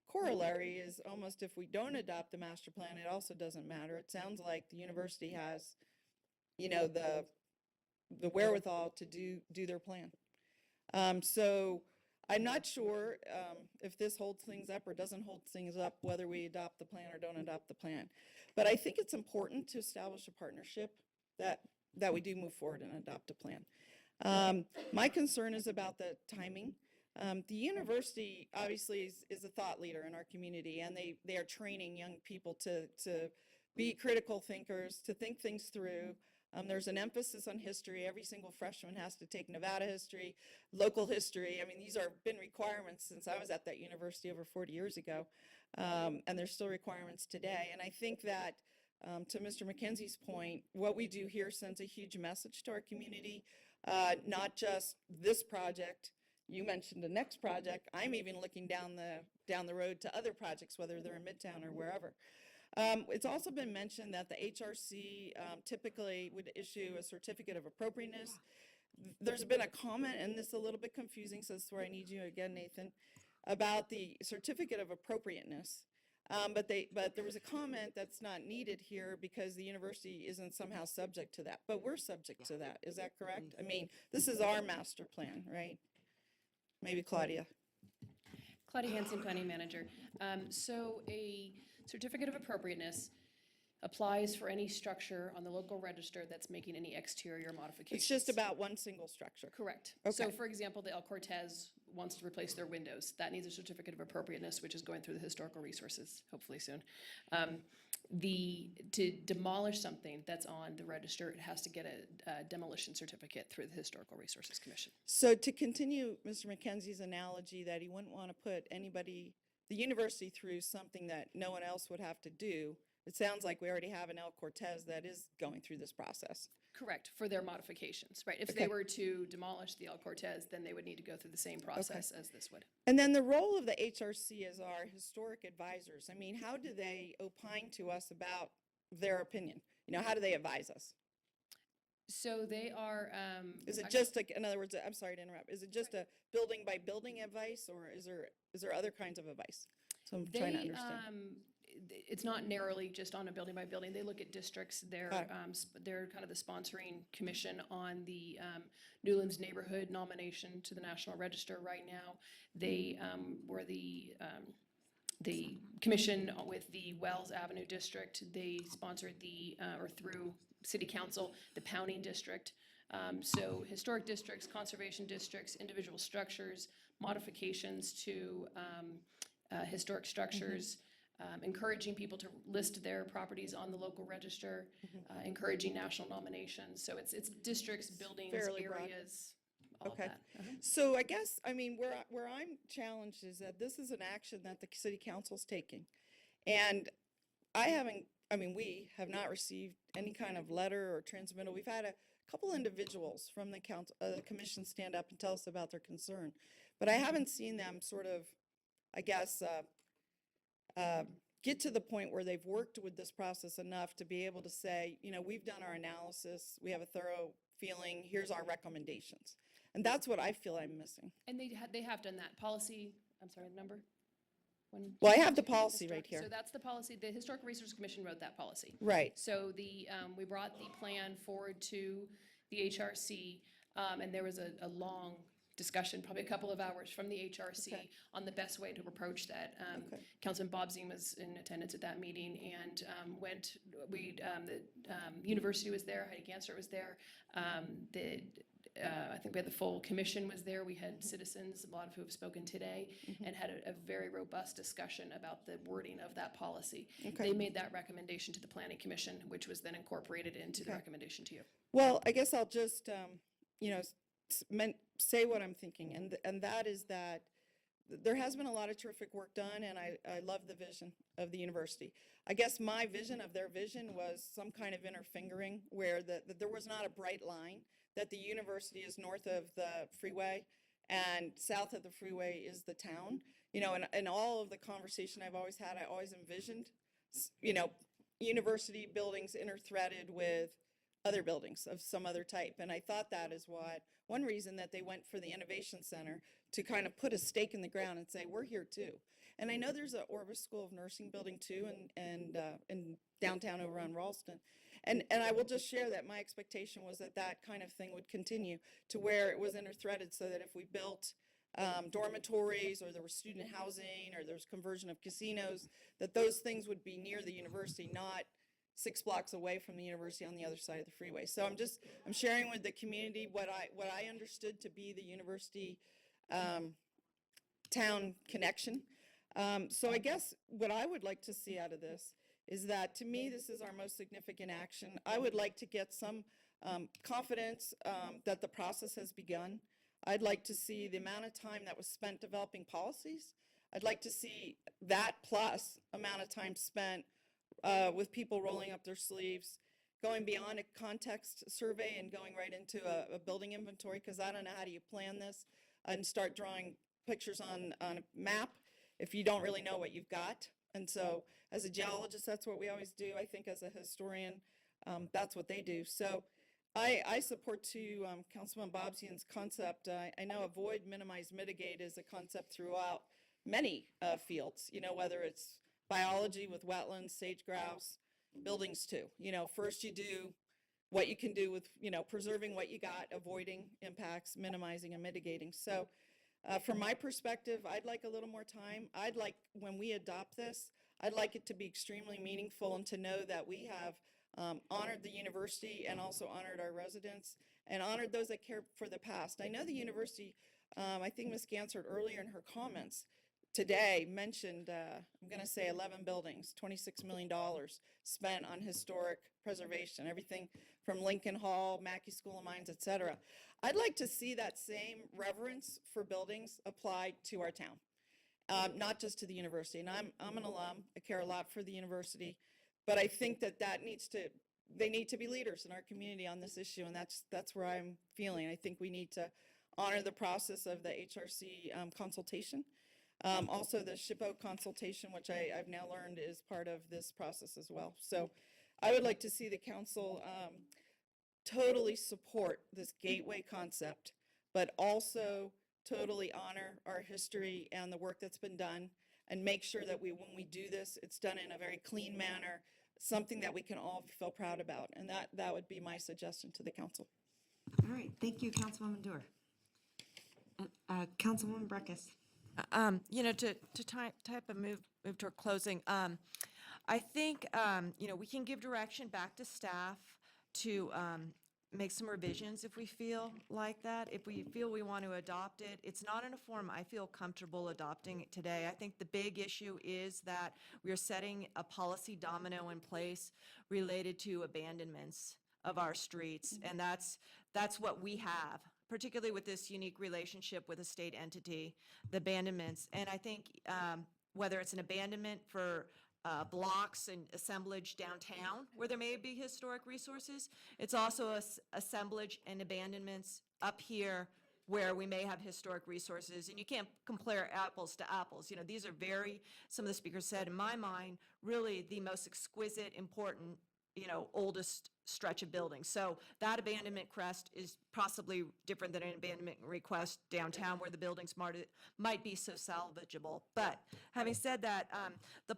corollary is almost if we don't adopt the master plan, it also doesn't matter. It sounds like the university has, the wherewithal to do their plan. So I'm not sure if this holds things up or doesn't hold things up, whether we adopt the plan or don't adopt the plan. But I think it's important to establish a partnership that we do move forward and adopt a plan. My concern is about the timing. The university obviously is a thought leader in our community, and they are training young people to be critical thinkers, to think things through. There's an emphasis on history. Every single freshman has to take Nevada history, local history. I mean, these are been requirements since I was at that university over 40 years ago, and there's still requirements today. And I think that, to Mr. McKenzie's point, what we do here sends a huge message to our community, not just this project. You mentioned the next project. I'm even looking down the road to other projects, whether they're in Midtown or wherever. It's also been mentioned that the HRC typically would issue a certificate of appropriateness. There's been a comment, and this is a little bit confusing, so this is where I need you again, Nathan, about the certificate of appropriateness. But there was a comment that's not needed here because the university isn't somehow subject to that. But we're subject to that. Is that correct? I mean, this is our master plan, right? Maybe Claudia. Claudia Hansen, Planning Manager. So a certificate of appropriateness applies for any structure on the local register that's making any exterior modifications. It's just about one single structure. Correct. Okay. So for example, the El Cortez wants to replace their windows. That needs a certificate of appropriateness, which is going through the historical resources, hopefully soon. To demolish something that's on the register, it has to get a demolition certificate through the Historical Resources Commission. So to continue Mr. McKenzie's analogy that he wouldn't want to put the university through something that no one else would have to do, it sounds like we already have an El Cortez that is going through this process. Correct, for their modifications, right? If Okay. they were to demolish the El Cortez, then they would need to go through the same process as this would. And then the role of the HRC as our historic advisors. I mean, how do they opine to us about their opinion? How do they advise us? So they are. Is it just in other words, I'm sorry to interrupt, is it just a building by building advice, or is there other kinds of advice? So I'm trying to understand. it's not narrowly just on a building by building. They look at districts. They're kind of the sponsoring commission on the Newlands neighborhood nomination to the National Register right now. They were the commission with the Wells Avenue district. They sponsored or through City Council, the Pounding district. So historic districts, conservation districts, individual structures, modifications to historic structures, encouraging people to list their properties on the local register, encouraging national nominations. So it's districts, buildings, Fairly broad. areas, all of Okay. that. So I guess, I mean, where I'm challenged is that this is an action that the city council's taking. And we have not received any kind of letter or transmittal. We've had a couple individuals from the council, the commission stand up and tell us about their concern. But I haven't seen them sort of, I guess, get to the point where they've worked with this process enough to be able to say, you know, we've done our analysis, we have a thorough feeling, here's our recommendations. And that's what I feel I'm missing. And they have done that policy. I'm sorry, the number? Well, I have the policy right here. So that's the policy. The Historic Resources Commission wrote that policy. Right. So we brought the plan forward to the HRC, and there was a long discussion, probably a couple of hours from the HRC on the best way to approach that. Councilman Bob Ziem was in attendance at that meeting and the university was there, Heidi Ganser was there. I think we had the full commission was there. We had citizens, a lot of who have spoken today, and had a very robust discussion about the wording of that policy. They made that recommendation to the Planning Commission, which was then incorporated into the recommendation to you. Well, I guess I'll just, say what I'm thinking, and that is that there has been a lot of terrific work done, and I love the vision of the university. I guess my vision of their vision was some kind of inner fingering where there was not a bright line, that the university is north of the freeway and south of the freeway is the town. You know, and all of the conversation I've always had, I always envisioned, university buildings interthreaded with other buildings of some other type. And I thought that is one reason that they went for the Innovation Center, to kind of put a stake in the ground and say, we're here too. And I know there's a Orbis School of Nursing building too, and in downtown over on Ralston. And I will just share that my expectation was that kind of thing would continue to where it was interthreaded, so that if we built dormitories, or there was student housing, or there's conversion of casinos, that those things would be near the university, not 6 blocks away from the university on the other side of the freeway. So I'm sharing with the community what I understood to be the university town connection. So I guess what I would like to see out of this is that, to me, this is our most significant action. I would like to get some confidence that the process has begun. I'd like to see the amount of time that was spent developing policies. I'd like to see that plus amount of time spent with people rolling up their sleeves, going beyond a context survey and going right into a building inventory, because I don't know how do you plan this and start drawing pictures on a map if you don't really know what you've got. And so as a geologist, that's what we always do. I think as a historian, that's what they do. So I support too Councilman Bob Ziem's concept. I know avoid, minimize, mitigate is a concept throughout many fields, whether it's biology with wetlands, sage grouse, buildings too. First you do what you can do with, preserving what you got, avoiding impacts, minimizing and mitigating. So from my perspective, I'd like a little more time. I'd like, when we adopt this, I'd like it to be extremely meaningful, and to know that we have honored the university and also honored our residents and honored those that care for the past. I know the university, I think Ms. Gansert earlier in her comments today mentioned, I'm going to say 11 buildings, $26 million spent on historic preservation, everything from Lincoln Hall, Mackey School of Mines, et cetera. I'd like to see that same reverence for buildings applied to our town, not just to the university. And I'm an alum, I care a lot for the university, but I think that they need to be leaders in our community on this issue, and that's where I'm feeling. I think we need to honor the process of the HRC consultation. Also the SHPO consultation, which I've now learned is part of this process as well. So I would like to see the council totally support this gateway concept, but also totally honor our history and the work that's been done, and make sure that when we do this, it's done in a very clean manner, something that we can all feel proud about. And that would be my suggestion to the council. All right, thank you, Councilwoman Dorr. Councilwoman Breckus. Type of move toward closing, I think, we can give direction back to staff to make some revisions if we feel like that. If we feel we want to adopt it, it's not in a form I feel comfortable adopting it today. I think the big issue is that we are setting a policy domino in place related to abandonments of our streets, and that's what we have, particularly with this unique relationship with a state entity, the abandonments. And I think whether it's an abandonment for blocks and assemblage downtown where there may be historic resources, it's also assemblage and abandonments up here where we may have historic resources. And you can't compare apples to apples. These are some of the speakers said, in my mind, really the most exquisite, important, oldest stretch of buildings. So that abandonment crest is possibly different than an abandonment request downtown where the buildings might be so salvageable. But having said that, the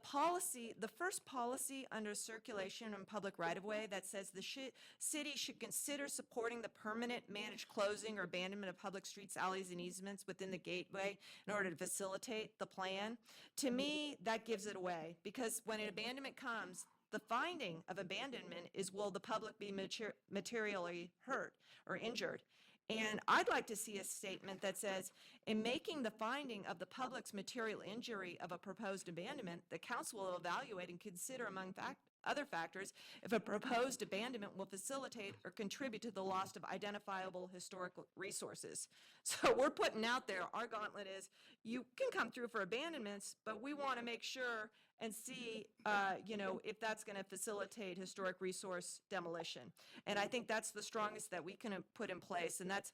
first policy under circulation and public right-of-way that says the city should consider supporting the permanent managed closing or abandonment of public streets, alleys, and easements within the gateway in order to facilitate the plan. To me, that gives it away, because when an abandonment comes, the finding of abandonment is, will the public be materially hurt or injured? And I'd like to see a statement that says, in making the finding of the public's material injury of a proposed abandonment, the council will evaluate and consider, among other factors, if a proposed abandonment will facilitate or contribute to the loss of identifiable historical resources. So we're putting out there, our gauntlet is, you can come through for abandonments, but we want to make sure and see, if that's going to facilitate historic resource demolition. And I think that's the strongest that we can put in place, and that's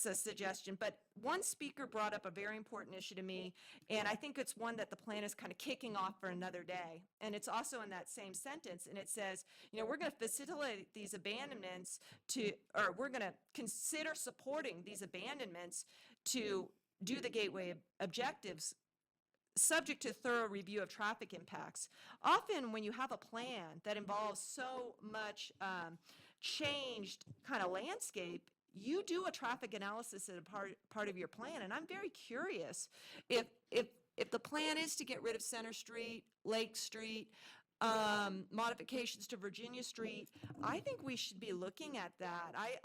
a suggestion. But one speaker brought up a very important issue to me, and I think it's one that the plan is kind of kicking off for another day. And it's also in that same sentence, and it says, we're going to facilitate these abandonments or we're going to consider supporting these abandonments to do the gateway objectives, subject to thorough review of traffic impacts. Often when you have a plan that involves so much changed kind of landscape, you do a traffic analysis as a part of your plan. And I'm very curious if the plan is to get rid of Center Street, Lake Street, modifications to Virginia Street, I think we should be looking at that. I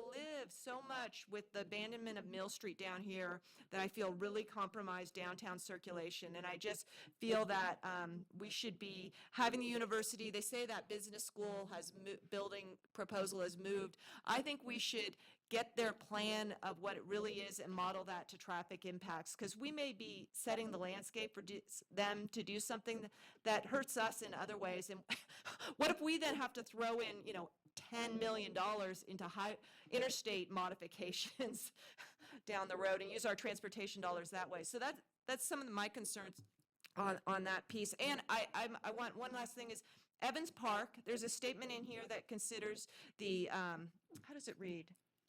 live so much with the abandonment of Mill Street down here that I feel really compromised downtown circulation. And I just feel that we should be having the university, they say that business school building proposal has moved. I think we should get their plan of what it really is and model that to traffic impacts, because we may be setting the landscape for them to do something that hurts us in other ways. And what if we then have to throw in, $10 million into interstate modifications down the road and use our transportation dollars that way? So that's some of my concerns on that piece. And I want one last thing is Evans Park. There's a statement in here that considers the how does it read,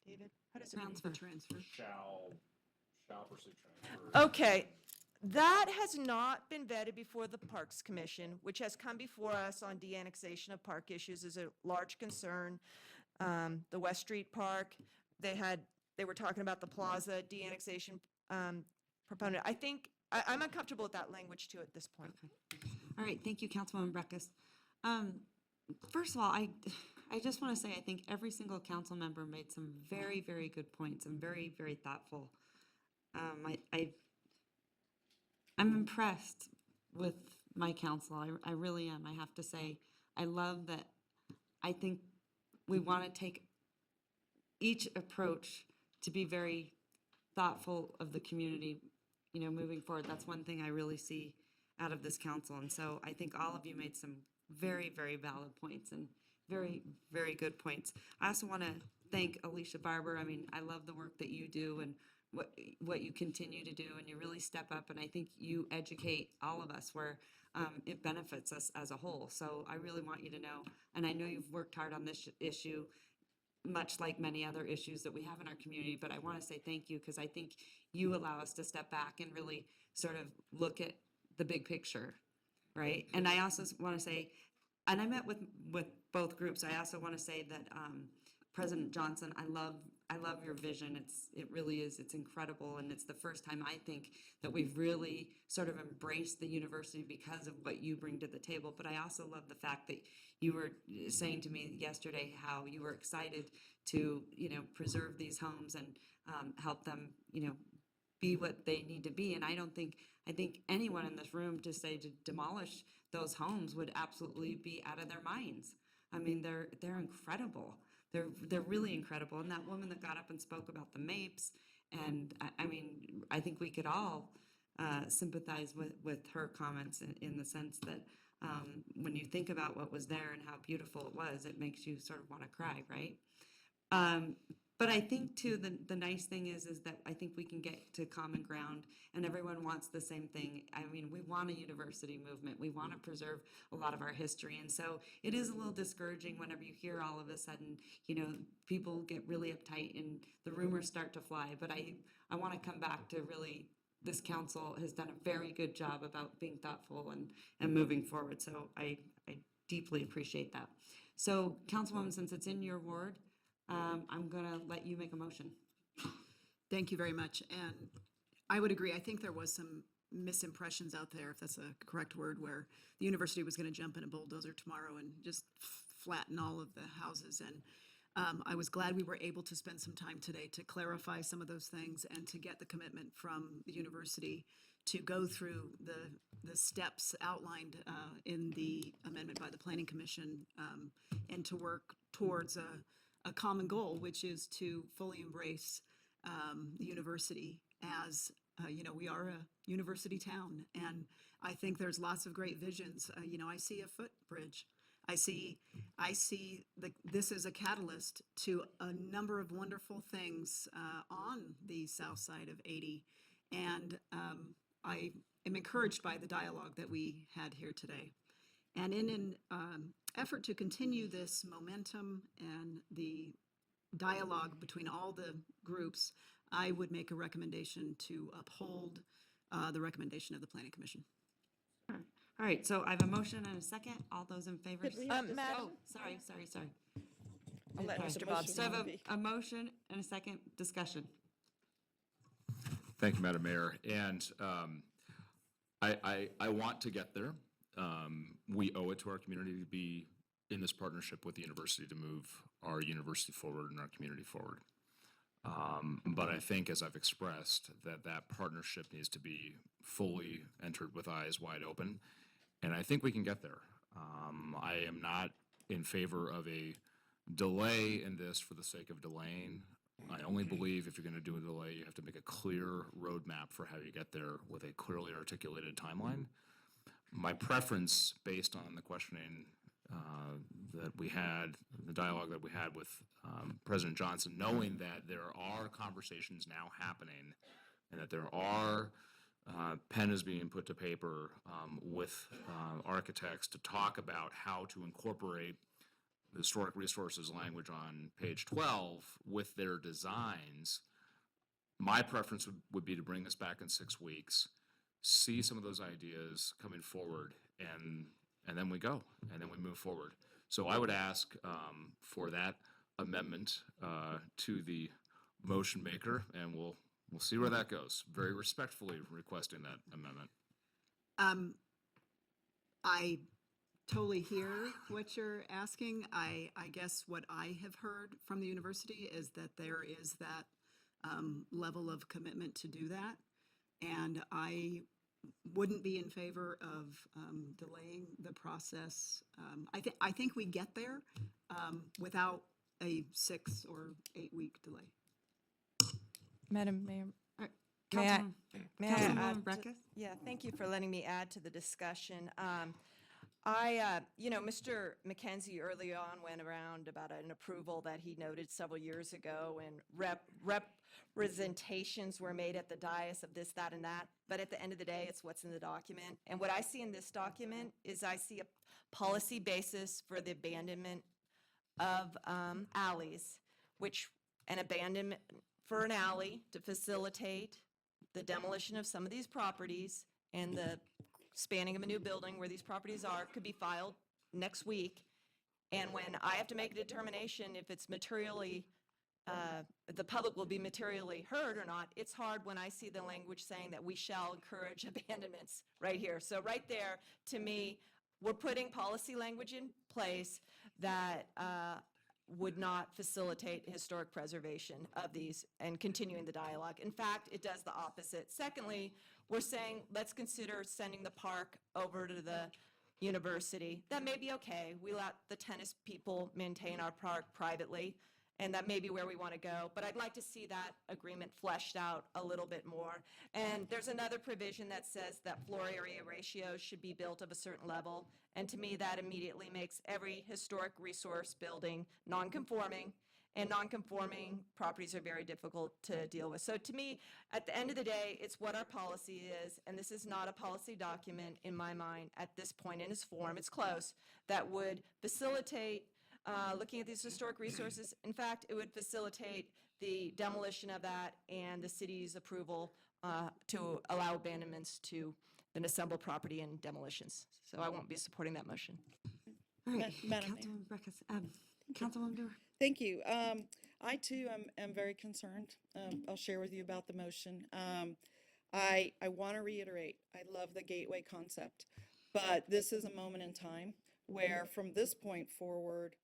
David? How does it read? Transfer. Shall pursue transfer. Okay. That has not been vetted before the Parks Commission, which has come before us on de-annexation of park issues as a large concern. The West Street Park, they were talking about the plaza de-annexation proponent. I think I'm uncomfortable with that language too at this point. Okay. All right, thank you, Councilwoman Breckus. First of all, I just want to say I think every single council member made some very, very good points and very, very thoughtful. I'm impressed with my council. I really am. I have to say, I love that. I think we want to take each approach to be very thoughtful of the community, moving forward. That's one thing I really see out of this council. And so I think all of you made some very, very valid points and very, very good points. I also want to thank Alicia Barber. I mean, I love the work that you do and what you continue to do, and you really step up, and I think you educate all of us where it benefits us as a whole. So I really want you to know, and I know you've worked hard on this issue, much like many other issues that we have in our community, but I want to say thank you, because I think you allow us to step back and really sort of look at the big picture, right? And I also want to say, and I met with both groups. I also want to say that President Johnson, I love your vision. It really is. It's incredible, and it's the first time I think that we've really sort of embraced the university because of what you bring to the table. But I also love the fact that you were saying to me yesterday how you were excited to, preserve these homes and help them, be what they need to be. And I think anyone in this room to say to demolish those homes would absolutely be out of their minds. I mean, they're incredible. They're really incredible. And that woman that got up and spoke about the MAPES, and I mean, I think we could all sympathize with her comments in the sense that when you think about what was there and how beautiful it was, it makes you sort of want to cry, right? But I think too, the nice thing is that I think we can get to common ground and everyone wants the same thing. I mean, we want a university movement. We want to preserve a lot of our history. And so it is a little discouraging whenever you hear all of a sudden, people get really uptight and the rumors start to fly. But I want to come back to really, this council has done a very good job about being thoughtful and moving forward. So I deeply appreciate that. So Councilwoman, since it's in your ward, I'm going to let you make a motion. Thank you very much. And I would agree. I think there was some misimpressions out there, if that's a correct word, where the university was going to jump in a bulldozer tomorrow and just flatten all of the houses. And I was glad we were able to spend some time today to clarify some of those things and to get the commitment from the university to go through the steps outlined in the amendment by the Planning Commission and to work towards a common goal, which is to fully embrace the university as, we are a university town. And I think there's lots of great visions. I see a footbridge. I see this is a catalyst to a number of wonderful things on the south side of 80. And I am encouraged by the dialogue that we had here today. And in an effort to continue this momentum and the dialogue between all the groups, I would make a recommendation to uphold the recommendation of the Planning Commission. All right, so I have a motion and a second. All those in favor? Madam? Oh, sorry. I'll let Sorry. Mr. Bobson So I have speak. a motion and a second discussion. Thank you, Madam Mayor. And I want to get there. We owe it to our community to be in this partnership with the university to move our university forward and our community forward. But I think, as I've expressed, that partnership needs to be fully entered with eyes wide open. And I think we can get there. I am not in favor of a delay in this for the sake of delaying. I only believe if you're going to do a delay, you have to make a clear roadmap for how you get there with a clearly articulated timeline. My preference, based on the questioning that we had, the dialogue that we had with President Johnson, knowing that there are conversations now happening and that there are pen is being put to paper with architects to talk about how to incorporate the historic resources language on page 12 with their designs. My preference would be to bring this back in 6 weeks, see some of those ideas coming forward, and then we go, and then we move forward. So I would ask for that amendment to the motion maker, and we'll see where that goes. Very respectfully requesting that amendment. I totally hear what you're asking. I guess what I have heard from the university is that there is that level of commitment to do that. And I wouldn't be in favor of delaying the process. I think we get there without a 6 or 8 week delay. Madam Mayor, Councilwoman add? Breckus? Yeah, thank you for letting me add to the discussion. Mr. McKenzie early on went around about an approval that he noted several years ago, and representations were made at the dais of this, that, and that. But at the end of the day, it's what's in the document. And what I see in this document is I see a policy basis for the abandonment of alleys, which an abandonment for an alley to facilitate the demolition of some of these properties and the spanning of a new building where these properties are could be filed next week. And when I have to make a determination if it's materially, the public will be materially heard or not, it's hard when I see the language saying that we shall encourage abandonments right here. So right there, to me, we're putting policy language in place that would not facilitate historic preservation of these and continuing the dialogue. In fact, it does the opposite. Secondly, we're saying, let's consider sending the park over to the university. That may be okay. We let the tennis people maintain our park privately, and that may be where we want to go. But I'd like to see that agreement fleshed out a little bit more. And there's another provision that says that floor area ratios should be built of a certain level. And to me, that immediately makes every historic resource building non-conforming. And non-conforming properties are very difficult to deal with. So to me, at the end of the day, it's what our policy is, and this is not a policy document in my mind at this point in its form. It's close, that would facilitate looking at these historic resources. In fact, it would facilitate the demolition of that and the city's approval to allow abandonments to an assembled property and demolitions. So I won't be supporting that motion. All right, Madam Councilwoman Breckus, Councilwoman Dewar. Thank you. I too am very concerned. I'll share with you about the motion. I want to reiterate, I love the gateway concept, but this is a moment in time where from this point forward,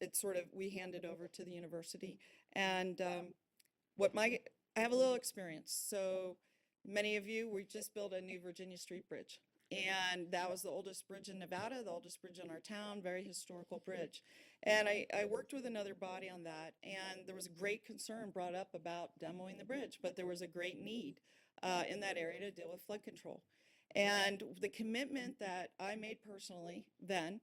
it's sort of, we hand it over to the university. And I have a little experience. So many of you, we just built a new Virginia Street Bridge. And that was the oldest bridge in Nevada, the oldest bridge in our town, very historical bridge. And I worked with another body on that, and there was a great concern brought up about demoing the bridge, but there was a great need in that area to deal with flood control. And the commitment that I made personally then,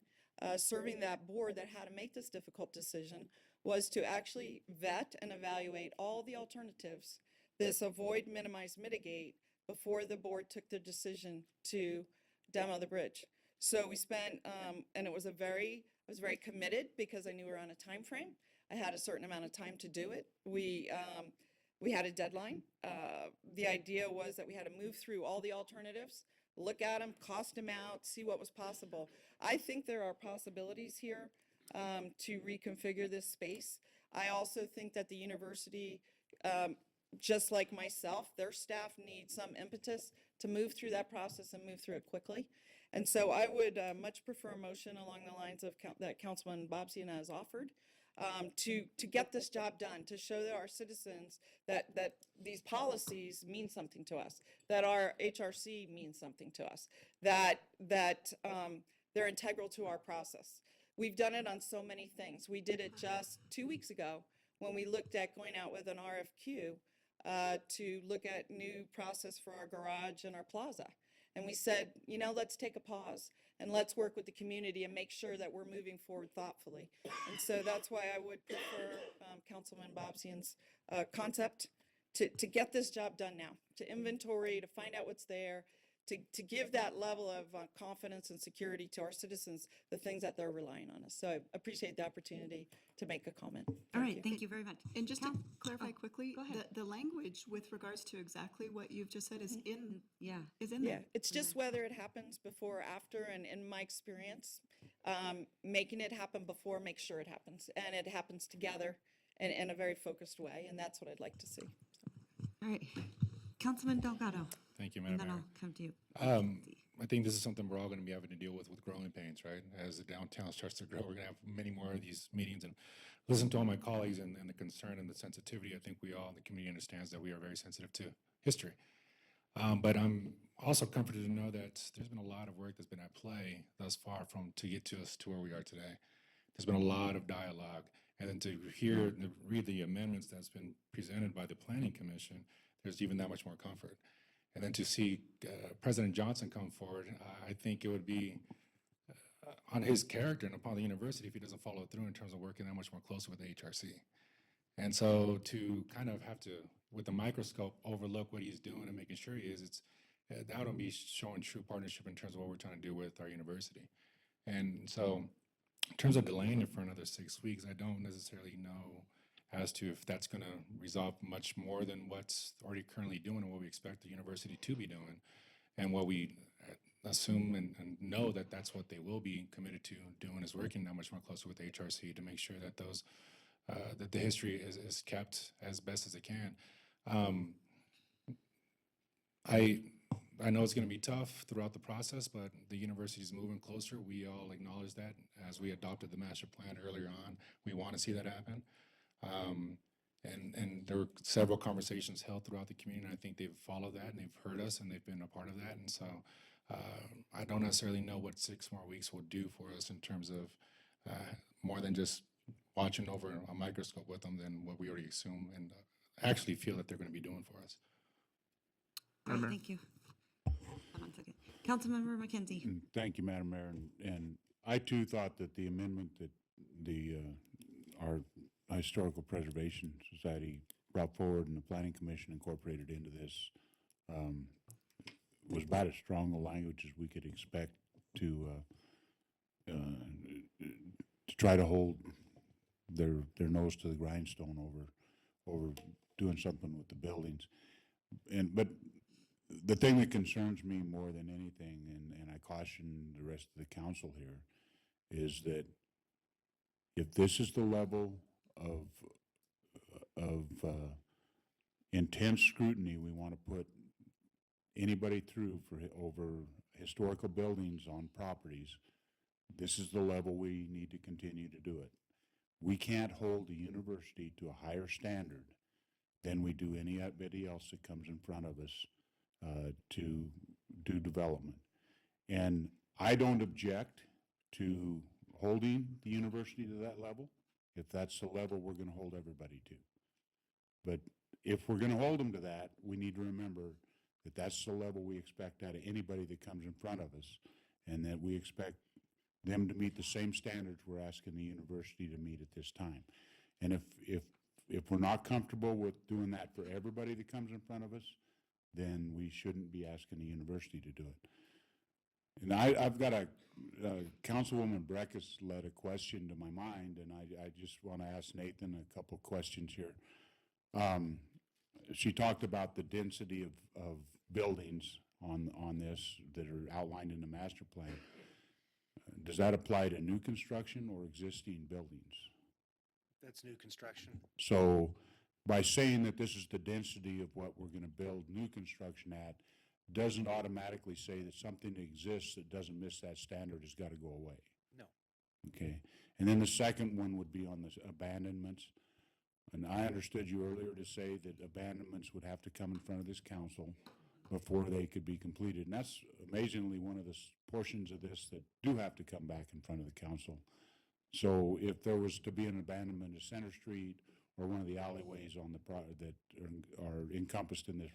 serving that board that had to make this difficult decision, was to actually vet and evaluate all the alternatives, this avoid, minimize, mitigate, before the board took the decision to demo the bridge. So we spent, and I was very committed because I knew we were on a time frame. I had a certain amount of time to do it. We had a deadline. The idea was that we had to move through all the alternatives, look at them, cost them out, see what was possible. I think there are possibilities here to reconfigure this space. I also think that the university, just like myself, their staff need some impetus to move through that process and move through it quickly. And so I would much prefer a motion along the lines of that Councilman Bobsian has offered to get this job done, to show that our citizens that these policies mean something to us, that our HRC means something to us, that they're integral to our process. We've done it on so many things. We did it just 2 weeks ago when we looked at going out with an RFQ to look at new process for our garage and our plaza. And we said, you know, let's take a pause and let's work with the community and make sure that we're moving forward thoughtfully. And so that's why I would prefer Councilman Bobsian's concept to get this job done now, to inventory, to find out what's there, to give that level of confidence and security to our citizens, the things that they're relying on us. So I appreciate the opportunity to make a comment. All right, thank you very much. And just to clarify oh, quickly, go ahead. the language with regards to exactly what you've just said is in Yeah. is in Yeah, there. it's just whether it happens before or after, and in my experience, making it happen before makes sure it happens, and it happens together in a very focused way, and that's what I'd like to see. All right, Councilman Delgado. Thank you, And Madam then Mayor. I'll come to you. I think this is something we're all going to be having to deal with growing pains, right? As the downtown starts to grow, we're going to have many more of these meetings and listen to all my colleagues and the concern and the sensitivity. I think we all, the community understands that we are very sensitive to history. But I'm also comforted to know that there's been a lot of work that's been at play thus far to get to us to where we are today. There's been a lot of dialogue. And then to read the amendments that's been presented by the Planning Commission, there's even that much more comfort. And then to see President Johnson come forward, I think it would be on his character and upon the university if he doesn't follow through in terms of working that much more closely with the HRC. And so to kind of have to, with the microscope, overlook what he's doing and making sure he is, that would be showing true partnership in terms of what we're trying to do with our university. And so in terms of delaying it for another 6 weeks, I don't necessarily know as to if that's going to resolve much more than what's already currently doing and what we expect the university to be doing, and what we assume and know that that's what they will be committed to doing, is working that much more closely with HRC to make sure that those that the history is kept as best as it can. I know it's going to be tough throughout the process, but the university is moving closer. We all acknowledge that as we adopted the master plan earlier on. We want to see that happen. And there were several conversations held throughout the community, and I think they've followed that, and they've heard us, and they've been a part of that. And so I don't necessarily know what 6 more weeks will do for us in terms of more than just watching over a microscope with them than what we already assume and actually feel that they're going to be doing for us. All right, thank you. Hold on a second. Councilmember McKenzie. Thank you, Madam Mayor. And I too thought that the amendment that our Historical Preservation Society brought forward and the Planning Commission incorporated into this was about as strong a language as we could expect to try to hold their nose to the grindstone over doing something with the buildings. But the thing that concerns me more than anything, and I caution the rest of the council here, is that if this is the level of intense scrutiny we want to put anybody through over historical buildings on properties, this is the level we need to continue to do it. We can't hold the university to a higher standard than we do anybody else that comes in front of us to do development. And I don't object to holding the university to that level if that's the level we're going to hold everybody to. But if we're going to hold them to that, we need to remember that that's the level we expect out of anybody that comes in front of us, and that we expect them to meet the same standards we're asking the university to meet at this time. And if we're not comfortable with doing that for everybody that comes in front of us, then we shouldn't be asking the university to do it. And I've got Councilwoman Breckus led a question to my mind, and I just want to ask Nathan a couple questions here. She talked about the density of buildings on this that are outlined in the master plan. Does that apply to new construction or existing buildings? That's new construction. So by saying that this is the density of what we're going to build new construction at, doesn't automatically say that something that exists that doesn't miss that standard has got to go away. No. Okay. And then the second one would be on the abandonments. And I understood you earlier to say that abandonments would have to come in front of this council before they could be completed. And that's amazingly one of the portions of this that do have to come back in front of the council. So if there was to be an abandonment of Center Street or one of the alleyways on the that are encompassed in this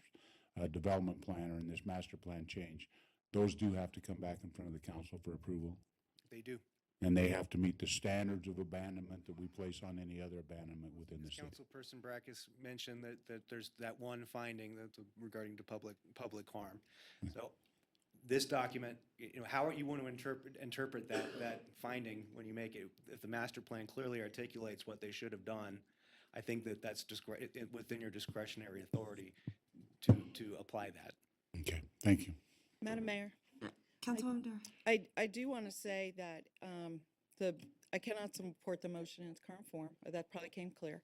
development plan or in this master plan change, those do have to come back in front of the council for approval. They do. And they have to meet the standards of abandonment that we place on any other abandonment within the city. Councilperson Breckus mentioned that there's that one finding that's regarding to public harm. So this document, how you want to interpret that finding when you make it, if the master plan clearly articulates what they should have done, I think that's within your discretionary authority to apply that. Okay, thank you. Madam Mayor, Councilwoman Durr. I do want to say that I cannot support the motion in its current form. That probably came clear.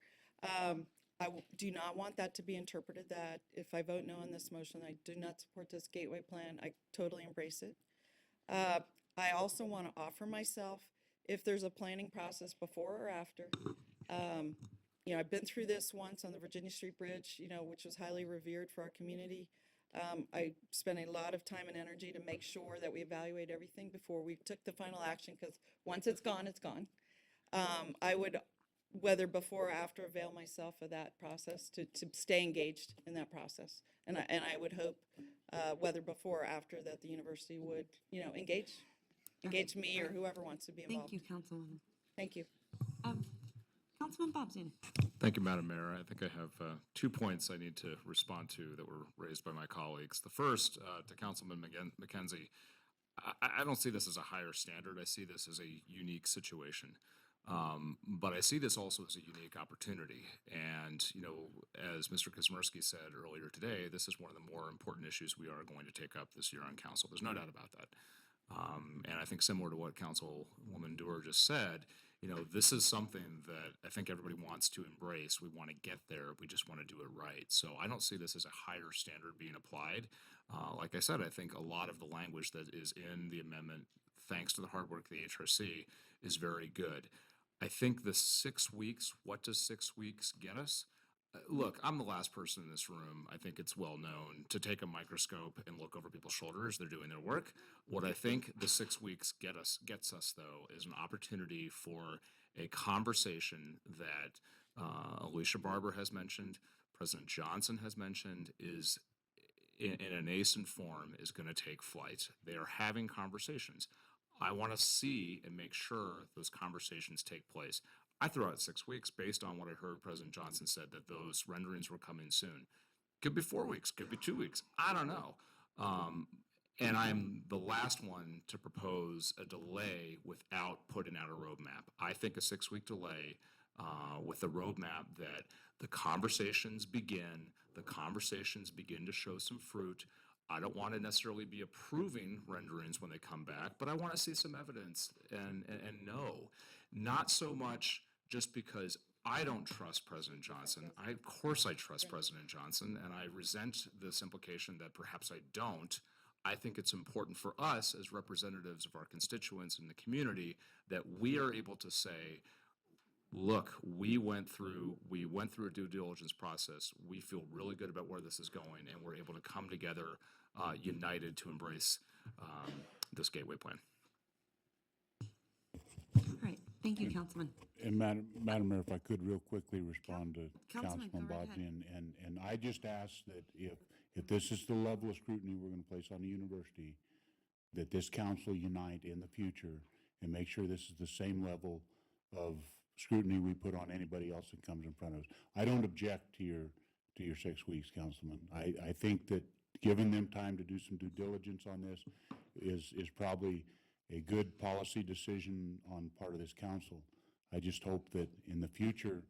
Do not want that to be interpreted that if I vote no on this motion, I do not support this gateway plan. I totally embrace it. I also want to offer myself, if there's a planning process before or after. I've been through this once on the Virginia Street Bridge, which was highly revered for our community. I spent a lot of time and energy to make sure that we evaluate everything before we took the final action, because once it's gone, it's gone. I would, whether before or after, avail myself of that process to stay engaged in that process. And I would hope, whether before or after, that the university would, engage me or whoever wants to be involved. Thank you, Councilwoman. Thank you. Councilman Bobzien. Thank you, Madam Mayor. I think I have 2 points I need to respond to that were raised by my colleagues. The first, to Councilman McKenzie, I don't see this as a higher standard. I see this as a unique situation. But I see this also as a unique opportunity. And, as Mr. Kazmersky said earlier today, this is one of the more important issues we are going to take up this year on council. There's no doubt about that. And I think similar to what Councilwoman Dewar just said, this is something that I think everybody wants to embrace. We want to get there. We just want to do it right. So I don't see this as a higher standard being applied. Like I said, I think a lot of the language that is in the amendment, thanks to the hard work of the HRC, is very good. I think the 6 weeks, what does 6 weeks get us? Look, I'm the last person in this room, I think it's well known, to take a microscope and look over people's shoulders. They're doing their work. What I think the 6 weeks gets us, though, is an opportunity for a conversation that Alicia Barber has mentioned, President Johnson has mentioned, is in a nascent form, is going to take flight. They are having conversations. I want to see and make sure those conversations take place. I threw out 6 weeks based on what I heard President Johnson said, that those renderings were coming soon. Could be 4 weeks, could be 2 weeks. I don't know. And I'm the last one to propose a delay without putting out a roadmap. I think a 6-week delay with a roadmap that the conversations begin to show some fruit. I don't want to necessarily be approving renderings when they come back, but I want to see some evidence and know. Not so much just because I don't trust President Johnson. Of course I trust President Johnson, and I resent this implication that perhaps I don't. I think it's important for us as representatives of our constituents in the community that we are able to say, look, we went through a due diligence process. We feel really good about where this is going, and we're able to come together united to embrace this gateway plan. All right, thank you, Councilman. And Madam Mayor, if I could real quickly respond to Councilman, Councilman go right Bodgy, and I just ask that if this is the level of scrutiny we're going to place on the university, that this council unite in the future and make sure this is the same level of scrutiny we put on anybody else that comes in front of us. I don't object to your 6 weeks, Councilman. I think that giving them time to do some due diligence on this is probably a good policy decision on part of this council. I just hope that in the future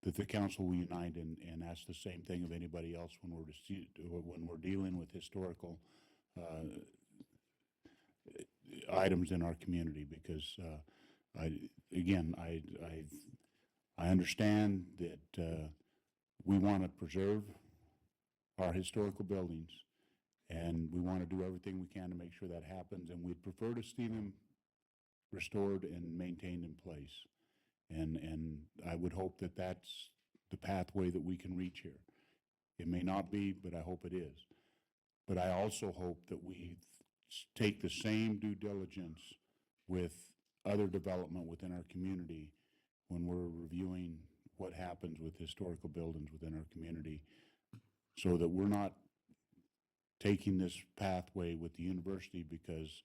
that the council will unite and ask the same thing of anybody else when we're dealing with historical items in our community, because I understand that we want to preserve our historical buildings, and we want to do everything we can to make sure that happens, and we'd prefer to see them restored and maintained in place. And I would hope that that's the pathway that we can reach here. It may not be, but I hope it is. But I also hope that we take the same due diligence with other development within our community when we're reviewing what happens with historical buildings within our community, so that we're not taking this pathway with the university because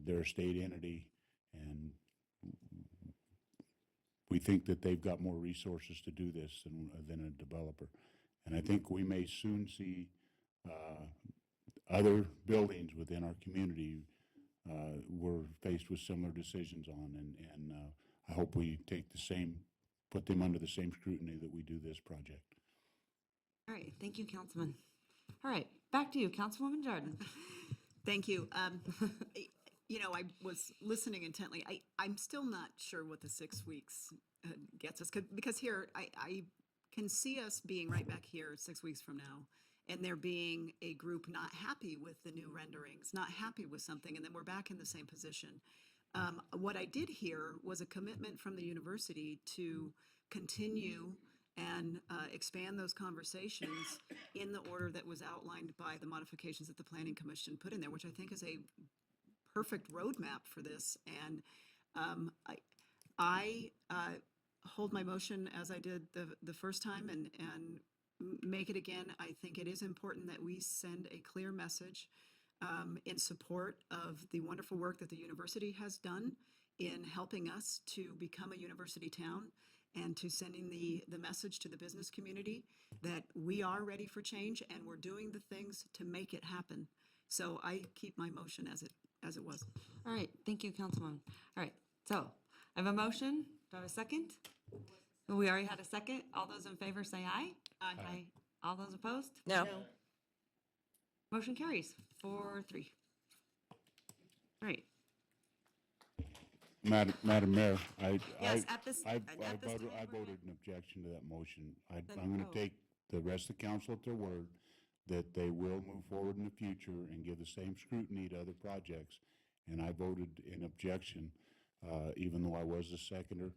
they're a state entity and we think that they've got more resources to do this than a developer. And I think we may soon see other buildings within our community we're faced with similar decisions on, and I hope we put them under the same scrutiny that we do this project. All right, thank you, Councilman. All right, back to you, Councilwoman Jordan. Thank you. I was listening intently. I'm still not sure what the 6 weeks gets us, because here, I can see us being right back here 6 weeks from now, and there being a group not happy with the new renderings, not happy with something, and then we're back in the same position. What I did hear was a commitment from the university to continue and expand those conversations in the order that was outlined by the modifications that the Planning Commission put in there, which I think is a perfect roadmap for this. And I hold my motion as I did the first time and make it again. I think it is important that we send a clear message in support of the wonderful work that the university has done in helping us to become a university town, and to sending the message to the business community that we are ready for change and we're doing the things to make it happen. So I keep my motion as it was. All right, thank you, Councilwoman. All right, So I have a motion. Do I have a second? We already had a second. All those in favor say aye. Aye. All those opposed? No. Motion carries 4-3. Great. Madam Mayor, Yes, at this- I at this time, we're voted an objection to that motion. Then I'm going vote. to take the rest of the council at their word that they will move forward in the future and give the same scrutiny to other projects. And I voted in objection, even though I was the seconder,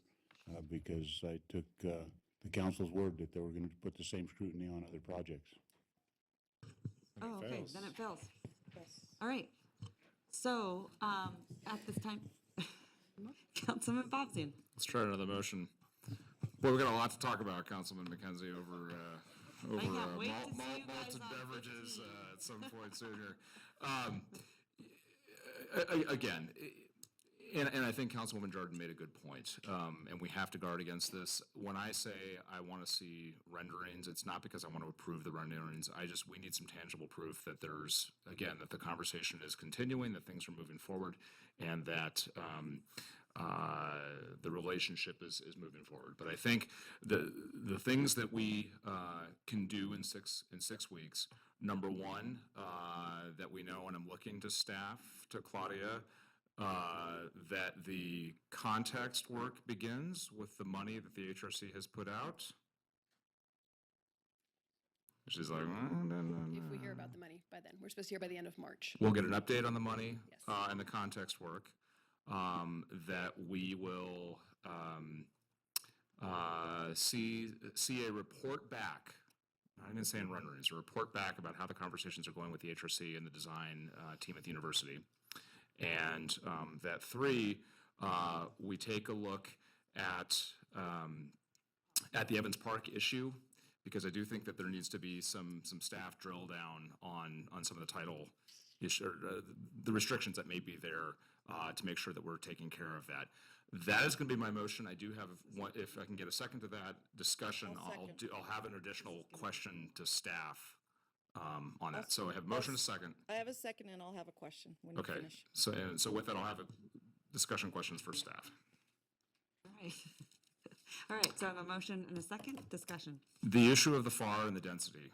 because I took the council's word that they were going to put the same scrutiny on other projects. Oh, okay, then it fails. All right. So, at this time, Councilman Bobzian. Let's try another motion. Boy, we got a lot to talk about, Councilman McKenzie, over can't wait to see you guys malted on beverages at some point soon here. Again, and I think Councilwoman Jordan made a good point, and we have to guard against this. When I say I want to see renderings, it's not because I want to approve the renderings. We need some tangible proof that that the conversation is continuing, that things are moving forward, and that the relationship is moving forward. But I think the things that we can do in 6 weeks, number one, that we know, and I'm looking to staff, to Claudia, that the context work begins with the money that the HRC has put out. She's like, If we hear about the money by then, we're supposed to hear by the end of March. we'll get an update on the money Yes. and the context work. That we will see a report back. I'm not even saying renderings, a report back about how the conversations are going with the HRC and the design team at the university. And that 3, we take a look at the Evans Park issue, because I do think that there needs to be some staff drill down on some of the title issue, or the restrictions that may be there to make sure that we're taking care of that. That is going to be my motion. I do have one, if I can get a second to that discussion, I'll have an additional question to staff on that. So I have motion and a second. I have a second and I'll have a question when you Okay, finish. so with that, I'll have a discussion questions for staff. All right. All right, so I have a motion and a second discussion. The issue of the FAR and the density.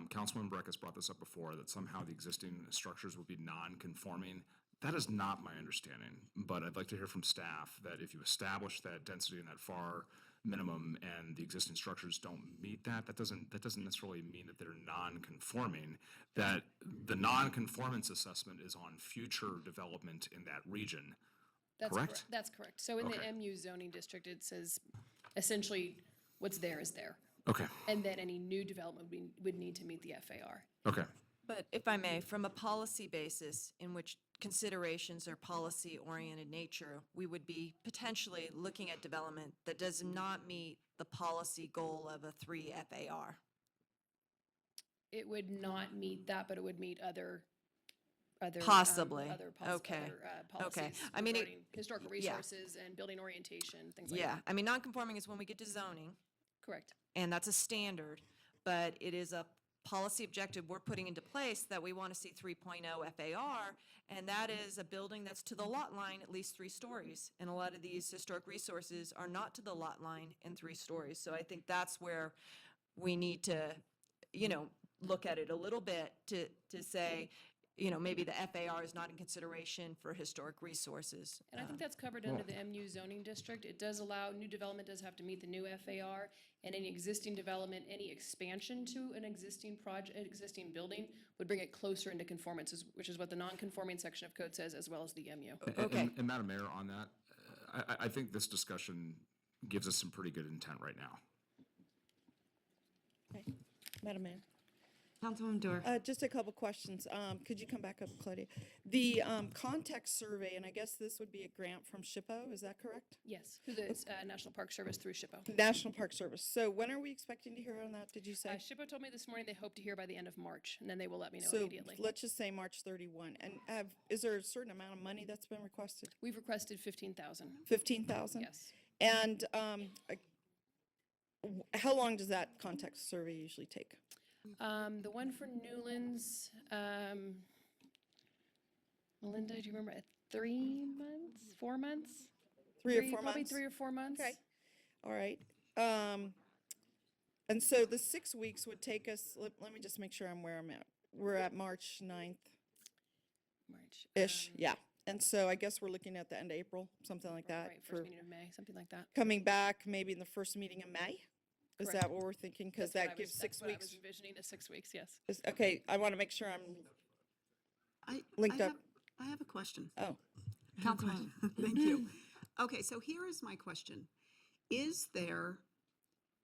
Councilman Breck has brought this up before, that somehow the existing structures will be non-conforming. That is not my understanding, but I'd like to hear from staff that if you establish that density and that FAR minimum and the existing structures don't meet that, that doesn't necessarily mean that they're non-conforming, that the non-conformance assessment is on future development in that region. Correct? That's correct. So in Okay. the MU zoning district, it says essentially what's there is there. Okay, And then any new development would need to meet the FAR. okay. But if I may, from a policy basis in which considerations are policy-oriented nature, we would be potentially looking at development that does not meet the policy goal of a 3 FAR. It would not meet that, but it would meet other Possibly. Okay. Okay. Policies I mean, it- regarding historical yeah. resources and building orientation, things like Yeah, that. I mean, non-conforming is when we get to zoning, Correct. and that's a standard, but it is a policy objective we're putting into place that we want to see 3.0 FAR, and that is a building that's to the lot line at least 3 stories. And a lot of these historic resources are not to the lot line and 3 stories. So I think that's where we need to, look at it a little bit to say, maybe the FAR is not in consideration for historic resources. And I think that's covered under the MU zoning district. It does allow, new development does have to meet the new FAR, and any existing development, any expansion to an existing project, existing building would bring it closer into conformance, which is what the non-conforming section of code says, as well as the MU. Okay. And Madam Mayor, on that, I think this discussion gives us some pretty good intent right now. Okay. Madam Mayor. Councilwoman Dewar. Just a couple questions. Could you come back up, Claudia? The context survey, and I guess this would be a grant from SHPO, is that correct? Yes, through the National Park Service through SHPO. National Park Service. So when are we expecting to hear on that, did you say? SHPO told me this morning they hope to hear by the end of March, and then they will let me know So immediately. let's just say March 31. And is there a certain amount of money that's been requested? We've requested 15,000. 15,000? Yes. And how long does that context survey usually take? The one for Newlands, Melinda, do you remember? 3 months, 4 months? 3 or 4 Probably months? 3 or 4 months. Okay. All right. And so the 6 weeks would take us, let me just make sure I'm where I'm at. We're at March 9th-ish, March. yeah. And so I guess we're looking at the end of April, something like that. Right, for first meeting of May, something like that. coming back maybe in the first meeting in May? Is Correct. that what we're thinking? Because That's what that I gives was- 6 That's what I weeks. was envisioning as 6 weeks, yes. Okay, I want to make sure I'm I linked up. have a question. Oh, Councilman, thank you. Okay, so here is my question. Is there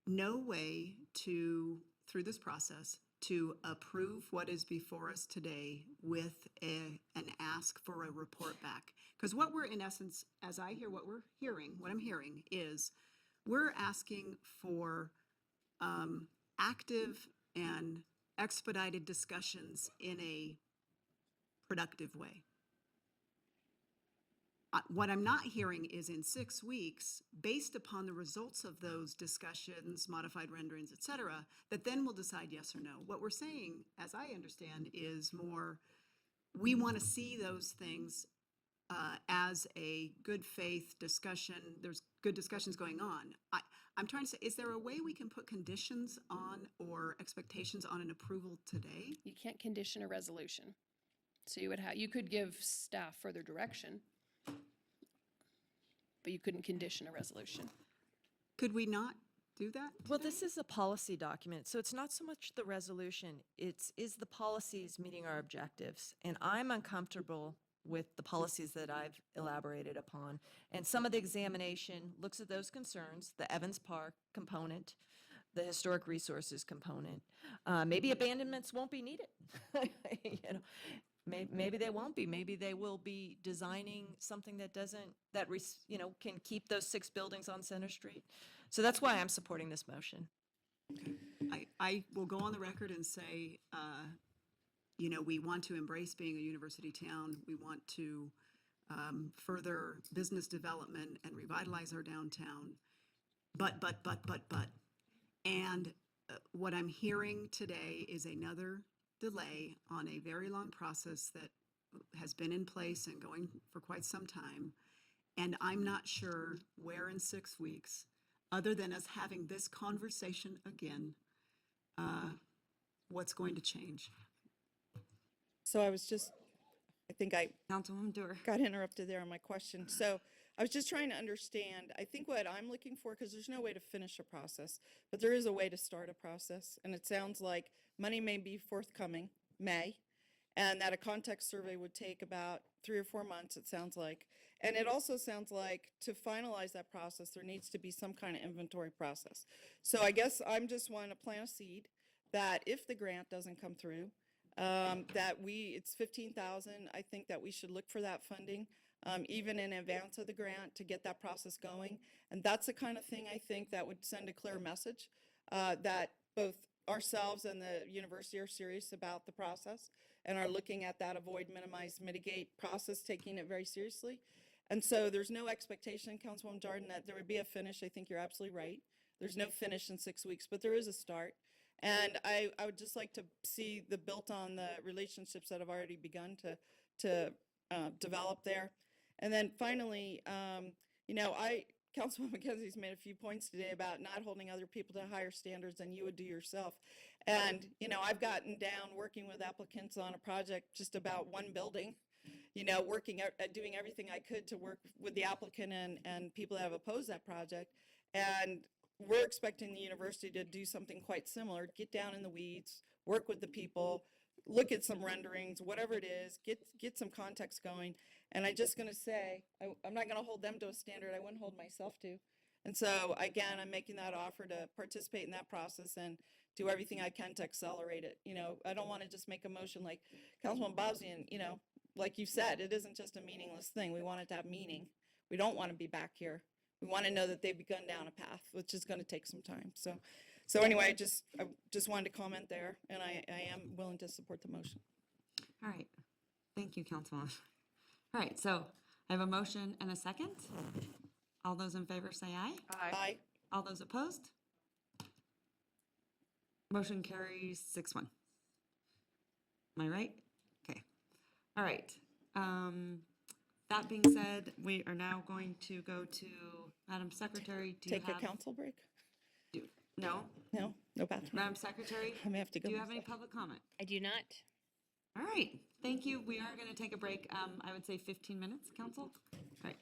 no way to, through this process, to approve what is before us today with an ask for a report back? Because what we're, in essence, as I hear what I'm hearing is we're asking for active and expedited discussions in a productive way. What I'm not hearing is in 6 weeks, based upon the results of those discussions, modified renderings, et cetera, that then we'll decide yes or no. What we're saying, as I understand, is more, we want to see those things as a good faith discussion. There's good discussions going on. I'm trying to say, is there a way we can put conditions on or expectations on an approval today? You can't condition a resolution. So you could give staff further direction, but you couldn't condition a resolution. Could we not do that? Well, this is a policy document, so it's not so much the resolution, is the policies meeting our objectives? And I'm uncomfortable with the policies that I've elaborated upon. And some of the examination looks at those concerns, the Evans Park component, the historic resources component. Maybe abandonments won't be needed. You know, maybe they won't be. Maybe they will be designing something that can keep those 6 buildings on Center Street. So that's why I'm supporting this motion. I will go on the record and say, we want to embrace being a university town. We want to further business development and revitalize our downtown. But. And what I'm hearing today is another delay on a very long process that has been in place and going for quite some time. And I'm not sure where in 6 weeks, other than us having this conversation again, what's going to change. so I think I Councilwoman Dewar. got interrupted there on my question. So I was just trying to understand, I think what I'm looking for, because there's no way to finish a process, but there is a way to start a process. And it sounds like money may be forthcoming, May, and that a context survey would take about 3 or 4 months, it sounds like. And it also sounds like to finalize that process, there needs to be some kind of inventory process. So I guess I'm just wanting to plant a seed that if the grant doesn't come through, it's 15,000. I think that we should look for that funding, even in advance of the grant, to get that process going. And that's the kind of thing I think that would send a clear message that both ourselves and the university are serious about the process and are looking at that avoid, minimize, mitigate process, taking it very seriously. And so there's no expectation, Councilwoman Jordan, that there would be a finish. I think you're absolutely right. There's no finish in 6 weeks, but there is a start. And I would just like to see the built on the relationships that have already begun to develop there. And then finally, Councilwoman McKenzie's made a few points today about not holding other people to higher standards than you would do yourself. And, I've gotten down working with applicants on a project just about one building, doing everything I could to work with the applicant and people that have opposed that project. And we're expecting the university to do something quite similar, get down in the weeds, work with the people, look at some renderings, whatever it is, get some context going. And I'm just going to say, I'm not going to hold them to a standard I wouldn't hold myself to. And so, again, I'm making that offer to participate in that process and do everything I can to accelerate it. I don't want to just make a motion like Councilman Bobzian, like you said, it isn't just a meaningless thing. We want it to have meaning. We don't want to be back here. We want to know that they've begun down a path, which is going to take some time. So anyway, I just wanted to comment there, and I am willing to support the motion. All right. Thank you, Councilwoman. All right, so I have a motion and a second. All those in favor say aye. Aye. All those opposed? Motion carries 6-1. Am I right? Okay. All right. That being said, we are now going to go to, Madam Secretary, do you Take a have? council break? No? No, no bathroom. Madam Secretary? I may have to go. Do you have any public comment? I do not. All right, thank you. We are going to take a break. I would say 15 minutes, council. All right.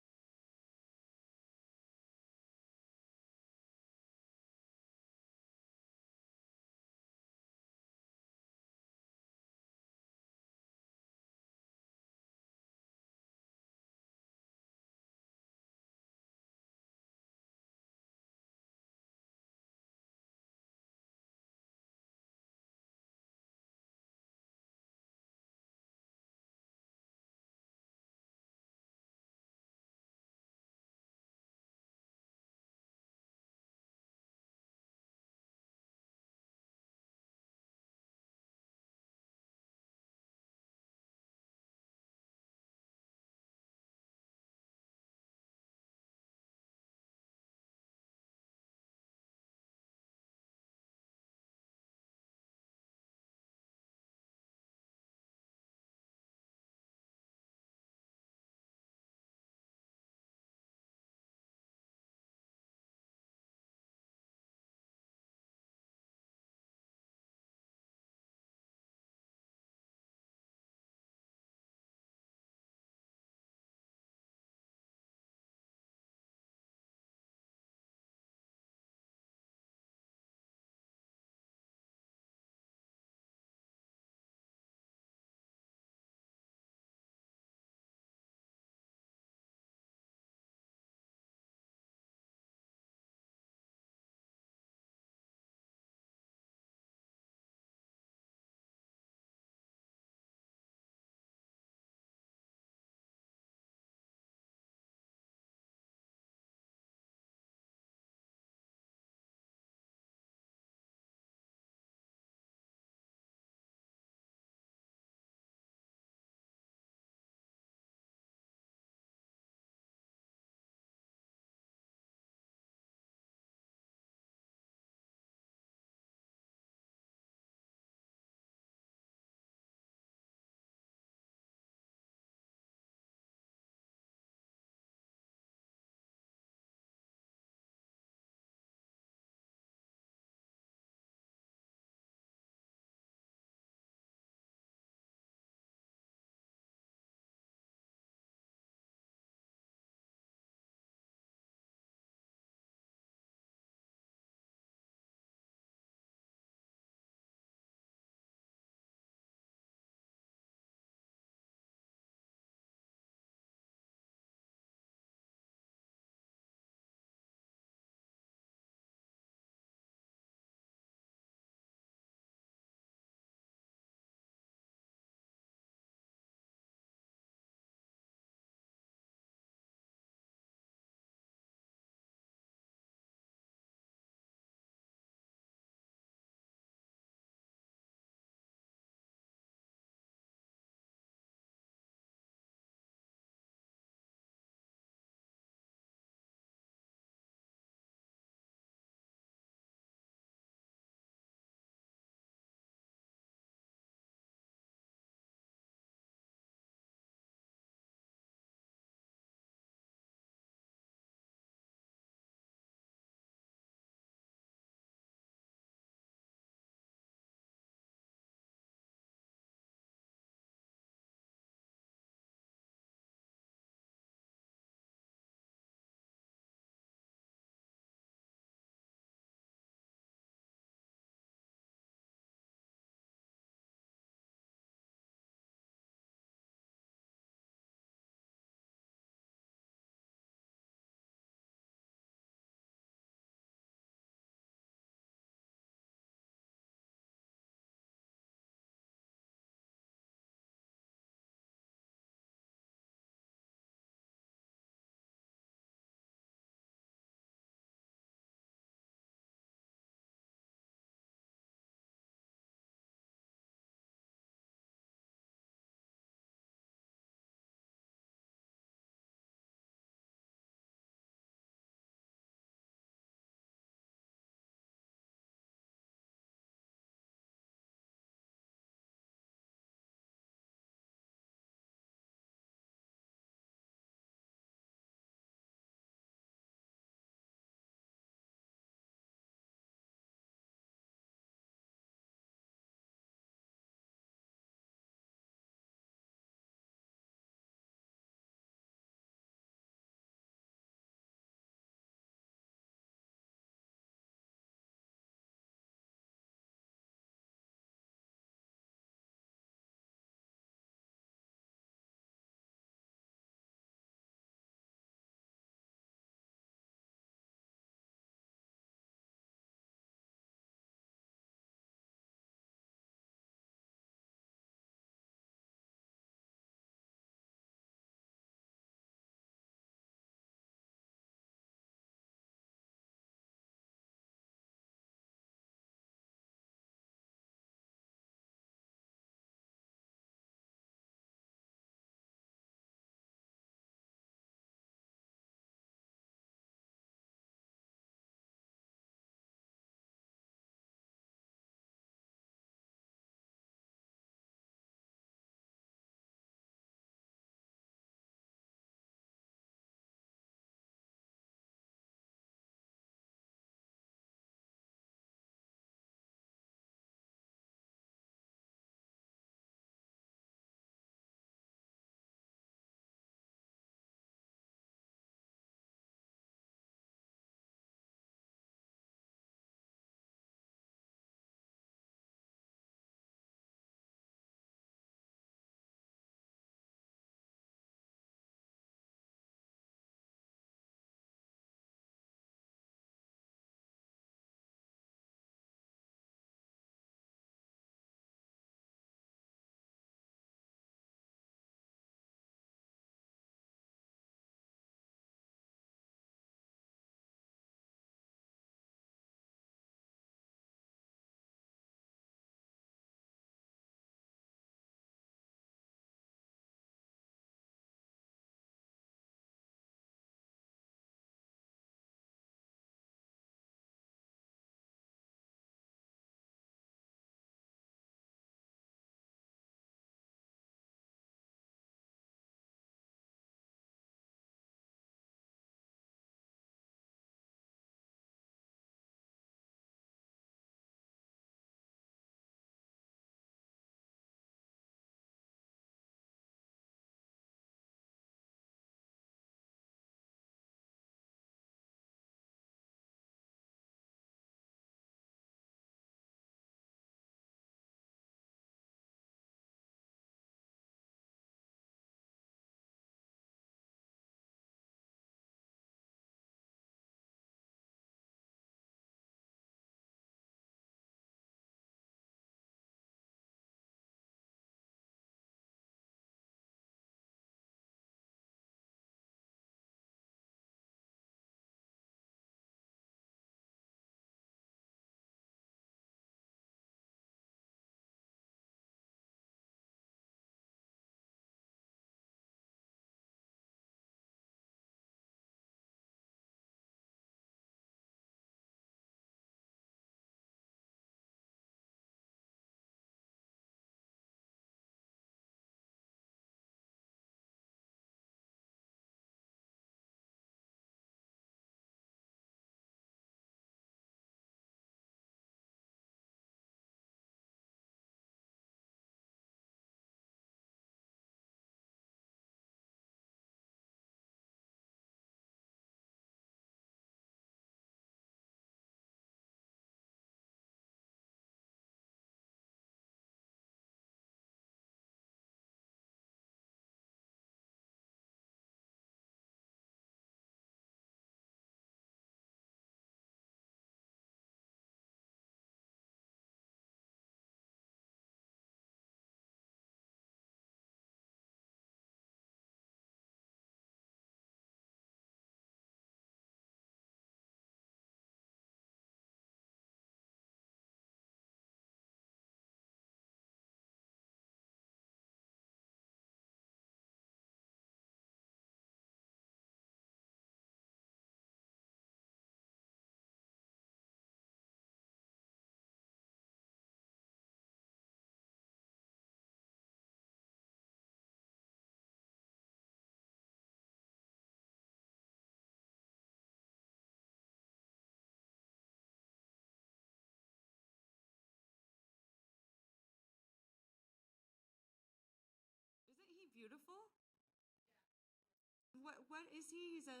what is he? He's a.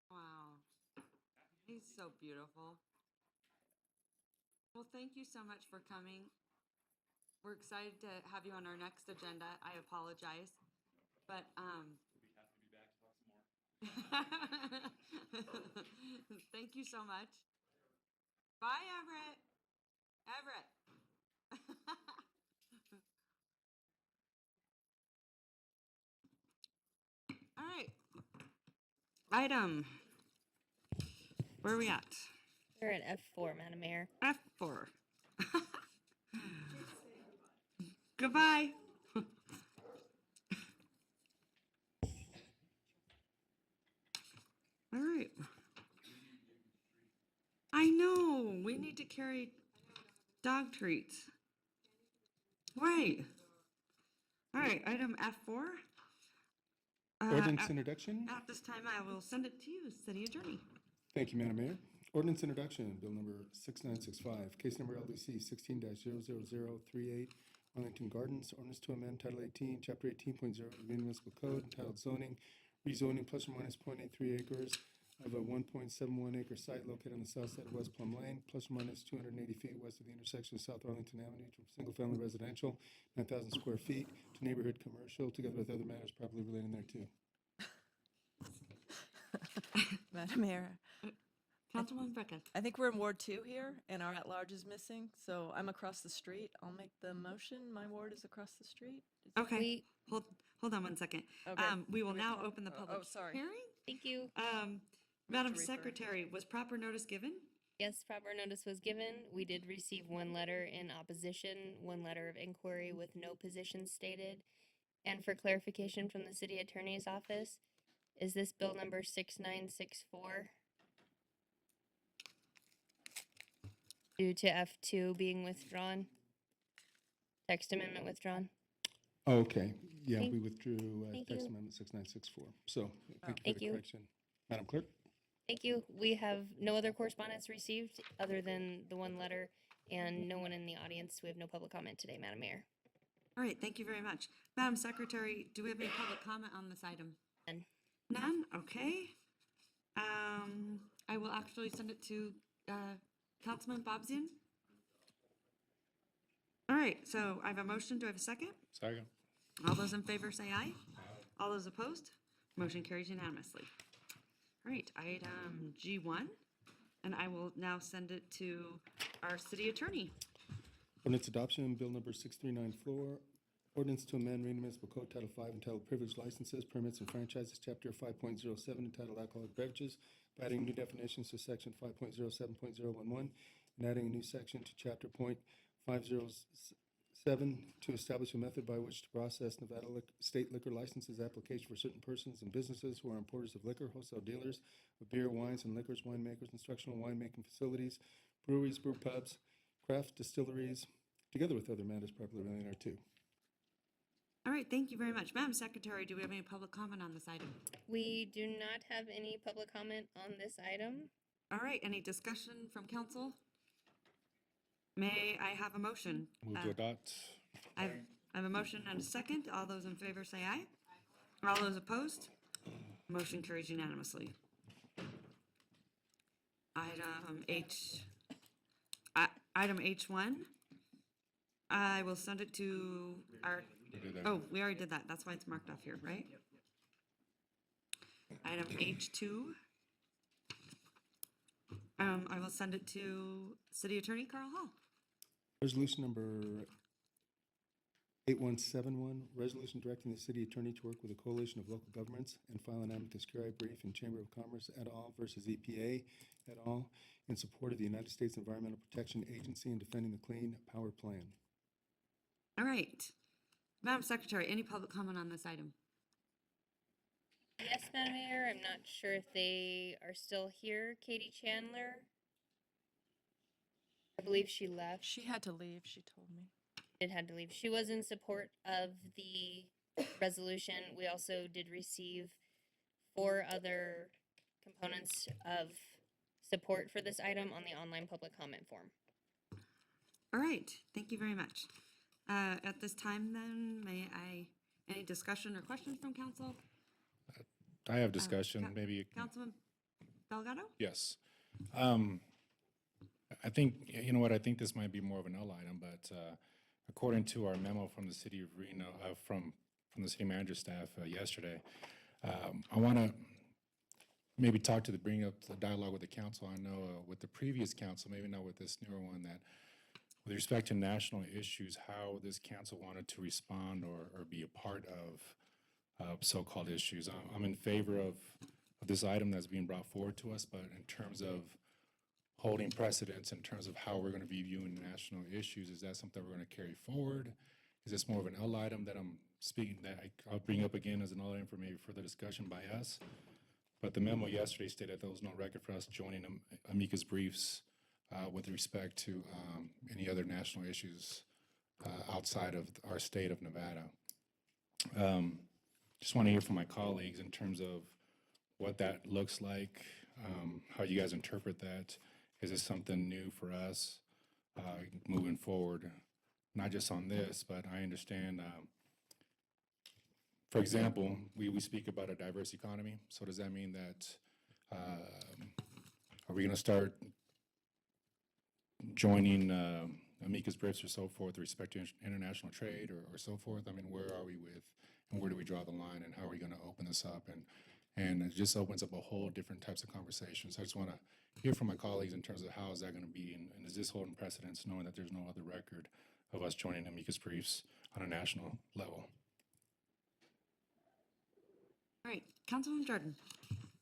Wow. He's so beautiful. Well, thank you so much for coming. We're excited to have you on our next agenda. I apologize, but thank you so much. Bye, Everett. Everett. All right. Item. Where are we at? We're at F4, Madam Mayor. F4. Goodbye. All right. I know. We need to carry dog treats. Right. All right. Item F4. Ordinance introduction. At this time, I will send it to you, City Attorney. Thank you, Madam Mayor. Ordinance introduction, bill number 6965, case number LDC 16-00038, Arlington Gardens, ordinance to amend Title 18, Chapter 18.0 of the Municipal Code entitled Zoning, rezoning plus or minus 0.83 acres of a 1.71 acre site located on the south side of West Plum Lane, plus or minus 280 feet west of the intersection of South Arlington Avenue from single-family residential, 9,000 square feet, to neighborhood commercial, together with other matters properly relating thereto. Madam Mayor. Councilwoman Becca. I think we're in Ward 2 here, and our at-large is missing, so I'm across the street. I'll make the motion. My ward is across the street. Okay. Hold on one second. Okay. We will Do we now talk- open the public sorry. hearing. Thank you. Madam Refer. Secretary, was proper notice given? Yes, proper notice was given. We did receive one letter in opposition, one letter of inquiry with no position stated. And for clarification from the city attorney's office, is this bill number 6964? Due to F2 being withdrawn? Text amendment withdrawn? Oh, okay. Yeah, Thank- we withdrew thank text you. amendment 6964. So, thank you Thank for the you. correction. Madam Clerk? Thank you. We have no other correspondence received other than the one letter and no one in the audience. We have no public comment today, Madam Mayor. All right, thank you very much. Madam Secretary, do we have any public comment on this item? None. None? Okay. I will actually send it to Councilman Bobzian. All right, so I have a motion. Do I have a second? Second. All those in favor say aye. All those opposed? Motion carries unanimously. All right, item G1, and I will now send it to our city attorney. Ordinance adoption, bill number 6394, ordinance to amend Reno Municipal Code Title 5 entitled Privileged Licenses, Permits, and Franchises, Chapter 5.07 entitled Alcoholic Beverages, by adding new definitions to Section 5.07.011, and adding a new section to Chapter .507 to establish a method by which to process Nevada state liquor licenses application for certain persons and businesses who are importers of liquor, wholesale dealers of beer, wines, and liquors, winemakers, instructional winemaking facilities, breweries, brew pubs, craft distilleries, together with other matters properly relating thereto. All right, thank you very much. Madam Secretary, do we have any public comment on this item? We do not have any public comment on this item. All right, any discussion from council? May I have a motion? Move to adopt. I have a motion and a second. All those in favor say aye. All those opposed? Motion carries unanimously. Item H1, I will send it to our, oh, we already did that. That's why it's marked off here, right? Item H2, I will send it to City Attorney Carl Hall. Resolution number 8171, resolution directing the city attorney to work with a coalition of local governments and file an amicus curiae brief in Chamber of Commerce et al. Versus EPA et al. In support of the United States Environmental Protection Agency in defending the Clean Power Plan. All right. Madam Secretary, any public comment on this item? Yes, Madam Mayor, I'm not sure if they are still here. Katie Chandler? I believe she left. She had to leave, she told me. Had to leave. She was in support of the resolution. We also did receive 4 other components of support for this item on the online public comment form. All right, thank you very much. At this time then, any discussion or questions from council? I have discussion, maybe. Councilman Delgado? Yes. I think, you know what, I think this might be more of an L item, but according to our memo from the city of Reno, from the city manager staff yesterday, I want to maybe bring up the dialogue with the council. I know with the previous council, maybe not with this newer one, that with respect to national issues, how this council wanted to respond or be a part of so-called issues. I'm in favor of this item that's being brought forward to us, but in terms of holding precedence, in terms of how we're going to be viewing national issues, is that something we're going to carry forward? Is this more of an L item that I'm speaking, that I'll bring up again as an L item for maybe further discussion by us? But the memo yesterday stated there was no record for us joining amicus briefs with respect to any other national issues outside of our state of Nevada. Just want to hear from my colleagues in terms of what that looks like, how you guys interpret that. Is this something new for us moving forward? Not just on this, but I understand, for example, we speak about a diverse economy. So does that mean that, are we going to start joining amicus briefs or so forth with respect to international trade or so forth? I mean, where are we with, and where do we draw the line, and how are we going to open this up? And it just opens up a whole different types of conversations. I just want to hear from my colleagues in terms of how is that going to be, and is this holding precedence, knowing that there's no other record of us joining amicus briefs on a national level? All right, Councilman Jordan.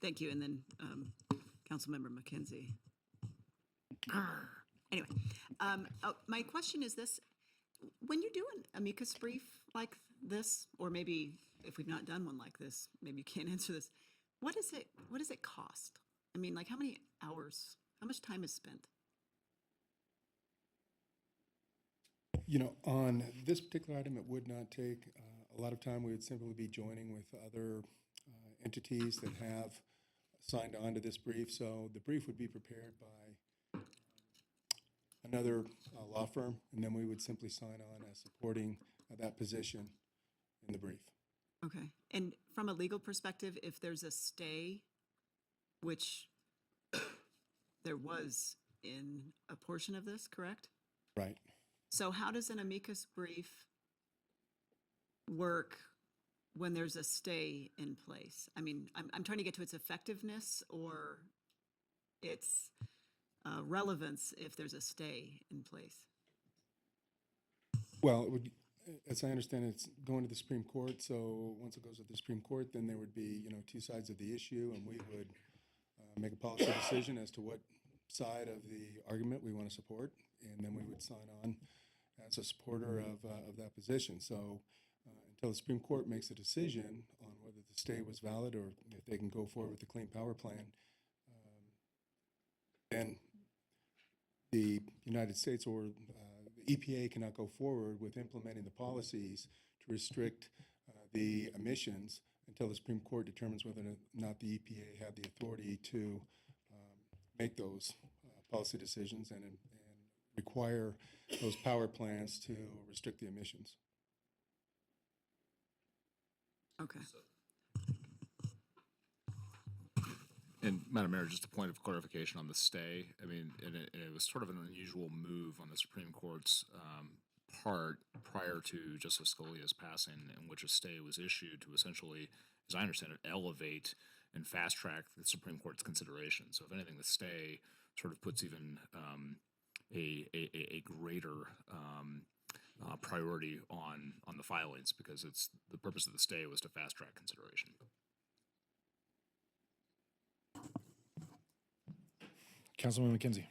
Thank you, and then Councilmember McKenzie. Anyway, my question is this: when you do an amicus brief like this, or maybe if we've not done one like this, maybe you can't answer this. What does it cost? I mean, like how many hours? How much time is spent? You know, on this particular item, it would not take a lot of time. We would simply be joining with other entities that have signed on to this brief. So the brief would be prepared by another law firm, and then we would simply sign on as supporting that position in the brief. Okay. And from a legal perspective, if there's a stay, which there was in a portion of this, correct? Right. So how does an amicus brief work when there's a stay in place? I mean, I'm trying to get to its effectiveness or its relevance if there's a stay in place. Well, it would, as I understand it, it's going to the Supreme Court. So once it goes to the Supreme Court, then there would be, two sides of the issue, and we would make a policy decision as to what side of the argument we want to support, and then we would sign on as a supporter of that position. So until the Supreme Court makes a decision on whether the stay was valid or if they can go forward with the Clean Power Plan, then the United States or the EPA cannot go forward with implementing the policies to restrict the emissions until the Supreme Court determines whether or not the EPA had the authority to make those policy decisions and require those power plants to restrict the emissions. Okay. And Madam Mayor, just a point of clarification on the stay. I mean, and it was sort of an unusual move on the Supreme Court's part prior to Justice Scalia's passing, in which a stay was issued to essentially, as I understand it, elevate and fast track the Supreme Court's consideration. So if anything, the stay sort of puts even a greater priority on the filings, because it's the purpose of the stay was to fast track consideration. Councilman McKenzie.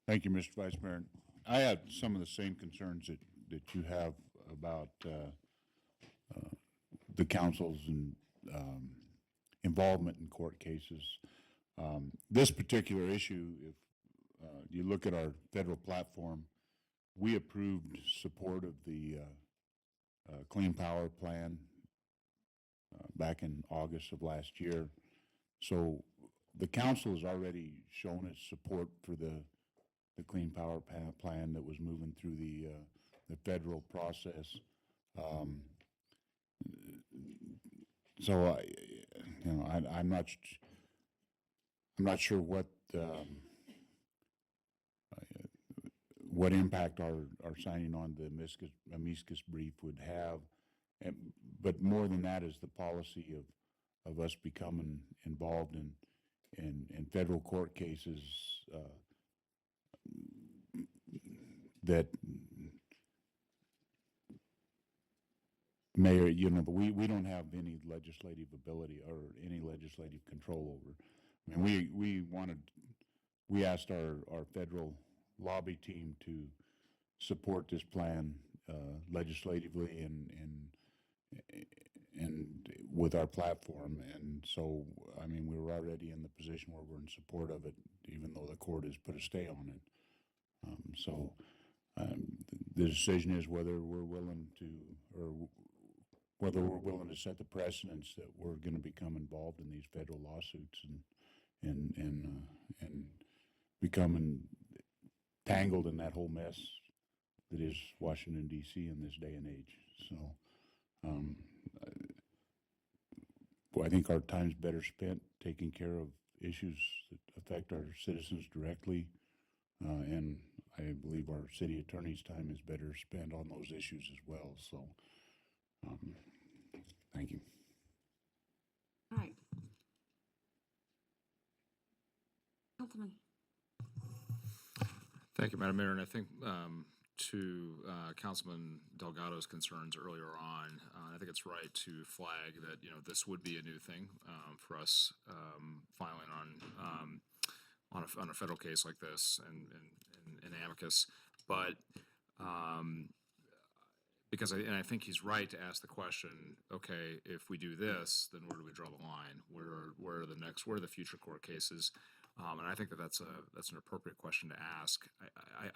Thank you, Mr. Vice Mayor. I have some of the same concerns that you have about the council's involvement in court cases. This particular issue, if you look at our federal platform, we approved support of the Clean Power Plan back in August of last year. So the council has already shown its support for the the Clean Power Plan that was moving through the federal process. So I'm not sure what impact our signing on the amicus brief would have. But more than that is the policy of us becoming involved in federal court cases that may, but we don't have any legislative ability or any legislative control over. I mean, we asked our federal lobby team to support this plan legislatively and with our platform. And so, I mean, we were already in the position where we're in support of it, even though the court has put a stay on it. The decision is whether we're willing to set the precedence that we're going to become involved in these federal lawsuits and become tangled in that whole mess that is Washington, D.C. in this day and age. So I think our time's better spent taking care of issues that affect our citizens directly, and I believe our city attorney's time is better spent on those issues as well. So thank you. All right. Councilman. Thank you, Madam Mayor. And I think to Councilman Delgado's concerns earlier on, I think it's right to flag that this would be a new thing for us filing on a federal case like this and amicus, but because I think he's right to ask the question, okay, if we do this, then where do we draw the line? Where are the future court cases? And I think that's an appropriate question to ask.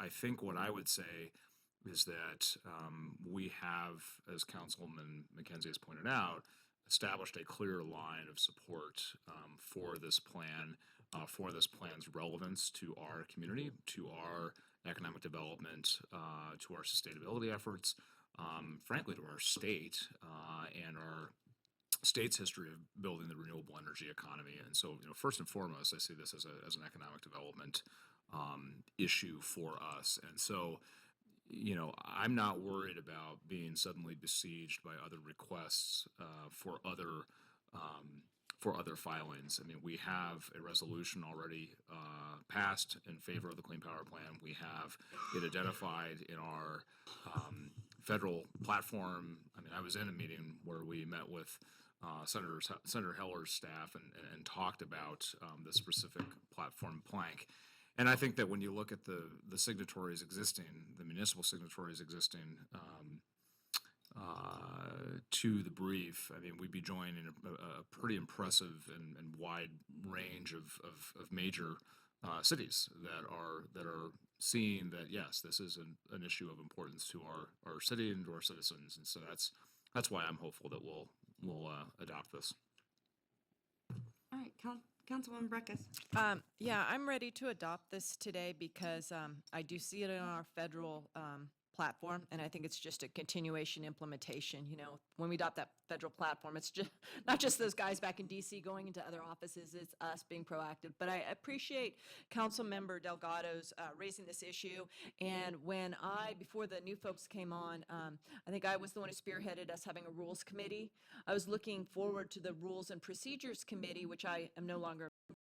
I think what I would say is that we have, as Councilman McKenzie has pointed out, established a clear line of support for this plan, for this plan's relevance to our community, to our economic development, to our sustainability efforts, frankly, to our state and our state's history of building the renewable energy economy. And so, first and foremost, I see this as an economic development issue for us. And so, I'm not worried about being suddenly besieged by other requests for other filings. I mean, we have a resolution already passed in favor of the Clean Power Plan. We have it identified in our federal platform. I mean, I was in a meeting where we met with Senator Heller's staff and talked about the specific platform plank. And I think that when you look at the signatories existing, the municipal signatories existing to the brief, I mean, we'd be joining a pretty impressive and wide range of major cities that are seeing that, yes, this is an issue of importance to our city and to our citizens. And so that's why I'm hopeful that we'll adopt this. All right, Councilwoman Breckus. Yeah, I'm ready to adopt this today because I do see it in our federal platform, and I think it's just a continuation implementation. When we adopt that federal platform, it's just not just those guys back in DC going into other offices, it's us being proactive. But I appreciate Councilmember Delgado's raising this issue. And before the new folks came on, I think I was the one who spearheaded us having a rules committee. I was looking forward to the Rules and Procedures Committee, which I am no longer